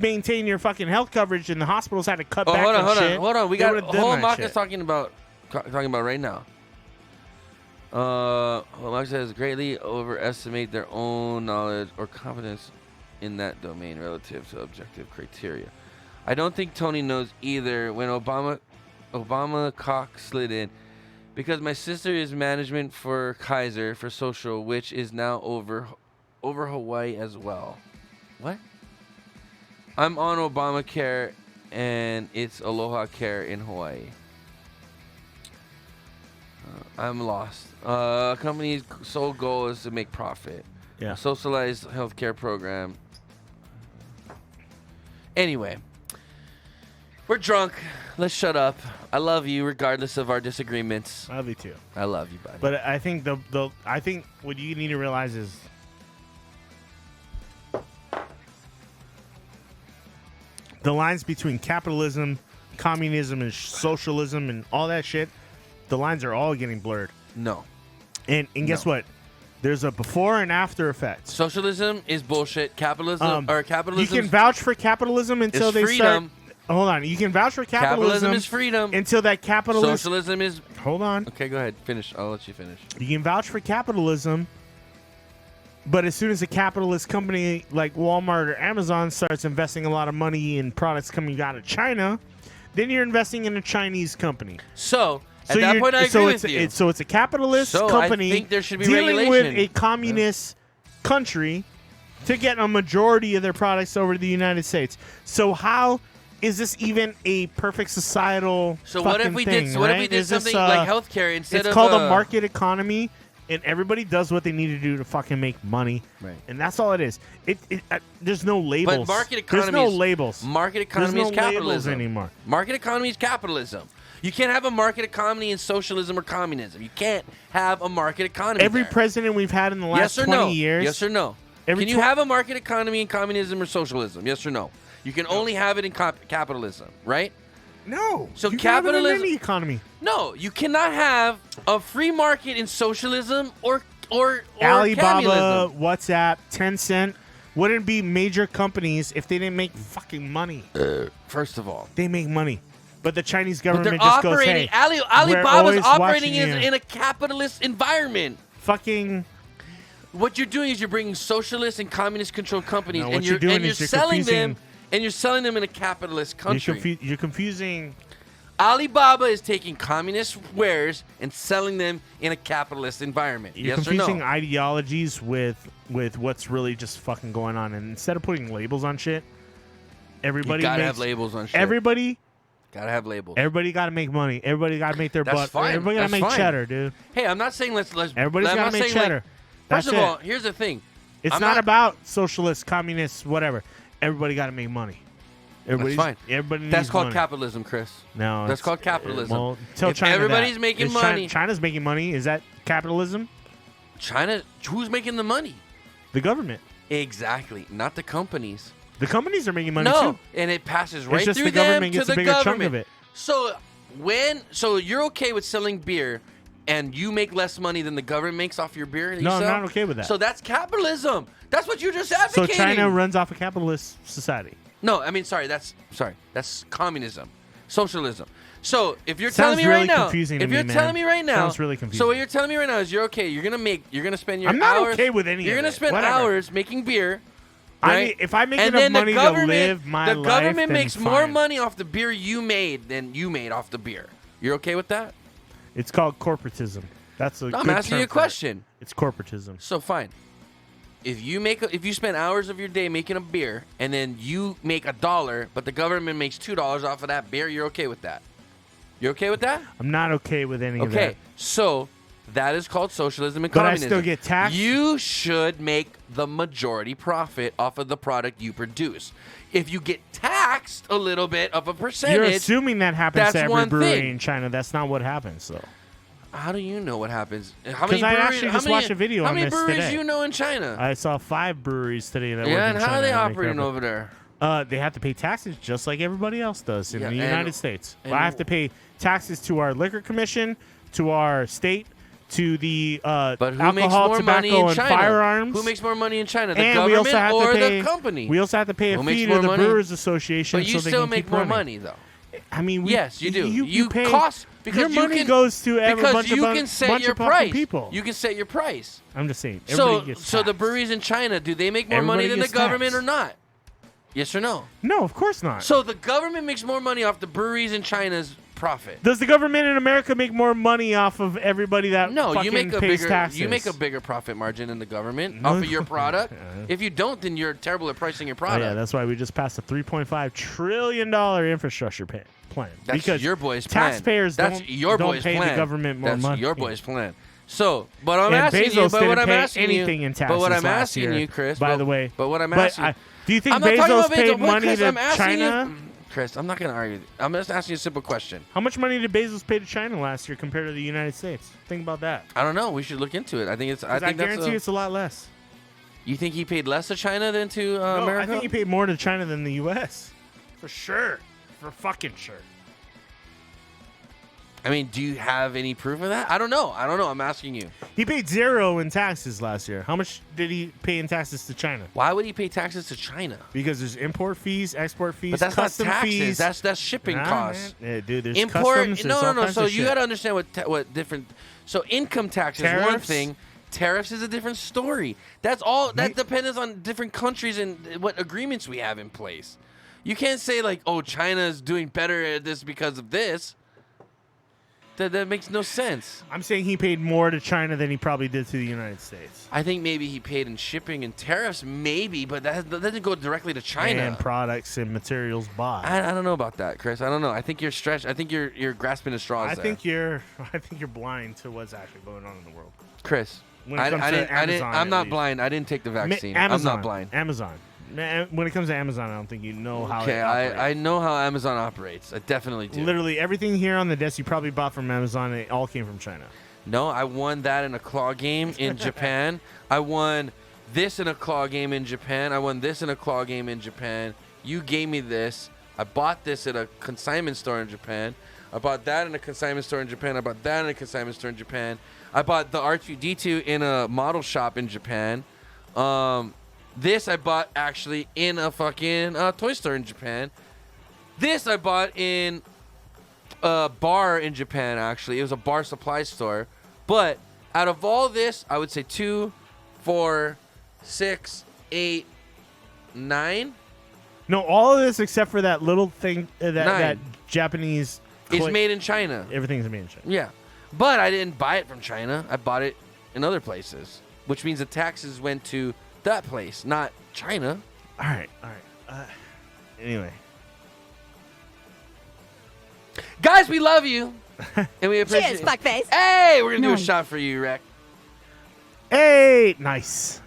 maintain your fucking health coverage and the hospitals had to cut back hold on, on hold shit, on, hold on. We they got would've done whole that market shit. talking about right now. Mark says greatly overestimate their own knowledge or competence in that domain relative to objective criteria. I don't think Tony knows either. When Obama cock slid in, because my sister is management for Kaiser for social, which is now over Hawaii as well. What? I'm on Obamacare, and it's Aloha Care in Hawaii. I'm lost. Company's sole goal is to make profit. Yeah. A socialized healthcare program. Anyway, we're drunk. Let's shut up. I love you, regardless of our disagreements. I love you too. I love you, buddy. But I think I think what you need to realize is the lines between capitalism, communism, and socialism and all that shit, the lines are all getting blurred. No. And guess what? There's a before and after effect. Socialism is bullshit. Capitalism You can vouch for capitalism until they freedom. start. Hold on. You can vouch for Capitalism is freedom. until that capitalism. Socialism is. Hold on. Okay, go ahead. Finish. I'll let you finish. You can vouch for capitalism, but as soon as a capitalist company like Walmart or Amazon starts investing a lot of money in products coming out of China, then you're investing in a Chinese company. So at that point, I agree with you. So it's a capitalist So I company think there should be dealing regulation. with a communist country to get a majority of their products over to the United States. So how is this even a perfect societal? So what if fucking we thing, did? What if right? we did Is this, something like healthcare instead it's of? called a market economy, and everybody does what they need to do to fucking make money. Right. And that's all it is. There's no labels. But market economy. There's no labels. Market economy There's is no labels capitalism anymore. Market economy is capitalism. You can't have a market economy in socialism or communism. You can't have a market economy. Every there. president we've had in the last yes or 20 no? years. Yes or no? Every Can you tw- have a market economy in communism or socialism? Yes or no? You can only have it in capitalism, right? No. So you can have it in capitalism. any economy. No, you cannot have a free market in socialism or Alibaba, communism. WhatsApp, Tencent wouldn't be major companies if they didn't make fucking money. First of all, They make money. But the Chinese but government they're just goes, operating. hey, Alibaba's always operating watching you. in a capitalist environment. fucking... What you're doing is you're bringing socialist and communist controlled companies, No, and what you're, you're doing and you're is you're selling confusing- them, and you're selling them in a capitalist country. You're confusing... Alibaba is taking communist wares and selling them in a capitalist environment. You're yes or confusing no? ideologies with what's really just fucking going on. And instead of putting labels on shit, everybody You gotta makes, have labels on shit. Everybody Everybody got to make money. Everybody got to make their That's butt. fine. Everybody got to That's make fine. cheddar, dude. Hey, I'm not saying let's. Everybody's I'm got not to make saying, cheddar. First That's of it. all, here's the thing. It's I'm not about socialists, communists, whatever. Everybody got to make money. That's fine. Everybody needs That's called money. capitalism, Chris. No, that's it's- called capitalism. Well, tell if China everybody's that. making Is money, China's making money. Is that capitalism? China, who's making the money? The government. Exactly, not the companies. The companies are making money No, too. and it passes right It's just through the government them gets to a the bigger chunk government. of it. So you're okay with selling beer, and you make less money than the government makes off your beer? That No, you I'm sell? not okay with that. So that's capitalism. That's what you just So advocating. China runs off a capitalist society. No, I mean, that's communism, socialism. So if you're Sounds telling me really right now, confusing if to you're me, telling man. me right now, Sounds really confusing. So what you're telling me right now is you're okay. You're gonna spend your I'm not hours. okay with any You're of gonna it. spend Whatever. hours making beer. I Right? mean, if I make And enough then money the to government, live my the life, government then makes more fine. money off the beer you made than you made off the beer. You're okay with that? It's called corporatism. That's a I'm good asking term you a for it. question. It's corporatism. So fine. If you spend hours of your day making a beer and then you make $1, but the government makes $2 off of that beer, you're okay with that? You're okay with that? I'm not okay with any of that. Okay, so that is called socialism and But I communism. still get taxed? You should make the majority profit off of the product you produce. If you get taxed a little bit of a percentage, You're assuming that happens that's to every one brewery thing. in China. That's not what happens, though. How do you know what happens? How 'Cause many I breweries? actually how just many, watched a video How on many this breweries today. do you know in China? I saw 5 breweries today that work Yeah, in and how China. are they that make operating their- over there? They have to pay taxes just like everybody else does in Yeah, the and- United States. and- I have to pay taxes to our liquor commission, to our state, to the But who alcohol, makes more tobacco, money in and China? firearms. Who makes more money in China? The and government we also have or to pay, the company? We also have to pay a Who makes fee more to the money? Brewers Association. But you so they still can make keep more running. money, though. I mean, Yes, you do. You pay cost because your you money can, goes to every because bunch you of can set bunch your of fucking price. people. You can set your price. I'm just saying. So, Everybody gets so the taxed. breweries in China, do they make more money Everybody than the gets government taxed. or not? Yes or no? No, of course not. So the government makes more money off the breweries in China's profit. Does the government in America make more money off of everybody that No, fucking you make a pays bigger taxes? you make a bigger profit margin than the government No. off of your product. Yeah. If you don't, then you're terrible at pricing your Oh, product. yeah, that's why we just passed a $3.5 trillion infrastructure plan. That's because your boy's plan. taxpayers That's don't, your don't boy's pay plan. the government more That's money. your boy's plan. So, but I'm And asking Bezos you, but didn't what I'm pay asking anything you, in taxes but what I'm last asking year, you, Chris, by but- the way. but what I'm But asking, do you think I'm not talking Bezos about paid Bezos. Wait, money Chris, to I'm asking China? you, Chris, I'm not going to argue. I'm just asking you a simple question. How much money did Bezos pay to China last year compared to the United States? Think about that. I don't know. We should look into it. I think it's. I 'Cause I think that's. guarantee it's a lot less. You think he paid less to China than to No, America? I think he paid more to China than the U.S. For sure. For fucking sure. I mean, do you have any proof of that? I don't know. I'm asking you. He paid 0 in taxes last year. How much did he pay in taxes to China? Why would he pay taxes to China? Because there's import fees, export fees, But that's not custom taxes. fees. That's shipping Nah, costs. man. Yeah, dude, there's Import. customs. There's all No. kinds So of you shit. got to understand what different. So income tax is one Tariffs? thing. Tariffs is a different story. That's all. That depends on different countries and what agreements we have in place. You can't say like, oh, China's doing better at this because of this. That makes no sense. I'm saying he paid more to China than he probably did to the United States. I think maybe he paid in shipping and tariffs, maybe, but that doesn't go directly to China. And products and materials bought. I don't know about that, Chris. I don't know. I think you're stretched. I think you're grasping at straws. I there. think you're blind to what's actually going on in the world. Chris. When it comes to Amazon, I'm at not least. blind. I didn't take the vaccine. Amazon, I'm not blind. Amazon. When it comes to Amazon, I don't think you know how Okay, it operates. I know how Amazon operates. I definitely do. Literally everything here on the desk you probably bought from Amazon, it all came from China. No, I won that in a claw game in Japan. I won this in a claw game in Japan. I won this in a claw game in Japan. You gave me this. I bought this at a consignment store in Japan. I bought that in a consignment store in Japan. I bought that in a consignment store in Japan. I bought the R2D2 in a model shop in Japan. This I bought actually in a fucking toy store in Japan. This I bought in a bar in Japan, actually. It was a bar supply store. But out of all this, I would say 2, 4, 6, 8, 9. No, all of this except for that little thing, that Japanese. It's made in China. Everything's made in China. Yeah. But I didn't buy it from China. I bought it in other places, which means the taxes went to that place, not China. All right. Anyway. Guys, we love you. And we appreciate Cheers, fuckface. Hey, we're going to do a Nice. shot for you, Rec. Hey, nice.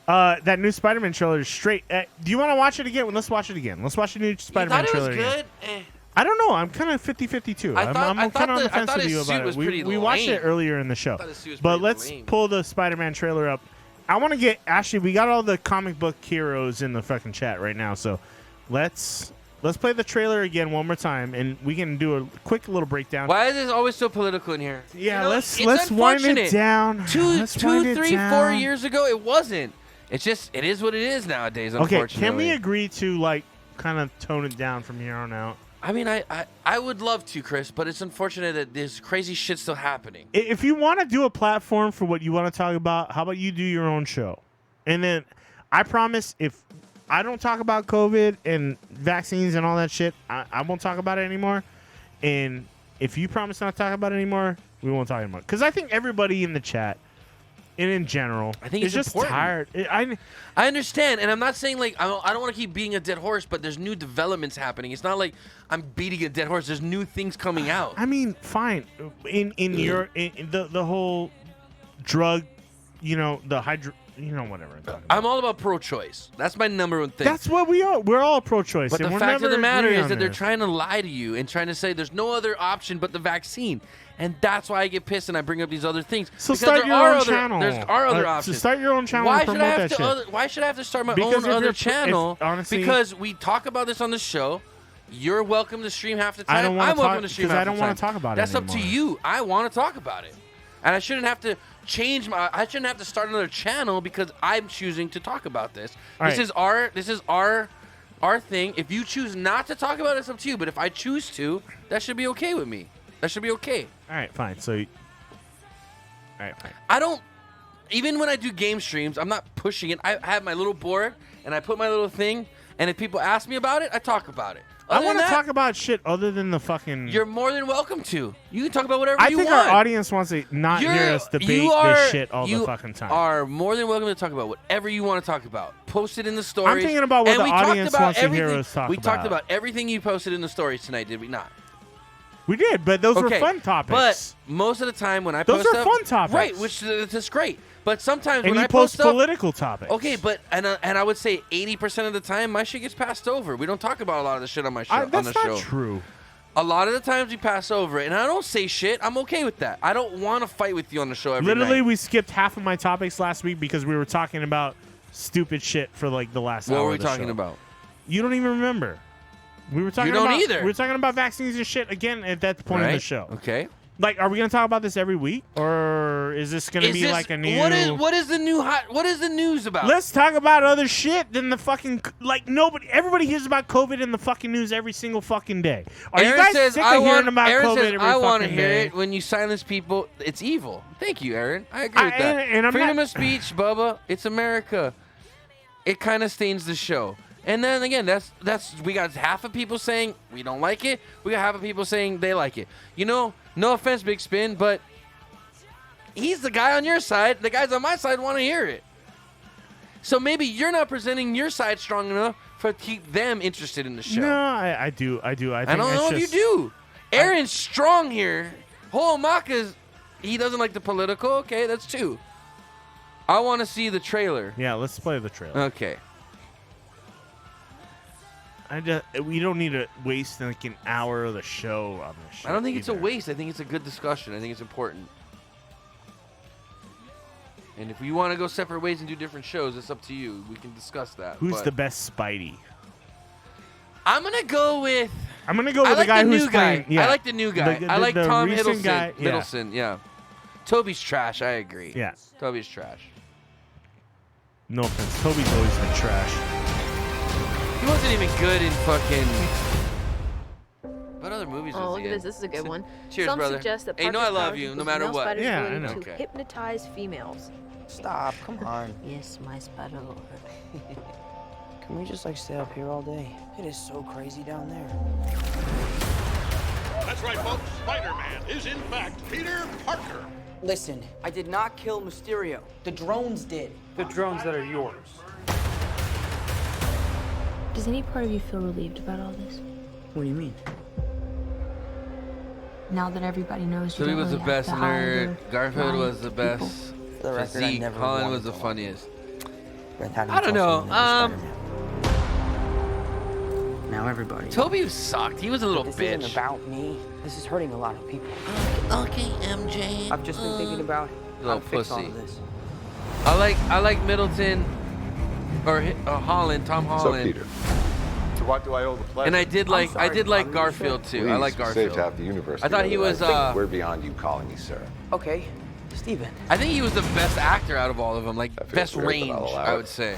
That new Spider-Man trailer is straight. Do you want to watch it again? Let's watch it again. Let's watch the new You Spider-Man thought it was trailer again. good? I don't know. I'm kind of 50-50 too. I thought- I'm I kind of on the thought fence with his you suit about was it. pretty We watched lame. it earlier in the show. thought his suit was But pretty let's lame. pull the Spider-Man trailer up. I want to get actually. We got all the comic book heroes in the fucking chat right now, so let's play the trailer again one more time, and we can do a quick little breakdown. Why is it always so political in here? Yeah, You know, let's it's wind it unfortunate. down. Two, Let's wind it 3, 4 down. years ago, it wasn't. It's just, it is what it is nowadays, Okay, unfortunately. can we agree to like kind of tone it down from here on out? I mean, I would love to, Chris, but it's unfortunate that there's crazy shit still happening. If you want to do a platform for what you want to talk about, how about you do your own show? And then I promise if I don't talk about COVID and vaccines and all that shit, I won't talk about it anymore. And if you promise not to talk about it anymore, we won't talk anymore. Because I think everybody in the chat and in general I think is it's just important. tired. I understand, and I'm not saying like I don't want to keep beating a dead horse, but there's new developments happening. It's not like I'm beating a dead horse. There's new things coming out. I mean, fine. In the whole drug, the hydro, whatever. I'm all about pro-choice. That's my number one thing. That's what we are. We're all pro-choice. But and the we're fact of never the matter agree is on that they're this. trying to lie to you and trying to say there's no other option but the vaccine. And that's why I get pissed and I bring up these other things. So Because start there your are own other, channel. There are other So options. start your own channel Why and should promote I have that to? shit. Why should I have to start my Because own if other you're channel? honestly- Because we talk about this on the show. You're welcome to stream half the time. I don't wanna I'm welcome talk- to stream because half I don't the wanna time. talk about it That's up to anymore. you. I want to talk about it, and I shouldn't have to change my. I shouldn't have to start another channel because I'm choosing to talk about this. All This right. is our thing. If you choose not to talk about it, it's up to you. But if I choose to, that should be okay with me. That should be okay. All right, fine. So, all right, fine. I don't. Even when I do game streams, I'm not pushing it. I have my little board and I put my little thing. And if people ask me about it, I talk about it. I Other want than to that, talk about shit other than the fucking. You're more than welcome to. You can talk about whatever I you think want. our audience wants to not hear us debate this shit all the fucking time. You are more than welcome to talk about whatever you want to talk about. Post it in the stories. I'm thinking about what And the we talked audience about wants to hear everything- us talk We talked about. about everything you posted in the stories tonight, did we not? We did, but those Okay, were fun topics. But most of the time when I Those post are stuff, fun topics. right? Which is great. But sometimes and when you I post stuff, political topics. okay, but and I would say 80% of the time my shit gets passed over. We don't talk about a lot of the shit on my show. on That's the not show. true. A lot of the times we pass over it, and I don't say shit. I'm okay with that. I don't want to fight with you on the show every Literally, night. we skipped half of my topics last week because we were talking about stupid shit for like the last hour. What were we of the talking show. about? You don't even remember. We were talking don't about, either. We were talking about vaccines and shit again at that point in the Right? show. Okay. Like, are we gonna talk about this every week, or is this gonna be like a new? What is the new hot? What is the news about? Let's talk about other shit than the fucking everybody hears about COVID in the fucking news every single fucking day. Are Aaron you guys says, sick I of want, hearing about Aaron COVID says, every I want to hear it when you silence people. It's evil. Thank you, Aaron. I agree with that. and I'm Freedom not- of speech, Bubba. It's America. It kind of stains the show. And then again, that's we got half of people saying we don't like it. We got half of people saying they like it. You know, no offense, Big Spin, but he's the guy on your side. The guys on my side want to hear it. So maybe you're not presenting your side strong enough to keep them interested in the show. No, I do. I think I don't it's know if you just- do. Aaron's strong here. Ho'omaka's, he doesn't like the political. Okay, that's two. I want to see the trailer. Yeah, let's play the trailer. Okay. We don't need to waste like an hour of the show on this shit. I don't think it's a either. waste. I think it's a good discussion. I think it's important. And if you want to go separate ways and do different shows, it's up to you. We can discuss that. Who's but the best Spidey? I'm going to go with... I'm gonna go with I the like guy the who's new guy. playing. Yeah. I like the new guy. The- I like the Tom recent Hiddleston. guy, yeah. Middleton, yeah. Toby's trash. I agree. Yeah. Toby's trash. No offense. Toby's always been trash. He wasn't even good in fucking... What other movies Oh, was look he at in? this. This is a good one. Cheers, Some brother. suggest that Hey, you know I Parker's love powers you, no include matter male what. spider's Yeah, I ability know. to Okay. hypnotize females. Stop, come on. Yes, my spider lord. Can we just like stay up here all day? It is so crazy down there. That's right, folks. Spider-Man is in fact Peter Parker. Listen, I did not kill Mysterio. The drones did. The drones that are yours. Does any part of you feel relieved about all this? What do you mean? Now that everybody knows you Philly don't was the really have best to hide nerd. or Garfield lie was the to people. best. For the record, I Physique. never Colin wanted was the to lie. funniest. But that I don't means know. also never Spider-Man. Now everybody. Toby sucked. He was a little This bitch. isn't about me. This is hurting a lot of people. Okay, MJ. I've just been thinking about how Little to fix all pussy. of this. I like Middleton or Holland, Tom So, Holland. Peter, to what do I owe the pleasure? And I did sorry, like I'm Garfield too. Please, I like we Garfield. saved half the universe. I thought he together. was, I think we're beyond you calling me sir. Okay, Steven. I think he was the best actor out of all of them. Like That feels best weird, but range, I'll allow I it. would say.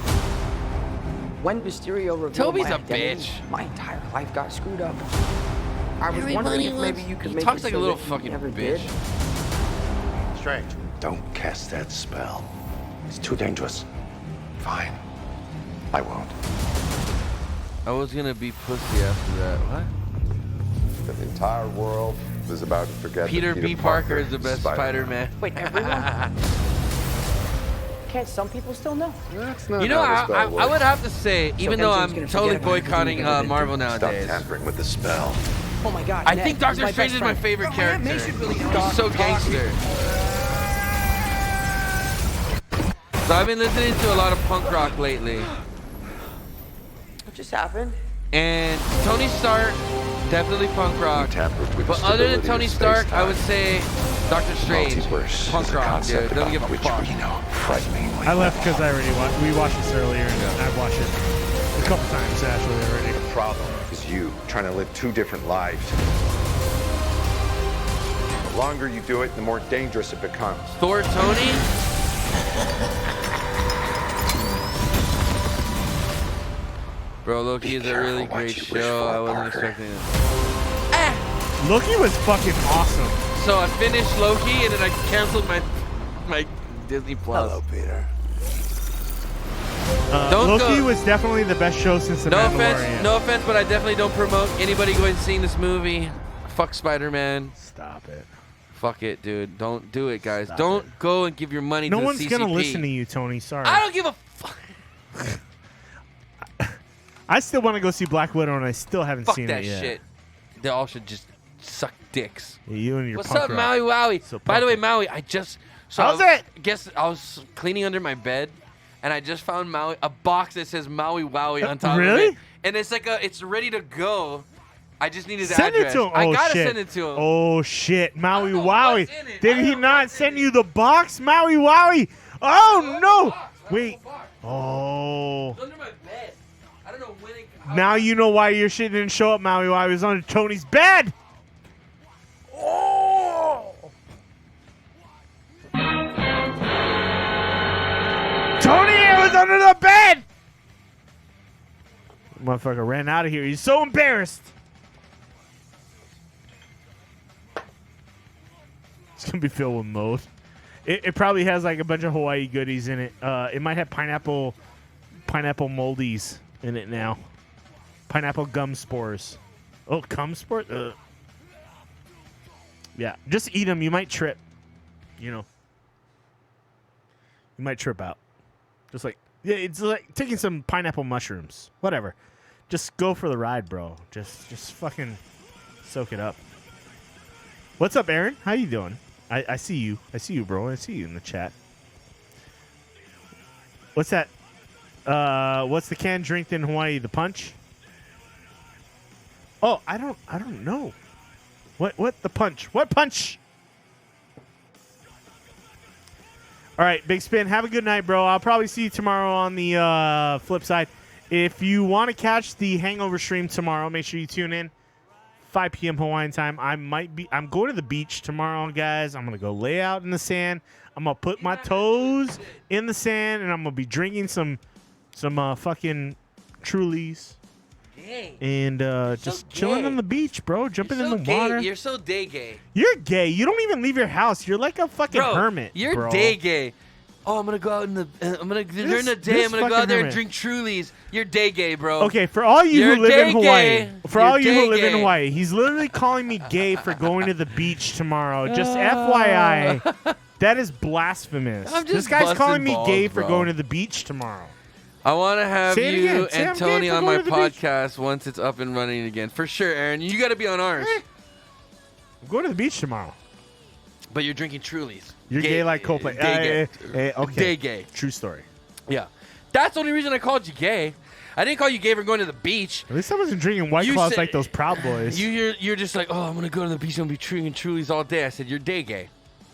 When Mysterio revealed Toby's my a identity, bitch. my entire life got screwed up. I was wondering if maybe you could He make talks it like so a little that he fucking never bitch. did. Strange. Don't cast that spell. It's too dangerous. Fine. I won't. I was gonna be pussy after that. What? The entire world is about to forget Peter that B. Parker is the best Spider-Man. Wait, everyone? Can't some people still know? That's not You know, how the spell I works. would have to say, even though MJ's I'm gonna totally forget about everything boycotting you've ever been Marvel Stop nowadays, tampering with the spell. Oh my God! I Ned, think he's Doctor my Strange best is my friend. favorite Oh, Aunt May character. should really He's talk- so talk. gangster. So I've been listening to a lot of punk rock lately. What just happened? And Tony Stark, definitely punk rock. You tampered with But the other than stability Tony of Stark, I space-time. would say Doctor Strange, Multiverse punk is a rock, concept dude. Doesn't give about a which fuck. we know frighteningly I left little. because I already we watched this earlier, and I've watched it a couple times actually already. The problem is you trying to live two different lives. The longer you do it, the more dangerous it becomes. Thor, Tony. Bro, Loki is a careful really what great you wish show. for, I wasn't Parker. expecting it. Loki was fucking awesome. So I finished Loki and then I canceled my Disney Plus. Hello, Peter. Don't Loki go- was definitely the best show since the No Mandalorian. offense, but I definitely don't promote anybody going and seeing this movie. Fuck Spider-Man. Stop it. Fuck it, dude. Don't do it, guys. Stop Don't go and give your money No to the one's gonna CCP. listen to you, Tony. Sorry. I don't give a fuck. I still want to go see Black Widow, and I still haven't Fuck seen that it yet. shit. They all should just suck dicks. Yeah, you and your What's punk up, rock. Maui Wowie? So By the way, punk. Maui, I just How's I it? guess I was cleaning under my bed, and I just found a box that says Maui Wowie on top of Really? it, and it's like it's ready to go. I just needed the Send address. it to him. I Oh, gotta shit. send it to him. Oh shit, Maui know Wowie. what's in it. Did I he don't know not what's in send it. you the box, Maui Wowie? Oh no! Box. I don't Wait. know box. Oh. It's under my bed. I don't know when it. Now you know why your shit didn't show up, Maui Wowie. It was under Tony's bed. Oh. Tony, it was under the bed. Motherfucker ran out of here. He's so embarrassed. It's gonna be filled with mold. It probably has like a bunch of Hawaii goodies in it. It might have pineapple moldies in it now. Pineapple gum spores. Oh, gum spores? Yeah, just eat them. You might trip. You know. You might trip out. Just like, yeah, it's like taking some pineapple mushrooms. Whatever. Just go for the ride, bro. Just fucking soak it up. What's up, Aaron? How you doing? I see you. I see you, bro. I see you in the chat. What's that? What's the canned drink in Hawaii? The punch? Oh, I don't know. What the punch? What punch? All right, Big Spin. Have a good night, bro. I'll probably see you tomorrow on the flip side. If you want to catch the Hangover stream tomorrow, make sure you tune in. 5 p.m. Hawaiian time. I'm going to the beach tomorrow, guys. I'm gonna go lay out in the sand. I'm gonna put my toes in the sand, and I'm gonna be drinking some fucking Trulies. Dang. And just chilling gay. on the beach, bro. Jumping You're in so the gay. water. You're so day gay. You're gay. You don't even leave your house. You're like a fucking Bro, hermit. You're bro. day gay. Oh, I'm gonna go out in the. during the day. this I'm gonna go fucking out there hermit. and drink Trulies. You're day gay, bro. Okay, for all you You're who live in day Hawaii, gay. for You're all you who day live in gay. Hawaii, he's literally calling me gay for going to the beach tomorrow. Just FYI, that is blasphemous. I'm just This guy's calling me busting gay balls, for bro. going to the beach tomorrow. I want to have Say it you again. Say and I'm Tony gay for on my going to the beach. podcast once it's up and running again. For sure, Aaron. You got to be on ours. I'm going to the beach tomorrow. But you're drinking Trulies. You're gay like Coldplay. Gay. Okay. Gay gay. True story. Yeah. That's the only reason I called you gay. I didn't call you gay for going to the beach. At least I wasn't drinking White You Claws said- like those Proud Boys. You're just like, oh, I'm gonna go to the beach and be drinking Trulies all day. I said you're day gay.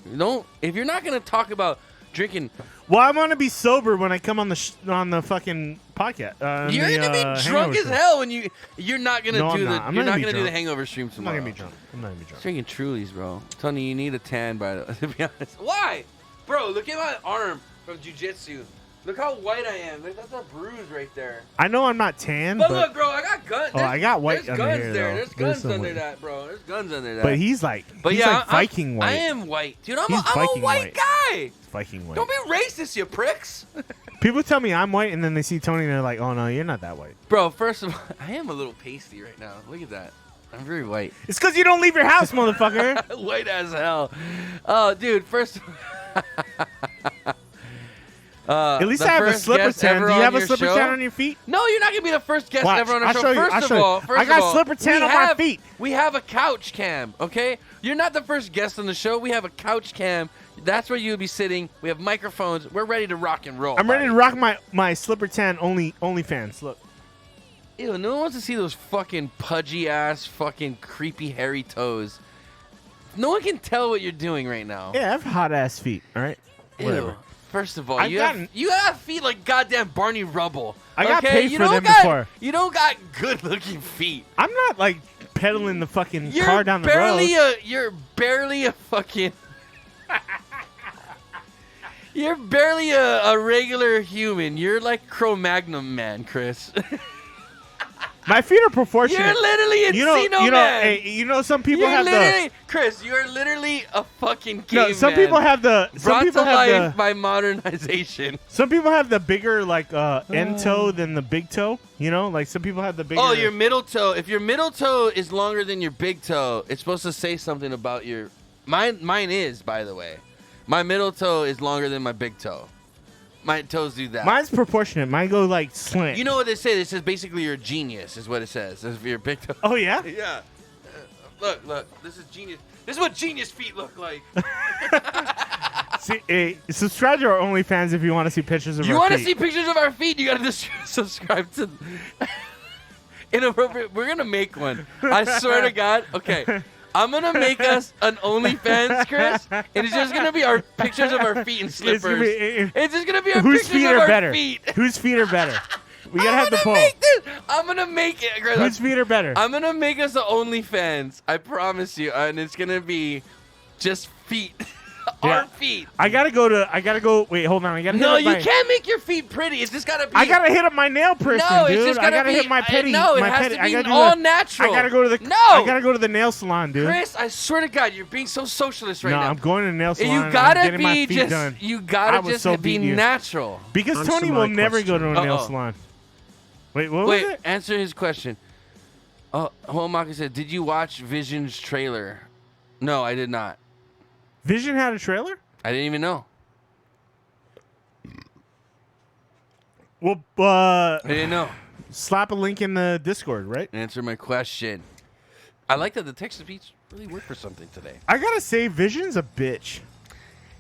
No, if you're not gonna talk about drinking, well, I'm gonna be sober when I come on the fucking podcast. you're gonna be drunk as hell when you're not gonna No, do I'm the not. I'm you're gonna not be gonna do the drunk. hangover stream I'm not tomorrow. gonna be drunk. I'm not gonna be drunk. Drinking Trulies, bro. Tony, you need a tan, by the to be honest. Why, bro? Look at my arm from jujitsu. Look how white I am. Look, that's a bruise right there. I know I'm not tan, But but look, bro, I got guns. Oh, I got white There's under guns here, there. though. There's There's guns some under white. that, bro. There's guns under that. but he's like yeah, Viking white. I am white, dude. I'm He's a Viking white guy. Viking white. Don't be racist, you pricks. People tell me I'm white, and then they see Tony, and they're like, "Oh no, you're not that white." Bro, first of all, I am a little pasty right now. Look at that. I'm very white. It's because you don't leave your house, motherfucker. White as hell. Oh, dude, first. At least I have a slipper tan. Do you have a slipper tan on your feet? No, you're not gonna be the first guest Watch, ever on our I'll show. show you, First I'll of show you. all, I got slipper tan we on my have- feet. We have a couch cam, okay? You're not the first guest on the show. We have a couch cam. That's where you'll be sitting. We have microphones. We're ready to rock and roll. I'm ready to buddy. rock my slipper tan OnlyFans. Look. Ew, no one wants to see those fucking pudgy ass, fucking creepy hairy toes. No one can tell what you're doing right now. Yeah, I have hot ass feet. All right. Whatever. Ew. First of all, I've you have feet like goddamn Barney Rubble. I got okay? paid You for don't them got, before. You don't got good looking feet. I'm not like pedaling the fucking You're car down the barely road. you're barely a fucking. You're barely a regular human. You're like Cro-Magnon man, Chris. My feet are proportionate. You're literally a Xeno man. Hey, you know some people You're have literally, Chris, you're literally a fucking the. caveman. No, some people have the. Some brought people to have life the. by modernization. Some people have the bigger like end toe than the big toe. You know, like some people have the bigger. Oh, your middle toe. If your middle toe is longer than your big toe, it's supposed to say something about your. Mine is, by the way. My middle toe is longer than my big toe. My toes do that. Mine's proportionate. Mine go like slant. You know what they say? It says basically you're a genius, is what it says. If you're big toe. Oh yeah. Yeah. Look. This is genius. This is what genius feet look like. See, hey, subscribe to our OnlyFans if you want to see pictures of You our want to feet. see pictures of our feet? You got to subscribe to Inappropriate. We're gonna make one. I swear to God. Okay. I'm gonna make us an OnlyFans, Chris, and it's just gonna be our pictures of our feet in slippers. It's just gonna be our Whose pictures feet of are our better? feet. Whose feet are better? We gotta have the poll. I'm gonna make it, Chris. Whose feet are better? I'm gonna make us an OnlyFans. I promise you, and it's gonna be just feet. Our feet. I gotta go. Wait, hold on. I gotta. No, hit up you can't make your feet pretty. It's just gotta be. I gotta hit up my nail person, No, dude. it's just I gotta gotta be. hit my petty. No, it my has petty. to I be gotta do all the- natural. I gotta go to the. No. I gotta go to the nail salon, dude. Chris, I swear to God, you're being so socialist right no, now. I'm going to the nail salon. You and gotta I'm getting my be feet just. done. You I gotta was just so be beating you. natural. Because Answer Tony my will never go to a nail Uh-oh. salon. Wait, what was Wait, it? answer his question. Oh, Homaka said, "Did you watch Vision's trailer?" No, I did not. Vision had a trailer? I didn't even know. Well, I didn't know. slap a link in the Discord, right? Answer my question. I like that the text-to-speech really worked for something today. I gotta say, Vision's a bitch.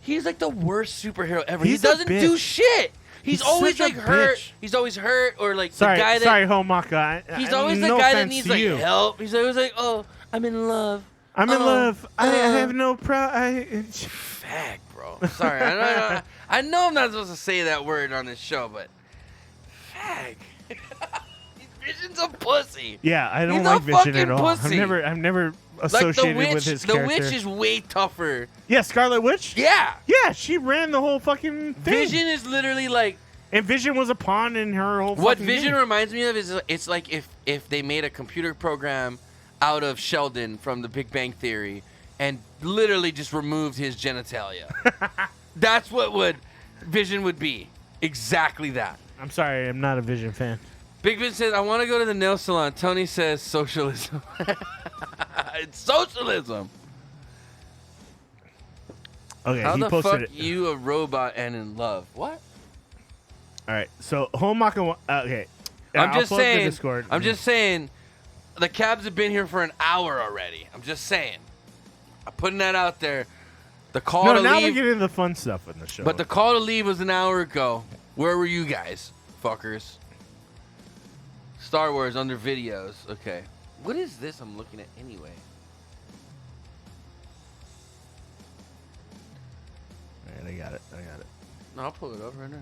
He's like the worst superhero ever. He's he a doesn't do bitch. shit. He's always such a like hurt. bitch. He's always hurt, or like Sorry, the guy that. sorry, Homaka. He's always no the guy that offense needs to like you. help. He's always like, "Oh, I'm in love. I'm in love. I have no Fag, bro. Sorry, I know I'm not supposed to say that word on this show, but fag. Vision's a pussy. Yeah, I don't He's like a Vision at fucking all. pussy. I've never Like associated the witch, with his the character. witch is way tougher. Yeah, Scarlet Witch? Yeah. Yeah, she ran the whole fucking thing. Vision is literally like. And Vision was a pawn in her whole What fucking Vision game. reminds me of is it's like if they made a computer program out of Sheldon from The Big Bang Theory and literally just removed his genitalia. That's what Vision would be. Exactly that. I'm sorry, I'm not a Vision fan. Big Ben says, I want to go to the nail salon. Tony says socialism. It's socialism. Okay, How he the posted fuck it. you a robot and in love? What? All right. So Homaka. Okay. Yeah, I'm just I'll pull up the saying. Discord. I'm just saying. The cabs have been here for an hour already. I'm just saying. I'm putting that out there. The call No, to now we're leave. getting into the fun stuff in the show. But the call to leave was an hour ago. Where were you guys, fuckers? Star Wars under videos. Okay. What is this I'm looking at anyway? All right, I got it. No, I'll pull it up right now.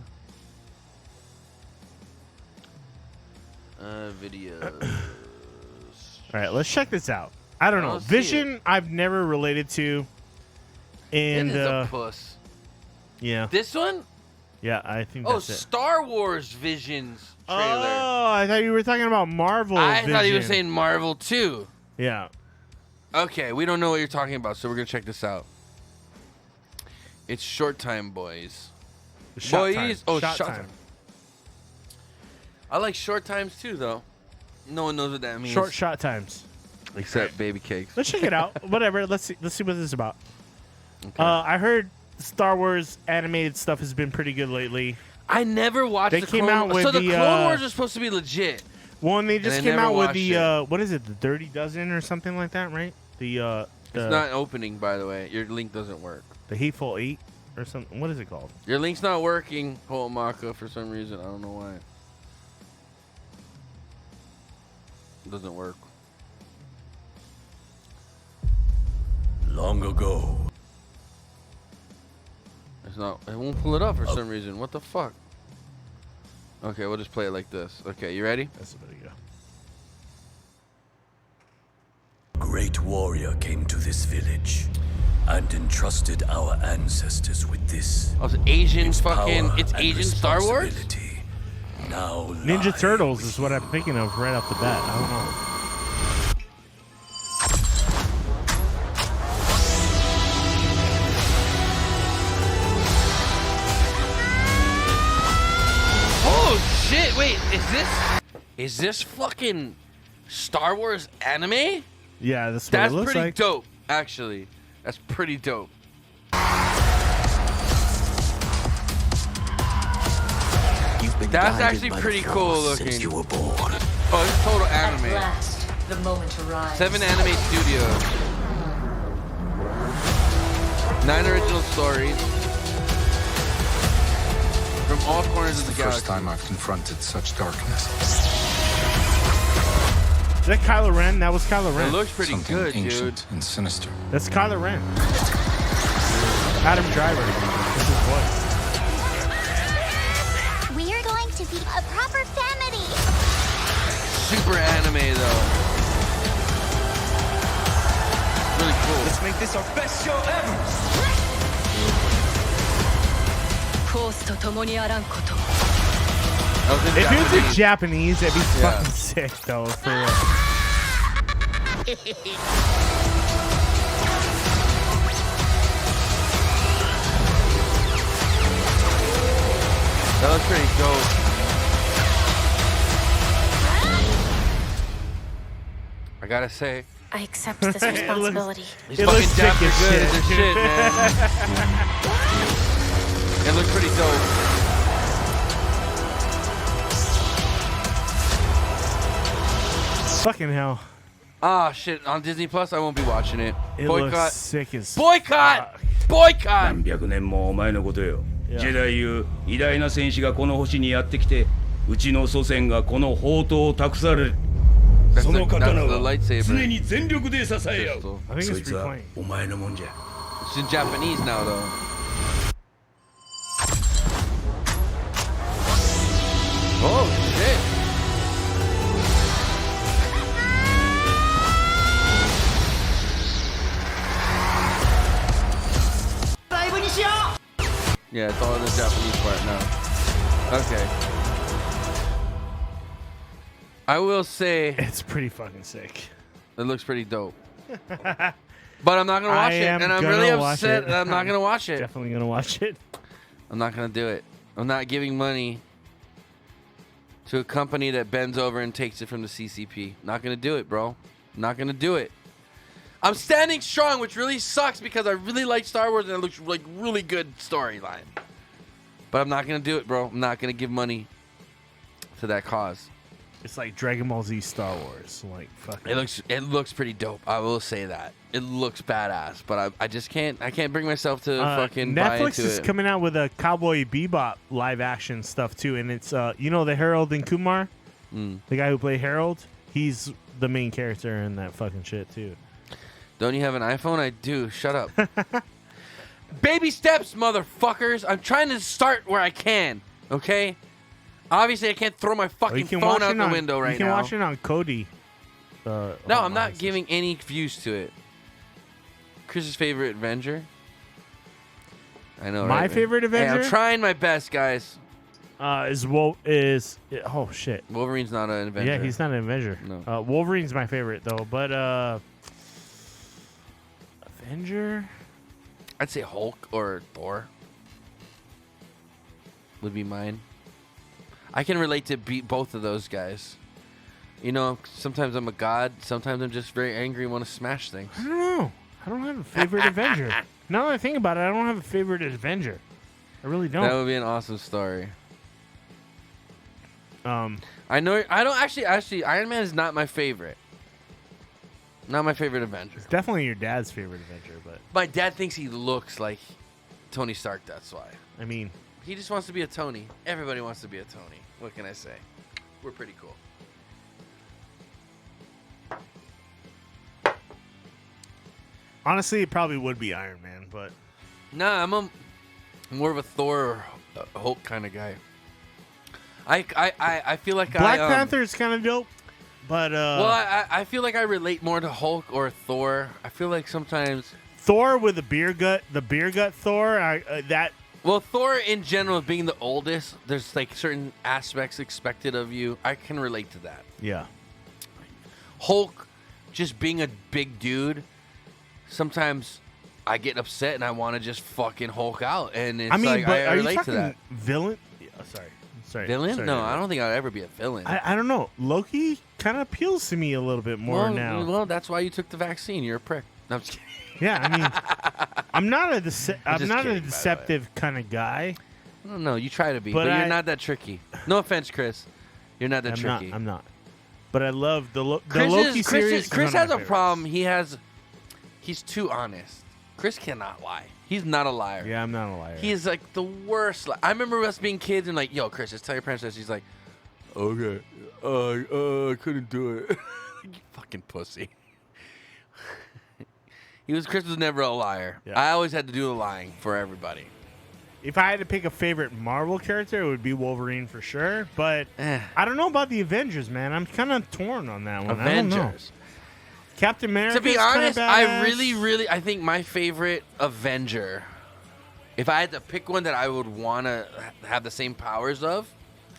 Videos. All right, let's check this out. I don't know. Let's see Vision, I've never related to. And It is a puss. yeah, This one? yeah, I think Oh, that's it. Star Wars Visions trailer. Oh, I thought you were talking about Marvel. I thought you were Vision. saying Marvel too. Yeah. Okay, we don't know what you're talking about, so we're gonna check this out. It's Short Time Boys. Shot Boys. time. Oh, Shot Shot time. Time. I like short times too, though. No one knows what that means. Short shot times. Except baby cakes. Let's check it out. Whatever. Let's see what this is about. Okay. I heard Star Wars animated stuff has been pretty good lately. I never watched They the came Clone out Wars. with So the the, Clone Wars are supposed to be legit. Well, and they just I came never out with watched the it. what is it? The Dirty Dozen or something like that, right? The It's not opening, by the way. Your link doesn't work. the Hateful Eight or something. What is it called? Your link's not working, Ho'omaka, for some reason. I don't know why. It doesn't work. Long ago. It's not. It won't pull it up for some reason. What the fuck? Okay, we'll just play it like this. Okay, you ready? That's the video. A great warrior came to this village and entrusted our ancestors with this. Oh, it's Asian Its fucking. power It's and Asian Star Wars? responsibility now Ninja lie Turtles with is what I'm thinking of right off the bat. I don't know. Oh shit! Wait, is this fucking Star Wars anime? Yeah, that's what That's it looks pretty like. dope, actually. That's pretty dope. That's actually pretty cool looking. since you were born. Oh, it's total anime. Last, the moment arrives. 7 anime studios. 9 original stories. From all corners of the First galaxy. time I've confronted such darkness. Is that Kylo Ren? That was Kylo Ren. It looks pretty Something good, ancient dude. and sinister. That's Kylo Ren. Adam Driver. This is voice. We are going to be a proper family. Super anime, though. Really cool. Let's make this our best show ever. That was in If it was in Japanese. Japanese, that'd be Yeah. fucking sick, though. For real. That looks pretty dope. I gotta say, I accept this responsibility. these It fucking looks sick Japs are as good shit. as shit, man. It looks pretty dope. Fucking hell. Ah, shit. On Disney Plus, I won't be watching it. It Boycott. looks sick as Boycott! fuck. Boycott! 何百年も前のことよ。 Yeah. ジェダイいう偉大な戦士がこの星にやってきて、うちの祖先がこの宝刀を託される。 That's そ the, の that's 刀 the は lightsaber. 常に全力で支え合う。 Crystal. I think そ it's いつは replaying. お前のもんじゃ。 It's in Japanese now, though. Oh, shit. Yeah, it's all in the Japanese part now. Okay. I will say It's pretty fucking sick. it looks pretty dope. But I'm not gonna watch I it, am and I'm gonna really watch upset it. that I'm not gonna watch it. Definitely gonna watch it. I'm not gonna do it. I'm not giving money to a company that bends over and takes it from the CCP. Not gonna do it, bro. Not gonna do it. I'm standing strong, which really sucks because I really like Star Wars and it looks like really good storyline. But I'm not gonna do it, bro. I'm not gonna give money to that cause. It's like Dragon Ball Z Star Wars. Like, fuck. It looks pretty dope. I will say that. It looks badass, but I just can't. I can't bring myself to fucking buy Netflix into is it. coming out with a Cowboy Bebop live action stuff too, and it's the Harold and Kumar, the guy who played Harold. He's the main character in that fucking shit too. Don't you have an iPhone? I do. Shut up. Baby steps, motherfuckers. I'm trying to start where I can. Okay. Obviously, I can't throw my fucking phone out the window right now. You can watch it on Kodi. No, I'm not giving any views to it. Chris's favorite Avenger. I know. My right, favorite man? Avenger. Hey, I'm trying my best, guys. Oh shit. Wolverine's not an Avenger. Yeah, he's not an Avenger. No. Wolverine's my favorite though, but Avenger. I'd say Hulk or Thor would be mine. I can relate to both of those guys. You know, sometimes I'm a god. Sometimes I'm just very angry and want to smash things. I don't know. I don't have a favorite Avenger. Now that I think about it, I don't have a favorite Avenger. I really don't. That would be an awesome story. I know. I don't actually. Iron Man is not my favorite. Not my favorite Avenger. It's definitely your dad's favorite Avenger, but my dad thinks he looks like Tony Stark. That's why. I mean, he just wants to be a Tony. Everybody wants to be a Tony. What can I say? We're pretty cool. honestly, it probably would be Iron Man, but Nah, I'm more of a Thor or Hulk kind of guy. I feel like Black Panther is kind of dope, but well, I feel like I relate more to Hulk or Thor. I feel like sometimes Thor with the beer gut Thor, that. Well, Thor in general, being the oldest, there's like certain aspects expected of you. I can relate to that. Yeah. Hulk, just being a big dude, sometimes I get upset and I want to just fucking Hulk out, and it's like but I are relate you to that. Villain? Yeah, sorry. Villain? Sorry, No, I don't think I'd ever be a villain. I don't know. Loki kind of appeals to me a little bit more now. Well, that's why you took the vaccine. You're a prick. No, I'm just kidding. Yeah, I mean, I'm not a deceptive kind of guy. I don't know. You try to be, but you're not that tricky. No offense, Chris. You're not that tricky. I'm not. But I love the Loki series. Chris has a problem. He's too honest. Chris cannot lie. He's not a liar. Yeah, I'm not a liar. He is like the worst. I remember us being kids and like, yo, Chris, just tell your parents this. He's like, okay, I couldn't do it. You fucking pussy. Chris was never a liar. Yeah. I always had to do the lying for everybody. If I had to pick a favorite Marvel character, it would be Wolverine for sure. But I don't know about the Avengers, man. I'm kind of torn on that one. I don't know. Captain America. To be honest, I think my favorite Avenger, if I had to pick one that I would want to have the same powers of,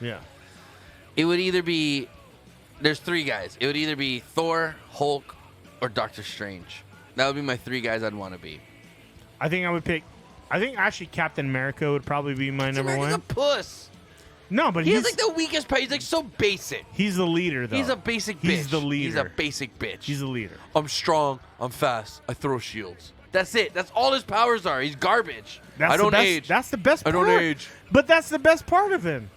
it would either be, there's three guys. It would either be Thor, Hulk, or Doctor Strange. That would be my three guys I'd want to be. I think actually Captain America would probably be my number one. He's a puss. No, but he's like the weakest part. He's like so basic. He's the leader, though. He's a basic bitch. He's the leader. He's a basic bitch. He's the leader. I'm strong. I'm fast. I throw shields. That's it. That's all his powers are. He's garbage. I don't age. That's the best part. I don't age. But that's the best part of him.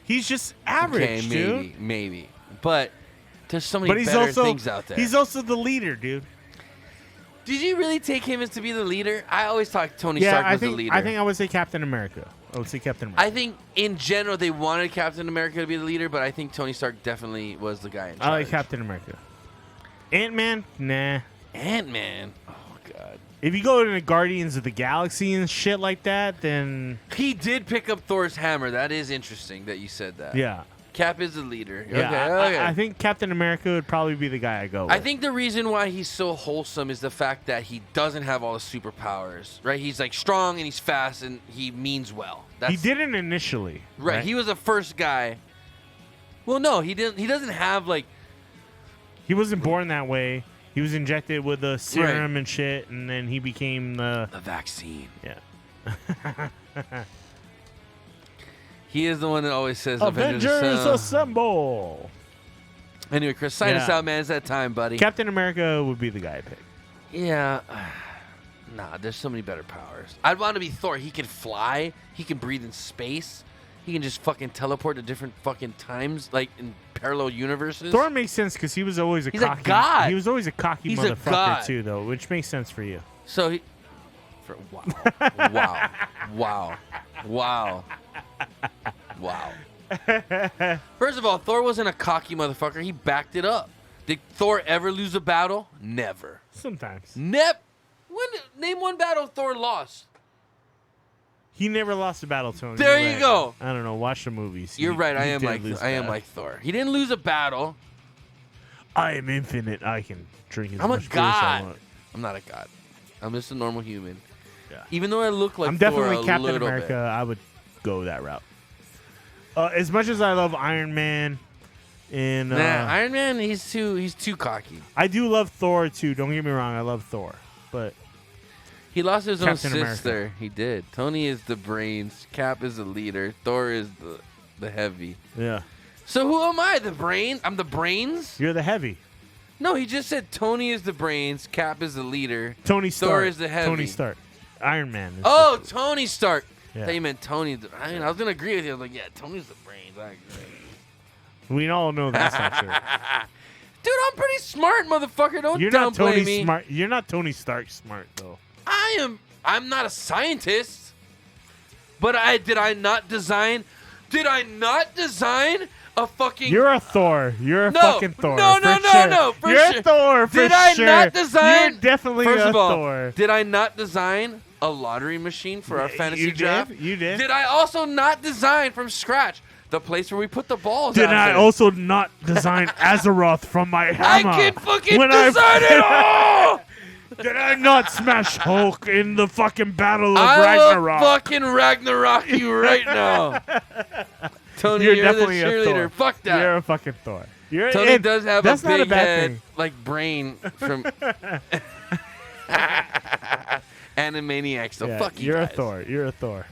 He's just average, dude. Maybe. But there's so many better things out there. He's also the leader, dude. Did you really take him as to be the leader? I always thought Tony Stark was the leader. I think I would say Captain America. I would say Captain America. I think in general they wanted Captain America to be the leader, but I think Tony Stark definitely was the guy in charge. I like Captain America. Ant-Man? Nah. Ant-Man? Oh, God. If you go into Guardians of the Galaxy and shit like that, then... He did pick up Thor's hammer. That is interesting that you said that. Yeah. Cap is the leader. Yeah, Okay. I think Captain America would probably be the guy I go with. I think the reason why he's so wholesome is the fact that he doesn't have all the superpowers, right? He's like strong and he's fast and he means well. He didn't initially. Right. He was the first guy. Well, no, he didn't. He doesn't have like... He wasn't born that way. He was injected with a serum and shit, and then he became the vaccine. Yeah. He is the one that always says Avengers Assemble. Anyway, Chris, sign us out, man. It's that time, buddy. Captain America would be the guy I pick. Yeah. Nah, there's so many better powers. I'd want to be Thor. He can fly. He can breathe in space. He can just fucking teleport to different fucking times, like in parallel universes. Thor makes sense because he was always He's a cocky. god. He was always a cocky He's a motherfucker god. too, though, which makes sense for you. So he. Wow. First of all, Thor wasn't a cocky motherfucker. He backed it up. Did Thor ever lose a battle? Never. Sometimes. Name one battle Thor lost. He never lost a battle, Tony. There You're you right. go. I don't know. Watch the movies. You're right. I He am did like lose a I am battle. like Thor. He didn't lose a battle. I am infinite. I can drink as I'm a much beer as I god. want. I'm not a god. I'm just a normal human. Yeah. Even though I look like I'm Thor definitely a Captain little America. bit. I would go that route. As much as I love Iron Man, and Iron Man, he's too cocky. I do love Thor too. Don't get me wrong. I love Thor, but He lost his Captain own America. sister. He did. Tony is the brains. Cap is the leader. Thor is the heavy. yeah, So who am I? The brain? I'm the brains? you're the heavy. No, he just said Tony is the brains. Cap is the leader. Tony Stark. Thor is the heavy. Tony Stark. Iron Man. is Oh, Tony Stark. Yeah. I thought you meant Tony. I mean, I was gonna agree with you. I was like, yeah, Tony's the brains. I agree. We all know that's not true. Dude, I'm pretty smart, motherfucker. Don't You're not downplay Tony me. Smart. You're not Tony Stark smart though. I'm not a scientist. But did I not design a fucking You're a Thor. You're a fucking Thor. No, for sure. for You're sure. a Thor for Did I sure. not design? You're definitely First a of all, Thor. did I not design a lottery machine for our fantasy you draft? Did? You did. Did I also not design from scratch the place where we put the balls? Did I after? also not design Azeroth from my hammer? I can fucking when design it all! Did I not smash Hulk in the fucking Battle of I Ragnarok? will fucking Ragnarok you right now. Tony, You're you're definitely the a cheerleader. Thor. Fuck that. You're a fucking Thor. Tony does have that's a not big a bad head, thing. like brain from Animaniacs. So Yeah, fuck you you're guys. a Thor. You're a Thor.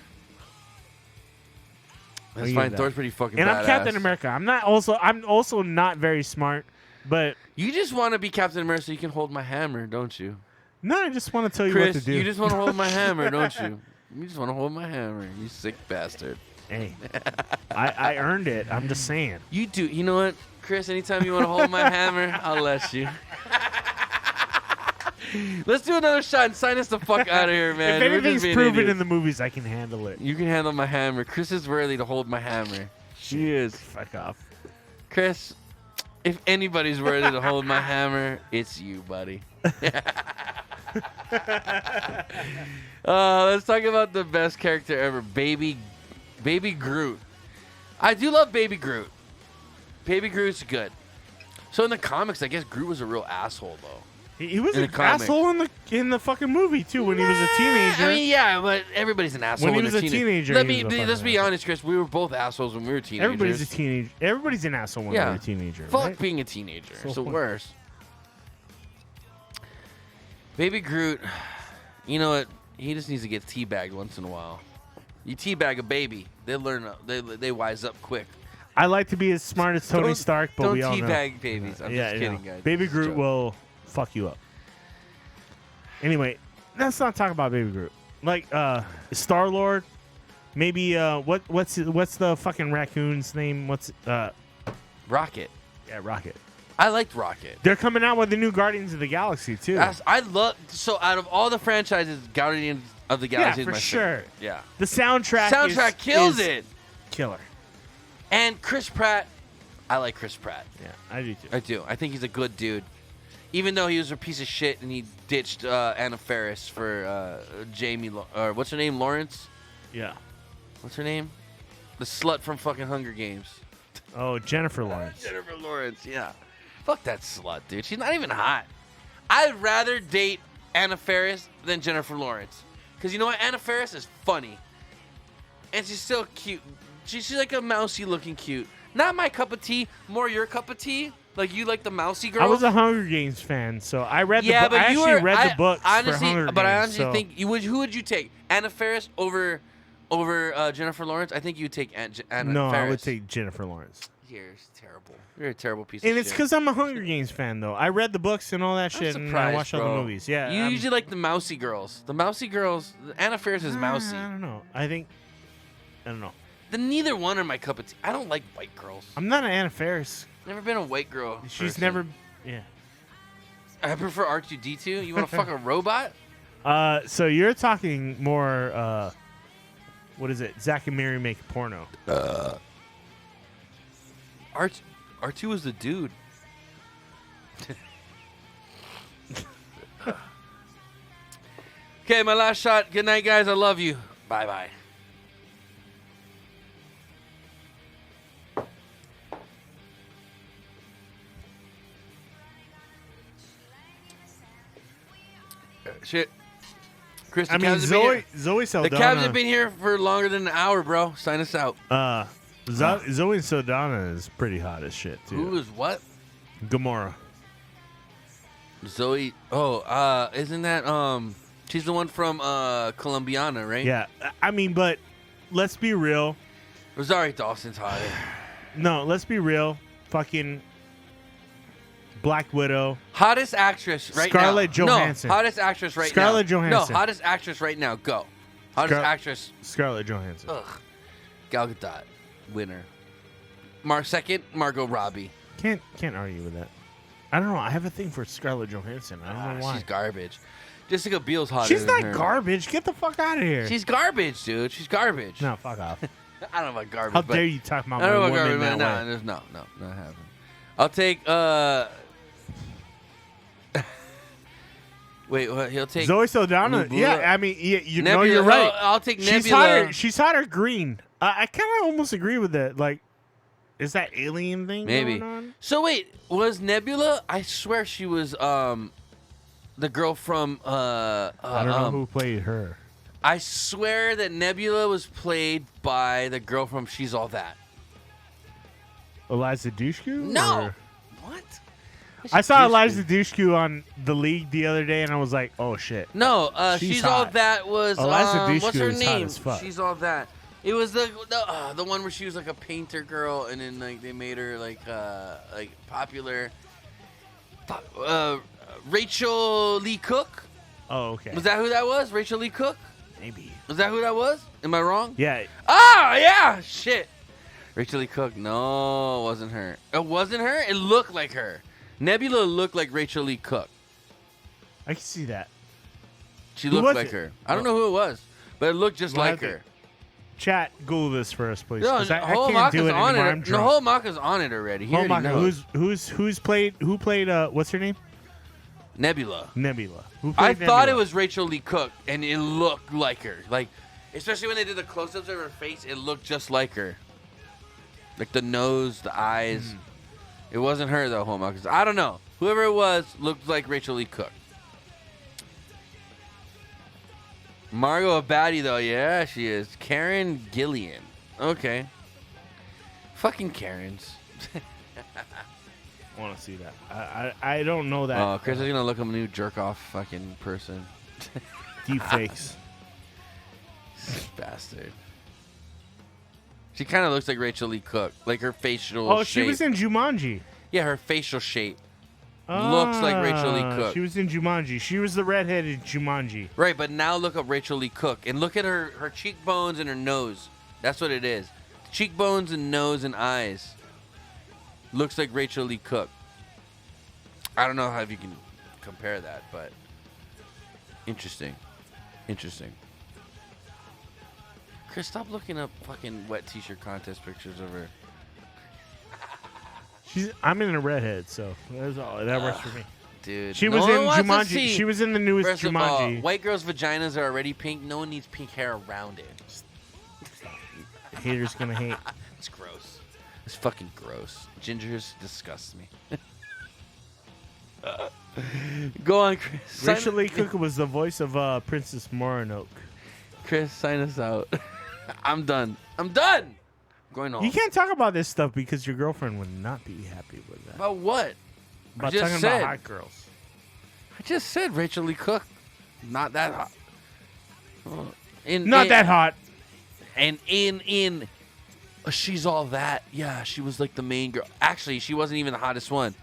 That's I'll fine. give you Thor's that. pretty fucking And badass. I'm Captain America. I'm also not very smart, but You just want to be Captain America so you can hold my hammer, don't you? no, I just want to tell you Chris, what to do. you just want to hold my hammer, don't you? You just want to hold my hammer, you sick bastard. Hey, I earned it. I'm just saying. You do. You know what, Chris? Anytime you want to hold my hammer, I'll let you. Let's do another shot and sign us the fuck out of here, man. If We're just anything's being proven idiots. in the movies, I can handle it. You can handle my hammer. Chris is worthy to hold my hammer. She is. Fuck off. Chris, if anybody's worthy to hold my hammer, it's you, buddy. Let's talk about the best character ever, Baby Groot. I do love Baby Groot. Baby Groot's good. So in the comics, I guess Groot was a real asshole, though. He was In an the comic. asshole in the fucking movie too when he was a teenager. I mean, yeah, but everybody's an asshole When he was a teenager, Let he me was a let's fucking be honest, Chris. We were both assholes when we were teenagers. Everybody's a teenager. Everybody's an asshole when they're a teenager. Fuck right? being a teenager. So It's the what? worst. Baby Groot, you know what? He just needs to get teabagged once in a while. You teabag a baby, they learn. They wise up quick. I like to be as smart as Tony Stark, but don't we all know. teabag babies. I'm just kidding, guys. Baby Just a Groot joke. will fuck you up. Anyway, let's not talk about Baby Groot. Like Star Lord, maybe what's the fucking raccoon's name? What's Rocket. Yeah, Rocket. I liked Rocket. They're coming out with the new Guardians of the Galaxy too. I love. So out of all the franchises, Guardians of the Galaxy Yeah, for is my sure. favorite. Yeah. The soundtrack kills is it. Killer. And Chris Pratt, I like Chris Pratt. Yeah, I do too. I do. I think he's a good dude. Even though he was a piece of shit and he ditched Anna Faris for Jamie, or what's her name, Lawrence? Yeah. What's her name? The slut from fucking Hunger Games. Oh, Jennifer Lawrence. Jennifer Lawrence, yeah. Fuck that slut, dude. She's not even hot. I'd rather date Anna Faris than Jennifer Lawrence. Because you know what? Anna Faris is funny. And she's still cute. She's like a mousy looking cute. Not my cup of tea, more your cup of tea. Like you like the mousy girl. I was a Hunger Games fan, so I read the yeah, book. but I you actually were, read the books honestly, for Hunger but I Games, honestly so- think who would you take? Anna Faris over Jennifer Lawrence? I think you would take Anna No, Faris. I would take Jennifer Lawrence. You're terrible. You're a terrible piece And of it's shit. because I'm a Hunger Games fan, though. I read the books and all that shit, and I watched all the movies. Yeah, You usually like the mousy girls. The mousy girls. Anna Faris is mousy. I don't know. I don't know. Neither one are my cup of tea. I don't like white girls. I'm not an Anna Faris. Never been a white girl. She's person. never. Yeah. I prefer R2D2. You want to fuck a robot? So you're talking more. What is it? Zack and Miri make a porno. R2 was the dude. Okay, my last shot. Good night, guys. I love you. Bye bye. Shit. Chris, I mean, Zoe Saldana. The Cavs have been here for longer than an hour, bro. Sign us out. Zoe Saldana is pretty hot as shit, too. Who is what? Gamora. Zoe. Oh, isn't that she's the one from Colombiana, right? Yeah. I mean, but let's be real. Rosario Dawson's hot. No, let's be real. Fucking Black Widow. Hottest actress right Scarlett now. Johansson. No, hottest actress right Scarlett now. Johansson. No, hottest actress right now. Go. Hottest actress. Scarlett Johansson. Ugh. Gal Gadot. Winner. Second, Margot Robbie. Can't argue with that. I don't know. I have a thing for Scarlett Johansson. I don't know why. She's garbage. Jessica Biel's hotter She's than not her. garbage. Get the fuck out of here. She's garbage, dude. She's garbage. No, fuck off. I don't know about garbage. How but dare you talk about I don't my know about woman garbage. that way. No, there's no, not happening. I'll take wait, what? He'll take Zoe Saldana. Nebula. Yeah, I mean, you know Nebula. you're right. I'll take She's Nebula. She's hotter green. I kind of almost agree with that. Like, is that alien thing Maybe. going on? So wait, was Nebula? I swear she was the girl from I don't know who played her. I swear that Nebula was played by the girl from She's All That. Eliza Dushku? No. Or- What? I saw Eliza Dushku on The League the other day, and I was like, oh, shit. No, She's She's All hot. That was Eliza Dushku what's her is hot name? as fuck. She's All That. It was the one where she was like a painter girl, and then like they made her like popular. Rachel Lee Cook. Oh, okay. Was that who that was? Rachel Lee Cook? Maybe. Was that who that was? Am I wrong? Yeah. Ah, yeah. Shit. Rachel Lee Cook. No, it wasn't her. It wasn't her? It looked like her. Nebula looked like Rachel Lee Cook. I can see that. She Who looked was like it? her. I don't know who it was, but it looked just We'll like have to- her. Chat, Google this for us, please. No, 'cause I can't Holomaka's do it on anymore. it. I'm No, drunk. Holomaka's on it already. He already knows. Who played what's her name? Nebula. Nebula. Who I played thought it Nebula? was Rachel Lee Cook, and it looked like her. Like, especially when they did the close-ups of her face, it looked just like her. Like the nose, the eyes. It wasn't her though, Holomaka. I don't know. Whoever it was looked like Rachel Lee Cook. Margot Abadie, though, yeah, she is. Karen Gillian. Okay. Fucking Karens. I want to see that. I don't know that. Oh, Chris is going to look up a new jerk-off fucking person. Deep fakes. Bastard. She kind of looks like Rachel Lee Cook. Like her facial Oh, shape. she was in Jumanji. Yeah, her facial shape. Looks like Rachel Lee Cook. She was in Jumanji. She was the redhead in Jumanji. Right, but now look up Rachel Lee Cook and look at her cheekbones and her nose. That's what it is. Cheekbones and nose and eyes. Looks like Rachel Lee Cook. I don't know how you can compare that, but interesting. Interesting. Chris, stop looking up fucking wet t-shirt contest pictures of her. I'm in a redhead, so that's all. That works for me. Dude, She no was one in wants to Jumanji. see- She was in the newest First of all, Jumanji. white girls' vaginas are already pink. No one needs pink hair around it. Haters gonna hate. It's gross. It's fucking gross. Gingers disgust me. Go on, Chris. Rachel Lee Cook was the voice of Princess Mononoke. Chris, sign us out. I'm done. I'm done. Going home. You can't talk about this stuff because your girlfriend would not be happy with that. About what? About just talking said. about hot girls. I just said Rachel Lee Cook. Not that hot. Not that hot. And in She's all that. Yeah, she was like the main girl. Actually, she wasn't even the hottest one.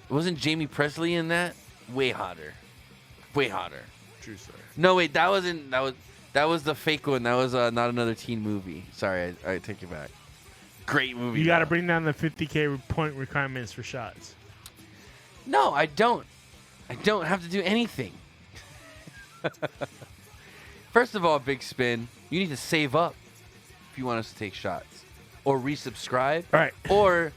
Wasn't Jamie Presley in that? Way hotter. Way hotter. True story. No, wait, that was the fake one. That was not another teen movie. Sorry, I take it back. Great movie. You got to though. bring down the 50K point requirements for shots. No, I don't. I don't have to do anything. First of all, Big Spin, you need to save up if you want us to take shots. Or resubscribe. All right. Or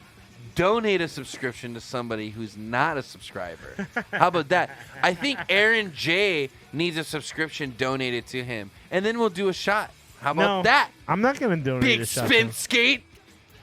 donate a subscription to somebody who's not a subscriber. How about that? I think Aaron J needs a subscription donated to him. And then we'll do a shot. How about that? I'm not going to donate Big a shot. Spin Skate.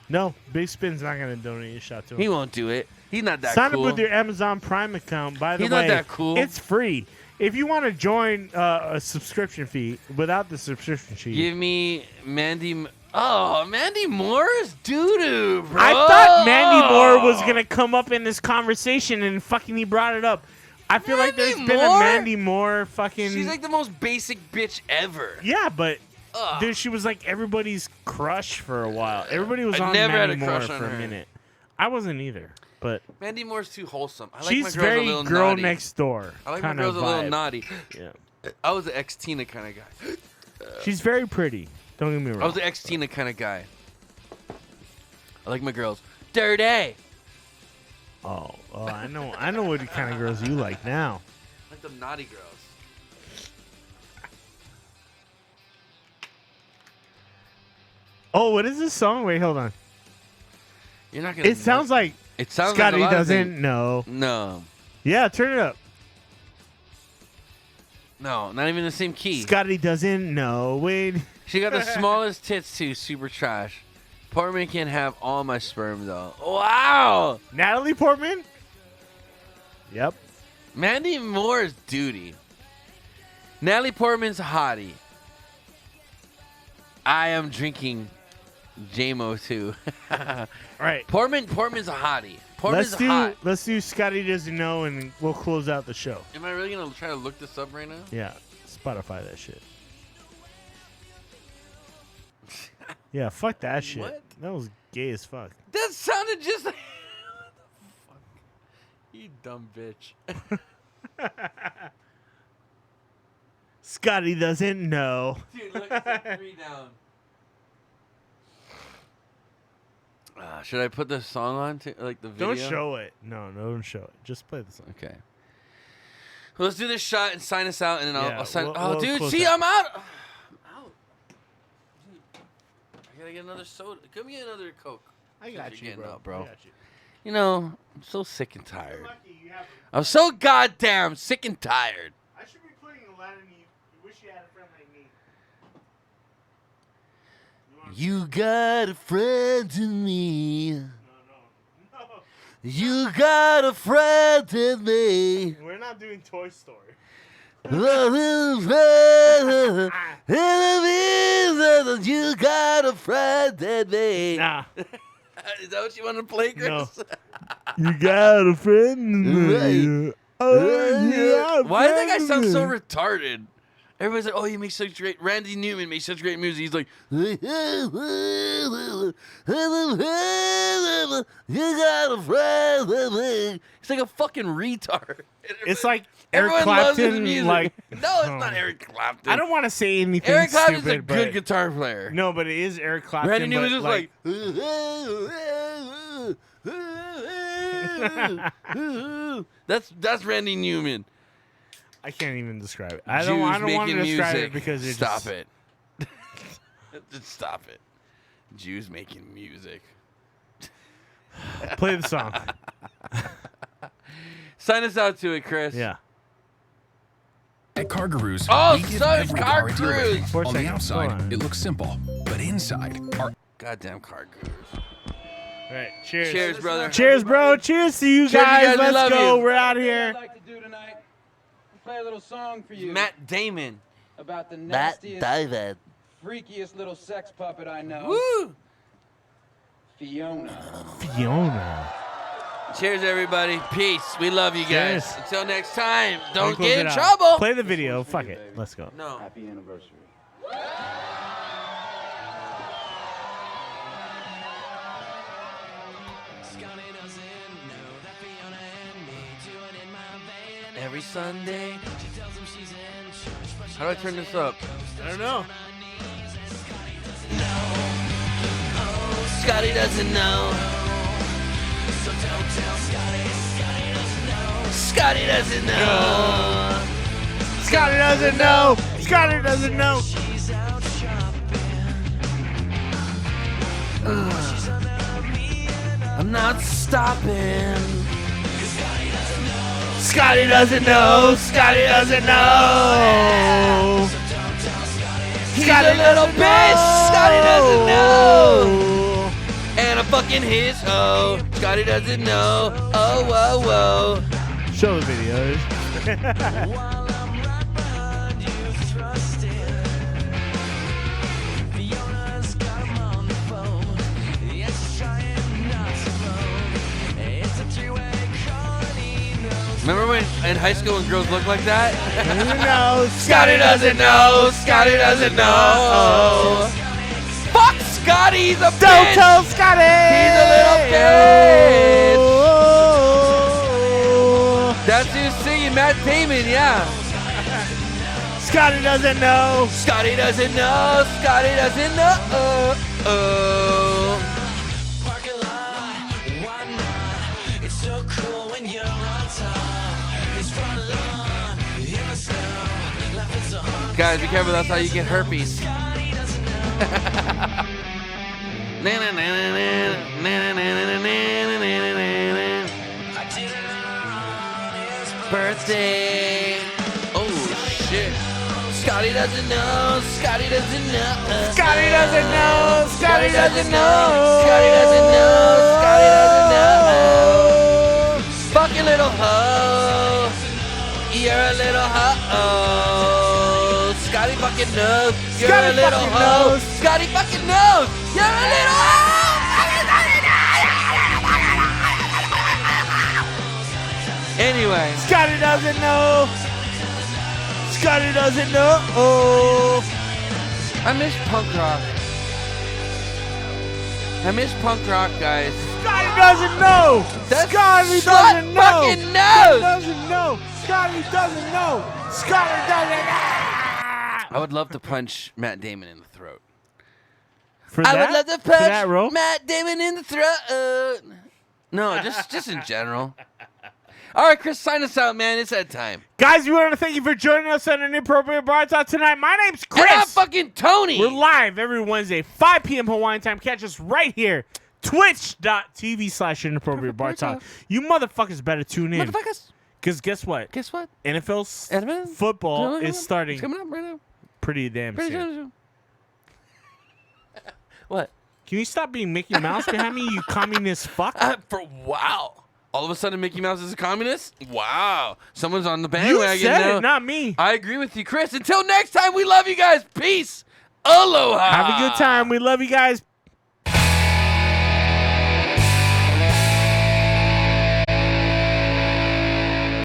No, Big Spin's not going to donate a shot to him. He won't do it. He's not that Sign cool. up with your Amazon Prime account. By the He's way, not that cool. It's free. If you want to join a subscription fee without the subscription fee, Give me Mandy. Oh, Mandy Moore's doo-doo, bro. I thought Mandy Moore was gonna come up in this conversation, and fucking he brought it up. I feel like there's been a Mandy Moore fucking. She's like the most basic bitch ever. Yeah, but Ugh. dude, she was like everybody's crush for a while. Everybody was I on never had Mandy a Moore crush on for her. a minute. I wasn't either, but Mandy Moore's too wholesome. I like she's my girls very a little girl naughty. next door. I like my kinda girls a little vibe. naughty. Yeah, I was an ex-Tina kind of guy. she's very pretty. Don't get me wrong. I was an ex-Tina kind of guy. I like my girls dirty. Oh, I know what kind of girls you like now. I like them naughty girls. Oh, what is this song? Wait, hold on. You're not gonna. It sounds like It sounds Scotty like a lot of doesn't things. know. No, Yeah, turn it up. no, not even the same key. Scotty doesn't know. Wait. She got the smallest tits too. Super trash. Portman can have all my sperm though. Wow. Natalie Portman? Yep. Mandy Moore's duty. Natalie Portman's a hottie. I am drinking JMO too. All right. Portman's a hottie. Portman's hot. Let's do Scotty doesn't know, and we'll close out the show. Am I really gonna try to look this up right now? Yeah, Spotify that shit. Yeah, fuck that shit. What? That was gay as fuck. That sounded just like. What the fuck? You dumb bitch. Scotty doesn't know. Dude, look, it's like 3 down. Should I put the song on to like the video? Don't show it. No, don't show it. Just play the song. Okay. Well, let's do this shot and sign us out, and then Yeah, I'll sign. we'll dude, close see, out. I'm out. I'm out. Dude, I gotta get another soda. Give me another Coke. I got you, Getting bro. out, bro. I got you. You know, I'm so sick and tired. I'm so goddamn sick and tired. I should be putting Aladdin. You wish you had a friend like me. You got a friend in me. No. You got a friend in me. We're not doing Toy Story. You got a friend in me. Nah. Is that what you want to play, Chris? No. You got a friend in me. Why does that guy sound so retarded? Everybody's like, oh, he makes such great... Randy Newman makes such great music. He's like... You got a friend in me. He's like a fucking retard. It's like Eric Everyone loves his Clapton. music. Like, No, it's not Eric Clapton. I don't want to say anything Eric Clapton's stupid, a good but guitar player. no, but it is Eric Clapton. Randy but Newman's just like... That's Randy Newman. I can't even describe it. I don't want to describe it because it's Stop it. Just stop it. Jews making music. Play the song. Sign us out to it, Chris. Yeah. At CarGurus, Oh, we give so every Car car a deal Gurus. rating. 4 On the seconds. outside, Hold on. it looks simple, but inside, our Goddamn car gurus. All right. Cheers. Cheers, brother. Cheers, bro. Cheers to you Cheers, you guys. guys. We Let's love go. you. We're out here. I'd like to do tonight, play a little song for you Matt Damon. about the Matt nastiest, Damon. freakiest little sex puppet I know. Woo! Fiona. Fiona. Cheers, everybody. Peace. We love you guys. Cheers. Until next time, don't Close get it in out. trouble. Play the video. Fuck it. Let's go. No. Happy anniversary. every Sunday. How do I turn this up? I don't know. Scotty doesn't know. Scotty doesn't know. Scotty doesn't know. Scotty doesn't know. I'm not stopping. Scotty doesn't know. Scotty doesn't know. He's a little bitch. Scotty doesn't know. And I'm fucking his hoe. Scotty doesn't know. Oh, whoa, whoa. Show the videos. Remember when in high school when girls look like that? No, Scotty doesn't know. Scotty doesn't know. Fuck Scotty, he's a bitch. Don't tell Scotty. He's a little bitch. That's who's singing, Matt Damon, yeah. Scotty doesn't know. Scotty doesn't know. Scotty doesn't know. Guys, be careful, that's how you get herpes. Birthday. Oh, shit. Scotty doesn't know. Scotty doesn't know. Scotty doesn't know. Scotty doesn't know. Scotty doesn't know. Scotty doesn't know. Fucking little hoe. You're a little hoe. Scotty fucking knows. You're Scotty a little fucking hoe. knows. Scotty fucking knows. You're a little hoe. Anyway. Scotty doesn't know. Scotty doesn't know. Oh. I miss punk rock. I miss punk rock, guys. Scotty doesn't know. That Scotty slut doesn't know. fucking knows. Scotty doesn't know. Scotty doesn't know. Scotty doesn't know. I would love to punch Matt Damon in the throat. For I that? would love to For that punch role? Matt Damon in the throat. No, just in general. All right, Chris, sign us out, man. It's that time. Guys, we want to thank you for joining us on an Inappropriate Bar Talk tonight. My name's Chris. And I'm fucking Tony. We're live every Wednesday, 5 p.m. Hawaiian time. Catch us right here, twitch.tv/Inappropriate Bar Talk. You motherfuckers better tune in. Motherfuckers. Because guess what? Guess what? NFL football is starting It's coming up right now. pretty damn soon. What? Can you stop being Mickey Mouse behind me, you communist fuck? Wow. All of a sudden, Mickey Mouse is a communist? Wow. Someone's on the You bandwagon said now. it, not me. I agree with you, Chris. Until next time, we love you guys. Peace. Aloha. Have a good time. We love you guys.